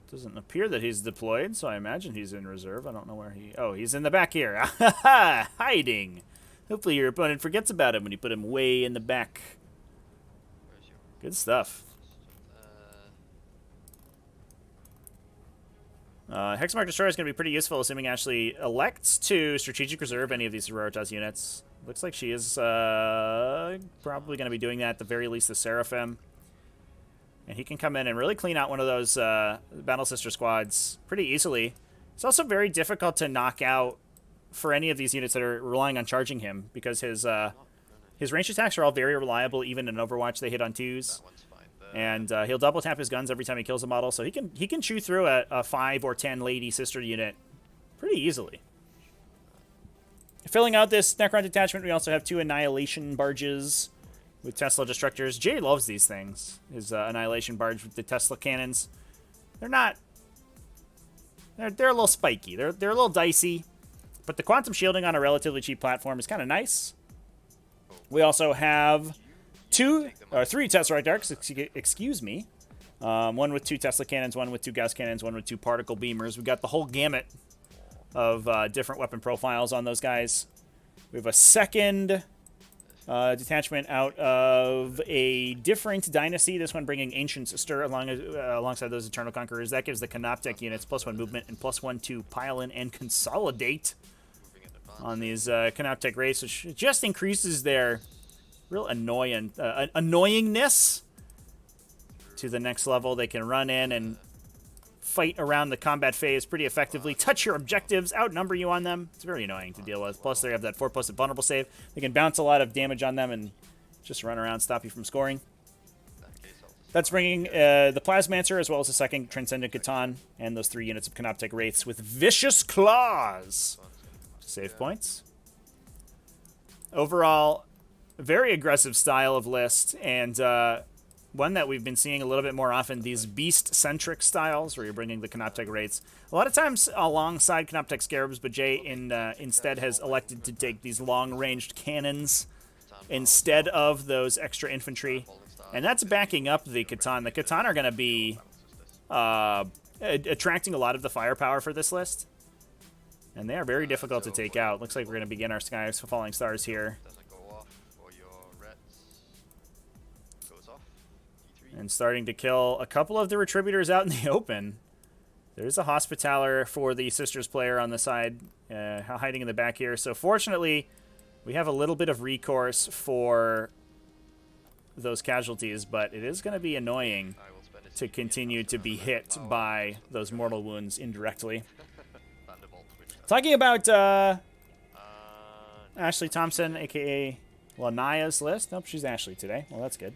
Doesn't appear that he's deployed, so I imagine he's in reserve. I don't know where he... Oh, he's in the back here. Hiding. Hopefully your opponent forgets about him when you put him way in the back. Good stuff. Hexmark Destroyer is going to be pretty useful, assuming Ashley elects to strategic reserve any of these Sororitas units. Looks like she is probably going to be doing that, at the very least, the Seraphim. And he can come in and really clean out one of those Battle Sister squads pretty easily. It's also very difficult to knock out for any of these units that are relying on charging him, because his range attacks are all very reliable. Even in Overwatch, they hit on 2s. And he'll double tap his guns every time he kills a model, so he can chew through a 5 or 10 Lady Sister unit pretty easily. Filling out this Necron detachment, we also have 2 Annihilation barges with Tesla destructors. Jay loves these things. His Annihilation barge with the Tesla cannons. They're not. They're a little spiky. They're a little dicey, but the quantum shielding on a relatively cheap platform is kind of nice. We also have 3 Tesseract Arcs, excuse me. One with 2 Tesla cannons, one with 2 gas cannons, one with 2 particle beamers. We got the whole gamut of different weapon profiles on those guys. We have a second detachment out of a different dynasty. This one bringing Ancient Sister alongside those Eternal Conquerors. That gives the Canoptek units +1 movement and +1 to pile in and consolidate on these Canoptek Wraiths, which just increases their real annoyingness to the next level. They can run in and fight around the combat phase pretty effectively, touch your objectives, outnumber you on them. It's very annoying to deal with. Plus, they have that 4+ vulnerable save. They can bounce a lot of damage on them and just run around, stop you from scoring. That's bringing the Plasmancer as well as the second Transcendent Catan and those 3 units of Canoptek Wraiths with Vicious Claws. Save points. Overall, very aggressive style of list, and one that we've been seeing a little bit more often, these beast-centric styles, where you're bringing the Canoptek Wraiths. A lot of times alongside Canoptek Scarabs, but Jay instead has elected to take these long-ranged cannons instead of those extra infantry. And that's backing up the Catan. The Catan are going to be attracting a lot of the firepower for this list. And they are very difficult to take out. Looks like we're going to begin our Skies Falling Stars here. And starting to kill a couple of the Retributors out in the open. There's a Hospitaller for the Sisters player on the side, hiding in the back here. So fortunately, we have a little bit of recourse for those casualties, but it is going to be annoying to continue to be hit by those mortal wounds indirectly. Talking about Ashley Thompson, a.k.a. Lanaya's list. Nope, she's Ashley today. Well, that's good.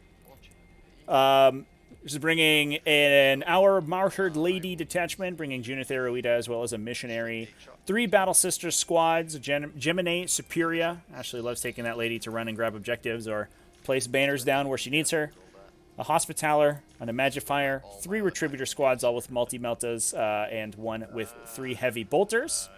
She's bringing an Our Martyred Lady detachment, bringing Junith Eruida as well as a missionary. 3 Battle Sisters squads, Gemini Superia. Ashley loves taking that lady to run and grab objectives or place banners down where she needs her. A Hospitaller, an Imagifier, 3 Retributor squads, all with multi-meltas, and 1 with 3 heavy bolters.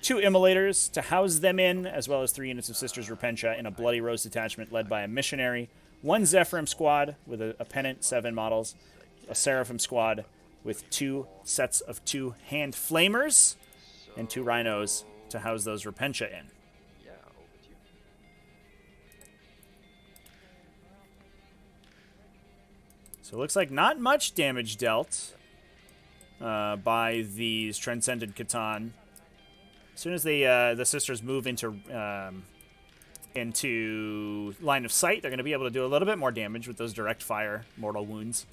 2 Immolators to house them in, as well as 3 units of Sisters Repentia in a Bloody Rose detachment led by a missionary. 1 Zephyrim squad with a Pennant, 7 models. A Seraphim squad with 2 sets of 2 Hand Flamers. And 2 Rhinos to house those Repentia in. So it looks like not much damage dealt by these Transcendent Catan. As soon as the Sisters move into line of sight, they're going to be able to do a little bit more damage with those direct fire mortal wounds.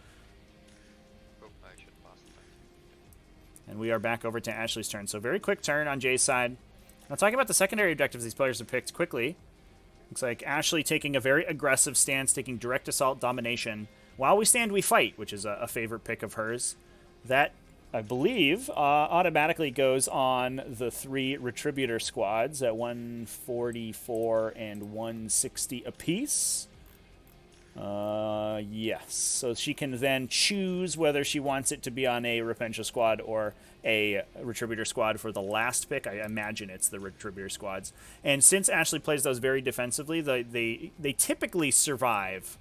And we are back over to Ashley's turn. So very quick turn on Jay's side. Now talking about the secondary objectives these players have picked quickly. Looks like Ashley taking a very aggressive stance, taking direct assault domination. While we stand, we fight, which is a favorite pick of hers. That, I believe, automatically goes on the 3 Retributor squads at 144 and 160 apiece. Yes. So she can then choose whether she wants it to be on a Repentia squad or a Retributor squad for the last pick. I imagine it's the Retributor squads. And since Ashley plays those very defensively, they typically survive.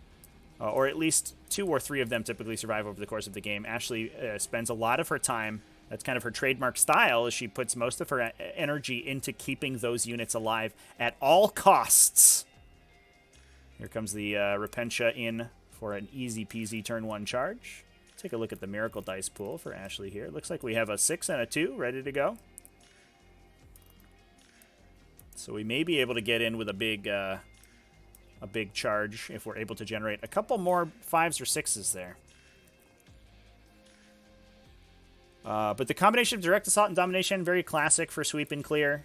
Or at least 2 or 3 of them typically survive over the course of the game. Ashley spends a lot of her time, that's kind of her trademark style, is she puts most of her energy into keeping those units alive at all costs. Here comes the Repentia in for an easy-peasy turn 1 charge. Take a look at the Miracle Dice pool for Ashley here. It looks like we have a 6 and a 2 ready to go. So we may be able to get in with a big charge if we're able to generate a couple more 5s or 6s there. But the combination of Direct Assault and Domination, very classic for sweep and clear.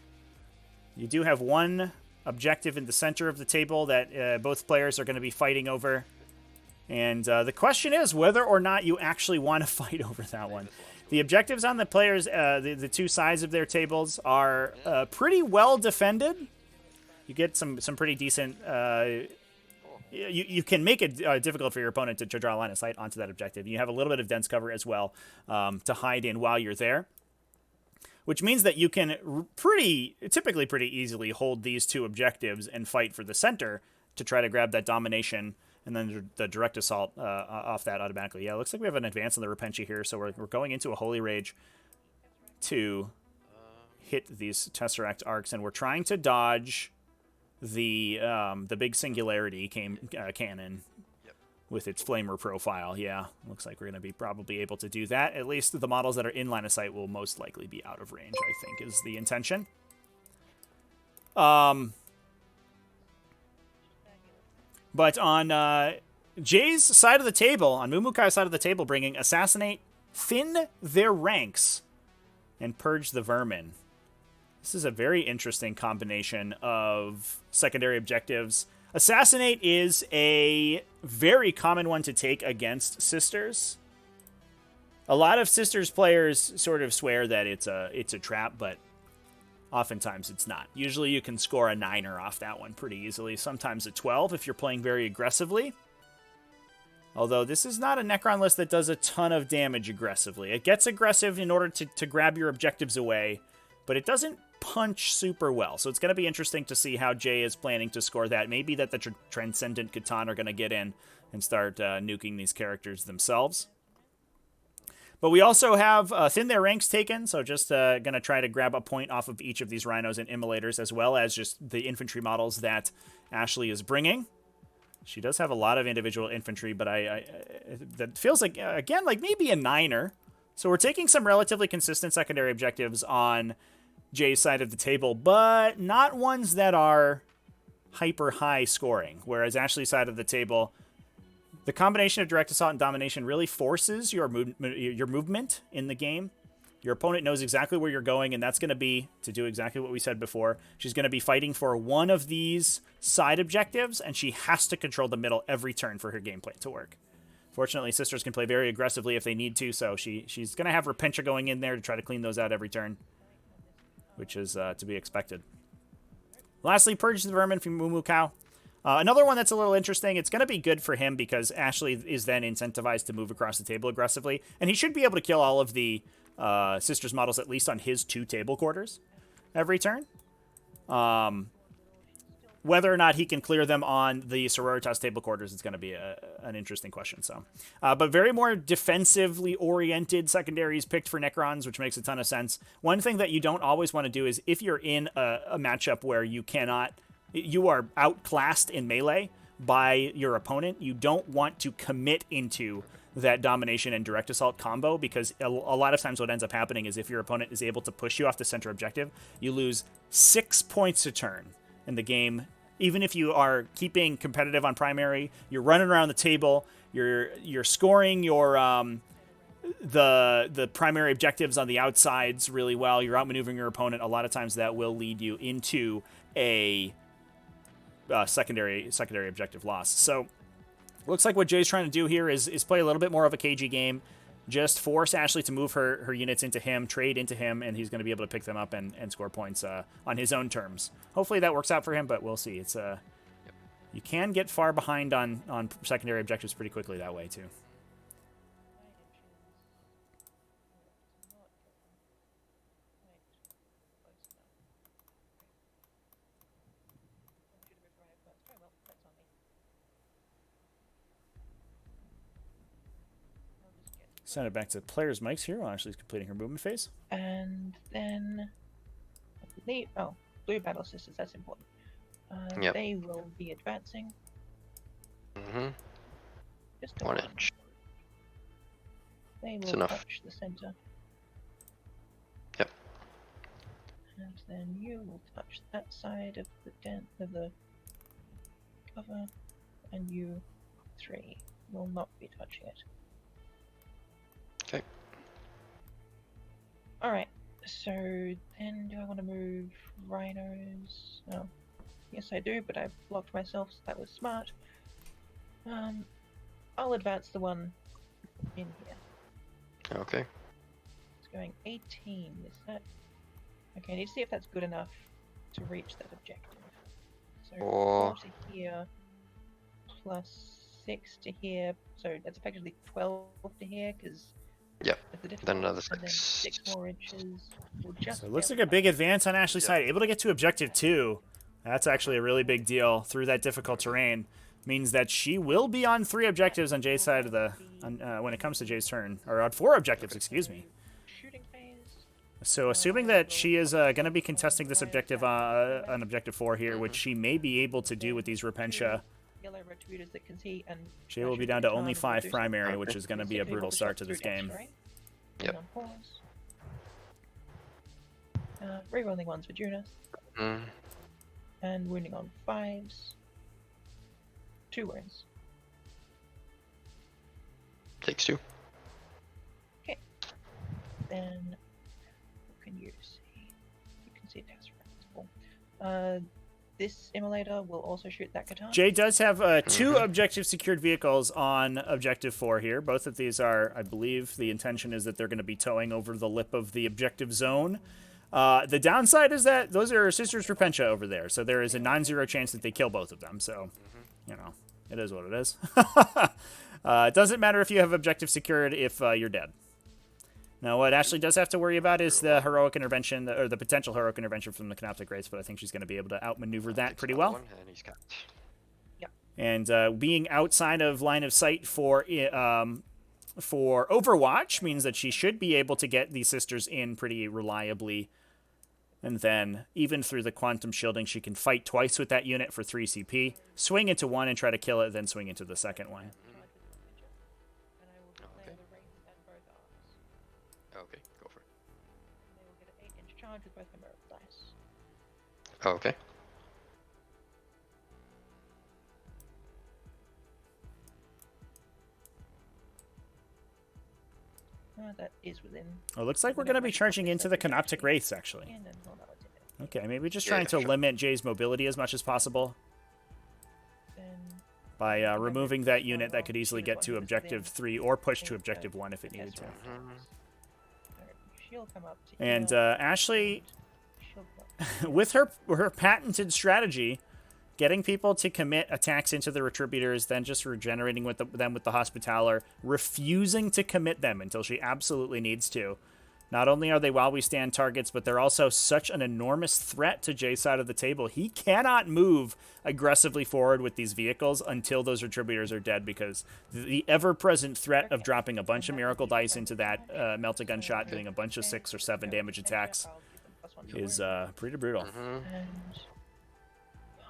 You do have one objective in the center of the table that both players are going to be fighting over. And the question is whether or not you actually want to fight over that one. The objectives on the players, the two sides of their tables, are pretty well defended. You get some pretty decent... You can make it difficult for your opponent to draw a line of sight onto that objective. You have a little bit of dense cover as well to hide in while you're there, which means that you can typically pretty easily hold these two objectives and fight for the center to try to grab that domination and then the direct assault off that automatically. Yeah, it looks like we have an advance on the Repentia here, so we're going into a Holy Rage to hit these Tesseract arcs, and we're trying to dodge the big Singularity cannon with its flamer profile. Yeah, looks like we're going to be probably able to do that. At least the models that are in line of sight will most likely be out of range, I think, is the intention. But on Jay's side of the table, on Mumukai's side of the table, bringing Assassinate, Thin Their Ranks, and Purge the Vermin. This is a very interesting combination of secondary objectives. Assassinate is a very common one to take against Sisters. A lot of Sisters players sort of swear that it's a trap, but oftentimes it's not. Usually you can score a 9er off that one pretty easily. Sometimes a 12 if you're playing very aggressively. Although this is not a Necron list that does a ton of damage aggressively. It gets aggressive in order to grab your objectives away, but it doesn't punch super well. So it's going to be interesting to see how Jay is planning to score that. Maybe that the Transcendent Catan are going to get in and start nuking these characters themselves. But we also have Thin Their Ranks taken, so just going to try to grab a point off of each of these Rhinos and Immolators, as well as just the infantry models that Ashley is bringing. She does have a lot of individual infantry, but that feels like, again, like maybe a 9er. So we're taking some relatively consistent secondary objectives on Jay's side of the table, but not ones that are hyper high scoring. Whereas Ashley's side of the table, the combination of Direct Assault and Domination really forces your movement in the game. Your opponent knows exactly where you're going, and that's going to be to do exactly what we said before. She's going to be fighting for one of these side objectives, and she has to control the middle every turn for her gameplay to work. Fortunately, Sisters can play very aggressively if they need to, so she's going to have Repentia going in there to try to clean those out every turn, which is to be expected. Lastly, Purge the Vermin from Mumukau. Another one that's a little interesting. It's going to be good for him because Ashley is then incentivized to move across the table aggressively, and he should be able to kill all of the Sisters models at least on his 2 table quarters every turn. Whether or not he can clear them on the Sororitas table quarters is going to be an interesting question. So, but very more defensively oriented secondaries picked for Necrons, which makes a ton of sense. One thing that you don't always want to do is if you're in a matchup where you are outclassed in melee by your opponent, you don't want to commit into that domination and direct assault combo, because a lot of times what ends up happening is if your opponent is able to push you off the center objective, you lose 6 points a turn in the game. Even if you are keeping competitive on primary, you're running around the table, you're scoring your the primary objectives on the outsides really well, you're outmaneuvering your opponent. A lot of times that will lead you into a secondary objective loss. So looks like what Jay's trying to do here is play a little bit more of a cagey game. Just force Ashley to move her units into him, trade into him, and he's going to be able to pick them up and score points on his own terms. Hopefully that works out for him, but we'll see. It's you can get far behind on secondary objectives pretty quickly that way, too. Send it back to players' mics here while Ashley's completing her movement phase.
And then, blue battle sisters, that's important.
Yep.
They will be advancing.
Mm-hmm.
Just
1 inch.
They
It's
will
enough.
touch the center.
Yep.
And then you will touch that side of the dent of the cover, and you 3 will not be touching it.
Okay.
Alright, so then do I want to move rhinos? Oh, yes I do, but I blocked myself, so that was smart. I'll advance the one in here.
Okay.
It's going 18, is that... Okay, I need to see if that's good enough to reach that objective. So
Or-
4 to here, plus 6 to here, so that's effectively 12 to here, because...
Yep, then another
and then
6.
6 more inches will just...
So it looks
be
like a big advance on Ashley's
Yep.
side. Able to get to objective 2. That's actually a really big deal through that difficult terrain. Means that she will be on 3 objectives on Jay's side of the... when it comes to Jay's turn. Or on 4 objectives, excuse me.
Shooting phase.
So assuming that she is going to be contesting this objective on objective 4 here, which she may be able to do with these Repentia,
Yellow retributed that can see, and
Jay will be down to only 5 primary, which is going to be a brutal start to this game.
Yep.
Rerolling ones for Junus,
Mm.
and wounding on 5s. 2 wounds.
Takes 2.
Then, what can you see? You can see attacks from multiple. This immolator will also shoot that katana.
Jay does have 2 objective secured vehicles on objective 4 here. Both of these are, I believe, the intention is that they're going to be towing over the lip of the objective zone. The downside is that those are Sisters Repentia over there, so there is a non-zero chance that they kill both of them. So, you know, it is what it is. It doesn't matter if you have objective secured if you're dead. Now, what Ashley does have to worry about is the heroic intervention, or the potential heroic intervention from the Canoptic Race, but I think she's going to be able to outmaneuver that pretty well.
And he's got.
And being outside of line of sight for Overwatch means that she should be able to get these sisters in pretty reliably. And then, even through the quantum shielding, she can fight twice with that unit for 3 CP, swing into one and try to kill it, then swing into the second one.
Okay, go for it.
They will get an 8-inch charge with both number of dice.
Okay.
That is within.
Oh, looks like we're going to be charging into the Canoptic Wraiths, actually.
And then, well, no, it's in it.
Okay, maybe just
Yeah,
trying to
sure.
limit Jay's mobility as much as possible
Then
by removing that unit that could easily get to objective 3 or push to objective 1 if it needed to.
she'll come up to
And
here,
Ashley,
she'll come up to
with her patented strategy, getting people to commit attacks into the Retributors, then just regenerating with them with the Hospitaller, refusing to commit them until she absolutely needs to. Not only are they while we stand targets, but they're also such an enormous threat to Jay's side of the table. He cannot move aggressively forward with these vehicles until those Retributors are dead, because the ever-present threat of dropping a bunch of Miracle Dice into that Melt-A-Gun shot, getting a bunch of 6 or 7 damage attacks, is pretty brutal.
Mm-hmm.
And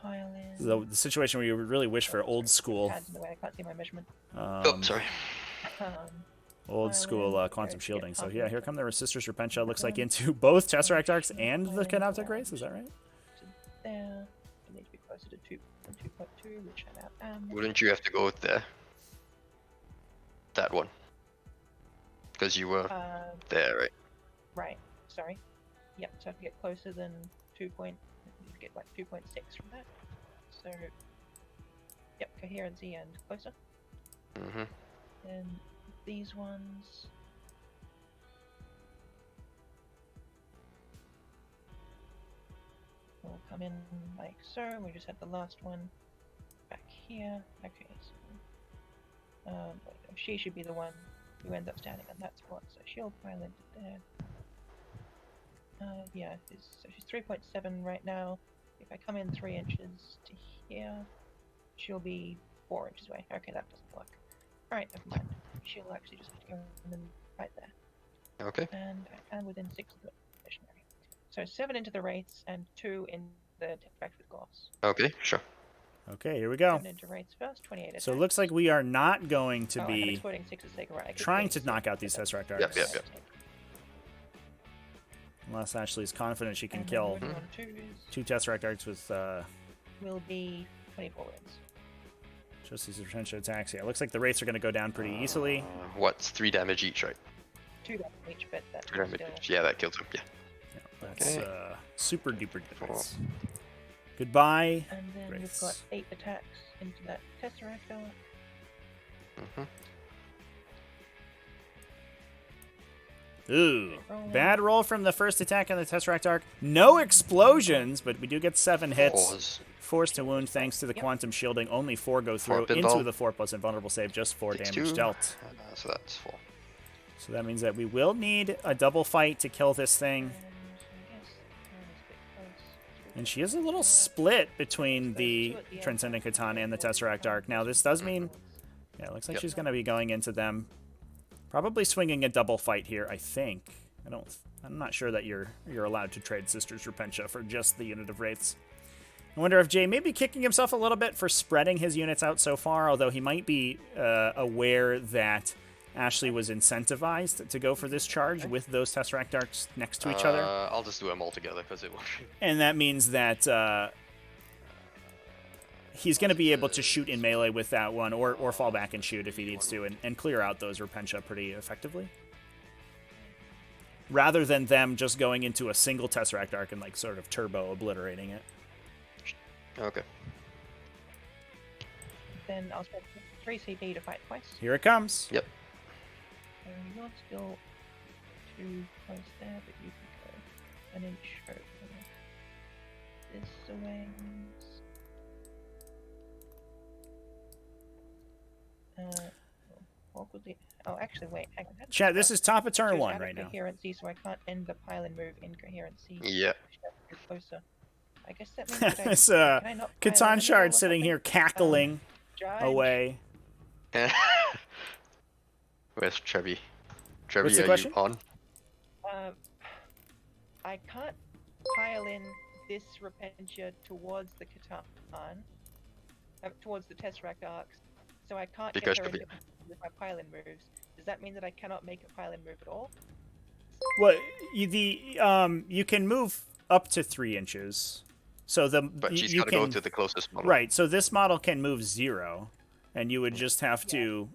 pile in.
The situation where you would really wish for old school,
Pads in the way, I can't see my measurement.
Oh, sorry.
Um,
old school
Pile in,
quantum
there,
shielding.
get
So
up.
yeah, here come the Sisters Repentia. Looks like into both Tesseract Arcs and the Canoptic Race. Is that right?
to there. I need to be closer to 2.2, which I now am.
Wouldn't you have to go there? That one. Because you were there, right?
Right. Sorry. Yep. So I have to get closer than 2. Get like 2.6 from that. So. Yep. Coherency and closer.
Mm-hmm.
Then these ones. Will come in like so. We just had the last one back here. Okay, so she should be the one who ends up standing on that spot. So she'll pile into there. Yeah, so she's 3.7 right now. If I come in 3 inches to here, she'll be 4 inches away. Okay, that doesn't work. Alright, never mind. She'll actually just have to go in right there.
Okay.
And I am within 6 of the missionary. So 7 into the wraiths and 2 in the back with glass.
Okay, sure.
Okay, here we go.
Going into Wraiths first, 28 attacks.
So it looks like we are not going to
I had
be
exploding 6 sake, right? I keep
trying
getting
to knock out these Tesseract
Yep,
Arcs.
yep, yep.
Unless Ashley's confident she can
And
kill
then on twos
2 Tesseract Arcs with
will be 24 wins.
just these retention attacks. Yeah, it looks like the Wraiths are going to go down pretty easily.
What's 3 damage each, right?
2 damage each, but that
2
will
damage
still...
each. Yeah, that kills him. Yeah.
Yeah, that's
Okay.
super duper difference. Goodbye.
And then
Wraiths.
we've got 8 attacks into that Tesseract Arc.
Mm-hmm.
Ooh,
Rolling.
bad roll from the first attack on the Tesseract Arc. No explosions, but we do get 7 hits.
Pause.
Forced to wound thanks to the
Yep.
quantum shielding. Only 4 go through
pinball.
into the 4+ invulnerable save. Just 4
Takes
damage
2.
dealt.
So that's 4.
So that means that we will need a double fight to kill this thing.
And so I guess Karen is a bit close.
And she is a little split between the Transcendent Katana and the Tesseract Arc. Now this does mean, yeah, it looks like
Yep.
she's going to be going into them. Probably swinging a double fight here, I think. I'm not sure that you're allowed to trade Sisters Repentia for just the unit of Wraiths. I wonder if Jay may be kicking himself a little bit for spreading his units out so far, although he might be aware that Ashley was incentivized to go for this charge with those Tesseract Arcs next to each other.
I'll just do them all together because it will.
And that means that he's going to be able to shoot in melee with that one, or fall back and shoot if he needs to, and clear out those Repentia pretty effectively. Rather than them just going into a single Tesseract Arc and like sort of turbo obliterating it.
Okay.
Then I'll spend 3 CP to fight twice.
Here it comes.
Yep.
So you're still too close there, but you can go an inch over this away. What was the... Oh, actually, wait, hang on.
Chat, this is top of turn
She's
1
out of
right now.
coherency, so I can't end the pylon move in coherency.
Yeah.
She's closer. I guess that means that
This
can I not pile in
Catan
the middle
Shard
or
sitting
something?
here cackling
Giant.
away.
Where's Trevi? Trevi,
What's the
are
question?
you on?
I can't pile in this Repentia towards the Catan, towards the Tesseract Arcs, so I can't
Because
get her
of
into with my pylon moves. Does that mean that I cannot make a pylon move at all?
Well, you can move up to 3 inches. So
But she's
you
got to
can
go to the closest model.
right. So this model can move 0, and you would just have to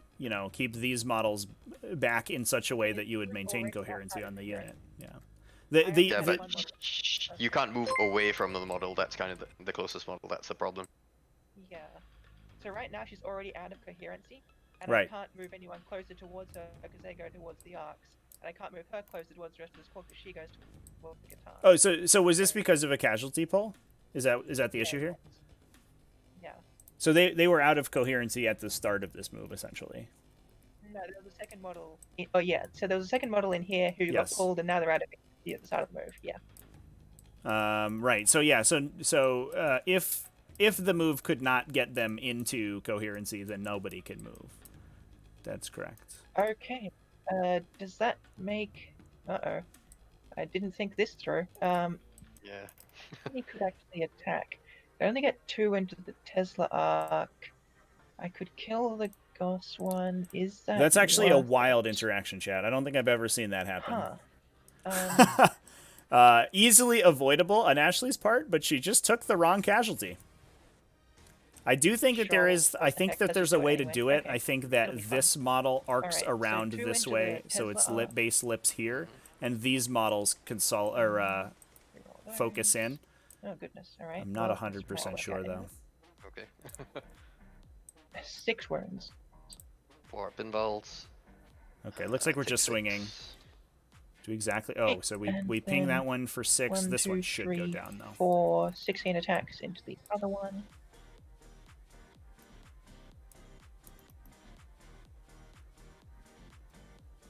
keep these models back in such a way that you would maintain coherency on the unit. Yeah.
Yeah, but you can't move away from the model. That's kind of the closest model. That's the problem.
Yeah. So right now she's already out of coherency, and
Right.
I can't move anyone closer towards her because they go towards the arcs, and I can't move her closer towards the rest of the squad because she goes towards the guitar.
Oh, so was this because of a casualty pull? Is that the issue here?
Yeah.
So they were out of coherency at the start of this move, essentially.
No, there was a second model. Oh yeah, so there was a second model in here who got
Yes.
pulled, and now they're out of coherency at the start of the move. Yeah.
Right. So yeah. So if the move could not get them into coherency, then nobody can move. That's correct.
Okay. Does that make? Uh-oh. I didn't think this through.
Yeah.
He could actually attack. I only get 2 into the Tesla arc. I could kill the Goss one. Is that?
That's actually a
worth
wild
it?
interaction, chat. I don't think I've ever seen that happen.
Huh.
Easily avoidable on Ashley's part, but she just took the wrong casualty. I do think that there
Sure.
is. I
What the
think
heck,
that
let's
there's
just
a
do it
way to
anyway.
do it.
Okay.
I think that
It'll be
this
fun.
model arcs
Alright, so
around
2
this
into
way,
the
so its
Tesla arc.
base lips here, and these models
Reroll those.
focus in.
Oh goodness! All right.
I'm not
well,
100%
let's
sure
roll
though.
Okay.
that. 6 wounds.
4 pinballs.
Okay, looks like we're just swinging. Do exactly. Oh, so we
And
ping that
then
one for 6.
1,
This
2,
one should go
3,
down though.
4, 16 attacks into the other one.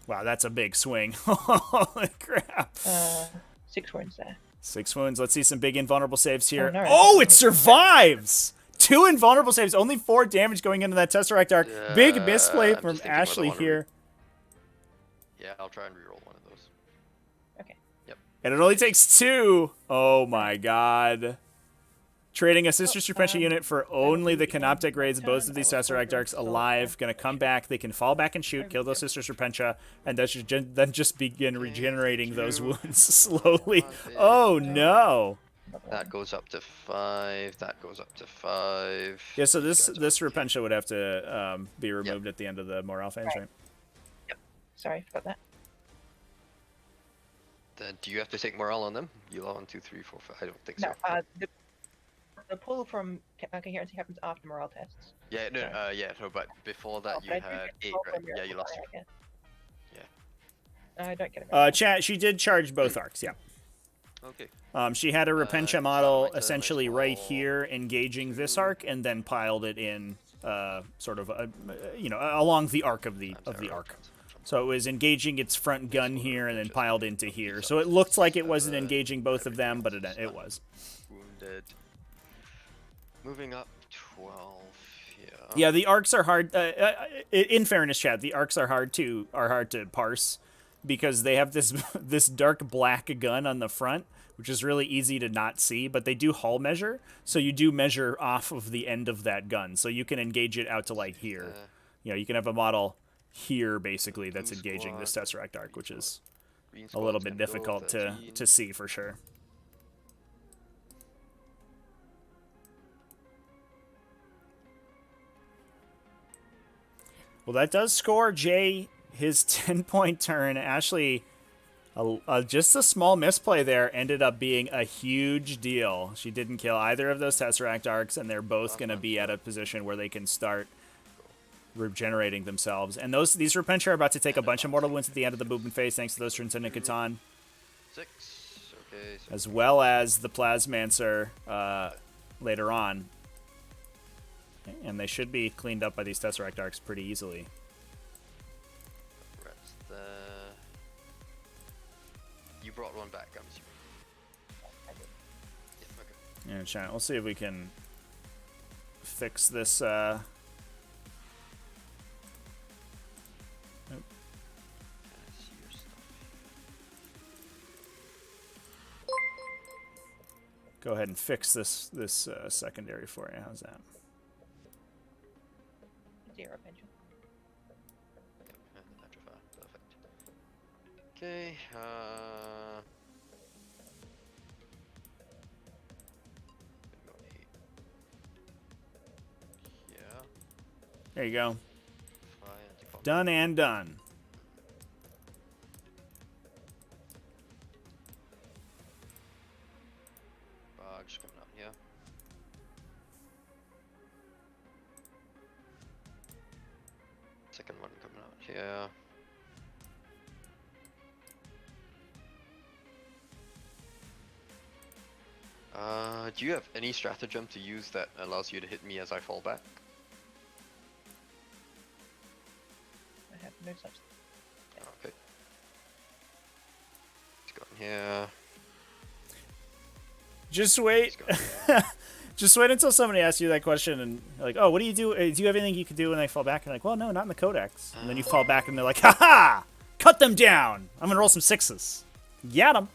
Wow, that's a big swing. Holy crap.
6 wounds there.
6 wounds. Let's see some big invulnerable saves here.
no,
Oh, it
it's-
survives! 2 invulnerable saves. Only 4 damage going into that Tesseract Arc. Big
Yeah,
misplay
I'm
from
just thinking whether I
Ashley
wanna
here.
Yeah, I'll try and reroll one of those.
And it only takes 2. Oh my god. Trading a Sister Serpentia unit for only the Canoptek raids, both of these Tesseract Arcs alive. Gonna come back. They can fall back and shoot, kill those Sister Serpentia, and then just begin regenerating those wounds slowly. Oh no!
That goes up to 5. That goes up to 5.
Yeah, so
These
this
guys are-
Repentia would have to be removed at the end of the morale phase, right?
Sorry, forgot that.
Then do you have to take morale on them? You on 2, 3, 4, 5. I don't think
No,
so.
the pull from coherency happens after morale tests.
Yeah, no, but before that
Oh,
you
but I do
had
get
8,
12
right?
from
Yeah, you lost
miracle,
2.
right, yeah. I don't get it.
Chat, she did charge both arcs, yeah.
Okay.
She had a Repentia model
satellite turn
essentially
is
right
all
here engaging this arc, and then piled it in, sort of, along the arc of the arc. So it was engaging its front gun here and then piled into here. So it looked like it wasn't engaging both of them, but it was.
Wounded. Moving up 12 here.
Yeah, the arcs are hard. In fairness, Chad, the arcs are hard to parse because they have this this dark black gun on the front, which is really easy to not see. But they do hull measure, so you do measure off of the end of that gun, so you can engage it out to like here. You can have a model here basically that's engaging this Tesseract arc, which is a little bit difficult to see for sure. Well, that does score Jay his 10-point turn. Ashley, just a small misplay there ended up being a huge deal. She didn't kill either of those Tesseract arcs, and they're both going to be at a position where they can start regenerating themselves. And these Repentia are about to take a bunch of mortal wounds at the end of the movement phase, thanks to those Transcendent Catan,
6. Okay. So
as well as the Plasmancer later on. And they should be cleaned up by these Tesseract arcs pretty easily.
Rats there. You brought one back, I'm assuming. Yeah, okay.
Yeah, China, we'll see if we can fix this.
See your stuff.
Go ahead and fix this secondary for you. How's that?
0 pension.
Yep, and the petrify. Perfect. Okay, go 8. Yeah.
There you go.
Fly, anti-pop.
Done and done.
Barge coming out here. Second one coming out here. Do you have any stratagem to use that allows you to hit me as I fall back?
I have no such.
Okay. Let's go in here.
Just wait.
Let's go in here.
Just wait until somebody asks you that question and you're like, oh, what do you do? Do you have anything you could do when they fall back? And you're like, well, no, not in the Codex. And then you fall back and they're like, ha-ha! Cut them down! I'm going to roll some 6s. Get them!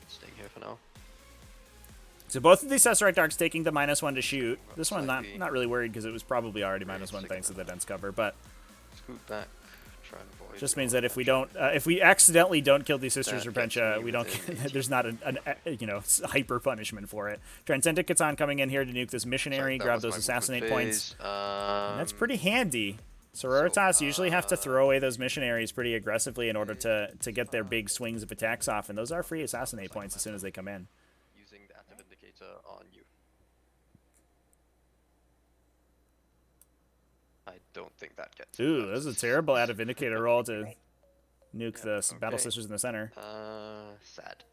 Staying here for now.
So both of these Tesseract arcs taking the -1 to shoot. This one
Slightly.
not really worried because it was probably already -1
second
thanks to the
level.
dense cover. But
Scoot back. Try and avoid.
just means that if we don't, if we accidentally don't kill these Sisters
That
Repentia,
gets me
we don't.
within 18.
There's not hyper punishment for it. Transcendent Catan coming in here to nuke this missionary, grab those assassinate points. And that's pretty handy. Sororitas usually have to throw away those missionaries pretty aggressively in order to get their big swings of attacks off, and those are free assassinate points as soon as they come in.
Using the active indicator on you. I don't think that gets.
Ooh, this is a terrible active indicator roll to nuke the Battle
Okay.
Sisters in the center.
Sad.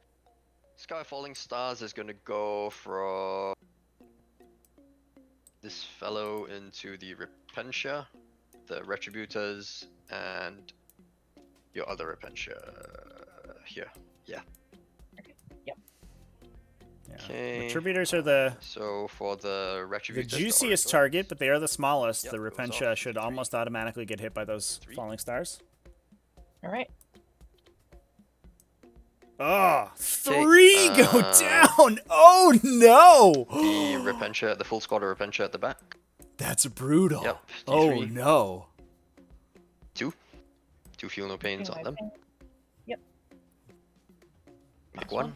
Sky Falling Stars is gonna go from this fellow into the Repentia, the Retributors, and your other Repentia here. Yeah.
Yep.
Yeah.
Okay.
Retributors are the
So for the Retributors,
juiciest
Oracles,
target, but they are the smallest.
Yep,
The
goes
Repentia
off.
should
3.
almost automatically get hit by those
3.
falling stars.
All right.
Oh, 3 go down. Oh
The
no.
Repentia, the full squad of Repentia at the back.
That's brutal.
Yep.
Oh
D3.
no.
2. 2 feel no pains on them.
Yep.
Make
Last
1.
one.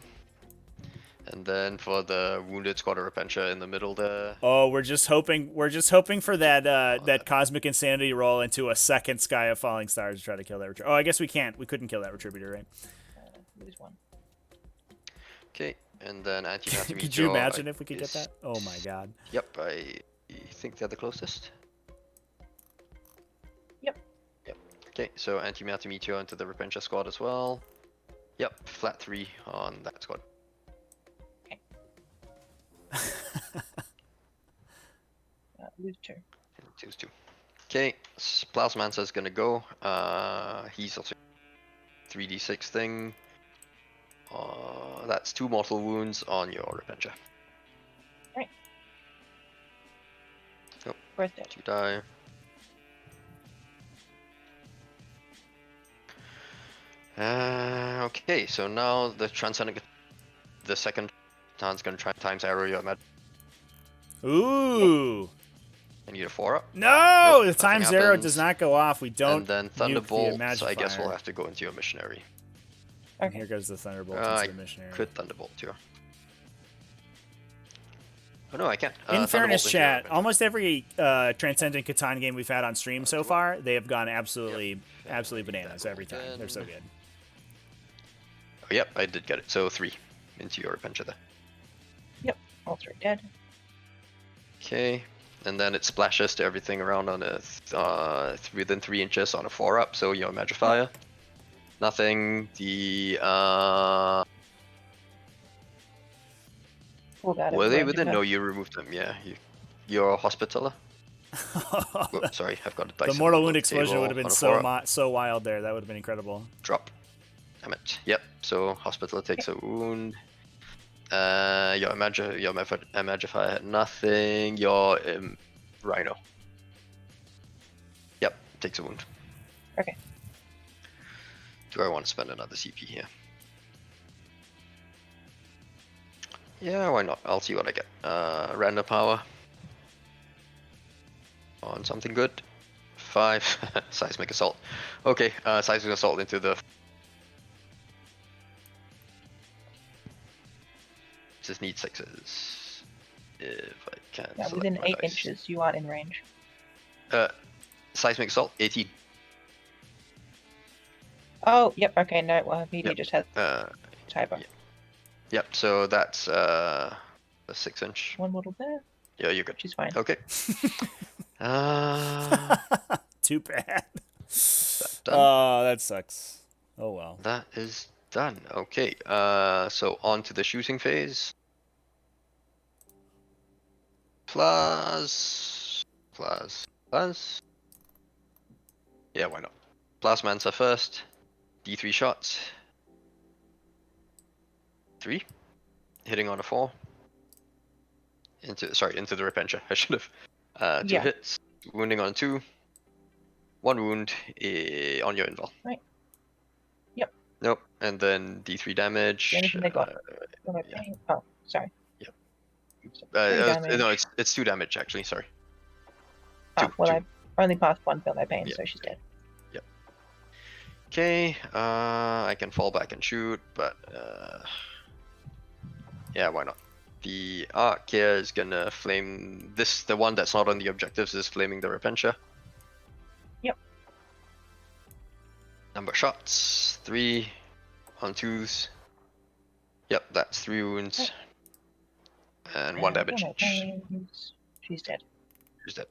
And then for the wounded squad of Repentia in the middle there.
Oh, we're just hoping for that that cosmic insanity roll into a second Sky of Falling Stars to try to kill that. Oh, I guess we can't. We couldn't kill that Retributor, right?
Lose one.
Okay, and then antimatter meteor.
Could you imagine if we could get that? Oh my god.
Yep, I think they're the closest.
Yep.
Yep. Okay, so antimatter meteor into the Repentia squad as well. Yep, flat 3 on that squad.
Lose 2.
Choose 2. Okay, Plasmancer's gonna go. He's also 3d6 thing. That's 2 mortal wounds on your Repentia.
Right.
Yep.
Worth it.
2 die. Okay, so now the transcendent, the second time's gonna try times arrow your magic.
Ooh.
I need a 4-up.
No,
Nope,
the time
nothing
0
happens.
does not go off. We don't.
And then
nuke the
Thunderbolt, so I guess
Magifier.
we'll have to go into your missionary.
And here goes the Thunderbolt
I
into the missionary.
could Thunderbolt too. Oh no, I can't.
In
Thunderbolt
fairness,
into your
chat,
Repentia.
almost every Transcendent Catan game we've had on stream so far, they have gone absolutely bananas every time. They're so good.
Oh, yep, I did get it. So 3 into your Repentia there.
Yep. All 3 dead.
Okay, and then it splashes to everything around on a within 3 inches on a 4-up. So your Magifier, nothing. The
Pull that
were
over
they
and
within?
do
No,
that.
you removed them. Yeah, your Hospitaller. Whoops, sorry, I've got a dice.
The mortal
on
wound
the
explosion
table
would have been
on a
so
4-up.
so wild there. That would have been incredible.
Drop. Damn it. Yep. So Hospitaller takes a wound. Your Magifier had nothing. Your Rhino. Yep, takes a wound.
Okay.
Do I want to spend another CP here? Yeah, why not? I'll see what I get. Random power. On something good. 5. Seismic assault. Okay, seismic assault into the... Just need 6s. If I can.
Yeah,
select
within
my
8
dice.
inches, you aren't in range.
Seismic assault, 18.
Oh, yep. Okay, no. Well, media
Yep.
just has Tiber.
yeah. Yep, so that's a 6-inch.
One model there.
Yeah, you're good.
She's fine.
Okay.
Too bad.
Done.
Oh, that sucks. Oh well.
That is done. Okay, so on to the shooting phase. Plus. Yeah, why not? Plasmancer first. D3 shots. 3. Hitting on a 4. Into the Repentia. I should have. 2
Yeah.
hits. Wounding on 2. 1 wound on your invul.
Right. Yep.
Nope. And then D3 damage.
The only thing they got.
yeah.
Oh, sorry.
Yep.
damage.
No, it's 2 damage actually. Sorry.
Oh, well,
two.
I only passed 1 feel no pain,
Yeah.
so she's dead.
Okay. I can fall back and shoot, but yeah, why not? The arc here is gonna flame this. The one that's not on the objectives is flaming the Repentia.
Yep.
Number of shots 3 on 2s. Yep, that's 3 wounds and 1 damage
no
each.
pains. She's dead.
She's dead.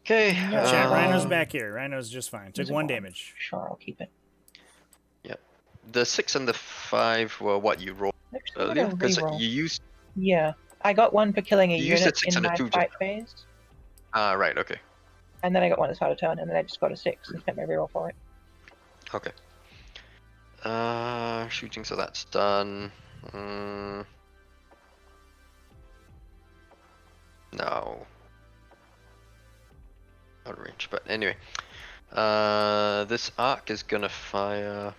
Okay.
No.
Chat, Rhino's back here. Rhino's just fine. Took
Use a
1
one.
damage.
Sure, I'll keep it.
The 6 and the 5 were what you rolled
Actually, I'm
earlier
gonna
because
reroll.
you used.
Yeah, I got 1 for killing a
You used
unit
a 6
in
and a
my
2 just
fight
now.
phase,
Right. Okay.
and then I got 1 at the start of turn, and then I just got a 6 and spent my reroll for it.
Okay. Shooting, so that's done. No. Out of range, but anyway. This arc is gonna fire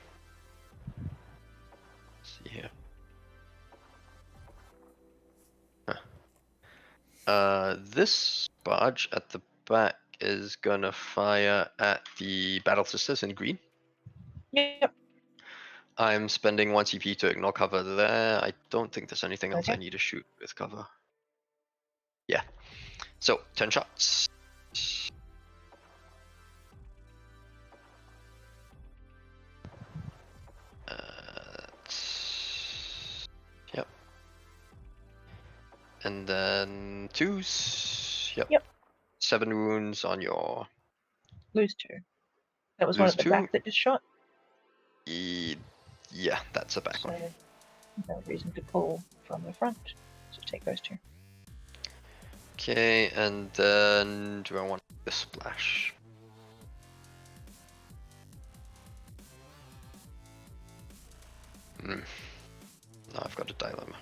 This barge at the back is gonna fire at the Battle Sisters in green.
Yep.
I'm spending 1 CP to ignore cover there. I don't think there's anything else I
Okay.
need to shoot with cover. Yeah. So, 10 shots. Yep. And then 2s. Yep.
Yep.
7 wounds on your...
Lose 2. That was one
Lose
at the
2?
back that just shot.
Yeah, that's a back
So
one.
no reason to pull from the front. So take those 2.
Okay, and then do I want the splash? No, I've got a dilemma.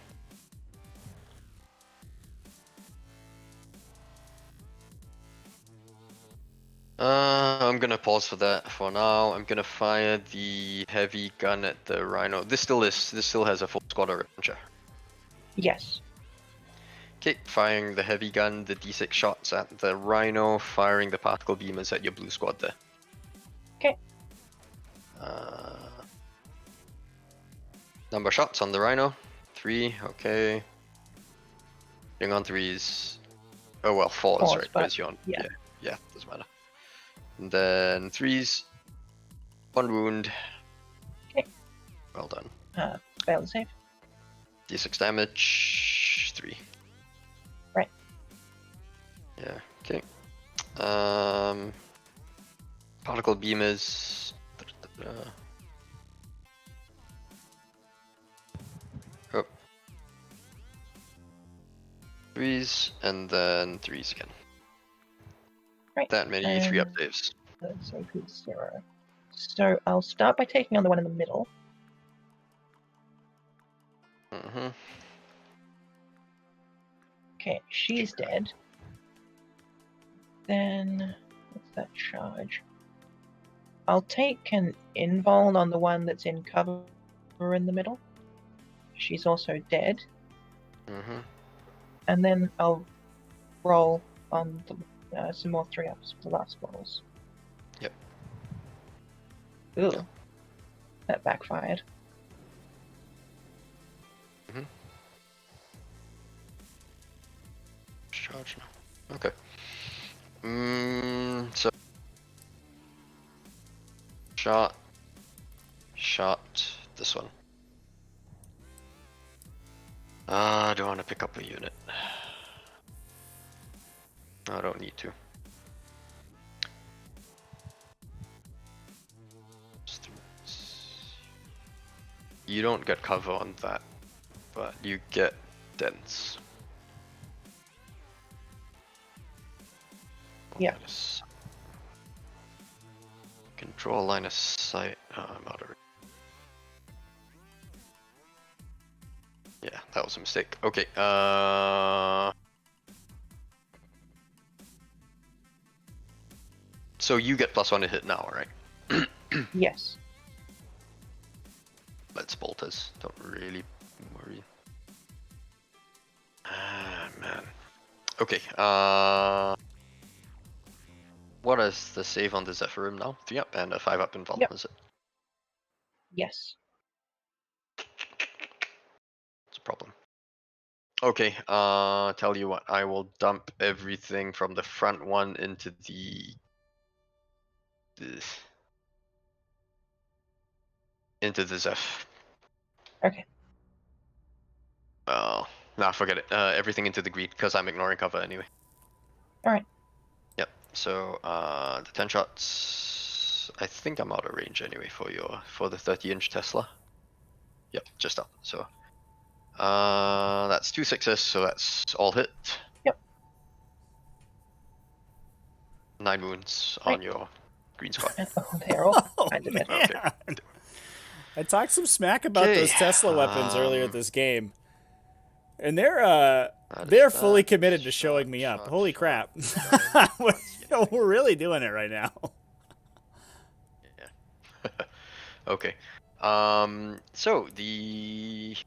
I'm gonna pause for that for now. I'm gonna fire the heavy gun at the Rhino. This still has a full squad of launcher.
Yes.
Okay, firing the heavy gun, the D6 shots at the Rhino, firing the particle beamers at your blue squad there.
Okay.
Number of shots on the Rhino. 3, okay. Being on 3s. Oh well, 4s,
Fours,
right?
but
Because you're on.
yeah.
Yeah, doesn't matter. And then 3s. 1 wound.
Okay.
Well done.
Fail the save.
D6 damage. 3.
Right.
Yeah, okay. Particle beamers. Oh. 3s, and then 3s again.
Right.
That many 3 up saves.
So good 0. So I'll start by taking on the one in the middle.
Mm-hmm.
Okay, she's dead. Then what's that charge? I'll take an invuln on the one that's in cover in the middle. She's also dead.
Mm-hmm.
And then I'll roll on the, some more 3-ups for the last rolls.
Yep.
Ooh.
Yep.
That backfired.
Mm-hmm. Charge now. Okay. So shot this one. Do I want to pick up a unit? No, I don't need to. You don't get cover on that, but you get dense.
Yeah.
Control line of sight. Oh, I'm out of it. Yeah, that was a mistake. Okay, so you get +1 to hit now, right?
Yes.
Let's bolt us. Don't really worry. Ah, man. Okay, what is the save on the Zephyrim now? 3 up and a 5 up in Vol,
Yep.
is it?
Yes.
It's a problem. Okay, tell you what, I will dump everything from the front one into the Zeph.
Okay.
Oh, nah, forget it. Everything into the green, because I'm ignoring cover anyway.
Alright.
Yep, so, the 10 shots, I think I'm out of range anyway for the 30-inch Tesla. Yep, just up, so. That's 2 6s, so that's all hit.
Yep.
9 wounds
Right.
on your green squad.
Oh, they're all
Oh,
kind of
man.
dead.
Okay.
I talked some smack about
Okay,
those Tesla weapons earlier
um,
this game. And they're fully
that.
committed to showing me up. Holy crap. We're really doing it right now.
Yeah. Okay. So the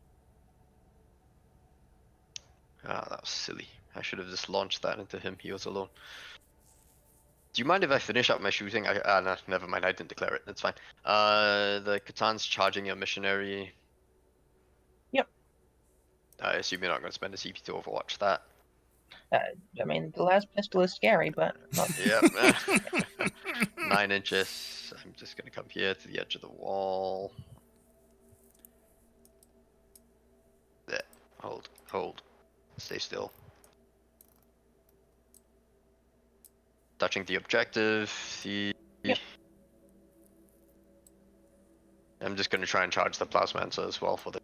that was silly. I should have just launched that into him. He was alone. Do you mind if I finish up my shooting? No, never mind. I didn't declare it. That's fine. The Catan's charging your missionary.
Yep.
I assume you're not going to spend a CP to overwatch that.
I mean, the last pistol is scary, but not.
Yep. 9 inches. I'm just going to come here to the edge of the wall. There. Hold. Hold. Stay still. Touching the objective.
Yep.
I'm just going to try and charge the Plasmancer as well for the.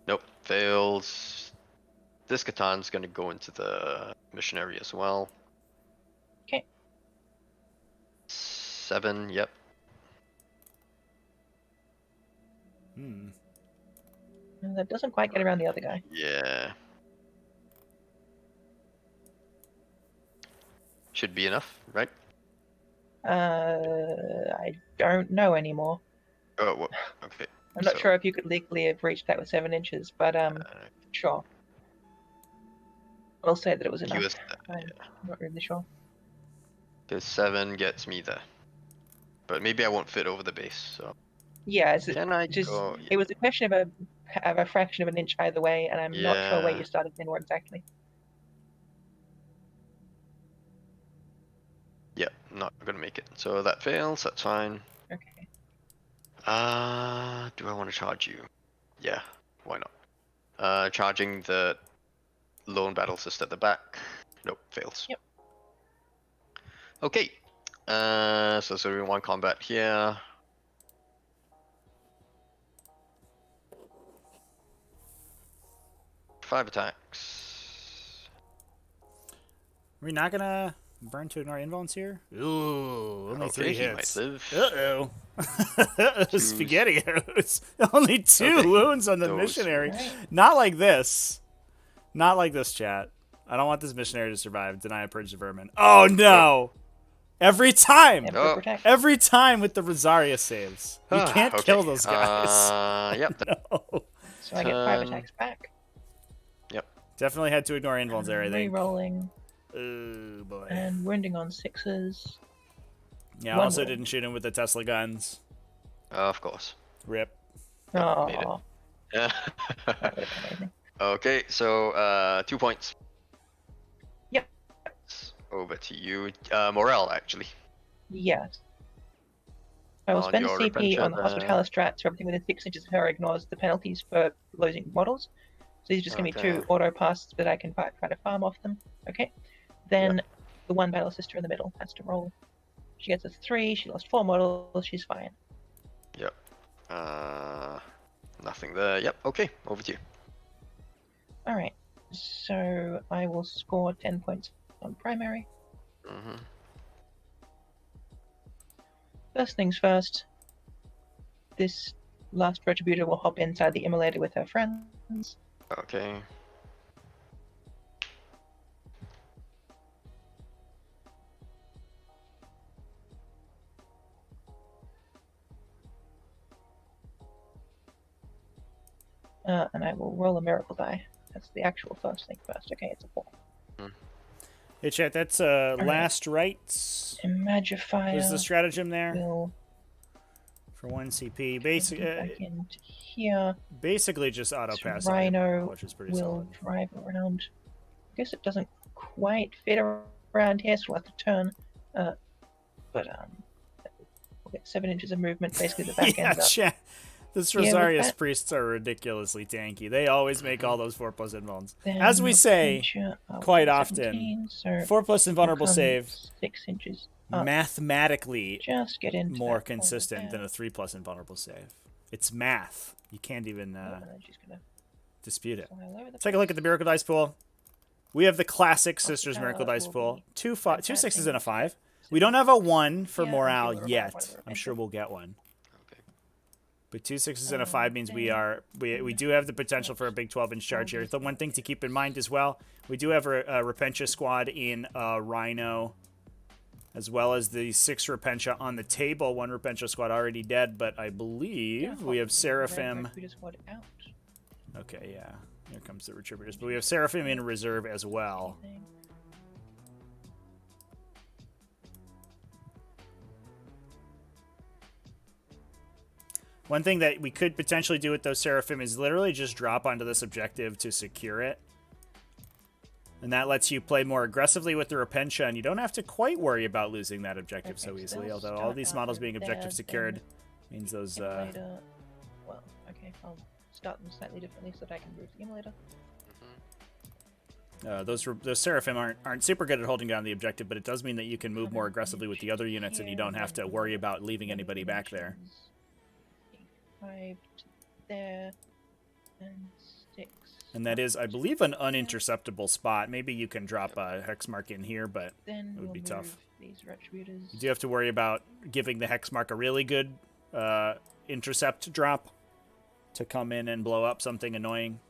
Nope. Fails. This Catan's going to go into the missionary as well.
Okay.
7, yep.
That doesn't quite get around the other guy.
Yeah. Should be enough, right?
I don't know anymore.
Oh, well, okay.
I'm not sure if you could legally have reached that with 7 inches, but sure. I'll say that it was enough. I'm not really sure.
Because 7 gets me there. But maybe I won't fit over the base, so.
Yeah,
Can I
just
go?
it was a question of a fraction of an inch either way, and I'm not sure where
Yeah.
you started in or exactly.
Yeah, not gonna make it. So that fails, that's fine.
Okay.
Do I want to charge you? Yeah, why not? Charging the lone battle sister at the back. Nope, fails.
Yep.
Okay. So we want combat here. Five attacks.
Are we not gonna burn to ignore invulns here? Ooh, only
Okay,
3
he might
hits.
live.
Uh-oh. Spaghettios. Only 2
Okay,
wounds on the
those-
missionary.
Right.
Not like this. Not like this, chat. I don't want this missionary to survive. Deny a purge of vermin. Oh, no! Every time!
Emperor
Oh.
protect.
Every time with the Rosaria saves. You can't
Okay,
kill those guys.
Yep.
No.
So I get 5
turn.
attacks back.
Definitely had to ignore invulns there, I think.
Rerolling
Oh, boy.
and wounding on 6s.
Yeah,
One
also
wound.
didn't shoot him with the Tesla guns.
Of course.
Rip.
Oh,
made it. Yeah.
that would have been amazing.
Okay, so 2 points.
Yep.
Over to you. Morale, actually.
Yes. I will
On
spend a
your
CP
repentia
on the
there.
Hospitalis strat, so everything within 6 inches of her ignores the penalties for losing models. So these are just going to be
Okay.
2 auto passes that I can try to farm off them. Okay. Then the one battle sister in the middle has to roll. She gets a 3, she lost 4 models, she's fine.
Yep. Nothing there. Yep. Okay, over to you.
Alright. So I will score 10 points on primary.
Mm-hmm.
First things first, this last retributor will hop inside the immolator with her friends.
Okay.
And I will roll a miracle die. That's the actual first thing first. Okay, it's a 4.
Hey, chat, that's last rites.
Imagifier
There's the stratagem there
will
for 1 CP.
come
Basically,
back into here.
basically just auto pass,
Rhino
which is pretty
will
solid.
drive around. I guess it doesn't quite fit around here, so we'll have to turn. But we'll get 7 inches of movement, basically the back
Yeah,
end up.
chat. This
Yeah, with
Rosarius
that-
priests are ridiculously tanky. They always make all those 4+ invulns.
Then
As we say
adventure up
quite
to
often,
17, so
4+ invulnerable
we'll come
save,
6 inches up.
mathematically
Just get into
more
that corner
consistent
there.
than a 3+ invulnerable save. It's math. You can't even
And then she's gonna
dispute it.
fly all over the
Take a look at the
place.
Miracle Dice pool. We have the classic Sisters
Hospital
Miracle Dice
will
pool.
be
2 6s and a
attacking
5. We don't have a 1 for
Yeah,
morale
until we're
yet.
about whatever
I'm sure we'll get one.
Okay.
But 2 6s and a 5 means we do have the potential for a big 12-inch charge here. The one thing to keep in mind as well, we do have a Repentia squad in Rhino, as well as the 6 Repentia on the table. 1 Repentia squad already dead, but I believe
Yeah,
we have
Red
Seraphim.
Recruiter squad out.
Okay, yeah. Here comes the Retributors. But we have Seraphim in reserve as well.
Anything.
One thing that we could potentially do with those Seraphim is literally just drop onto this objective to secure it. And that lets you play more aggressively with the Repentia, and you don't have to quite worry about losing that objective so
Okay, so
easily.
they'll
Although all
start
these
out
models
over
being objective
there,
secured
then
means those...
Emulator. Well, okay, I'll start them slightly differently so that I can move the emulator.
those Seraphim aren't super good at holding down the objective, but it does mean that you can move more aggressively with the other units, and you don't have to worry about leaving anybody back there.
5 to there, and 6.
And that is, I believe, an uninterceptable spot. Maybe you can drop a hex mark in here, but
Then
it would
we'll
be
move
tough.
These retributors.
You do have to worry about giving the hex mark a really good intercept drop to come in and blow up something annoying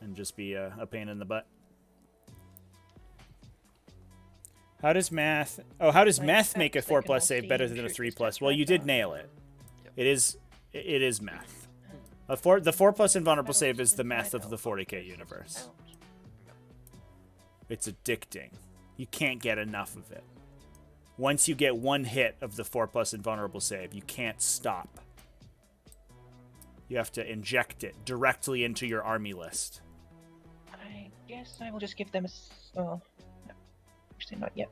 and just be a pain in the butt. How does math... Oh, how does
Like
math make a
facts that
4+
can all
save
see
better
and
than a
shoot
3+?
this
Well, you did
out.
nail it.
Yep.
It is math. The 4+ invulnerable save is the math of the 40k universe. It's addicting. You can't get enough of it. Once you get one hit of the 4+ invulnerable save, you can't stop. You have to inject it directly into your army list.
I guess I will just give them a... Oh, no, actually not yet.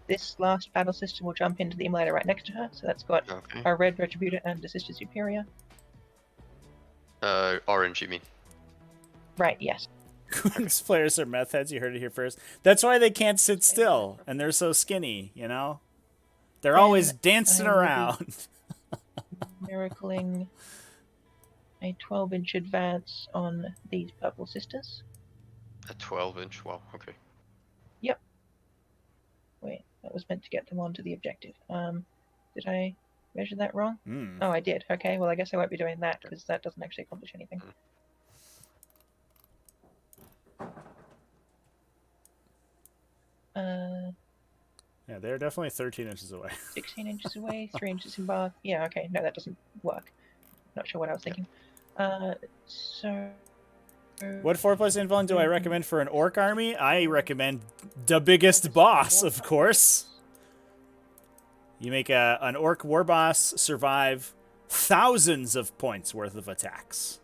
This last battle sister will jump into the emulator right next to her, so that's got
Okay.
a red retributor and a sister superior.
Orange, you mean?
Right, yes.
These players are meth heads, you heard it here first. That's why they can't sit still, and they're so skinny, you know? They're
Then
always dancing
I will be-
around.
Miracling a 12-inch advance on these purple sisters.
A 12-inch. Wow. Okay.
Wait, that was meant to get them onto the objective. Did I measure that wrong?
Hmm.
Oh, I did. Okay, well, I guess I won't be doing that because that doesn't actually accomplish anything.
Yeah, they're definitely 13 inches away.
16 inches away, 3 inches in bar. Yeah, okay, no, that doesn't work. Not sure what I was thinking. So.
What 4+ invuln do I recommend for an orc army? I recommend the biggest boss, of course. You make an orc war boss survive thousands of points worth of attacks.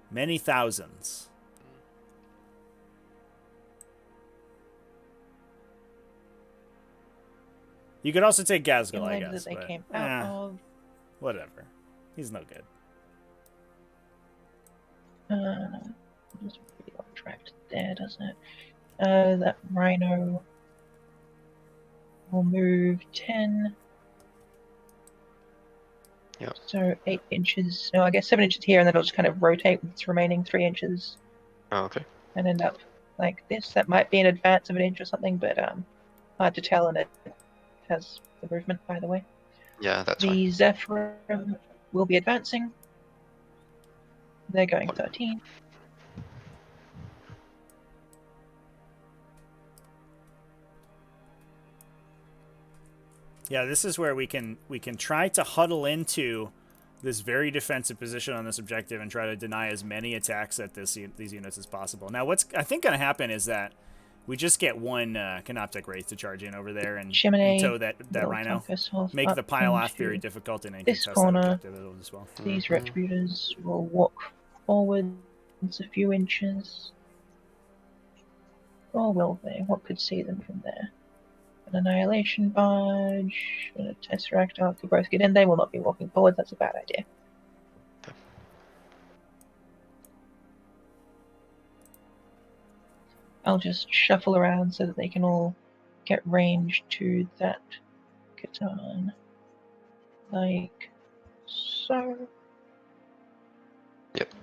Many thousands. You could also take Gazgal, I
Emulator
guess.
that they
But,
came out of.
whatever. He's no good.
Just really got tracked there, doesn't it? That rhino will move 10.
Yep.
So 8 inches. No, I guess 7 inches here, and then it'll just kind of rotate with its remaining 3 inches
Oh, okay.
and end up like this. That might be an advance of an inch or something, but hard to tell, and it has the movement, by the way.
Yeah, that's
The
fine.
Zephyrim will be advancing. They're going 13.
Yeah, this is where we can try to huddle into this very defensive position on this objective and try to deny as many attacks at these units as possible. Now, what's I think going to happen is that we just get one Canoptek Wraith to charge in over there and tow that Rhino. Make the pile off very difficult and
this
contest
corner.
that objective as well.
These retributors will walk forwards a few inches. Or will they? What could see them from there? An Annihilation Barge and a Tesseract Arc could both get in. They will not be walking forward. That's a bad idea. I'll just shuffle around so that they can all get range to that Catan. Like so.
Yep.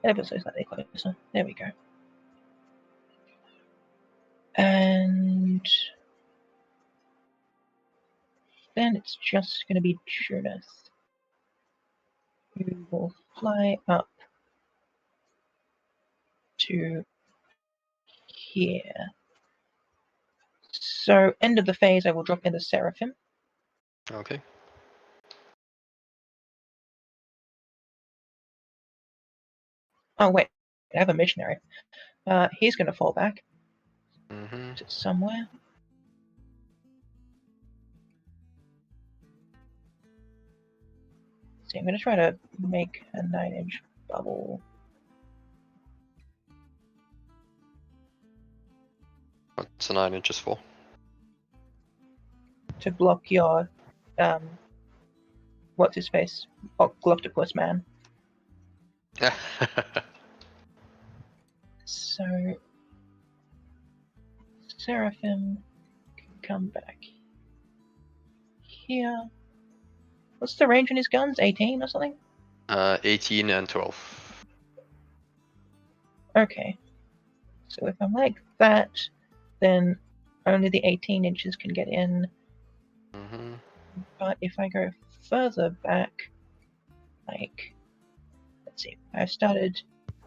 Ever so slightly closer. There we go. And then it's just going to be Junith, who will fly up to here. So, end of the phase, I will drop in the Seraphim.
Okay.
Oh wait, I have a missionary. He's going to fall back
Mm-hmm.
to somewhere. See, I'm going to try to make a 9-inch bubble.
What's the 9 inches for?
To block your what's his face? Octopus man. So Seraphim can come back here. What's the range on his guns? 18 or something?
18 and 12.
Okay. So if I'm like that, then only the 18 inches can get in.
Mm-hmm.
But if I go further back, like, let's see, I started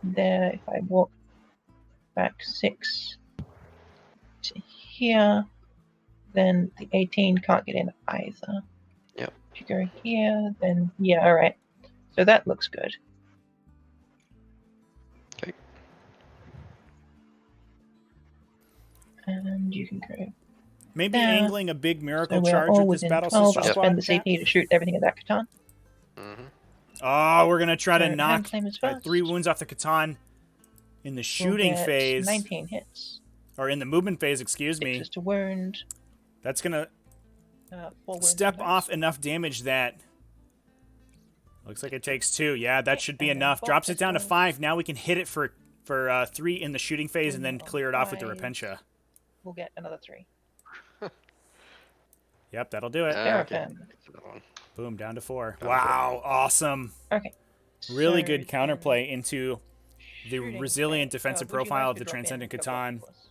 there. If I walk back 6 to here, then the 18 can't get in either.
Yep.
If you go here, then yeah, alright. So that looks good.
Okay.
And you can go.
Maybe
Yeah.
angling a big miracle
So we're
charge
all
with this
within
Battle
12.
Sister
I'll
squad.
spend the
chat.
CP to shoot everything at that Catan.
Mm-hmm.
Oh, we're gonna try to
So,
knock
Handflamers first.
3 wounds off the Catan in the shooting
We'll get
phase,
19 hits.
or in the movement phase. Excuse
6
me.
is to wound.
That's gonna
4 wounds
step
to
off
dice.
enough damage that looks like it takes 2. Yeah, that should be
and then
enough.
bolt
Drops it down to
pistols.
5. Now we can hit it for 3 in the shooting phase and then
On
clear it off with the
5s,
Repentia.
We'll get another 3.
Yep, that'll do it.
Okay.
Seraphim.
So that one.
Boom, down to 4.
Down to
Wow, awesome.
Okay.
Really
So
good counterplay into the
shooting
resilient
phase.
defensive
Would you
profile
like
of
to
the
drop in
Transcendent
a couple
Catan.
of us?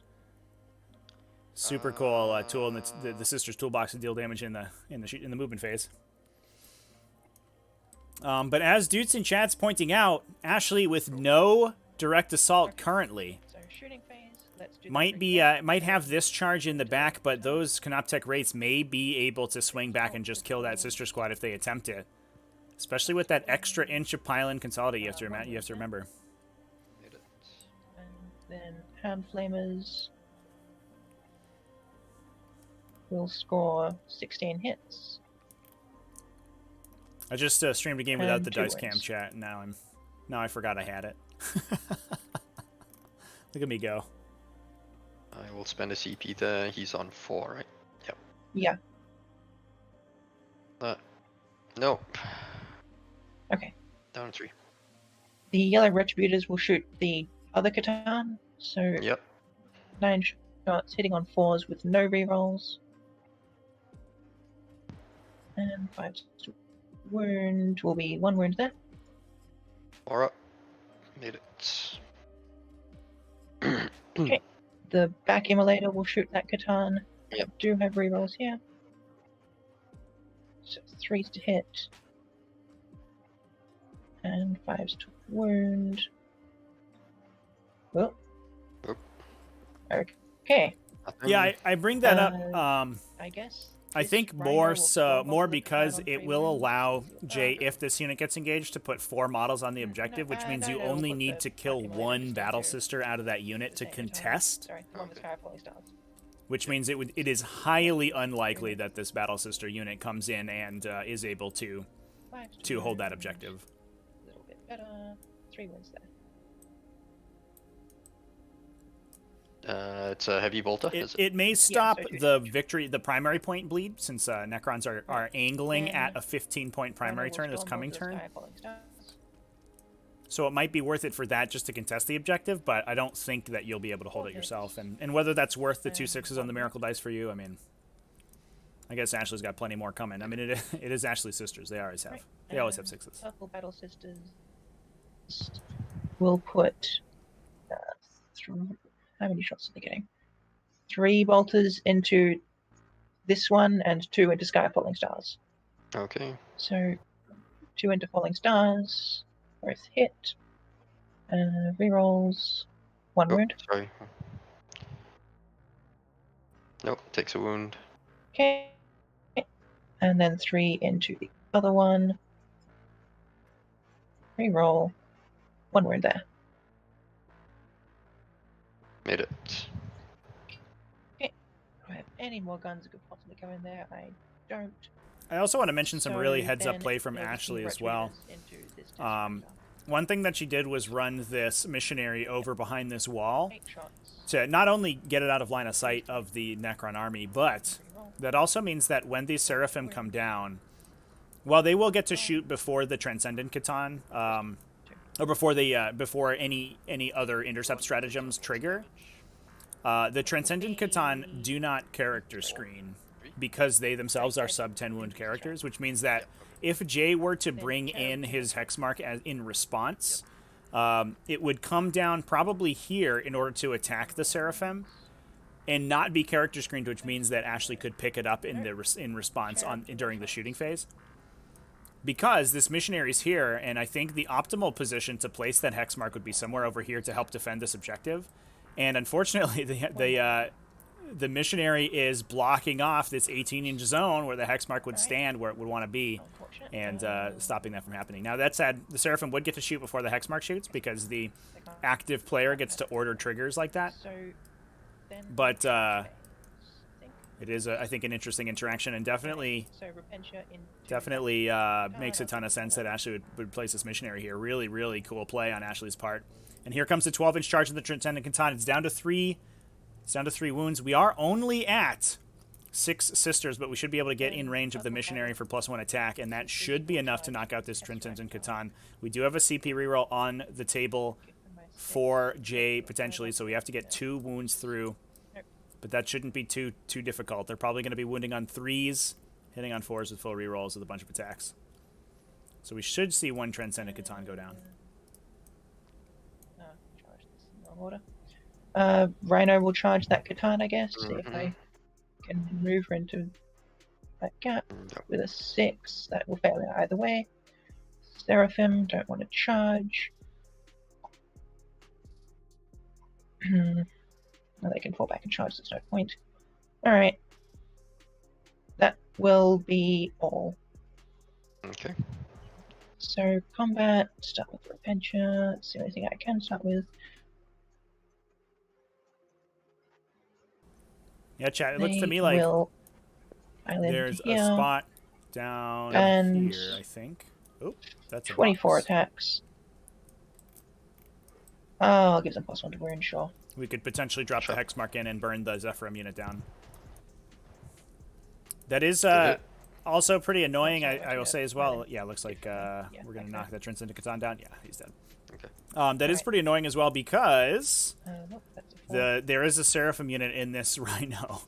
Super cool tool in the Sister's Toolbox to deal damage in the movement phase. But as Dudes in chat's pointing out, Ashley with no direct assault currently
So shooting phase. Let's do that
might be
again.
might have this charge in the back, but those Canoptech rates may be able to swing back and just kill that Sister Squad if they attempt it. Especially with that extra inch of pile and consolidate, you have to remember.
Made it.
And then hand flamers will score 16 hits.
I just streamed a game without
And
the
2
dice cam
wins.
chat, and now I forgot I had it. Look at me go.
I will spend a CP there. He's on 4, right? Yep.
Yeah.
Nope.
Okay.
Down to 3.
The yellow retributors will shoot the other Catan. So
Yep.
9 shots hitting on 4s with no rerolls. And 5 to wound will be 1 wound there.
4 up. Made it.
Okay. The back immolator will shoot that Catan.
Yep.
Do have rerolls here. So 3s to hit. And 5s to wound. Well.
Oop.
Okay.
Yeah, I bring that up.
I guess.
I
this
think
Rhino
more
will
so
swab
more
off the
because
Catan on
it
3
will
wounds.
allow
Let's do
Jay,
that.
if this unit gets engaged, to put 4 models on the objective, which means you
we'll
only
put
need
the
to kill
back immolator
1
just
battle
into
sister out of that unit to
the same Catan.
contest,
Sorry, the one with
Okay.
Skyfalling Stars.
which means it is highly unlikely that this battle sister unit comes in and is able to
5
hold that
wound.
objective.
A little bit better. 3 wins there.
It's a heavy bolter.
It may stop
so
the primary point bleed, since Necrons are angling
Then
at a 15-point primary
Rhino will
turn this
storm
coming
onto the
turn.
Skyfalling Stars.
So it might be worth it for that, just to contest the objective, but I don't think that you'll be able to hold it yourself. And whether that's worth the 2 6s on the Miracle Dice for you, I mean, I guess Ashley's got plenty more coming. I mean, it is Ashley's sisters. They always have.
Right.
They always have
And
6s.
Purple Battle Sisters will put how many shots are they getting? 3 bolters into this one and 2 into Skyfalling Stars.
Okay.
So 2 into Falling Stars, both hit. Rerolls, 1
Oh,
wound.
sorry. Nope. Takes a wound.
Okay. And then 3 into the other one. Reroll, 1 wound there.
Made it.
Do I have any more guns that could possibly go in there? I don't.
I also want to mention some really
So
heads-up
then
play from
it'll just be
Ashley as well.
retrograders into this
Um,
Tesseract.
One thing that she did was run this missionary over behind this wall
8 shots.
to not only get it out of line of sight of the Necron army, but that also means that when these Seraphim come down, while they will get to shoot before the Transcendent Catan, or before the before any other intercept stratagems trigger, the Transcendent Catan do not character screen because they themselves are sub 10 wound characters, which means that if Jay were to bring in his Hexmark as in response, it would come down probably here in order to attack the Seraphim and not be character screened, which means that Ashley could pick it up in response during the shooting phase. Because this missionary's here, and I think the optimal position to place that Hexmark would be somewhere over here to help defend this objective. And unfortunately, the missionary is blocking off this 18-inch zone where the Hexmark would stand where it would want to be, and stopping that from happening. Now, that said, the Seraphim would get to shoot before the Hexmark shoots because the active player gets to order triggers like that. But it is, I think, an interesting interaction, and definitely makes a ton of sense that Ashley would place this missionary here. Really, really cool play on Ashley's part. And here comes the 12-inch charge of the Transcendent Catan. It's down to 3. It's down to 3 wounds. We are only at 6 sisters, but we should be able to get in range of the missionary for +1 attack, and that should be enough to knock out this Transcendent Catan. We do have a CP reroll on the table for Jay potentially, so we have to get 2 wounds through. But that shouldn't be too difficult. They're probably going to be wounding on 3s, hitting on 4s with full rerolls with a bunch of attacks. So we should see 1 Transcendent Catan go down.
Rhino will charge that Catan, I guess. See if I can move her into that gap with a 6. That will fail either way. Seraphim don't want to charge. Well, they can fall back and charge, there's no point. Alright. That will be all.
Okay.
So, combat, start with Repentia. It's the only thing I can start with.
Yeah, chat, it looks to me like there's a spot down
and
here, I think. Oh, that's a
24
box.
attacks. I'll give them +1 to wound, sure.
We could potentially drop the Hexmark in and burn the Zephyrim unit down. That is also pretty annoying, I will say as well. Yeah, looks like we're going to knock that Transcendent Catan down. Yeah, he's dead.
Okay.
That is pretty annoying as well because
Nope, that's a 4.
there is a Seraphim unit in this Rhino.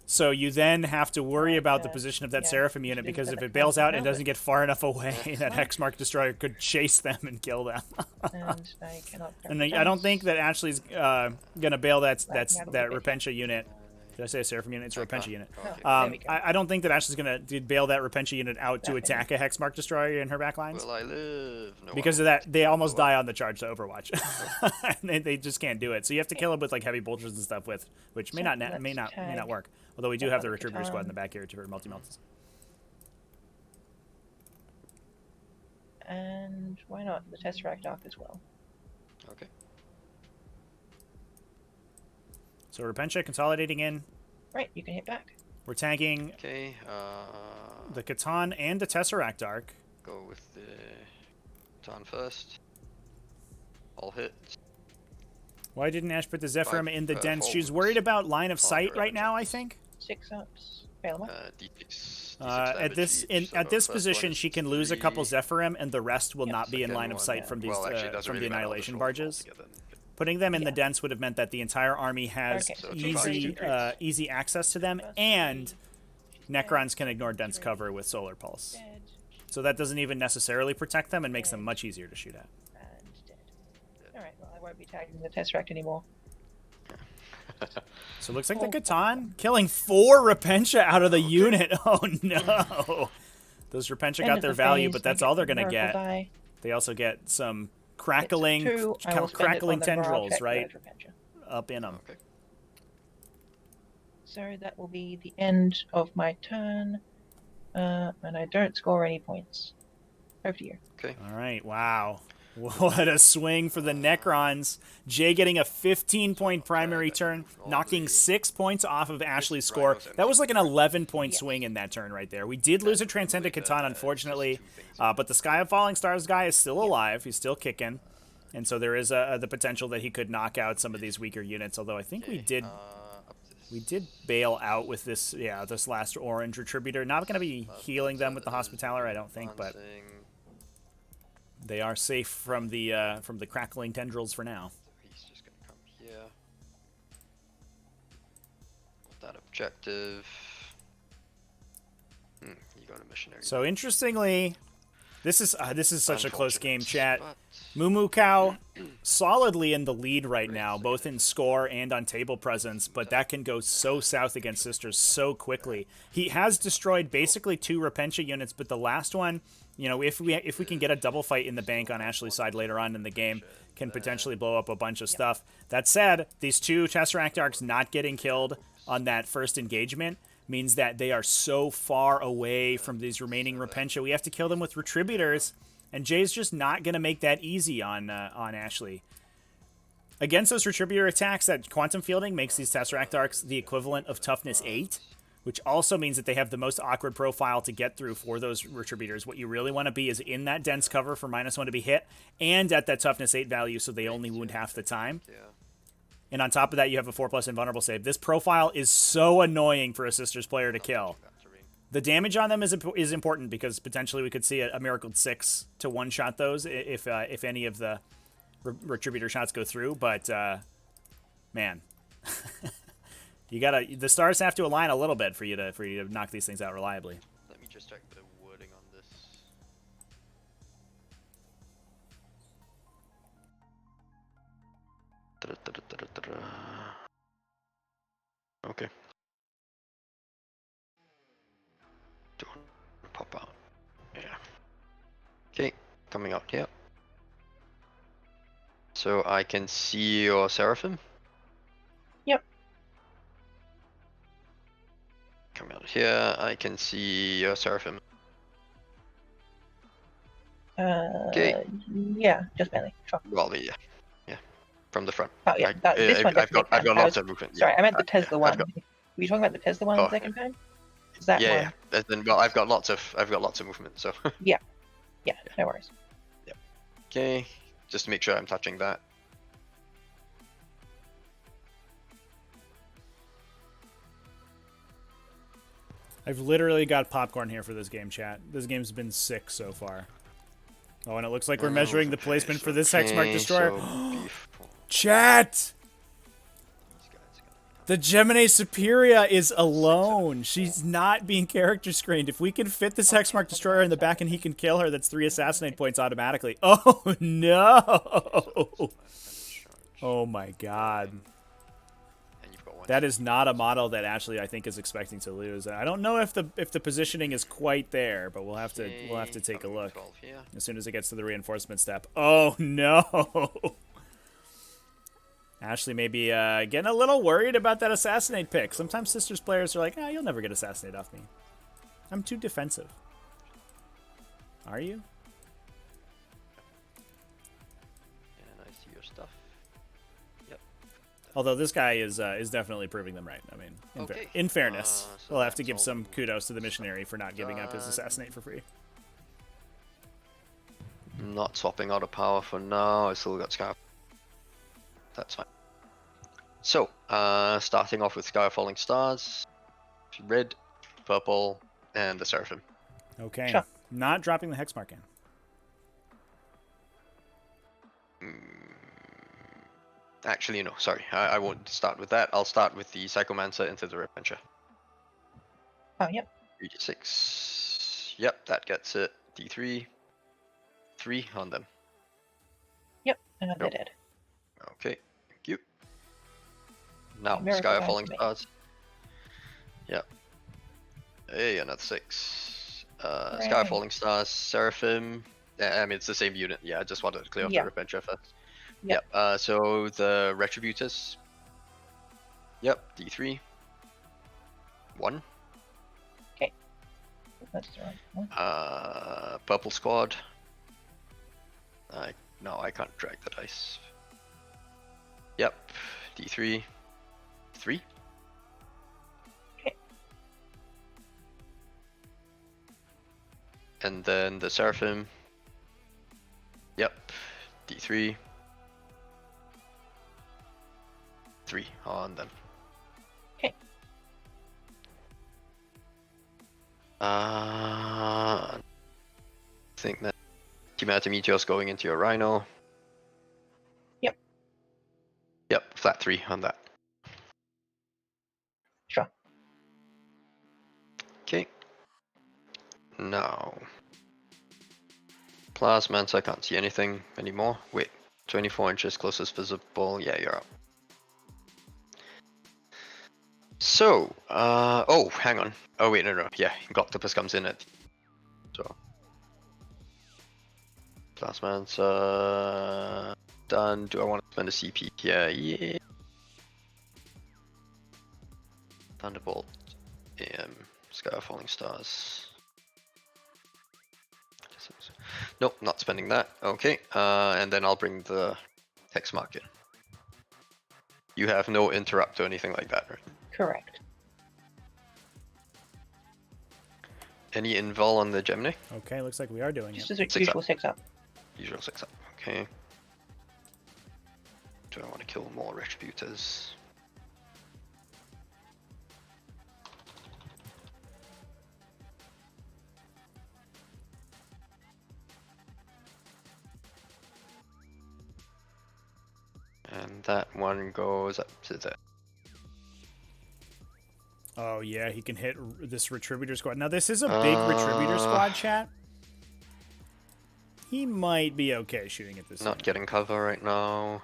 So you then have to worry about the position of that Seraphim unit, because if it bails out and doesn't get far enough away, that Hexmark Destroyer could chase them and kill them.
And I cannot.
And I don't think that Ashley's gonna bail that Repentia unit. Did I say a Seraphim unit? It's a Repentia unit. I don't think that Ashley's gonna bail that Repentia unit out to attack a Hexmark Destroyer in her backlines.
Will I live? No,
because of that, they almost die on the charge to Overwatch. they just can't do it. So you have to kill them with like heavy bolters and stuff which may not work. Although we do have the Retributor squad in the back here for multi-melts.
And why not the Tesseract Arc as well?
Okay.
So Repentia consolidating in.
Right, you can hit back.
We're tagging
Okay.
the Catan and the Tesseract Arc.
Go with the Catan first. All hit.
Why didn't Ash put the Zephyrim in the dense? She's
forwards.
worried about line of sight right now, I think.
6 ups. Fail them up.
D6
At this
damage each,
at this
so
position,
first
she can lose a couple Zephyrim, and the rest will not be in line of sight from these from the Annihilation barges. Putting them in the dense would have meant that the entire army has easy access to them, and Necrons can ignore dense cover with Solar Pulse.
Dead.
So that doesn't even necessarily protect them and makes them much easier to shoot at.
And dead. Alright, well, I won't be tagging the Tesseract anymore.
So it looks like the Catan killing 4 Repentia out of the unit. Oh no! Those Repentia got their value, but that's all they're gonna get. They also get some crackling tendrils right up in them.
Okay.
So that will be the end of my turn, and I don't score any points. Over to you.
Okay.
All right. Wow. What a swing for the Necrons. Jay getting a 15-point primary turn, knocking 6 points off of Ashley's score. That was like an 11-point swing in that turn right there. We did lose a Transcendent Catan, unfortunately, but the Sky of Falling Stars guy is still alive. He's still kicking. And so there is the potential that he could knock out some of these weaker units, although I think we did bail out with this, this last orange Retributor. Not going to be healing them with the Hospitaller, I don't think, but they are safe from the crackling tendrils for now.
He's just gonna come here. That objective. You got a missionary.
So interestingly, this is such a close game, chat.
But
Moo Cow solidly in the lead right now, both in score and on table presence, but that can go so south against Sisters so quickly. He has destroyed basically 2 Repentia units, but the last one, you know, if we can get a double fight in the bank on Ashley's side later on in the game, can potentially blow up a bunch of stuff. That said, these 2 Tesseract Arcs not getting killed on that first engagement means that they are so far away from these remaining Repentia. We have to kill them with Retributors, and Jay's just not going to make that easy on Ashley. Against those Retributor attacks, that Quantum Fielding makes these Tesseract Arcs the equivalent of Toughness 8, which also means that they have the most awkward profile to get through for those Retributors. What you really want to be is in that dense cover for -1 to be hit, and at that Toughness 8 value so they only wound half the time. And on top of that, you have a 4+ invulnerable save. This profile is so annoying for a Sisters player to kill. The damage on them is important because potentially we could see a Miracle 6 to one-shot those if any of the Retributor shots go through. But man, the stars have to align a little bit for you to knock these things out reliably.
let me just check the wording on this. Okay. Don't pop out. Yeah. Okay, coming out here. So I can see your Seraphim?
Yep.
Coming out here, I can see your Seraphim. Okay.
Yeah, just barely. Sure.
Well, yeah. From the front.
Oh yeah, this one
I've
definitely
got
can.
lots of movement.
Sorry,
yeah.
I meant the Tesla one.
I've got-
Were you talking about the Tesla one the second time? Is that
yeah,
one?
yeah. Then, well, I've got lots of movement. So.
Yeah, no worries.
Okay, just to make sure I'm touching that.
I've literally got popcorn here for this game, chat. This game's been sick so far. Oh, and it looks like we're measuring the placement for this Hexmark Destroyer. Chat! The Gemini Superior is alone. She's not being character screened. If we can fit this Hexmark Destroyer in the back and he can kill her, that's 3 assassinate points automatically. Oh, no! Oh, my God. That is not a model that Ashley, I think, is expecting to lose. I don't know if the positioning is quite there, but we'll have to take a look as soon as it gets to the reinforcement step. Oh no! Ashley may be getting a little worried about that assassinate pick. Sometimes Sisters players are like, "Ah, you'll never get assassinate off me. I'm too defensive." Are you?
And I see your stuff. Yep.
Although this guy is definitely proving them right. I mean, in fairness,
so
we'll have to
that's
give
all
some
the
kudos to the missionary for not giving up his assassinate for free.
I'm not swapping out of power for now. I still got Sky. That's fine. So, starting off with Sky of Falling Stars, red, purple, and the Seraphim.
Okay.
Sure.
Not dropping the Hexmark in.
Actually, no, sorry. I won't start with that. I'll start with the Psychomancer into the Repentia.
Oh, yep.
3d6. Yep, that gets it. D3. 3 on them.
Yep, and they're
Nope.
dead.
Okay, thank you. Now,
Miracle
Sky of
die
Falling
for me.
Stars. Yep. Hey, another 6. Sky of
Hooray.
Falling Stars, Seraphim. Yeah, I mean, it's the same unit. Yeah, I just wanted to clear off
Yeah.
the Repentia first.
Yep.
Yep. So the Retributors. Yep. D3. 1.
That's the right one.
Purple Squad. no, I can't drag the dice. Yep, D3, 3.
Okay.
And then the Seraphim. Yep, D3, 3 on them.
Okay.
I think that Humanity Meteor's going into your Rhino.
Yep.
Yep, flat 3 on that.
Sure.
Okay. Now. Plasmans, I can't see anything anymore. Wait, 24 inches closest visible. Yeah, you're up. So, oh, hang on. Oh, wait, no. Yeah, Octopus comes in at. So. Plasmans, done. Do I want to spend a CP here? Yeah. Thunderbolt. Sky of Falling Stars. Nope, not spending that. Okay, and then I'll bring the hex mark in. You have no interrupt or anything like that, right?
Correct.
Any invul on the Gemini?
Okay, looks like we are doing
Just
it.
as
6
usual,
up.
6 up.
Usual 6 up. Okay. Do I want to kill more Retributors? And that one goes up to the.
Oh yeah, he can hit this Retributor squad. Now this is a big Retributor squad, chat. He might be okay shooting at this.
Not getting cover right now.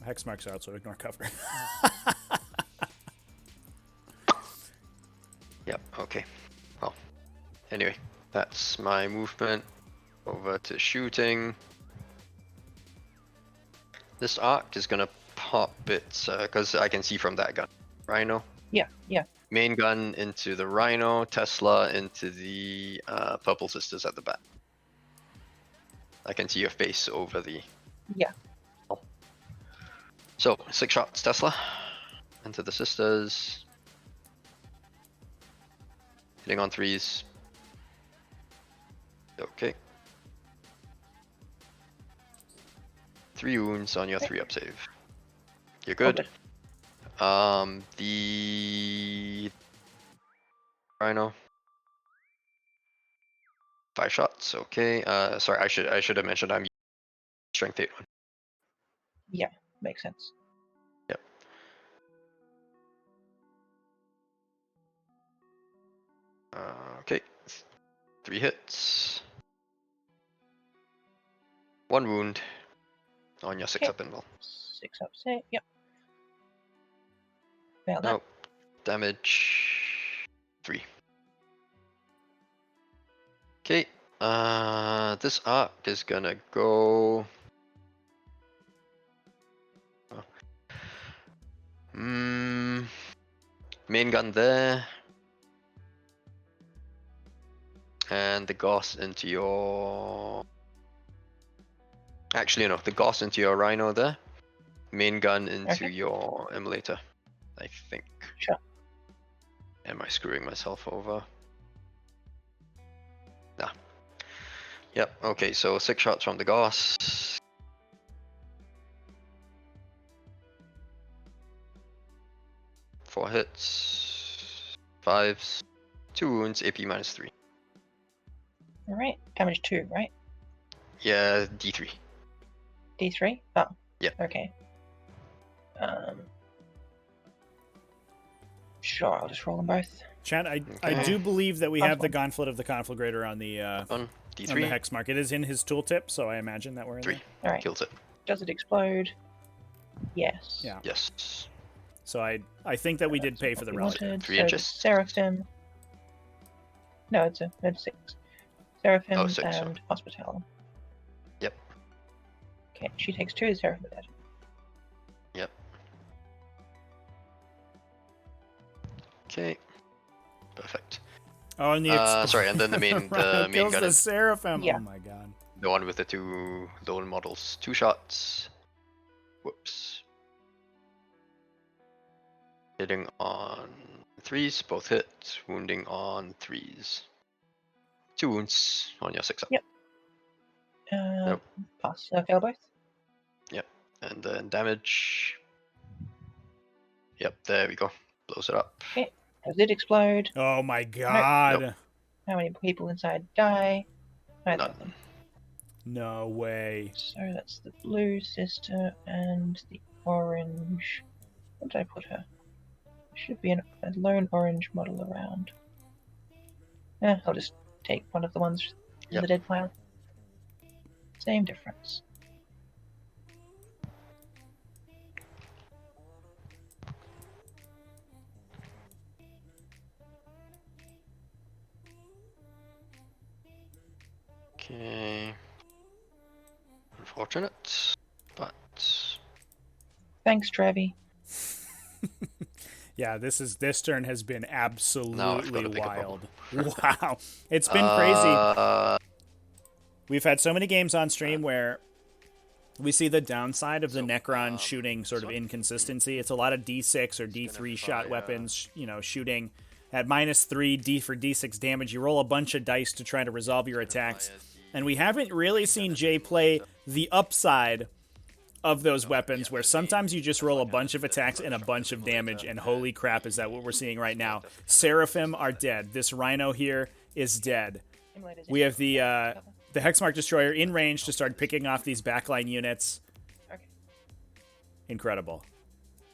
Hex marks out, so ignore cover.
Yep, okay. Well, anyway, that's my movement. Over to shooting. This arc is gonna pop bits, because I can see from that gun. Rhino.
Yeah, yeah.
Main gun into the Rhino, Tesla into the Purple Sisters at the back. I can see your face over the.
Yeah.
So, 6 shots, Tesla. Into the Sisters. Hitting on 3s. Okay. 3 wounds on your 3-up save. You're good. The Rhino. 5 shots. Okay. Sorry, I should have mentioned I'm strength 8 one.
Yeah, makes sense.
Yep. Okay. 3 hits. 1 wound on your 6-up invul.
6 up, say, yep. Failed
Nope. Damage 3. Okay. This arc is gonna go. Main gun there. And the Gauss into your. Actually, no, the Gauss into your Rhino there. Main gun into your Immolator, I think.
Sure.
Am I screwing myself over? Nah. Yep, okay, so 6 shots from the Gauss. Four hits. 5s. 2 wounds, AP minus 3.
Alright, damage 2, right?
Yeah, D3.
D3? Oh.
Yeah.
Okay. Sure, I'll just roll them both.
Chat, I
Okay.
do believe that we have the
Awesome.
Gauntlet of the Conflagrator on the
On
on the
D3.
hex mark. It is in his tooltip, so I imagine that we're in
3.
there.
Alright.
Kills it.
Does it explode? Yes.
Yeah.
Yes.
So I think that we did
That's
pay
what
for the
we
relic.
wanted.
3
So
inches?
Seraphim. No, it's 6. Seraphim
Oh, 6,
and Hospital.
Yep.
Okay, she takes 2, the Seraphim dead.
Yep. Okay. Perfect.
Oh, and the
Sorry, and then the main
Rhino
main
kills
gun
the
in.
Seraphim.
Yeah.
Oh my god.
The one with the two lone models. 2 shots. Whoops. Hitting on 3s, both hit. Wounding on 3s. 2 wounds on your 6 up.
Yep.
Nope.
Pass. Fail both.
Yep. And then damage. Yep, there we go. Blows it up.
Okay. Does it explode?
Oh my god.
Nope.
How many people inside die? Neither
None.
of them.
No way.
So that's the blue sister and the orange. Where did I put her? Should be a lone orange model around. I'll just take one of the ones in
Yep.
the dead pile. Same difference.
Okay. Unfortunate, but
Thanks, Trevi.
Yeah, this turn has been
Now I've
absolutely
gotta pick a
wild. Wow. It's been crazy. We've had so many games on stream where we see the downside of the Necron shooting sort of inconsistency. It's a lot of D6 or D3 shot weapons, you know, shooting at -3 D for D6 damage. You roll a bunch of dice to try to resolve your attacks. And we haven't really seen Jay play the upside of those weapons, where sometimes you just roll a bunch of attacks and a bunch of damage, and holy crap, is that what we're seeing right now. Seraphim are dead. This Rhino here is dead. We have the Hexmark Destroyer in range to start picking off these backline units.
Okay.
Incredible.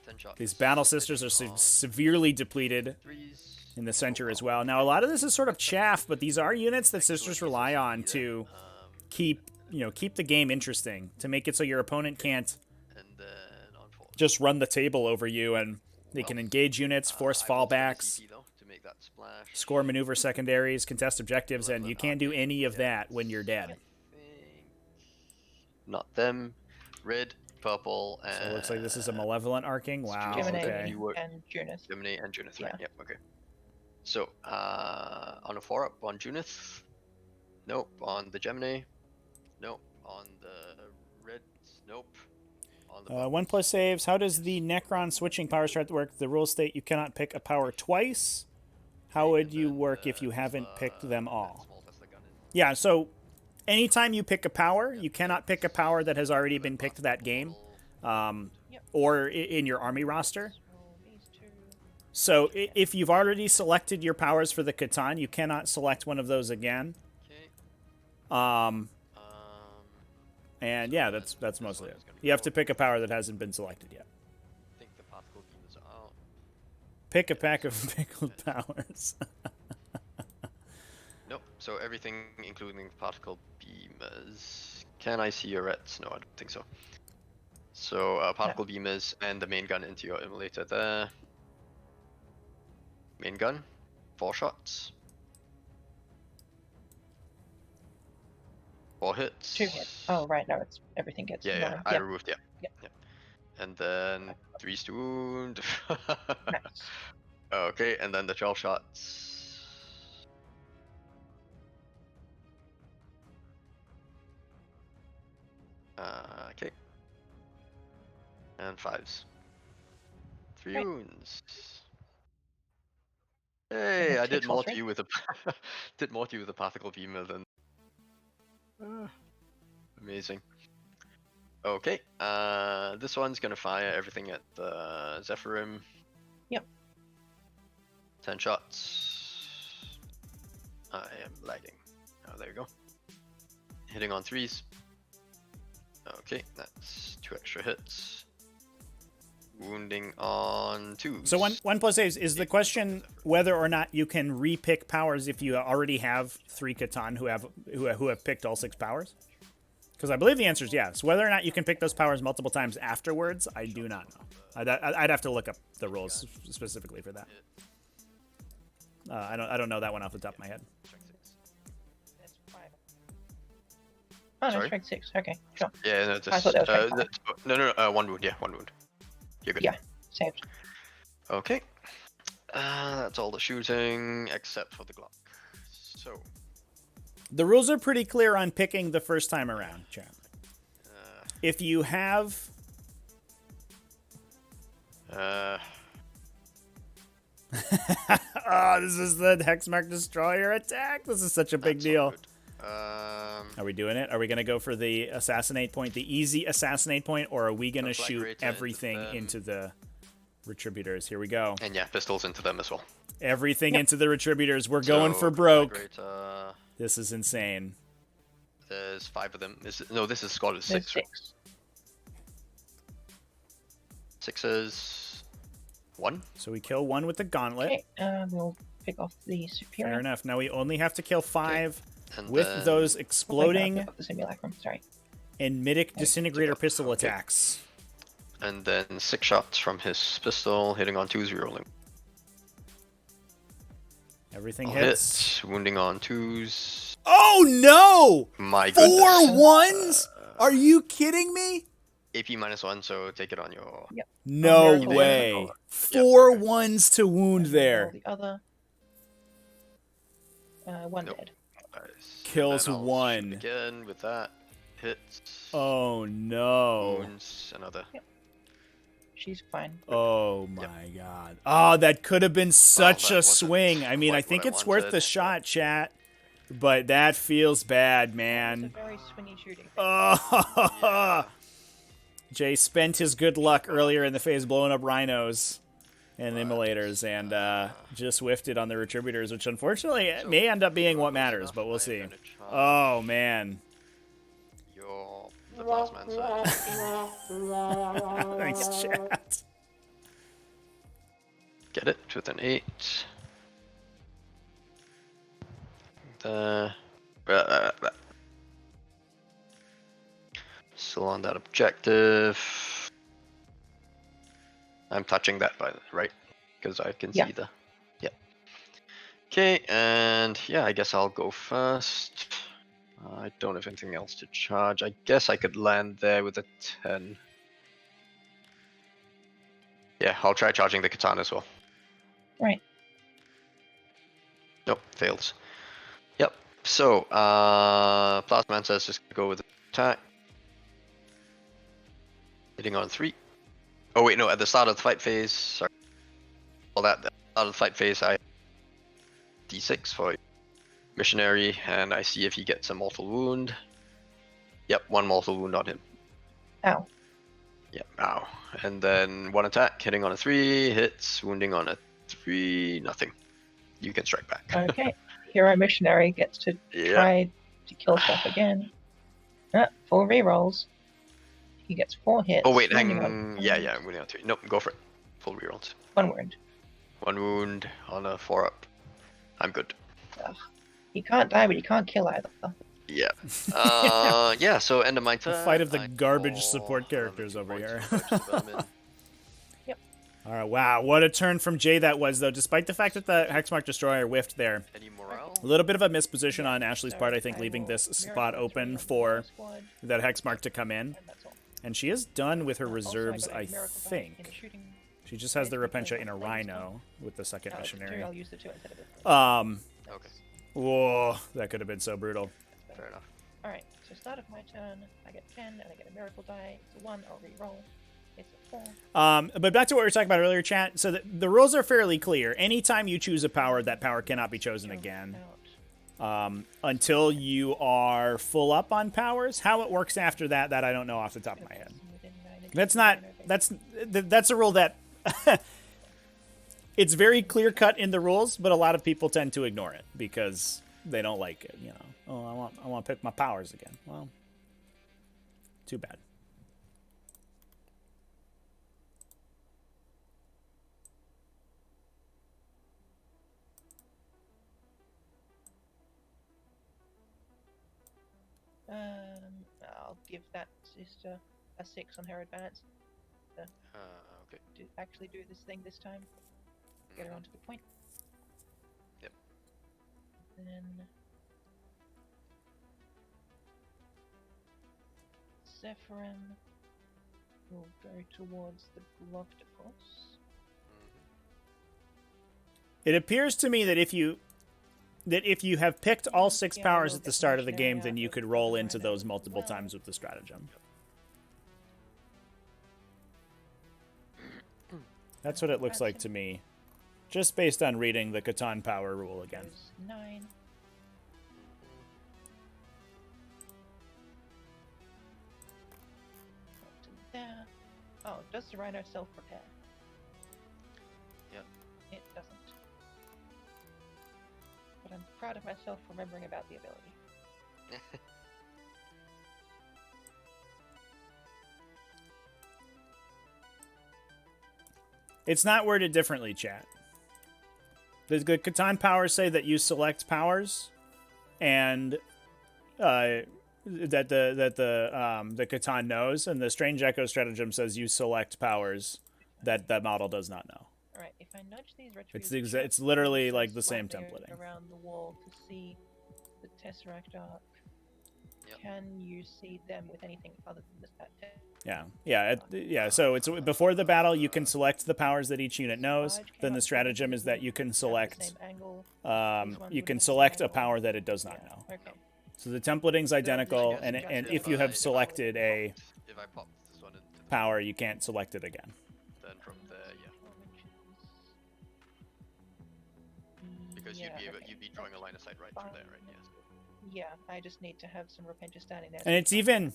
10 shots.
These Battle Sisters are severely depleted in the center as well. Now, a lot of this is sort of chaff, but these are units that Sisters rely on to keep the game interesting, to make it so your opponent can't just run the table over you, and they can engage units, force fallbacks, score maneuver secondaries, contest objectives, and you can't do any of that when you're dead.
Not them. Red, purple, and...
So it looks like this is a Malevolent Arcing. Wow,
Gemini
okay.
and Junith.
Gemini and Junith, right?
Yeah.
Yep, okay. So, on a 4-up on Junith. Nope. On the Gemini. Nope. On the Reds. Nope. On the
1+ saves. How does the Necron switching power strat work? The rules state you cannot pick a power twice. How would you work if you haven't picked them all? Yeah, so anytime you pick a power, you cannot pick a power that has already been picked that game, or in your army roster. So if you've already selected your powers for the Catan, you cannot select one of those again. And yeah, that's mostly it. You have to pick a power that hasn't been selected yet.
I think the particle beams are out.
Pick a pack of pickled powers.
Nope. So everything, including particle beamers. Can I see your Reds? No, I don't think so. So particle beamers and the main gun into your immolator there. Main gun, 4 shots. 4 hits.
2 hits. Oh, right, no, it's everything gets
Yeah,
one.
I
Yep.
removed,
Yep.
And then 3's to wound.
Nice.
Okay, and then the 12 shots. Okay. And 5s. 3
Right.
wounds. Hey, I did
Six all
more to
three?
you with a did more to you with a particle beamer than amazing. Okay, this one's gonna fire everything at the Zephyrim.
Yep.
10 shots. I am lagging. Oh, there we go. Hitting on 3s. Okay, that's 2 extra hits. Wounding on 2s.
So 1+ saves. Is the question whether or not you can repick powers if you already have 3 Catan who have picked all 6 powers? Because I believe the answer is yes. Whether or not you can pick those powers multiple times afterwards, I do not know. I'd have to look up the rules specifically for that. I don't know that one off the top of my head.
That's 5. Oh, no,
Sorry?
strength 6. Okay, sure.
Yeah, no, just,
I thought that was straight
no, 1 wound, yeah, 1 wound. You're good.
Yeah, saved.
Okay. That's all the shooting except for the Glock. So,
The rules are pretty clear on picking the first time around, chat. If you have...
Uh,
Oh, this is the Hexmark Destroyer attack. This is such a big
that's not
deal.
good.
Are we doing it? Are we going to go for the assassinate point, the easy assassinate point, or are we going to
Flag
shoot
rate
everything into the Retributors? Here we go.
And yeah, pistols into them as well.
Everything into the Retributors. We're going for
So,
broke.
flag rate,
This is insane.
there's 5 of them. No, this is squad is
There's
6. Right?
6.
6 is 1.
So we kill one with the gauntlet.
Okay, we'll pick off the superior.
Fair enough. Now we only have to kill 5
And
with
then-
those
Oh my God,
exploding
pick up the simulacrum. Sorry.
and Midic disintegrator
up.
pistol
Okay.
attacks.
And then 6 shots from his pistol, hitting on 2s, rerolling.
Everything
All
hits.
hit, wounding on 2s.
Oh no!
My
4
goodness.
ones? Are you kidding me?
AP -1, so take it on your.
No
Miracle
way.
Wound.
4
okay.
ones to wound
And
there.
roll the other. 1
Nope.
dead.
Nice.
Kills
And then I'll shoot
1.
again with that. Hits.
Oh no.
Wounds another.
She's fine.
Oh my god. Oh, that could have been such
that
a
wasn't
swing. I mean, I
quite
think
what I
it's worth the
wanted.
shot, chat. But that feels bad,
It's a
man.
very swingy shooting.
Oh, Jay spent his good luck earlier in the phase blowing up rhinos and immolators and just whiffed it on the retributors, which unfortunately may end up being what matters, but we'll see. Oh, man.
You're the boss man, sir.
Thanks, chat.
Get it with an 8. Still on that objective. I'm touching that by the right, because I can
Yeah.
see the. Yeah. Okay, and yeah, I guess I'll go first. I don't have anything else to charge. I guess I could land there with a 10. Yeah, I'll try charging the katana as well.
Right.
Nope, fails. Yep. So, Plasman says just go with the attack. Hitting on 3. Oh wait, no, at the start of the fight phase, sorry. Well, at the start of the fight phase, I D6 for missionary, and I see if he gets a mortal wound. Yep, 1 mortal wound on him.
Ow.
Yep, ow. And then 1 attack, hitting on a 3, hits, wounding on a 3, nothing. You can strike back.
Okay. Hero Missionary gets to
Yep.
try to kill stuff again. 4 rerolls. He gets 4 hits.
Oh wait,
wounding
hang.
on
Yeah,
5,
yeah, I'm wounding on 3. Nope, go for it. Full rerolls.
1 wound.
1 wound on a 4 up. I'm good.
He can't die, but he can't kill either.
Yeah. Yeah, so end of my turn.
fight of the
I
garbage
draw
support
another
characters
2
over
points
here.
of Purchase Vermin.
All right, wow. What a turn from Jay that was, though. Despite the fact that the Hexmark Destroyer whiffed there.
Any morale?
A little bit of a misposition on Ashley's
So
part, I think,
I
leaving
will
this
miracle
spot
three
open
on the
for
squad,
that Hexmark to come in.
and that's all.
And she is done with her
Also,
reserves,
got a
I
miracle die
think.
in shooting.
She just has the
Because
Repentia
of
in a
the flames
Rhino with the second
I'll
missionary.
use the 2 instead of the 3.
Okay,
Whoa, that could have been so brutal.
fair enough.
Alright, so start of my turn, I get 10, and I get a miracle die. It's a 1, I'll re-roll. It's a 4.
But back to what we were talking about earlier, chat. So the rules are fairly clear. Anytime you choose a power, that power cannot be chosen again. Until you are full up on powers. How it works after that, I don't know off the top of my head. That's a rule that it's very clear cut in the rules, but a lot of people tend to ignore it because they don't like it. You know, oh, I want to pick my powers again. Well, too bad.
I'll give that sister a 6 on her advance.
Okay.
Actually do this thing this time. Get her onto the point.
Yep.
Then Zephyrin will go towards the Gloctopus.
It appears to me that if you that if you have picked all 6
Yeah,
powers
we'll
at the
get
start of the
missionary
game,
out
then you
with
could
the
roll
rhino
into those
as
multiple
well.
times with the stratagem. That's what it looks like to me, just based on reading the Catan power rule again.
Goes 9. Up to there. Oh, does the rhino self-repair?
Yep.
It doesn't. But I'm proud of myself for remembering about the ability.
It's not worded differently, chat. The Catan powers say that you select powers, and that the Catan knows, and the Strange Echo stratagem says you select powers that that model does not know.
Alright, if I nudge these
It's
retributions,
it's literally like the
slightly
same templating.
around the wall to see the Tesseract Arc.
Yep.
Can you see them with anything other than this that
Yeah. So it's before the battle. You can select the powers that each unit knows. Then the stratagem is that you can select. You can select a power that it does not know.
Okay.
So the templating's identical,
just
and
adjust
if
it.
you have selected a
If I pop this one into the
power, you can't select it again.
then from there, yeah. Because you'd be drawing a line of sight right through there, right? Yes.
Yeah, I just need to have some Repentia standing there.
And it's even,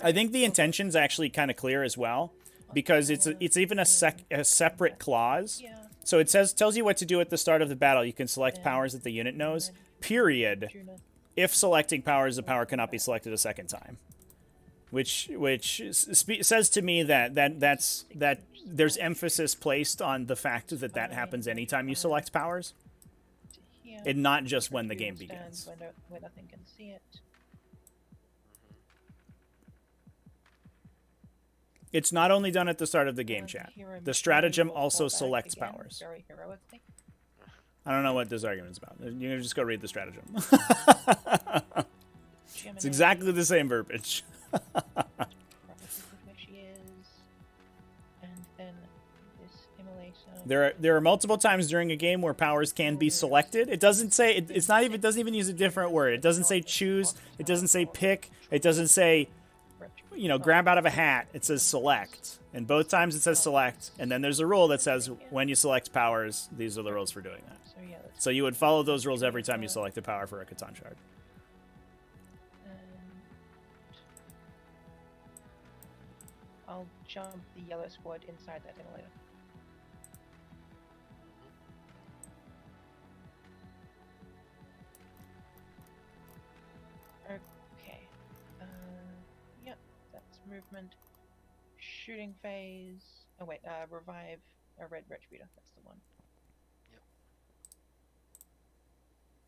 I think the intention's actually kind of clear as well, because it's even a separate clause.
Yeah.
So it tells you what to do at the start of the battle. You can select powers that the unit knows. Period. If selecting powers, the power cannot be selected a second time. Which says to me that there's emphasis placed on the fact that happens anytime you select powers, and not just when the game begins.
Where nothing can see it.
It's not only done at the start of the game, chat. The stratagem also selects powers.
Very heroically.
I don't know what this argument's about. You can just go read the stratagem. It's exactly the same verbiage.
Where she is, and then this immolation.
There are multiple times during a game where powers can be selected. It doesn't say it's not even. It doesn't even use a different word. It doesn't say choose. It doesn't say pick. It doesn't say, grab out of a hat. It says select. And both times it says select. And then there's a rule that says when you select powers, these are the rules for doing that. So you would follow those rules every time you select a power for a Catan shard.
I'll jump the yellow squad inside that immolator. Okay. Yep, that's movement. Shooting phase. Oh wait, revive a red retributor. That's the one.
Yep.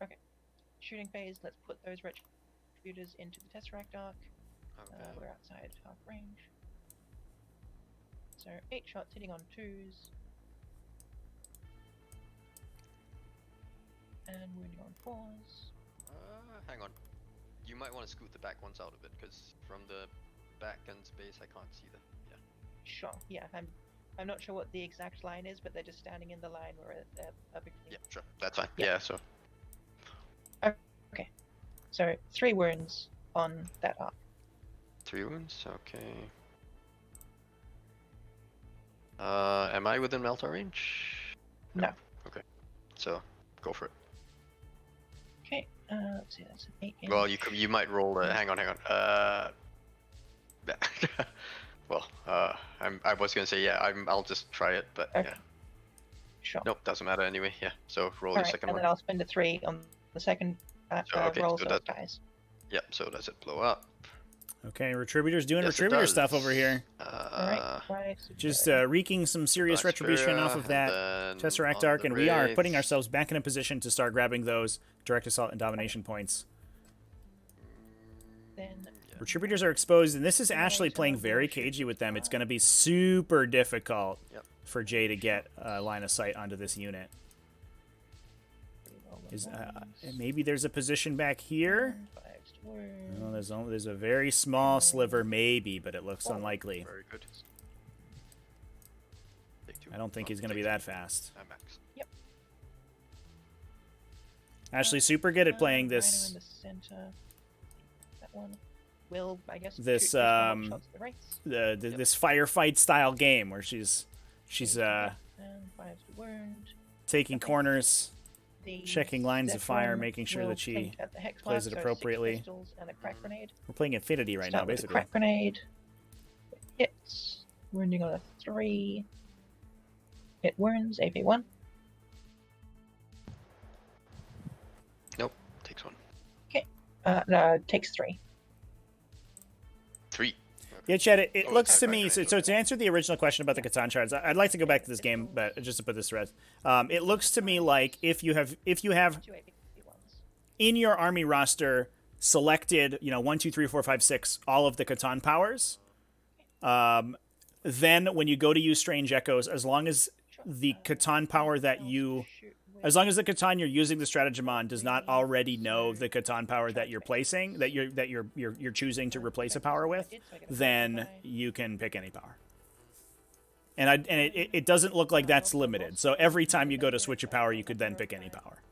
Okay. Shooting phase. Let's put those retributors into the Tesseract Arc.
Okay.
We're outside half range. So 8 shots hitting on 2s. And wounding on 4s.
Hang on. You might want to scoot the back ones out a bit, because from the back end space I can't see them. Yeah.
Sure. Yeah, I'm not sure what the exact line is, but they're just standing in the line where they're a big.
Yeah, sure. That's fine.
Yeah.
Yeah, so.
Okay. So 3 wounds on that arc.
3 wounds? Okay. Am I within Melta range?
No.
Okay. So, go for it.
Okay. Let's see. That's an 8.
Well, you might roll the. Hang on. Well, I was gonna say yeah. I'll just try it, but
Okay.
yeah.
Sure.
Nope, doesn't matter anyway. Yeah. So roll
All
the
right,
second
and
one.
then I'll spend a 3 on the second
okay,
roll,
so
so it dies.
Yep. So does it blow up?
Okay, Retributor's doing
Yes, it
Retributor
does.
stuff over here.
Alright,
Just wreaking some serious retribution off of that Tesseract Arc, and we are putting ourselves back in a position to start grabbing those direct assault and domination points.
Then
Retributors are exposed, and this is Ashley playing very cagey with them. It's going to be super difficult for Jay to get line of sight onto this unit. Maybe there's a position back here. Oh, there's a very small sliver, maybe, but it looks unlikely.
Very good. Take 2.
I don't think he's going to be that fast.
Max.
Yep.
Ashley's super good at playing
Rhino in
this
the center. That one will, I guess,
this
shoot first one, shots the race.
this firefight style game where she's
And 5's the wound.
taking
Okay.
corners,
The
checking lines of fire,
Zephram
making sure
will
that she
plink at the hex
plays
mark,
it
so 6
appropriately.
pistols and a crack grenade.
We're playing Infinity right now,
Start with the
basically.
crack grenade. It hits. Wounding on a 3. It wounds. AP1.
Nope. Takes 1.
No, it takes 3.
3.
Yeah, Chad, it
Oh,
looks
it's
to
not
me,
right,
so
okay.
to answer the original question about the Catan shards, I'd like to go back to this game, but just to put this to rest. It looks to me like if you have
2 AP1s.
in your army roster selected, 1, 2, 3, 4, 5, 6, all of the Catan powers, then when you go to use Strange Echoes, as long as the Catan power that you, as long as the Catan you're using the stratagem on does not already know the Catan power that you're placing, that you're choosing to replace a power with, then you can pick any power. And it doesn't look like that's limited. So every time you go to switch a power, you could then pick any power.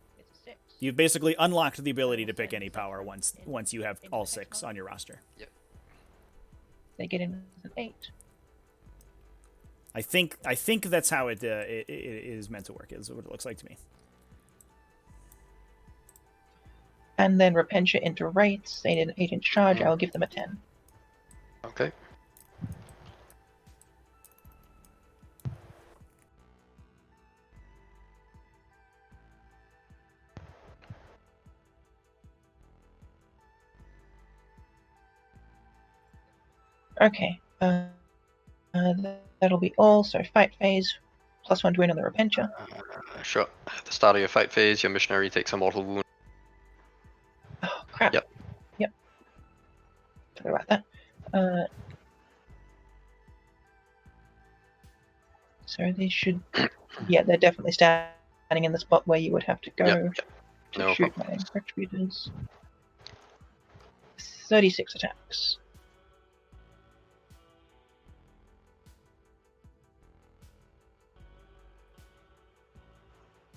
You've basically unlocked the ability to pick any power once you have all 6 on your roster.
They get in with an 8.
I think that's how it is meant to work. Is what it looks like to me.
And then Repentia into Wraiths. They did an 8-inch charge. I'll give them a 10.
Okay.
Okay. That'll be all. So fight phase. +1 to win on the Repentia.
Sure. At the start of your fight phase, your missionary takes a mortal wound.
Oh, crap.
Yep.
Forgot about that. So they should... yeah, they're definitely standing in the spot where you would have to go
Yep.
to
No
shoot my Retributors. 36 attacks.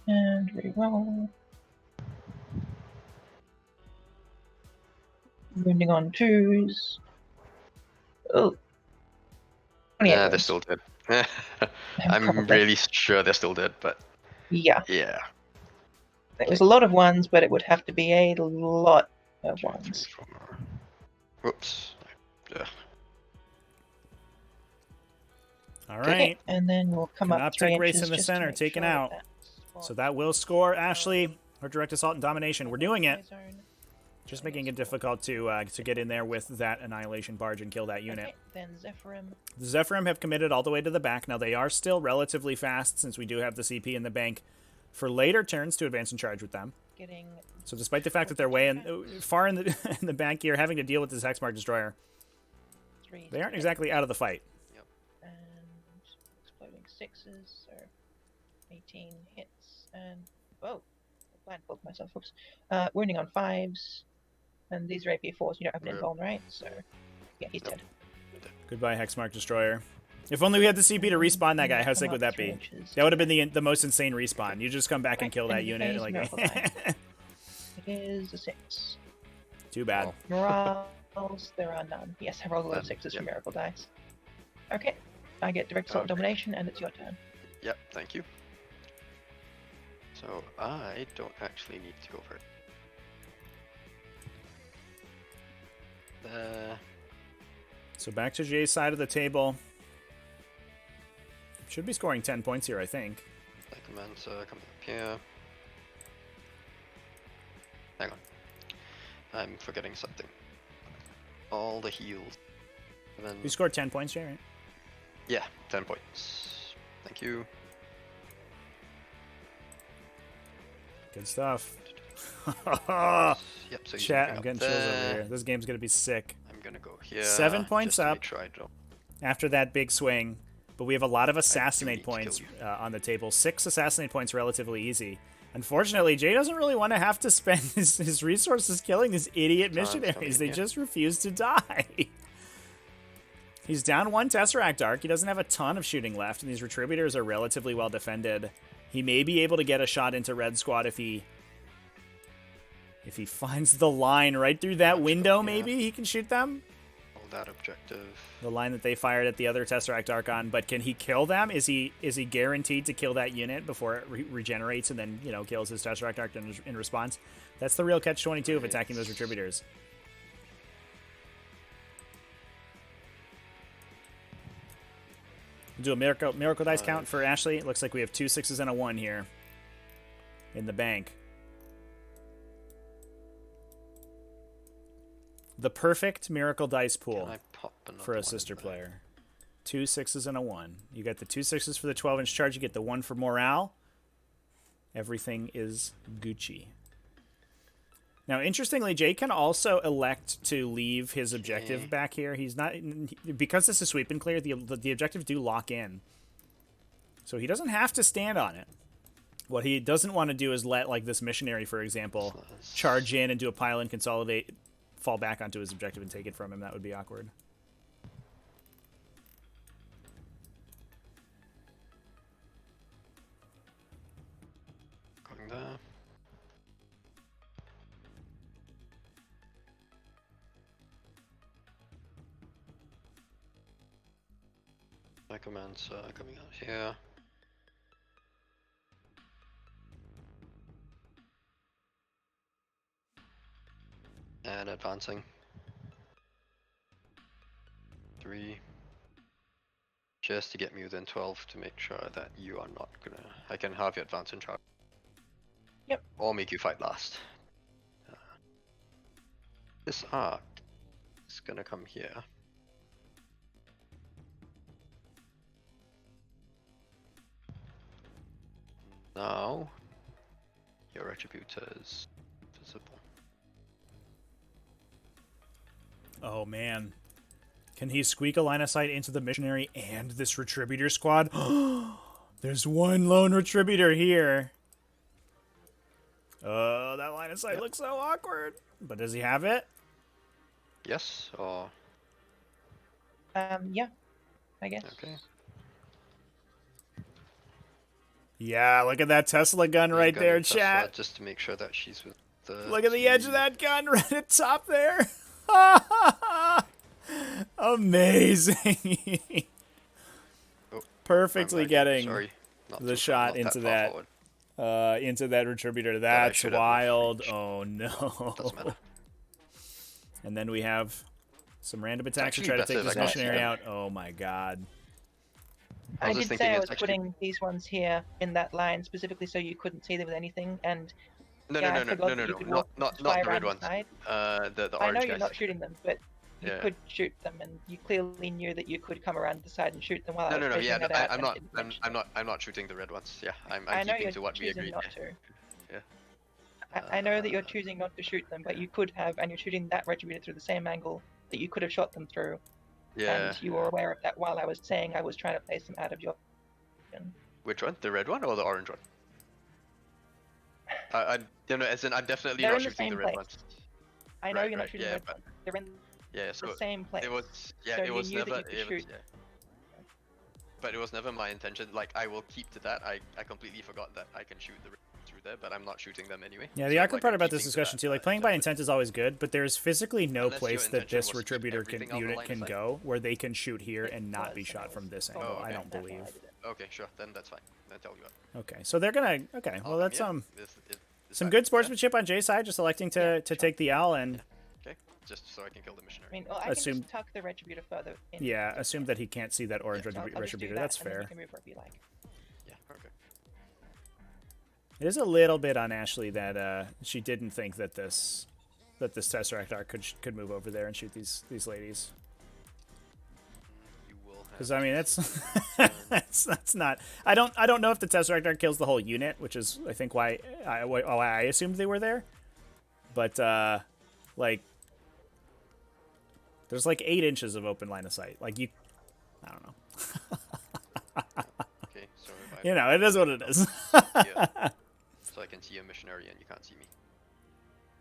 And reroll. Wounding on 2s. Oh. 28
Yeah, they're
wounds.
still dead. I'm
Probably.
really sure they're still dead, but
Yeah,
yeah.
it was a lot of 1s, but it would have to be a lot of 1s.
Whoops. Yeah.
All
Okay,
right.
and then we'll come up 3
Canoptek
inches
race in the
just to
center,
make
taken
sure
out.
that spot
So that will score Ashley her direct assault and domination. We're doing it.
zone.
Just making it difficult to get in there with that Annihilation Barge and kill that unit.
Okay, then Zephram.
The Zephram have committed all the way to the back. Now, they are still relatively fast since we do have the CP in the bank for later turns to advance and charge with them.
Getting
So despite the fact that they're far in the in the back here, having to deal with this Hexmark Destroyer,
3
they aren't exactly out of the fight.
and exploding 6s, so 18 hits and I blindfolded myself. Oops. Wounding on 5s, and these are AP4s. You don't have an invuln, right? So yeah, he's dead.
Goodbye, Hexmark Destroyer. If only we had the CP to respawn that guy, how sick would that be? That would have been the most insane respawn. You just come back and kill that unit. Like,
It is a 6.
too bad.
Morals, there are none. Yes, I rolled a lot of 6s for Miracle Dice. Okay, I get direct assault domination, and it's your turn.
Yep, thank you. So I don't actually need to go for it.
So back to Jay's side of the table. Should be scoring 10 points here, I think.
Necromancer comes up here. Hang on. I'm forgetting something. All the heals.
You scored 10 points, Jay, right?
Yeah, 10 points. Thank you.
Good stuff.
Yep, so you
Chat,
can
I'm
bring
getting
up
chills over
there.
here. This game's going to be sick.
I'm gonna go here.
7 points
just to
up.
make sure I don't.
After that big swing. But we have a lot of
need
assassinate
to kill
points
you.
on the table. 6 assassinate points relatively easy. Unfortunately, Jay doesn't really want to have to spend his resources killing these idiot
Time's coming
missionaries.
in
They
here.
just refuse to die. He's down 1 Tesseract Arc. He doesn't have a ton of shooting left, and these Retributors are relatively well defended. He may be able to get a shot into Red Squad if he If he finds the line right through that
Let's go,
window,
yeah.
maybe he can shoot them.
Hold that objective.
The line that they fired at the other Tesseract Archon, but can he kill them? Is he guaranteed to kill that unit before it regenerates and then, you know, kills his Tesseract Archon in response? That's the real catch-22 of attacking those Retributors. Do a miracle dice count for Ashley. It looks like we have 2 6s and a 1 here in the bank. The perfect miracle dice pool
Can I pop another
for a
one
sister
in there?
player. 2 6s and a 1. You got the 2 6s for the 12-inch charge. You get the 1 for morale. Everything is Gucci. Now, interestingly, Jay can also elect to leave his objective back here. He's not, because this is sweep and clear, the objectives do lock in. So he doesn't have to stand on it. What he doesn't want to do is let, like, this missionary, for example, charge in and do a pile and consolidate, fall back onto his objective and take it from him. That would be awkward.
Going there. Necrons coming out here. And advancing. 3. Just to get me within 12 to make sure that you are not gonna... I can have you advance in charge.
Yep.
Or make you fight last. This arc is gonna come here. Now, your Retributor is visible.
Oh, man. Can he squeak a line of sight into the missionary and this Retributor squad? There's one lone Retributor here. Oh, that line of sight looks so awkward. But does he have it?
Yes, or...
Yeah, I guess.
Okay.
Yeah, look at that Tesla gun right
Gun
there,
and Tesla,
chat.
just to make sure that she's with the...
Look at the edge of that gun right at top there. Amazing.
Oh,
Perfectly getting
sorry, not
the
too-
shot
not
into
far
that.
forward.
Into that Retributor.
I
That's
should have
wild.
reached.
Oh, no.
Doesn't matter.
And then we have some random attacks to
actually
try to
better
take this
if I got
missionary
them.
out. Oh, my God.
I
was just
did
thinking
say I
it's
was
actually-
putting these ones here in that line specifically so you couldn't see them with anything, and
No,
yeah, I
no, no,
forgot
no,
that
no,
you
no,
could
not,
walk
not,
fly
not the red
around
ones.
side.
The
I
orange
know you're
guys.
not shooting them, but you
Yeah.
could shoot them, and you clearly knew that you could come around the side and shoot them while I
No,
was
no, no,
phasing
yeah,
that
no,
out
I'm
and
not,
didn't
I'm
mention it.
not, I'm not shooting the red ones. Yeah, I'm
I know
keeping
you're
to what we
choosing
agreed.
not
Yeah.
to.
Yeah.
I know that you're choosing not to shoot them, but you could have, and you're shooting that Retributor through the same angle that you could have shot them through,
Yeah.
and you were aware of that while I was saying I was trying to place them out of your.
Which one? The red one or the orange one? I don't know. As in, I'm definitely
They're
not
in the
shooting
same
the red
place.
ones.
I know
Right,
you're not
right,
shooting
yeah,
red
but-
ones. They're in
Yeah. So
the same place.
it was. Yeah.
So
it
you
was
knew that
never.
you could
It was,
shoot.
yeah. But it was never my intention. Like, I will keep to that. I completely forgot that I can shoot the red ones through there, but I'm not shooting them anyway.
Yeah, the
So,
awkward
like,
part
I'm
about this
keeping to
discussion
that,
too, like playing by
exactly.
intent is always good, but there's physically no
Unless your
place that
intention
this
was to keep
Retributor
everything on the
unit
line of
can
sight.
go where they can shoot here and not
It
be
was,
shot
and
from this
Oh,
angle.
okay.
I don't
that's why
believe.
I did it.
Okay, sure. Then that's fine. Then tell you what.
Okay, so they're gonna. Okay, well that's
yeah, is
some
that-
good sportsmanship on Jay's side, just electing to
Yeah,
to
sure.
take the L and
Okay, just so I can kill the
I
missionary.
mean, well, I
Assume-
can just tuck the Retributor further in.
yeah, assume that he can't see that orange
So I'll just do
Retributor.
that,
That's
and then
fair.
you can move wherever you like.
Yeah. Okay.
It is a little bit on Ashley that she didn't think that this Tesseract Arc could move over there and shoot these ladies.
You will have.
Because I mean, that's not. I don't know if the Tesseract Arc kills the whole unit, which is I think why I assumed they were there. But like, there's like 8 inches of open line of sight. Like I don't know.
Okay, so if I
You know, it is what it is.
yeah, so I can see a missionary and you can't see me.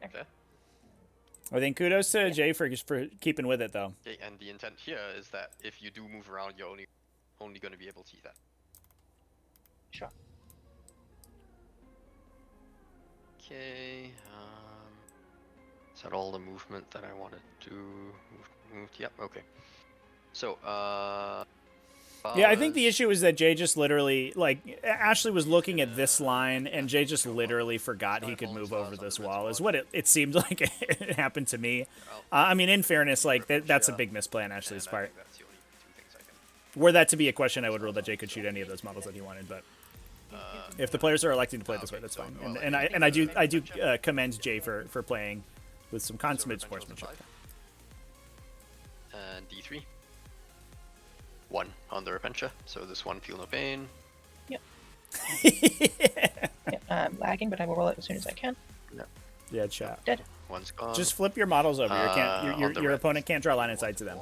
Okay.
I think kudos to Jay for keeping with it though.
Okay, and the intent here is that if you do move around, you're only going to be able to see that.
Sure.
Okay. Is that all the movement that I wanted to move? Yep, okay. So,
Yeah, I think the
powers.
issue is that Jay just literally, like, Ashley was looking at this line, and Jay just literally forgot he could move over this wall, is what it seemed like it happened to me. I mean, in fairness, like, that's a big misplay on Ashley's
And I
part.
think that's the only two things I can.
Were that to be a question, I would rule that Jay could shoot any of those models that he wanted, but if the players are electing to play this way, that's fine. And I do commend Jay for playing with some consummate sportsmanship.
And D3. 1 on the Repentia, so this one feel no pain.
Yep, I'm lagging, but I will roll it as soon as I can.
Yeah, chat.
Dead.
One's gone.
Just flip your models over. Your opponent can't draw line of sight to them.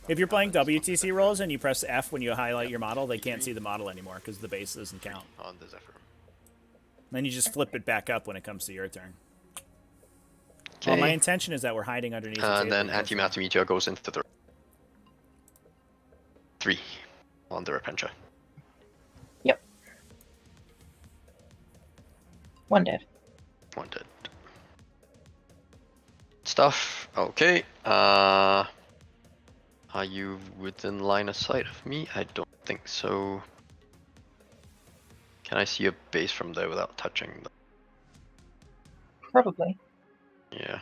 If you're playing WTC rolls and you press F when you highlight your model, they can't see the model anymore because the base doesn't count.
On the Zephyr.
Then you just flip it back up when it comes to your turn. Well, my intention is that we're hiding underneath the table.
And then Antimatter Meteor goes into the 3 on the Repentia.
Yep. 1 dead.
1 dead. Stuff. Okay. Are you within line of sight of me? I don't think so. Can I see a base from there without touching them?
Probably.
Yeah.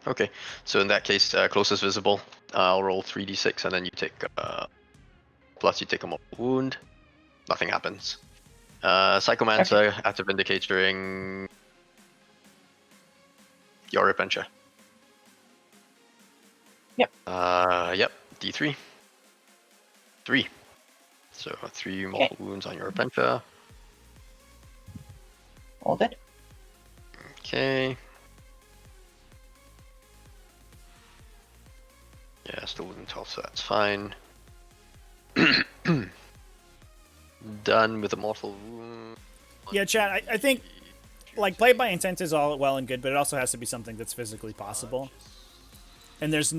Okay. So in that case, closest visible. I'll roll 3d6 and then you take plus you take a mortal wound. Nothing happens. Psychomancer active indicate during your adventure.
Yep.
Yep. D3. 3. So 3 mortal wounds on your adventure.
All dead.
Okay. Yeah, still within 12, so that's fine. Done with a mortal wound.
Yeah, chat, I think, like, play by intent is all well and good, but it also has to be something that's physically possible. And there's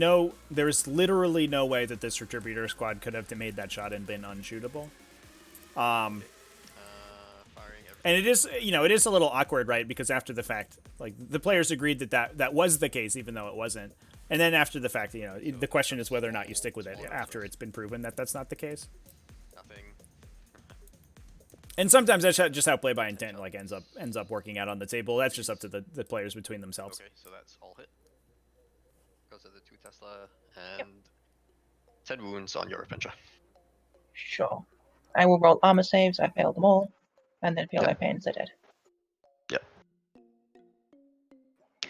literally no way that this Retributor squad could have made that shot and been unshootable. And it is, it is a little awkward, right? Because after the fact, like, the players agreed that was the case, even though it wasn't. And then after the fact, the question is whether or not you stick with it after it's been proven that that's not the case.
Nothing.
And sometimes that's just how play by intent like ends up working out on the table. That's just up to the players between themselves.
Okay, so that's all hit. Because of the 2 Tesla and 10 wounds on your adventure.
Sure. I will roll armor saves. I failed them all. And then feel their pains. They're dead.
Yep.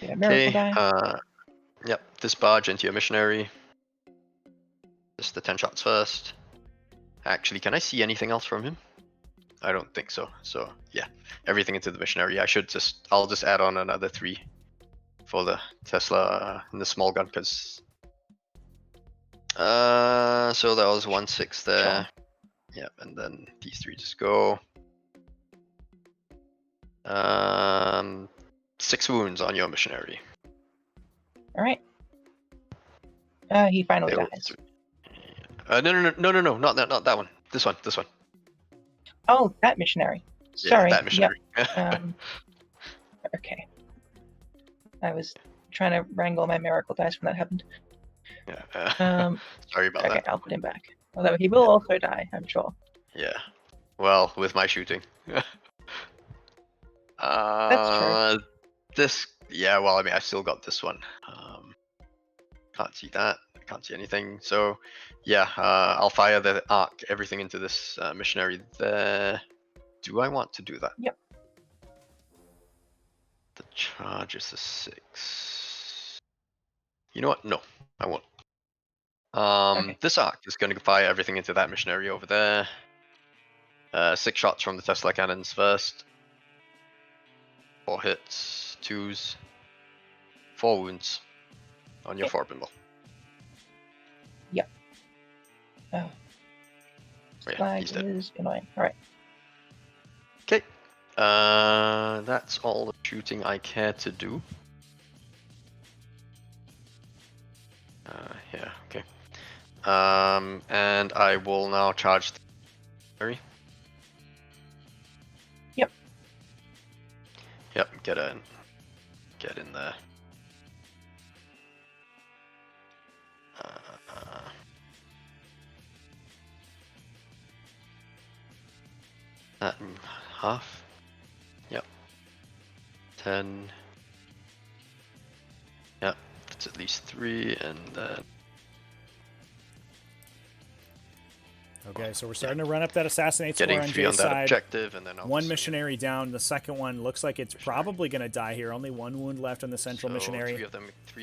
Get a miracle die.
Yep. Disbarge into your missionary. Just the 10 shots first. Actually, can I see anything else from him? I don't think so. So yeah, everything into the missionary. I'll just add on another 3 for the Tesla and the small gun because. So that was 1/6 there. Sure. Yep, and then these 3 just go. 6 wounds on your missionary.
All right. He finally dies.
No, not that one. This one.
Oh, that missionary. Sorry.
Yeah, that missionary.
Yep. Okay. I was trying to wrangle my miracle dice when that happened.
Yeah. Sorry about that.
Okay, I'll put him back. Although he will also die, I'm sure.
Yeah. Well, with my shooting.
That's true.
Yeah, well, I mean, I still got this one. Can't see that. Can't see anything. So, yeah, I'll fire the arc, everything into this missionary there. Do I want to do that?
Yep.
The charge is a 6. You know what? No, I won't. Okay. This arc is going to fire everything into that missionary over there. 6 shots from the Tesla cannons first. 4 hits, 2s, 4 wounds on your forward bimble.
Yep. Oh.
Yeah, he's dead.
Is annoying. Alright.
Okay. That's all the shooting I care to do. Yeah, okay. And I will now charge the Mary.
Yep.
Yep, get in there. that in half. Yep. 10. Yep, that's at least 3, and then
Okay, so we're starting to run up that assassinate score
getting
on
3 on
Jay's
that
side.
objective, and then
One
obviously,
missionary down. The second one looks like it's probably going to die here. Only 1 wound left on the central
so
missionary.
3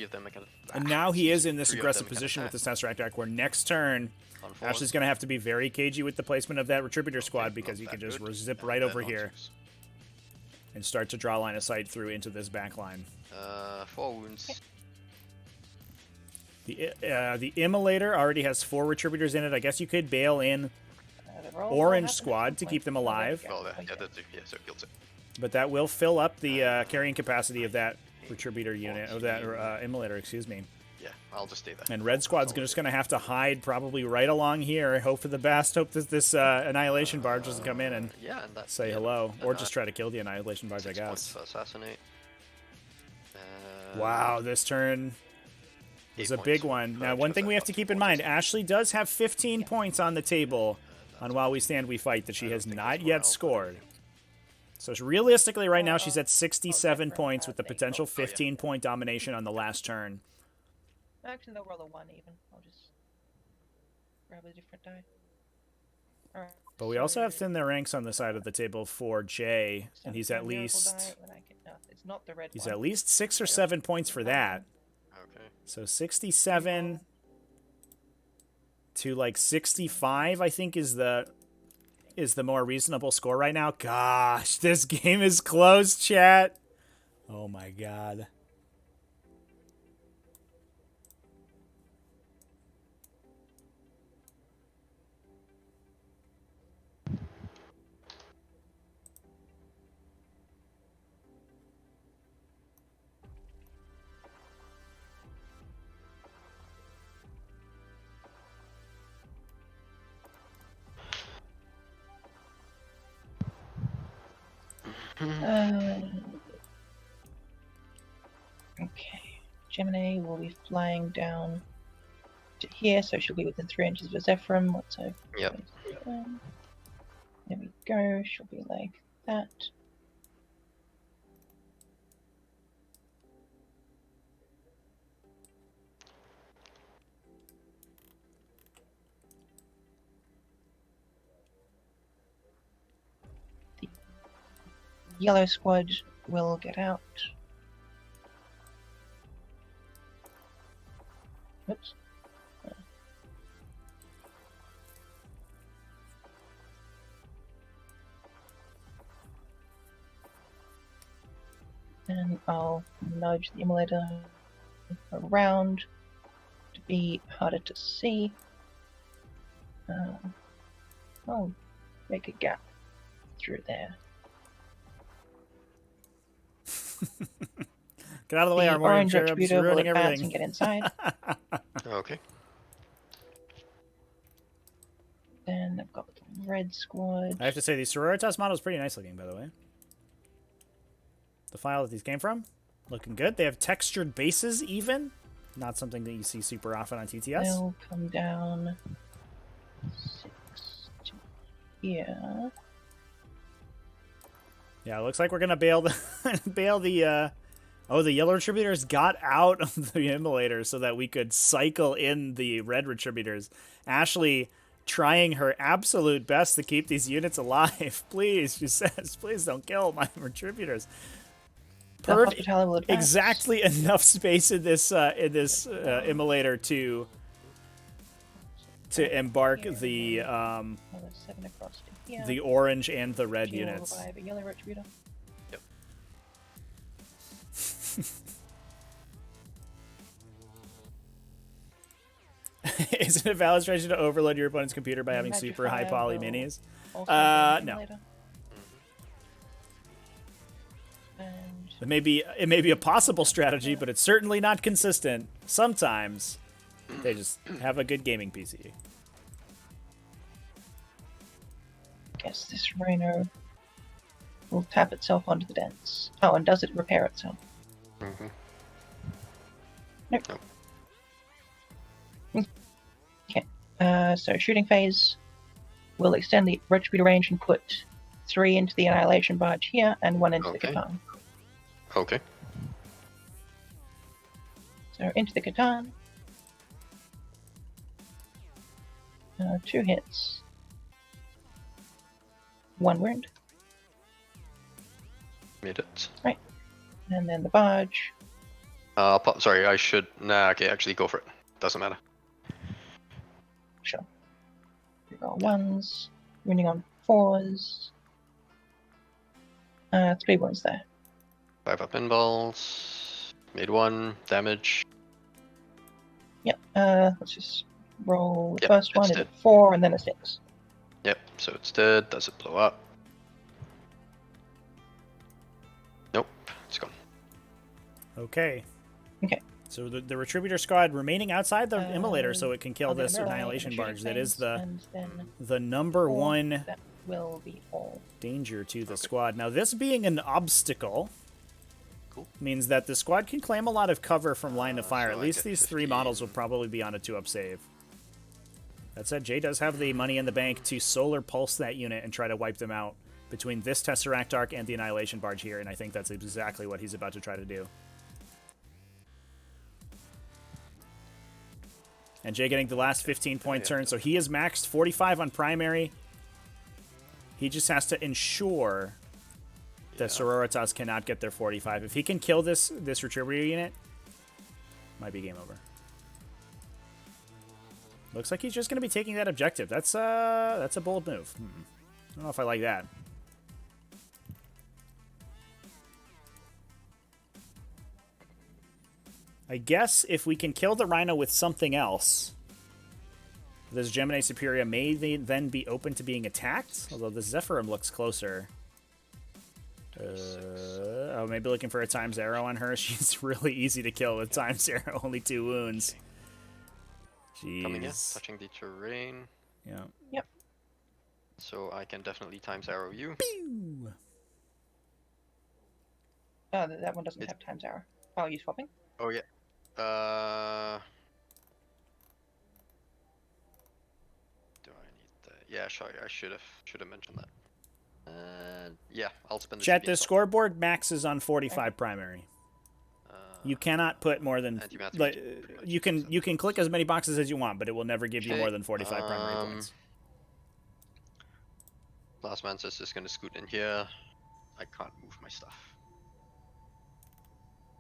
of them are gonna.
And now he is in this
3 of
aggressive
them are gonna
position with
attack.
this Tesseract Act, where next turn,
On forward.
Ashley's going to have to be very cagey with the placement of that Retributor squad,
Okay,
because
not
you can
that
just
good.
zip
And
right
then
over
on
here
twos.
and start to draw line of sight through into this back line.
4 wounds.
The Immolator already has 4 Retributors in it. I guess you could bail in
The roll will
Orange
happen at
Squad
some
to
point.
keep them
Oh, there we
alive.
go.
Well,
Oh,
yeah, that's, yeah, so it kills it.
But that will fill up the carrying capacity of that Retributor unit, of that Immolator, excuse me.
Yeah, I'll just stay there.
And Red Squad's just going to have to hide probably right along here. Hope for the best. Hope that this Annihilation Barge doesn't come in and
Yeah, and that's
say
the end.
hello.
And
Or
that-
just try to kill the Annihilation Barge, I
6 points
guess.
for assassinate.
Wow, this turn
8
is a
points
big
for
one. Now,
purge,
one
'cause
thing
I've
we have
got
to
2
keep in
mortars.
mind, Ashley does have 15 points on the table on While We Stand, We Fight that she
I don't
has
think
not
that's
yet
morale, but
scored. So realistically, right now, she's
Oh,
at 67
different,
points with the
there you go.
potential
Oh, yeah.
15-point domination on the last turn.
Actually, they'll roll a 1 even. I'll just grab a different die. Alright.
But we also have
so
thinned their ranks on the side of the table for Jay, and he's at
miracle
least
die when I can, no, it's not the red
he's
one.
at least 6 or 7 points for that.
Okay.
So 67 to like 65, I think is the more reasonable score right now. Gosh, this game is close, chat. Oh my god.
Okay. Gemini will be flying down to here, so she'll be within 3 inches of Zephyrum. Let's hope.
Yep.
There we go. She'll be like that. The yellow squad will get out. Oops. And I'll nudge the emulator around to be harder to see. I'll make a gap through there.
Get out of the way,
The
Armorian
orange
Cherubs.
attributor
You're
will
ruining
advance
everything.
and get inside.
Okay.
Then I've got the red squad.
I have to say, the Sororitas model is pretty nice looking, by the way. The file that these came from, looking good. They have textured bases, even. Not something that you see super often on TTS.
They'll come down 6 to here.
Yeah, it looks like we're gonna bail the oh, the yellow retributors got out of the immolator so that we could cycle in the red retributors. Ashley trying her absolute best to keep these units alive. Please, she says, please don't kill my retributors.
The hospitality will advance.
Exactly enough space in this immolator to embark the
Another 7 across to here.
the orange and the red
She will
units.
revive a yellow retributor.
Is it a valid strategy to overload your opponent's computer by having super high
Magnifier
poly
will
minis?
Also go in
no.
later. And
It may be a possible strategy, but it's certainly not consistent. Sometimes they just have a good gaming PC.
I guess this Rhino will tap itself onto the dents. Oh, and does it repair itself?
Mm-hmm.
Nope.
Nope.
Okay. So shooting phase will extend the retributor range and put 3 into the Annihilation Barge here, and 1 into
Okay.
the Catan.
Okay.
So into the Catan. 2 hits. 1 wound.
Made it.
And then the barge.
Sorry, I should. Nah, okay, actually go for it. Doesn't matter.
Sure. Roll 1s. Wounding on 4s. 3 wounds there.
5 up pinballs. Made 1 damage.
Yep. Let's just roll the
Yep,
first one.
it's
Is
dead.
a 4 and then a 6.
Yep, so it's dead. Does it blow up? Nope, it's gone.
Okay.
Okay.
So the Retributor squad remaining outside the immolator so it can kill
I'll get
this
a melee
Annihilation
and a shooting
Barge. That is
phase,
the
and then
number
4.
one
That will be all.
danger to the
Okay.
squad. Now, this being an obstacle
Cool.
means that the squad can claim a lot of cover from line of fire.
So
At
I
least
get
these 3 models will
15.
probably be on a 2-up save. That said, Jay does have the money in the bank to solar pulse that unit and try to wipe them out between this Tesseract Arc and the Annihilation Barge here, and I think that's exactly what he's about to try to do. And Jay getting the last 15-point turn, so he is maxed 45 on primary. He just has to ensure that Sororitas cannot get their 45. If he can kill this Retributor unit, might be game over. Looks like he's just going to be taking that objective. That's a bold move. I don't know if I like that. I guess if we can kill the Rhino with something else, this Gemini Superior may then be open to being attacked, although the Zephyrim looks closer. Oh, maybe looking for a times arrow on her. She's really easy to kill with times arrow, only 2 wounds.
Coming in,
Jeez.
touching the terrain.
Yeah.
Yep.
So I can definitely times arrow you.
Pew!
That one doesn't have times arrow. Oh, you swapping?
Oh yeah. Do I need that? Yeah, sorry, I should have mentioned that. Yeah, I'll spend the
Chat,
CP
the
and
scoreboard maxes on 45 primary. You cannot put more than
Antimatter
like
is pretty much
you can click as many boxes as you want, but it will never give you
Okay,
more than 45 primary points.
Last man says just gonna scoot in here. I can't move my stuff.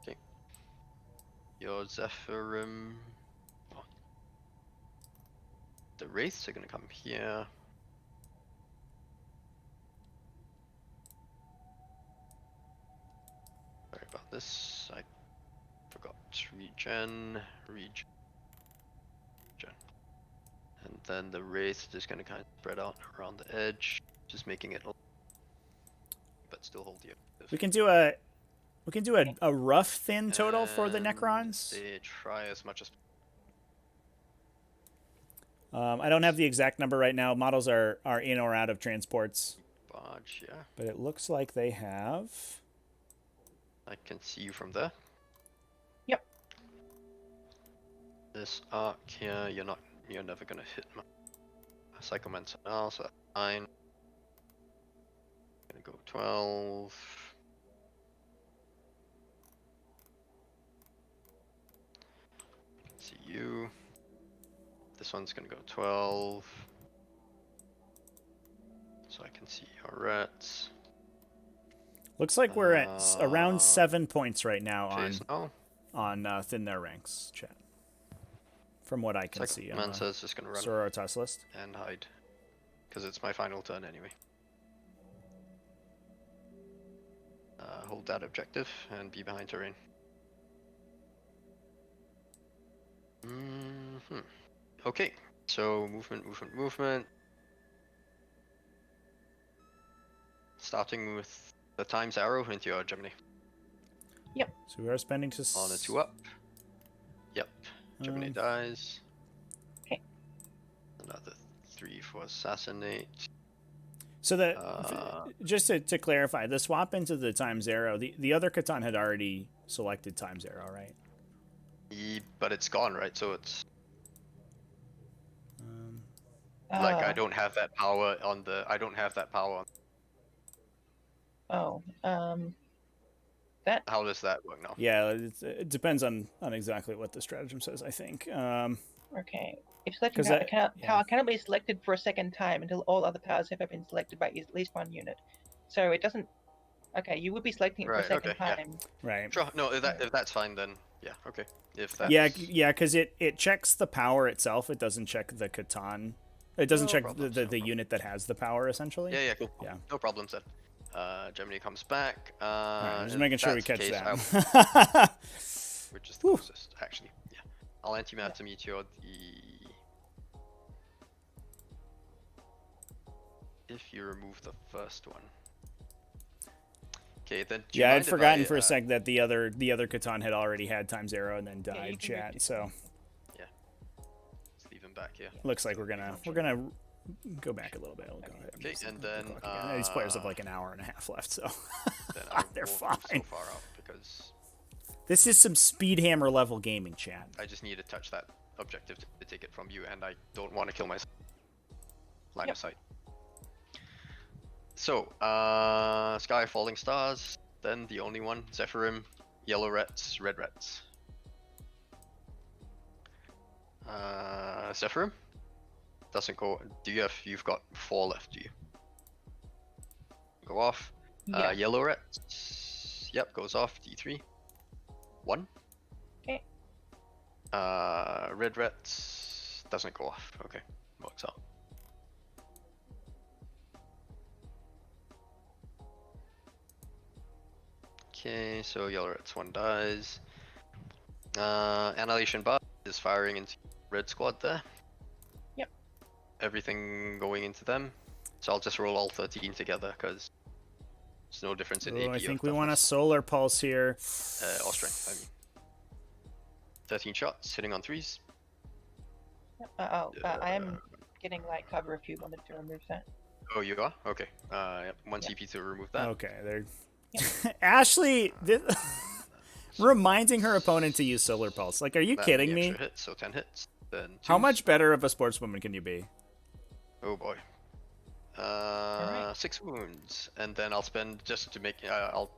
Okay. Your Zephyrim. Oh. The Wraiths are gonna come here. Sorry about this. I forgot. Regen. And then the Wraith is just gonna kind of spread out around the edge, just making it, but still hold the objective.
We can do a rough thin total for the
And
Necrons.
They try as much as.
I don't have the exact number right now. Models are in or out of transports,
Barge, yeah.
but it looks like they have.
I can see you from there.
Yep.
This arc here, you're never gonna hit my Psychomancer now, so that's 9. Gonna go 12. See you. This one's gonna go 12. So I can see your rats.
Looks like we're at around 7 points right now
Chase now.
on thin their ranks, chat. From what I can see on the
Psychomancer's just gonna run
Sororitas list.
and hide. Because it's my final turn anyway. Hold that objective and be behind terrain. Okay, so movement. Starting with the times arrow into your Gemini.
So we are spending to
On a 2-up. Yep. Gemini dies.
Okay.
Another 3 for assassinate.
So just to clarify, the swap into the times arrow, the other Catan had already selected times arrow, right?
But it's gone, right? So it's like I don't have that power on the. I don't have that power on
Oh, that
How does that work now?
Yeah, it depends on exactly what the stratagem says, I think.
okay. If selecting
'Cause
power,
that-
power cannot be selected for a second time until all other powers have been selected by at least one unit. So it doesn't. Okay, you would be selecting it for a
Right,
second
okay, yeah.
time.
Right.
Sure. No, if that's fine, then yeah, okay. If that's
Yeah, because it checks the power itself. It doesn't check the Catan. It doesn't
No
check
problems,
the
no problem.
unit that has the power, essentially.
Yeah, cool.
Yeah.
No problems then. Germany comes back.
All right, just
if
making sure we
that's the
catch
case,
that.
which is the closest, actually. Yeah. I'll antimatter meteor if you remove the first one. Okay, then. Do you
Yeah, I'd
mind if
forgotten
I,
for a sec that the other Catan had already had times arrow and then
Yeah, you
died.
can move
Chat.
to-
So
Let's leave him back here.
looks like we're gonna go back a little bit. We'll go ahead and
Okay,
just
and
look at the
then,
clock again. These players have like an hour and a half left, so
Then I
they're
won't move
fine.
so far out because
This is some speed hammer level gaming, chat.
I just need to touch that objective to take it from you, and I don't want to kill myself. Line of sight. So, Sky Falling Stars, then the only one, Zephyrim, Yellow Rats, Red Rats. Zephyrim? Doesn't go, you've got 4 left, do you? Go off.
Yeah.
Yellow Rats, yep, goes off, D3. 1.
Okay.
Red Rats, doesn't go off, okay, works out. Okay, so Yellow Rats 1 dies. Annihilation Bar is firing into Red Squad there.
Yep.
Everything going into them. So I'll just roll all 13 together because there's no difference in
Ooh,
AP
I
or
think we want a
toughness.
solar pulse here.
Or strength, I mean. 13 shots, hitting on 3s.
I am getting light cover if you wanted to remove that.
Oh, you are? Okay. Yep. 1 CP to remove that.
Okay, there. Ashley reminding her opponent to use solar pulse. Like, are you
That
kidding
many
me?
extra hits, so 10 hits. Then
How
twos.
much better of a sportswoman can you be?
Oh boy. 6 wounds, and then I'll spend just to make. I'll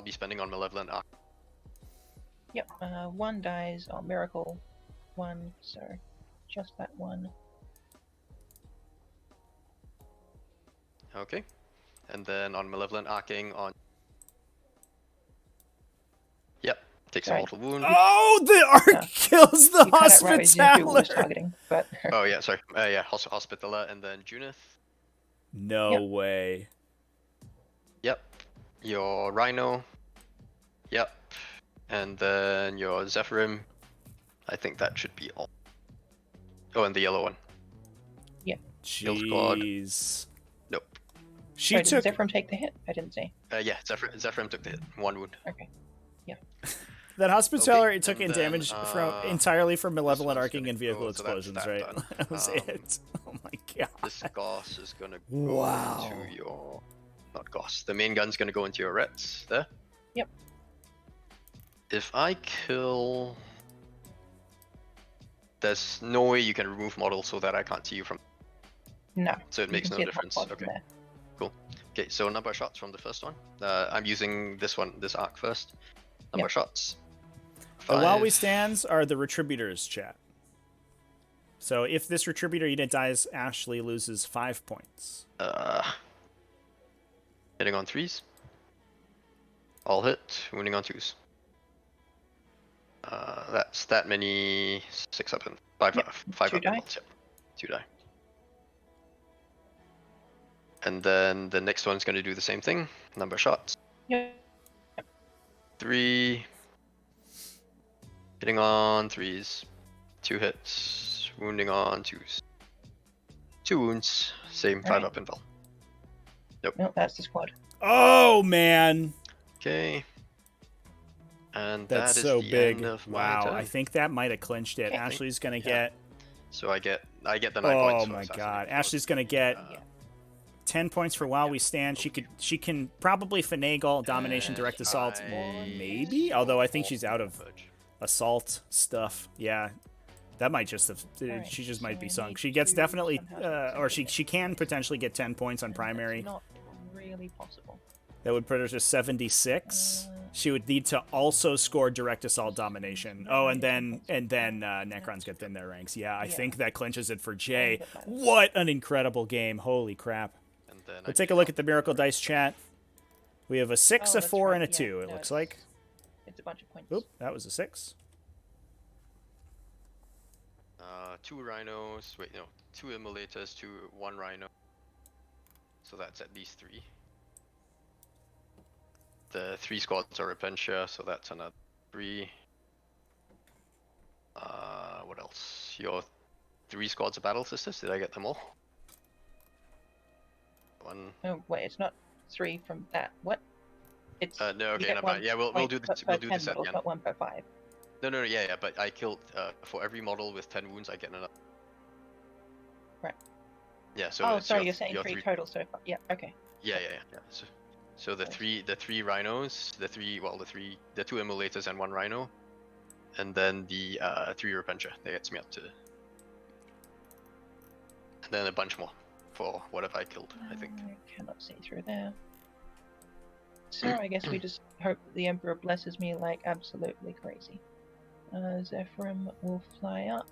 be spending on Malevolent Arc.
Yep. 1 dies on Miracle. 1, so just that 1.
Okay, and then on Malevolent Arcing on. Yep, takes a
Right.
mortal wound.
Oh, the arc
Yeah.
kills the
You cut it right as you knew what was
Hospitaller.
targeting, but
Oh yeah, sorry. Yeah, Hospitaller, and then Junith.
No
Yep.
way.
Yep, your Rhino. Yep, and then your Zephyrim. I think that should be all. Oh, and the yellow one. Kill squad.
Jeez.
Nope.
She
sorry,
took.
did Zephyrim take the hit? I didn't see.
Yeah, Zephyrim took the hit. 1 wound.
Okay.
That Hospitaller
Okay,
took
and
in
then,
damage from entirely from malevolent
one's
arcing
gonna
and vehicle
go, so that's
explosions,
that
right?
done.
That was it. Oh my god.
This Goss is gonna go
Wow.
into your. Not Goss. The main gun's gonna go into your Rets there.
Yep.
If I kill. There's no way you can remove model so that I can't see you from.
No.
So it
you
makes
can
no
see it
difference.
hotspot from
Okay.
there.
Okay, so number of shots from the first one. I'm using this arc first. Number
Yep.
of shots.
The while we
5.
stands are the retributors, chat. So if this retributor unit dies, Ashley loses 5 points.
Hitting on 3s. All hit. Wounding on 2s. That's that many. 6 up and 5
Yep,
up. 5
2
up.
die.
Yep. 2 die. And then the next one's going to do the same thing. Number of shots.
Yep.
3. Hitting on 3s. 2 hits. Wounding on 2s. 2 wounds. Same 5
Alright.
up and fell.
No, that's the squad.
Oh man,
Okay. And
that's
that is
so
the
big.
end of my
Wow,
turn.
I think that might have clinched it.
Okay.
Ashley's gonna
Yeah.
get.
So I get the 9 points.
Oh
for
my
assassination.
god, Ashley's gonna get
Uh,
10 points for while we stand. She can probably finagle domination, direct
and
assault,
I
maybe. Although I think
roll
she's out of
purge.
assault stuff. Yeah, that might just have.
Alright,
She just might
so
be
I
sunk.
need
She gets
to
definitely,
somehow
or
do
she can potentially get 10 points on primary.
That's not really possible.
That would put her to 76. She would need to also score direct assault domination. Oh, and then Necrons get in their ranks. Yeah, I think that clinches it for Jay. What an incredible game. Holy crap.
And then
Let's take a look at the Miracle Dice chat. We have a 6, a 4, and a 2, it looks like.
It's a bunch of points.
Oop, that was a 6.
2 rhinos. Wait, no. 2 immolators, 1 rhino. So that's at least 3. The 3 squads are Repentia, so that's another 3. What else? Your 3 squads of Battle Sisters, did I get them all? 1.
Oh, wait, it's not 3 from that. What? It's
No,
you
okay,
get
never mind.
1
Yeah, we'll do
point
this.
per
We'll do
10
this at
models,
the end.
not 1 per 5.
No, yeah, but I killed for every model with 10 wounds, I get another.
Right.
Yeah. So.
Oh,
it's
sorry,
your-
you're saying
your
3 total so far. Yeah, okay.
Yeah. So the three rhinos, the 2 immolators and 1 rhino, and then the 3 Repentia. That gets me up to. And then a bunch more for whatever I killed, I think.
I cannot see through there. So I guess we just hope the Emperor blesses me like absolutely crazy. Zephyrim will fly up.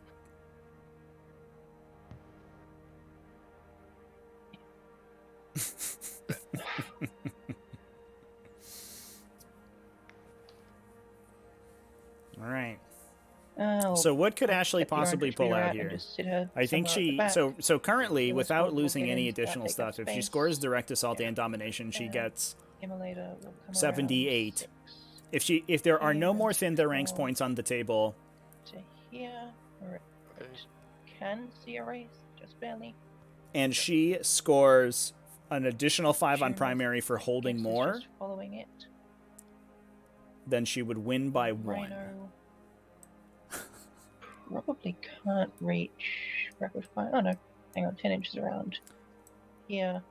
All right.
Oh,
So what could Ashley
get the orange
possibly pull
speeder
out
and
here?
just sit her
I think
somewhere at
she
the back.
so currently
It was
without
what
losing
we'll
any
get into,
additional
take up
stuff, if she
space.
scores direct assault and domination, she
Yeah.
gets
Immolator will come
78.
around 6
if there are no
Yeah,
more thin their ranks
oh.
points on the table,
to here. Or it
Okay.
can see a race, just barely.
and she scores an additional 5 on
June is-
primary for holding
Guess it's
more,
just following it.
then she would win by 1.
Rhino probably can't reach rapid fire. Oh no, hang on, 10 inches around. Here.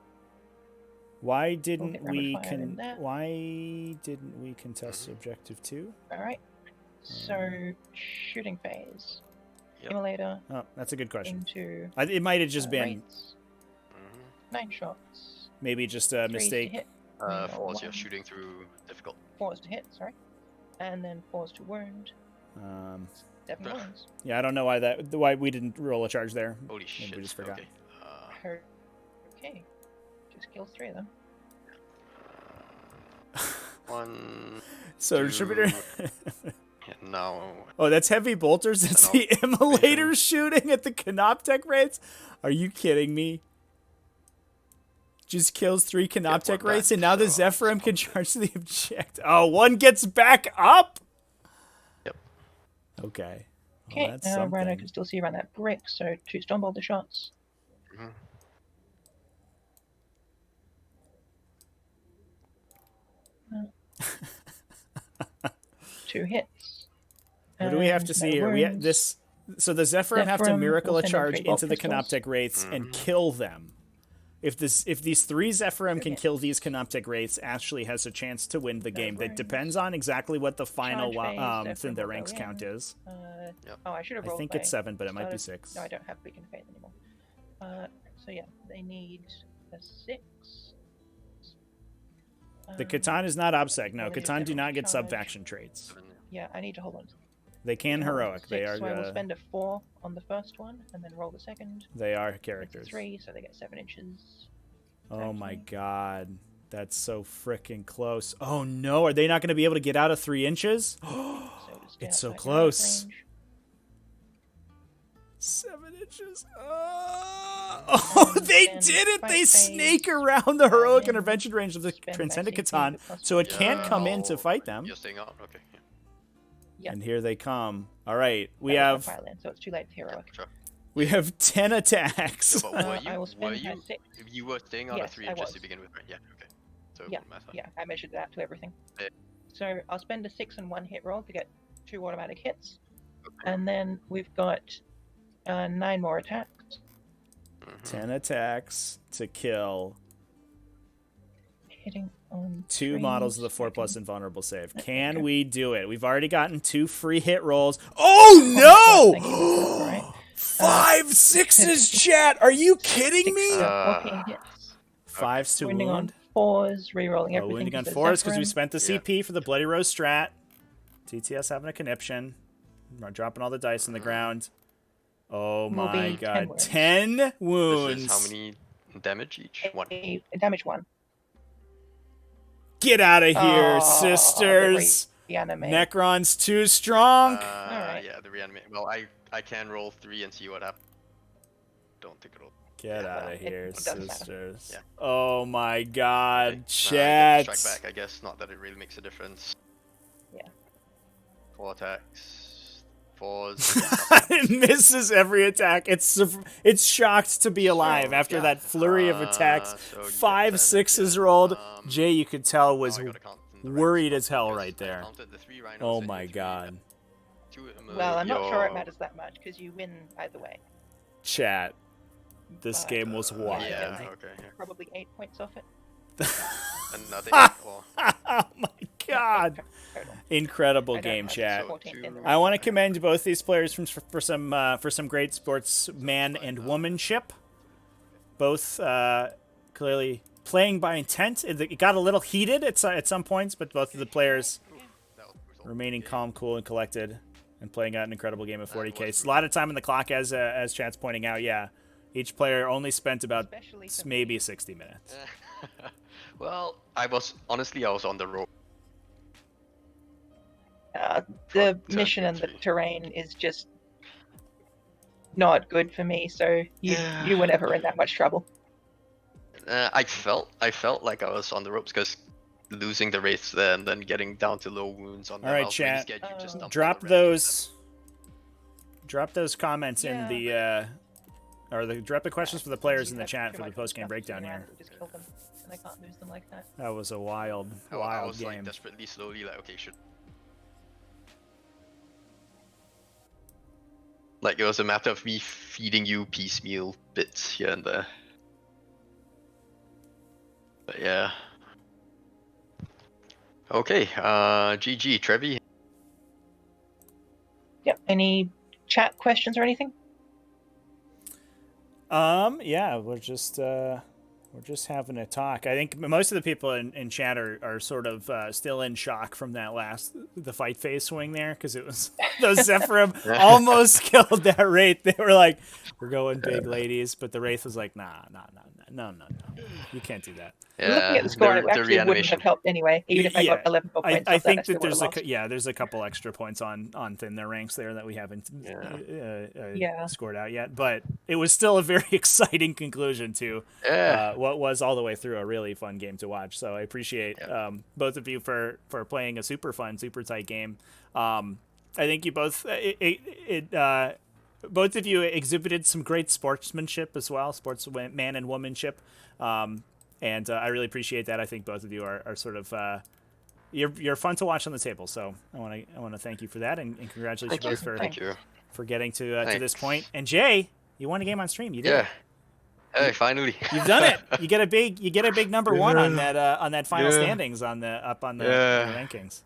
Why
get
didn't
rapid
we
fire in there.
why didn't we contest objective 2?
Alright. So shooting phase.
Yep.
Immolator
Oh, that's a good question.
into
It might have just been
rates. 9 shots.
maybe just a
3s to
mistake.
hit.
4s, you're
1.
shooting through difficult.
4s to hit, sorry. And then 4s to wound. 7
Bruh.
wounds.
Yeah, I don't know why we didn't roll a charge there.
Holy shit.
we just forgot.
Okay.
Okay. Just kills 3 of them.
1.
So
Two.
distributor.
Yeah, no.
Oh, that's heavy bolters. That's
No.
the immolator shooting at the Canoptech rates. Are you kidding me? Just kills 3 Canoptech
one
rates,
back,
and now the
so
Zephyrim can charge the object. Oh, 1 gets back up.
Yep.
Okay.
Okay,
that's
Rhino
something.
can still see around that brick, so 2 Stormbolter shots.
Mhm.
2 hits.
What do we have to
and
see
no
here? We
wounds.
this. So the Zephyrim have to
Zephyrim
miracle
will
a
send in
charge
3 bolt
into the
pistols.
Canoptech wraiths and
Mhm.
kill them. If these 3 Zephyrim can
Okay.
kill these Canoptech wraiths, Ashley has a chance to win the game. That
wounds.
depends on exactly what the final
Charge phase,
thin
Zephyrim
their
will
ranks
go
count
in.
is.
Oh, I should have
I
rolled.
think
my
it's 7, but it might be
started-
6.
No, I don't have Beacon of Faith anymore. So yeah, they need a 6.
The Catan is not obsec. No,
already
Catan do
Zephyrim
not get
charge.
sub-faction traits.
7,
Yeah, I need to hold on.
They can
Hold on,
heroic. They
6, so I will
are
spend a 4 on the first one, and then roll the second.
they are
It's
characters.
3, so they get 7 inches.
Oh my
actually.
god. That's so freaking close. Oh no, are they not going to be able to get out of 3 inches?
So stay
It's so
outside your
close.
range.
7 inches. Oh, they
then
did it!
fight
They
phase,
snake around the heroic
then
intervention range of the
spend
Transcendent
my CP
Catan,
with plus
so it
one.
can't come in to
Oh,
fight them.
You're staying out? Okay.
Yeah.
And here they come. All right, we
That was
have
my pile in, so it's too late for heroic.
Sure.
10 attacks.
No, but were
I will
you?
spend
Were
my
you?
6.
You were staying out
Yes,
of 3
I
inches
was.
to begin with, right? Yeah. Okay. So it
Yeah,
won't matter.
Yeah, I measured that to everything.
Yeah.
So I'll spend a 6 and 1 hit roll to get 2 automatic hits, and then we've got 9 more attacks.
10 attacks to kill
Hitting on
2
three
models of the 4+
seconds.
invulnerable save.
Okay.
Can we do it? We've already gotten 2 free hit rolls. Oh
Thank you,
no!
right?
5 6s, chat. Are you kidding me?
14 hits.
5s to
Wounding on
wound.
4s, rerolling everything.
Wounding on
'cause
4s because we
Zephyrin.
spent the
Yeah.
CP for the Bloody Rose strat. TTS having a conniption. We're dropping all the dice on the ground. Oh
Will
my
be 10
god.
wounds.
10 wounds.
This is how many damage each? One.
A damage 1.
Get out of here,
Oh,
sisters.
Reanimate.
Necron's too strong.
Alright.
Yeah, the reanimate. Well, I can roll 3 and see what happens. Don't think it'll.
Get out of
it
here,
doesn't matter.
sisters.
Yeah.
Oh my god,
Okay. I
chat.
get strike back, I guess. Not that it really makes a difference.
Yeah.
4 attacks. 4s.
It misses every attack. It's shocked to be alive
So,
after
yeah.
that flurry of attacks.
So you get
5
10
6s
again.
rolled. Jay, you could tell,
Oh,
was
I gotta count in the right
worried
spot
as hell
because
right
I
there.
counted the 3 rhinos
Oh
and
my
your 3
god.
Well, I'm not sure it
your-
matters that much because you win either way.
Chat. This
But,
game was wild.
Yeah,
like,
okay. Yeah.
Probably 8 points off it.
And nothing. Or,
Oh my god.
Total.
Incredible
I don't
game,
know,
chat.
14th in the
I want to
race.
commend both these players for some great sportsman and womanship. Both clearly playing by intent. It got a little heated at some points, but both of the players
that was brutal.
remaining
Yeah.
calm, cool, and collected, and playing out an incredible game of
That was
40K. A lot of time on the clock, as Chat's pointing out. Yeah, each player only spent about
Especially for
maybe
me.
60 minutes.
Well, I was on the road.
The
to
mission and the
GT.
terrain is just not good for me, so
Yeah.
you were never in that much trouble.
I felt like I was on the ropes because losing the race there and then getting down to low wounds on them.
All right,
I was really
chat.
scared you just dumped all
Drop
the random
those comments in
Yeah.
the drop the questions for the players in the
Have
chat
too
for the
much
post game
stuff
breakdown
around
here.
that just kill them, and I can't lose them like that.
That was a wild
I was like
game.
desperately slowly like, okay, should. Like it was a matter of me feeding you piecemeal bits here and there. But yeah. Okay, GG, Trevi.
Yep. Any chat questions or anything?
Yeah, we're just having a talk. I think most of the people in chat are sort of still in shock from the fight phase swing there, because it was those Zephyrim almost killed that Wraith. They were like, we're going big, ladies, but the Wraith was like, nah, no, you can't do that.
Looking at the score, it actually wouldn't have helped anyway, even if I
Yeah.
got 11 more points.
I
off
think
that,
that
still
there's a couple extra points on thin their ranks there that we haven't
Yeah.
scored out yet, but it was still a very exciting conclusion to what was all the way through a really fun game to watch. So I appreciate both of you for playing a super fun, super tight game. I think you both both of you exhibited some great sportsmanship as well, sportsman and womanship. And I really appreciate that. I think both of you are sort of you're fun to watch on the table. So I want to thank you for that, and congratulate you both for getting to this point. And Jay, you won a game on stream. You did.
Yeah. Hey, finally.
You've done it. You get a big number one on that final standings on the rankings.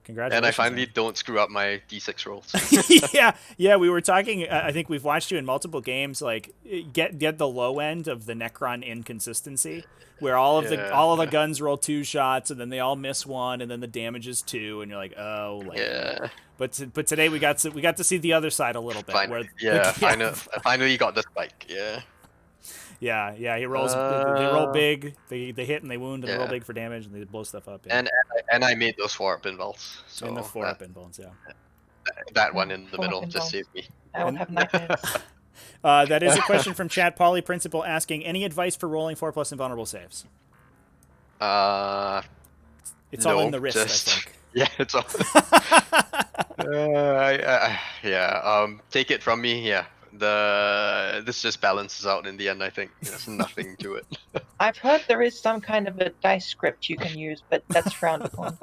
Congratulations.
And I finally
man.
don't screw up my D6 rolls.
yeah. We were talking. I think we've watched you in multiple games. Like get the low end of the Necron inconsistency, where all of the guns roll 2 shots and then they all miss 1 and then the damage is 2 and you're like, oh, like.
Yeah.
But today we got to see the other side a little bit.
Finally got the spike. Yeah.
Yeah. He rolls. They roll big. They hit and they wound and they roll big for damage and they blow stuff up. Yeah.
And I made those 4-up pinballs. So
and the 4-up pinballs, yeah.
That one in the
4-up
middle
pinballs.
just saved me.
I would have nightmares.
That is a question from Chat Polly Principal asking, any advice for rolling 4+ invulnerable saves? It's all in the wrist, I think.
Yeah, it's all. Take it from me. Yeah, this just balances out in the end. I think there's nothing to it.
I've heard there is some kind of a dice script you can use, but that's frowned upon.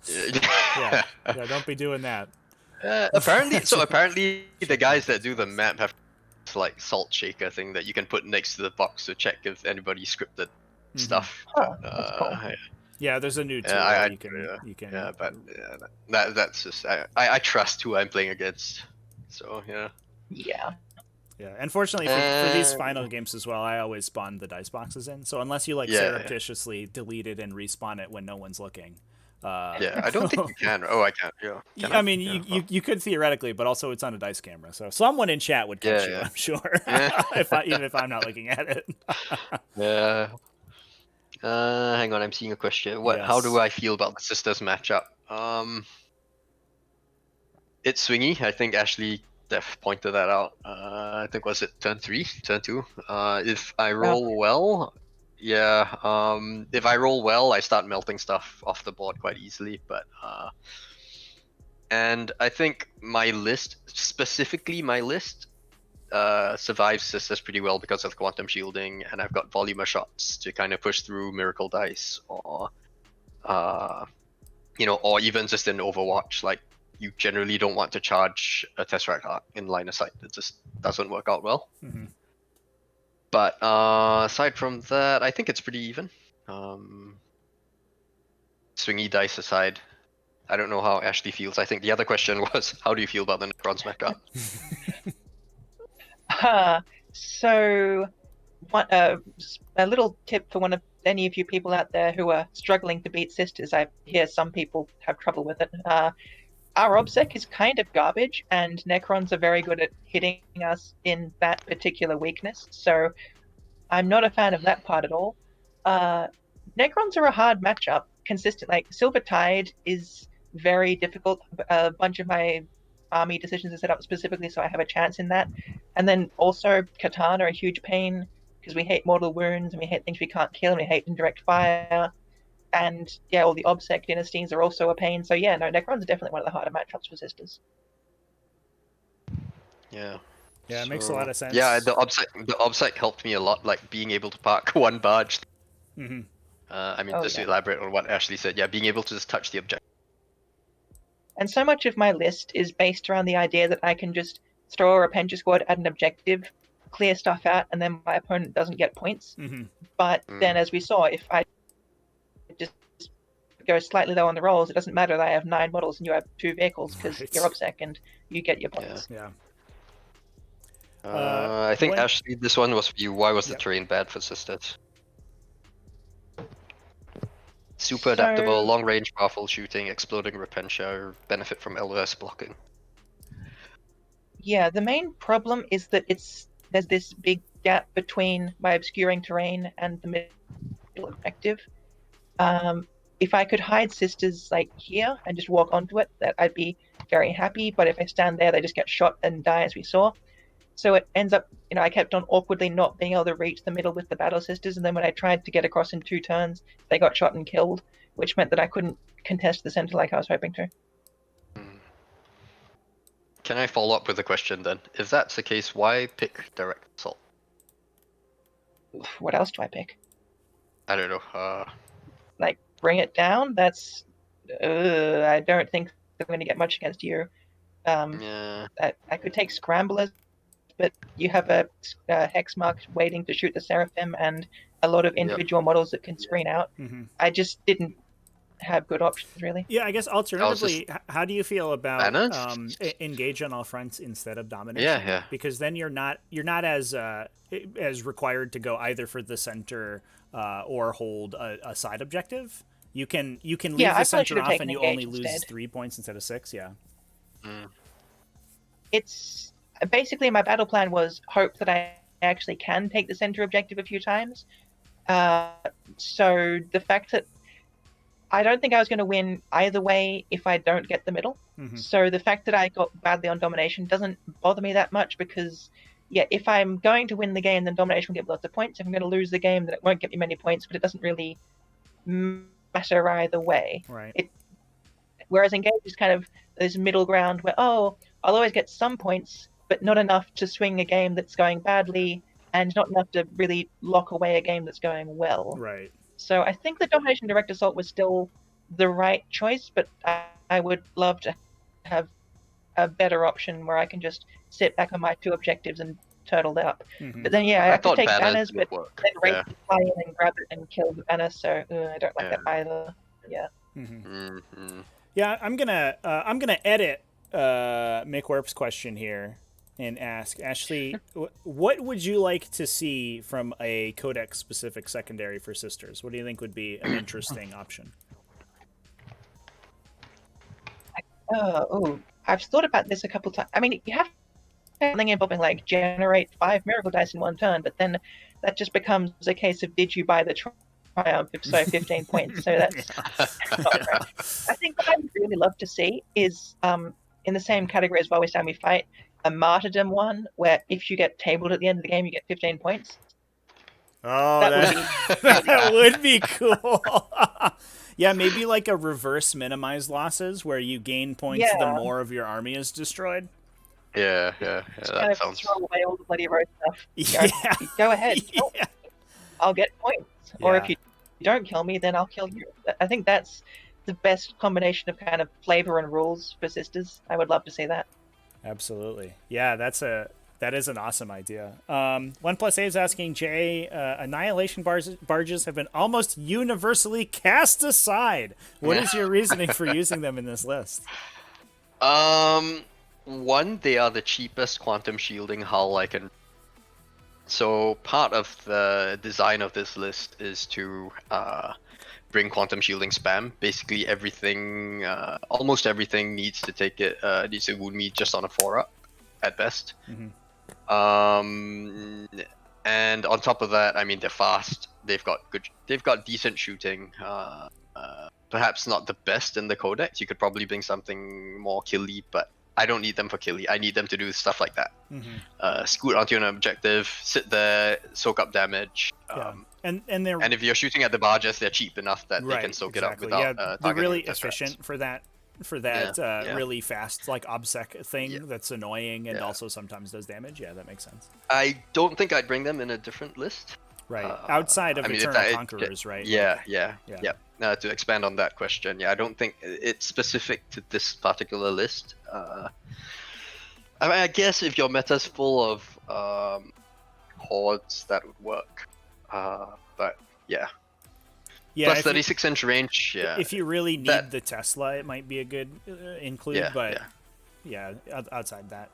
Yeah, don't be doing that.
Apparently, the guys that do the map have this, like salt shaker thing that you can put next to the box to check if anybody scripted stuff.
Oh, that's cool.
Yeah, there's a new tool you can.
Yeah, but that's just I trust who I'm playing against. So yeah.
Yeah.
Yeah, unfortunately for these final games as well, I always spawn the dice boxes in. So unless you like surreptitiously delete it and respawn it when no one's looking.
Yeah, I don't think you can. Oh, I can't. Yeah. Can
I mean, you could theoretically, but also it's on a dice camera, so someone in chat would catch you, I'm sure, even if I'm not looking at it.
Yeah. Hang on, I'm seeing a question. How do I feel about the sisters matchup? It's swingy. I think Ashley Def pointed that out. I think was it turn 2? If I roll well, if I roll well, I start melting stuff off the board quite easily. But and I think my list, specifically my list, survives sisters pretty well because of quantum shielding, and I've got volumer shots to kind of push through miracle dice, or or even just in Overwatch, like you generally don't want to charge a Tesseract Arc in line of sight. It just doesn't work out well.
Mm-hmm.
But aside from that, I think it's pretty even. Swingy dice aside, I don't know how Ashley feels. I think the other question was, how do you feel about the Necrons mecha?
So, a little tip for any of you people out there who are struggling to beat sisters. I hear some people have trouble with it. Our OBSEC is kind of garbage, and Necrons are very good at hitting us in that particular weakness, so I'm not a fan of that part at all. Necrons are a hard matchup, consistent. Like, Silver Tide is very difficult. A bunch of my army decisions are set up specifically so I have a chance in that. And then also, Catan are a huge pain, because we hate mortal wounds, and we hate things we can't kill, and we hate indirect fire. And yeah, all the OBSEC dynasties are also a pain. So yeah, no, Necrons are definitely one of the harder matchups for sisters.
Yeah.
Yeah, it makes a lot of sense.
Yeah, the OBSEC helped me a lot, like being able to park one barge.
Mm-hmm.
To elaborate on what Ashley said, being able to just touch the objective.
And so much of my list is based around the idea that I can just throw a Repentia squad at an objective, clear stuff out, and then my opponent doesn't get points.
Mm-hmm.
But then, as we saw, if I just go slightly low on the rolls, it doesn't matter that I have 9 models and you have 2 vehicles, because you're OBSEC and you get your points.
Yeah.
I think, Ashley, this one was for you. Why was the terrain bad for sisters? Super adaptable, long range, powerful shooting, exploding Repentia, benefit from LOS blocking.
Yeah, the main problem is that there's this big gap between my obscuring terrain and the middle objective. If I could hide sisters like here and just walk onto it, that I'd be very happy. But if I stand there, they just get shot and die, as we saw. So it ends up, I kept on awkwardly not being able to reach the middle with the battle sisters, and then when I tried to get across in 2 turns, they got shot and killed, which meant that I couldn't contest the center like I was hoping to.
Can I follow up with a question then? If that's the case, why pick direct assault?
What else do I pick?
I don't know.
Like, bring it down? That's... I don't think I'm going to get much against you.
Yeah.
I could take Scramblers, but you have a hex mark waiting to shoot the Seraphim and a lot of individual models that can screen out.
Mm-hmm.
I just didn't have good options, really.
Yeah, I guess alternatively, how do you feel about engage on all fronts instead of domination?
Yeah.
Because then you're not as required to go either for the center or hold a side objective. You can leave the center off and you only lose 3 points instead of 6. Yeah.
It's basically, my battle plan was hope that I actually can take the center objective a few times. So the fact that I don't think I was going to win either way if I don't get the middle.
Mm-hmm.
So the fact that I got badly on domination doesn't bother me that much, because if I'm going to win the game, then domination will get lots of points. If I'm going to lose the game, then it won't get me many points, but it doesn't really matter either way.
Right.
Whereas engage is kind of this middle ground where, I'll always get some points, but not enough to swing a game that's going badly, and not enough to really lock away a game that's going well.
Right.
So I think the domination direct assault was still the right choice, but I would love to have a better option where I can just sit back on my 2 objectives and turtle it up.
Mm-hmm.
But then I could take banners, but
work.
then race the fly in and grab it and kill the banner. So I don't like that either. Yeah.
Mm-hmm. Yeah, I'm gonna edit McWarp's question here and ask, Ashley, what would you like to see from a codex-specific secondary for Sisters? What do you think would be an interesting option?
I've thought about this a couple times. I mean, you have something involving like generate 5 miracle dice in one turn, but then that just becomes a case of did you buy the triumph? If so, 15 points. So that's not right. I think what I would really love to see is in the same category as While We Stand We Fight, a martyrdom one where if you get tabled at the end of the game, you get 15 points.
Oh,
That
that would be cool. Yeah, maybe like a reverse minimize losses where you gain points the
Yeah.
more of your army is destroyed.
Yeah,
Just
that
kind of
sounds.
throw away all the bloody road stuff.
Yeah.
Go ahead.
Yeah.
I'll get points. Or
Yeah.
if you don't kill me, then I'll kill you. I think that's the best combination of kind of flavor and rules for Sisters. I would love to see that.
Absolutely. Yeah, that is an awesome idea. 1+A is asking, Jay, annihilation barges have been almost universally cast aside. What is your reasoning for using them in this list?
One, they are the cheapest quantum shielding hull I can. So part of the design of this list is to bring quantum shielding spam. Basically, everything, almost everything needs to take it. Needs to wound me just on a 4-up at best.
Mm-hmm.
And on top of that, I mean, they're fast. They've got decent shooting. Perhaps not the best in the codex. You could probably bring something more killy, but I don't need them for killy. I need them to do stuff like that.
Mm-hmm.
Scoot onto an objective, sit there, soak up damage.
Yeah. And they're
And if you're shooting at the barges, they're cheap enough that they
right,
can soak
exactly.
it up without
they're
targeting
really
the test
efficient
traps.
for that
Yeah.
really fast like obsec thing
Yeah.
that's annoying and
Yeah.
also sometimes does damage. Yeah, that makes sense.
I don't think I'd bring them in a different list.
Right. Outside of
I mean, if
Eternal
that-
Conquerors, right?
Yeah,
Like,
yeah. To expand on that question, yeah, I don't think it's specific to this particular list. I mean, I guess if your meta's full of hordes, that would work. But yeah.
yeah,
Plus
if you-
36-inch range, yeah.
If you really need
That-
the Tesla, it might be a good include,
Yeah,
but yeah, outside that.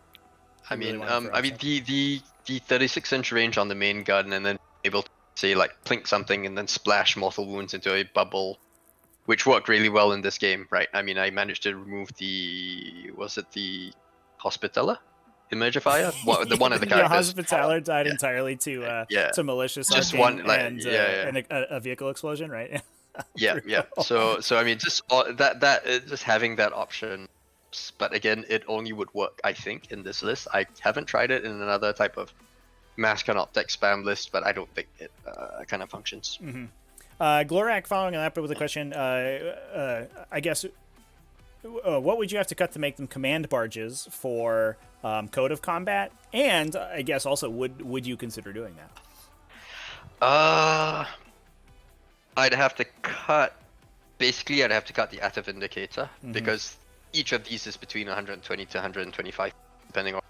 I
you really
mean,
want it for
I mean the 36-inch range on the main gun, and then able to say like plink something and then splash mortal wounds into a bubble, which worked really well in this game, right? I mean, I managed to remove the Hospitaller Emergifier, the one of the
Yeah,
characters.
Hospitaller died
Yeah.
entirely to
Yeah.
malicious
Just
arcane
one, like,
and
yeah.
a vehicle explosion, right?
Yeah. So I mean, just just having that option. But again, it only would work, I think, in this list. I haven't tried it in another type of mass canoptech spam list, but I don't think it kind of functions.
Mm-hmm. Glorak following up with a question. I guess, what would you have to cut to make them command barges for Code of Combat? And I guess also, would you consider doing that?
I'd have to cut. Basically, I'd have to cut the Active Indicator
Mhm.
because each of these is between 120 to 125, depending on.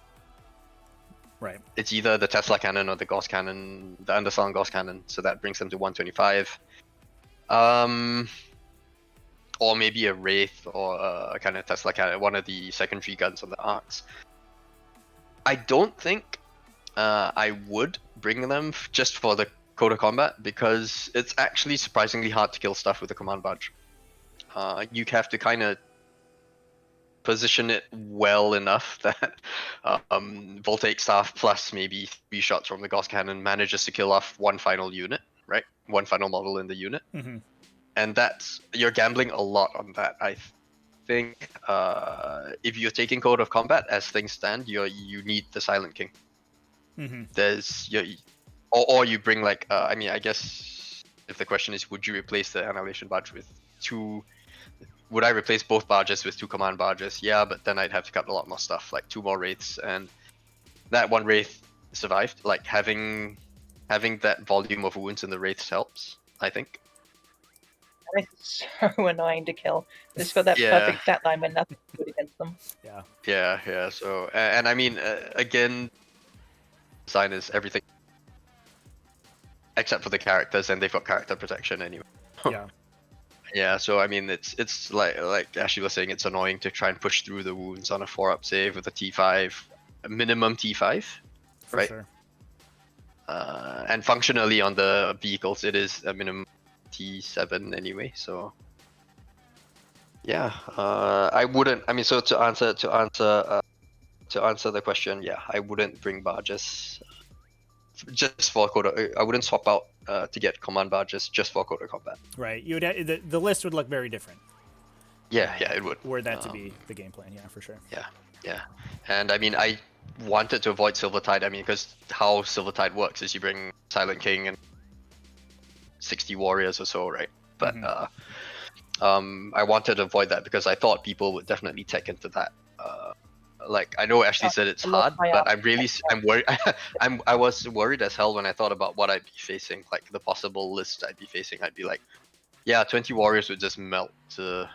Right.
It's either the Tesla cannon or the Gauss cannon, the Underslung Gauss cannon, so that brings them to 125. Or maybe a Wraith or a kind of Tesla cannon, one of the secondary guns on the arcs. I don't think I would bring them just for the Code of Combat because it's actually surprisingly hard to kill stuff with a command barge. You have to kind of position it well enough that Voltaic Staff plus maybe 3 shots from the Gauss Cannon manages to kill off one final unit, right? One final model in the unit.
Mm-hmm.
And you're gambling a lot on that. I think if you're taking Code of Combat as things stand, you need the Silent King.
Mm-hmm.
Or you bring like I mean, I guess if the question is, would you replace the Annihilation Barge with 2? Would I replace both barges with 2 command barges? Yeah, but then I'd have to cut a lot more stuff, like 2 more wraiths, and that one wraith survived. Like having that volume of wounds in the wraiths helps, I think.
It's so annoying to kill. It's got that
Yeah.
perfect stat line when nothing's good against them.
Yeah. So, and I mean, again, design is everything except for the characters, and they've got character protection anyway.
Yeah.
Yeah, so I mean, it's like Ashley was saying, it's annoying to try and push through the wounds on a 4-up save with a T5. a minimum T5,
For
right?
sure.
And functionally on the vehicles, it is a minimum T7 anyway. So yeah, I wouldn't. I mean, so to answer the question, yeah, I wouldn't bring barges just for code. I wouldn't swap out to get command barges just for code of combat.
Right. You would the list would look very different.
Yeah, it would.
Were that to be the game plan, yeah, for sure.
Yeah. And I mean, I wanted to avoid Silvertide. I mean, because how Silvertide works is you bring Silent King and 60 warriors or so, right? But I wanted to avoid that because I thought people would definitely tech into that. Like I know Ashley said it's hard, but I'm worried. I was worried as hell when I thought about what I'd be facing, like the possible list I'd be facing. I'd be like, yeah, 20 warriors would just melt to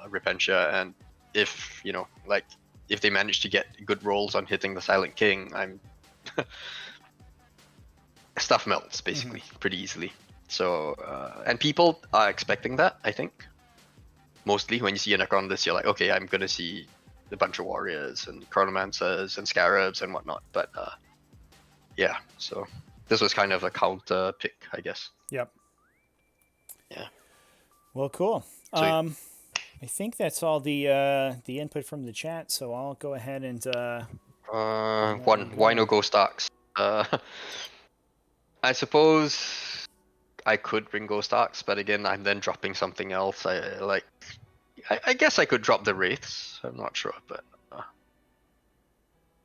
Repentia, and if if they manage to get good rolls on hitting the Silent King, I'm stuff melts basically pretty easily. So and people are expecting that, I think. Mostly when you see a Necron list, you're like, okay, I'm gonna see a bunch of warriors and chronomancers and scarabs and whatnot. But yeah, so this was kind of a counter pick, I guess.
Yep.
Yeah.
Well, cool.
Sweet.
I think that's all the input from the chat. So I'll go ahead and
why no Ghost Arcs? I suppose I could bring Ghost Arcs, but again, I'm then dropping something else. I guess I could drop the Wraiths. I'm not sure, but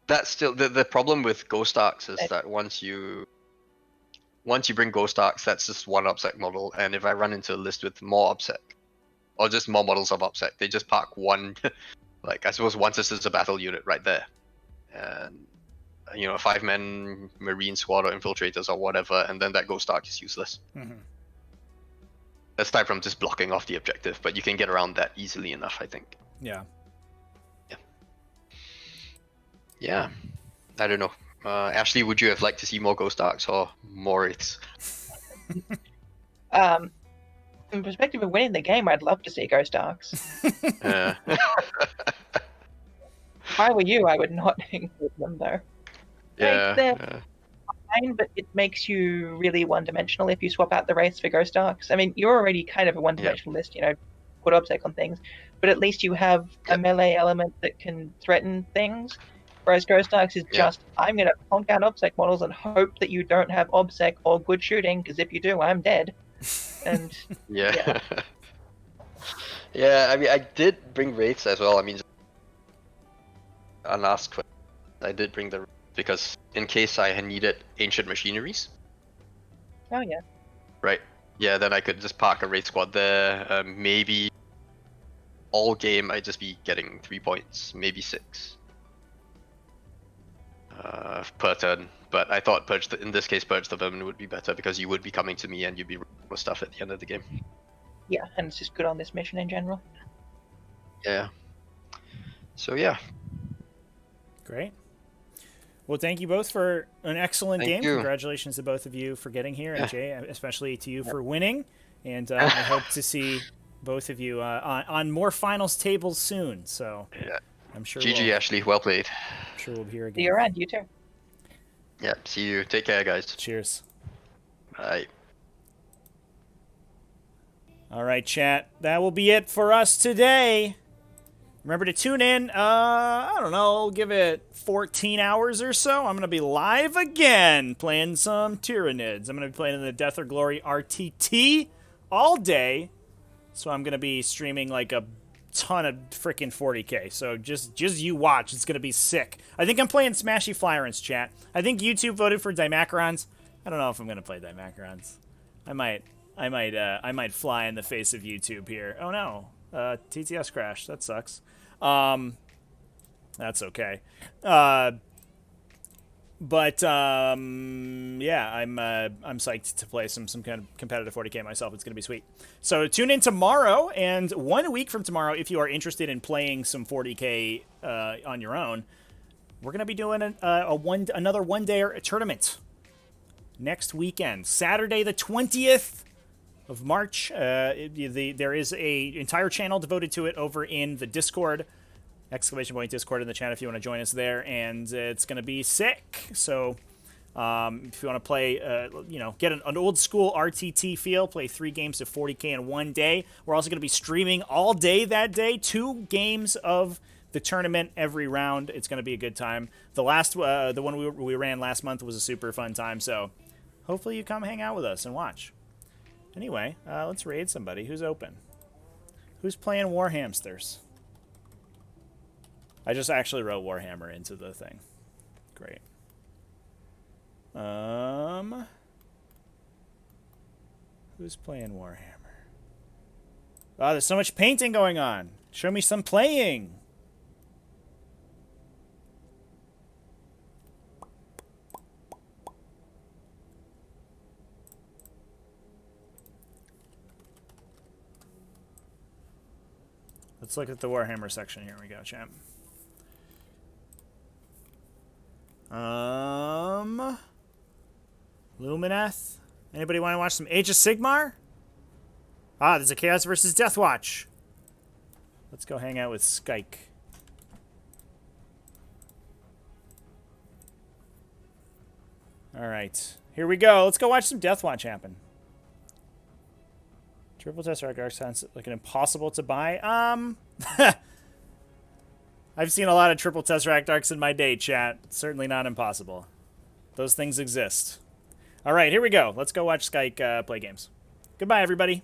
that's still the problem with Ghost Arcs is that once you bring Ghost Arcs, that's just one OBSEC model, and if I run into a list with more OBSEC, or just more models of OBSEC, they just park one, like I suppose one Sisters of Battle unit right there, and a 5-man Marine squad or infiltrators or whatever, and then that Ghost Arc is useless. Aside from just blocking off the objective, but you can get around that easily enough, I think.
Yeah.
Yeah. I don't know. Ashley, would you have liked to see more Ghost Arcs or more Wraiths?
From the perspective of winning the game, I'd love to see Ghost Arcs.
Yeah.
If I were you, I would not include them though.
Yeah.
They're fine, but it makes you really one-dimensional if you swap out the race for Ghost Arcs. I mean, you're already kind of a one-dimensional list, put OBSEC on things, but at least you have a melee element that can threaten things. Whereas Ghost Arcs is just, I'm going to plonk out OBSEC models and hope that you don't have OBSEC or good shooting, because if you do, I'm dead. And
yeah. Yeah, I mean, I did bring Wraiths as well. I mean, unasked question, I did bring the because in case I had needed ancient machineries.
Oh yeah.
Right. Yeah, then I could just park a raid squad there. Maybe all game I'd just be getting 3 points, maybe 6 per turn. But I thought in this case Purge the Vermin would be better because you would be coming to me and you'd be with stuff at the end of the game.
Yeah, and it's just good on this mission in general.
Yeah. So yeah.
Great. Well, thank you both for an excellent game. Congratulations to both of you for getting here, and Jay, especially to you for winning. And I hope to see both of you on more finals tables soon. So I'm sure.
GG, Ashley. Well played.
I'm sure we'll be here again.
See you around. You too.
Yeah. See you. Take care, guys.
Cheers.
Bye.
All right, chat. That will be it for us today. Remember to tune in, I don't know, give it 14 hours or so. I'm going to be live again playing some Tyranids. I'm going to be playing in the Death or Glory RTT all day. So I'm going to be streaming like a ton of freaking 40k. So just you watch. It's going to be sick. I think I'm playing Smashy Flyerins, chat. I think YouTube voted for Dimacrons. I don't know if I'm going to play Dimacrons. I might fly in the face of YouTube here. Oh no. TTS crashed. That sucks. That's okay. Yeah, I'm psyched to play some kind of competitive 40k myself. It's gonna be sweet. So tune in tomorrow, and 1 week from tomorrow, if you are interested in playing some 40k on your own, we're gonna be doing another one-day tournament next weekend, Saturday the 20th. Of March. There is a entire channel devoted to it over in the Discord. Exclamation point Discord in the chat if you want to join us there, and it's going to be sick. So if you want to play, get an old school RTT feel, play 3 games of 40K in one day. We're also going to be streaming all day that day, 2 games of the tournament every round. It's going to be a good time. The one we ran last month was a super fun time, so hopefully you come hang out with us and watch. Anyway, let's raid somebody. Who's open? Who's playing Warhamsters? I just actually wrote Warhammer into the thing. Great. Who's playing Warhammer? Oh, there's so much painting going on. Show me some playing. Let's look at the Warhammer section. Here we go, champ. Luminath. Anybody want to watch some Age of Sigmar? Ah, there's a Chaos versus Deathwatch. Let's go hang out with Skyke. Alright. Here we go. Let's go watch some Deathwatch happen. Triple Tesseract Arc sounds like an impossible to buy. I've seen a lot of Triple Tesseract Arcs in my day, chat. Certainly not impossible. Those things exist. All right, here we go. Let's go watch Skyke play games. Goodbye, everybody.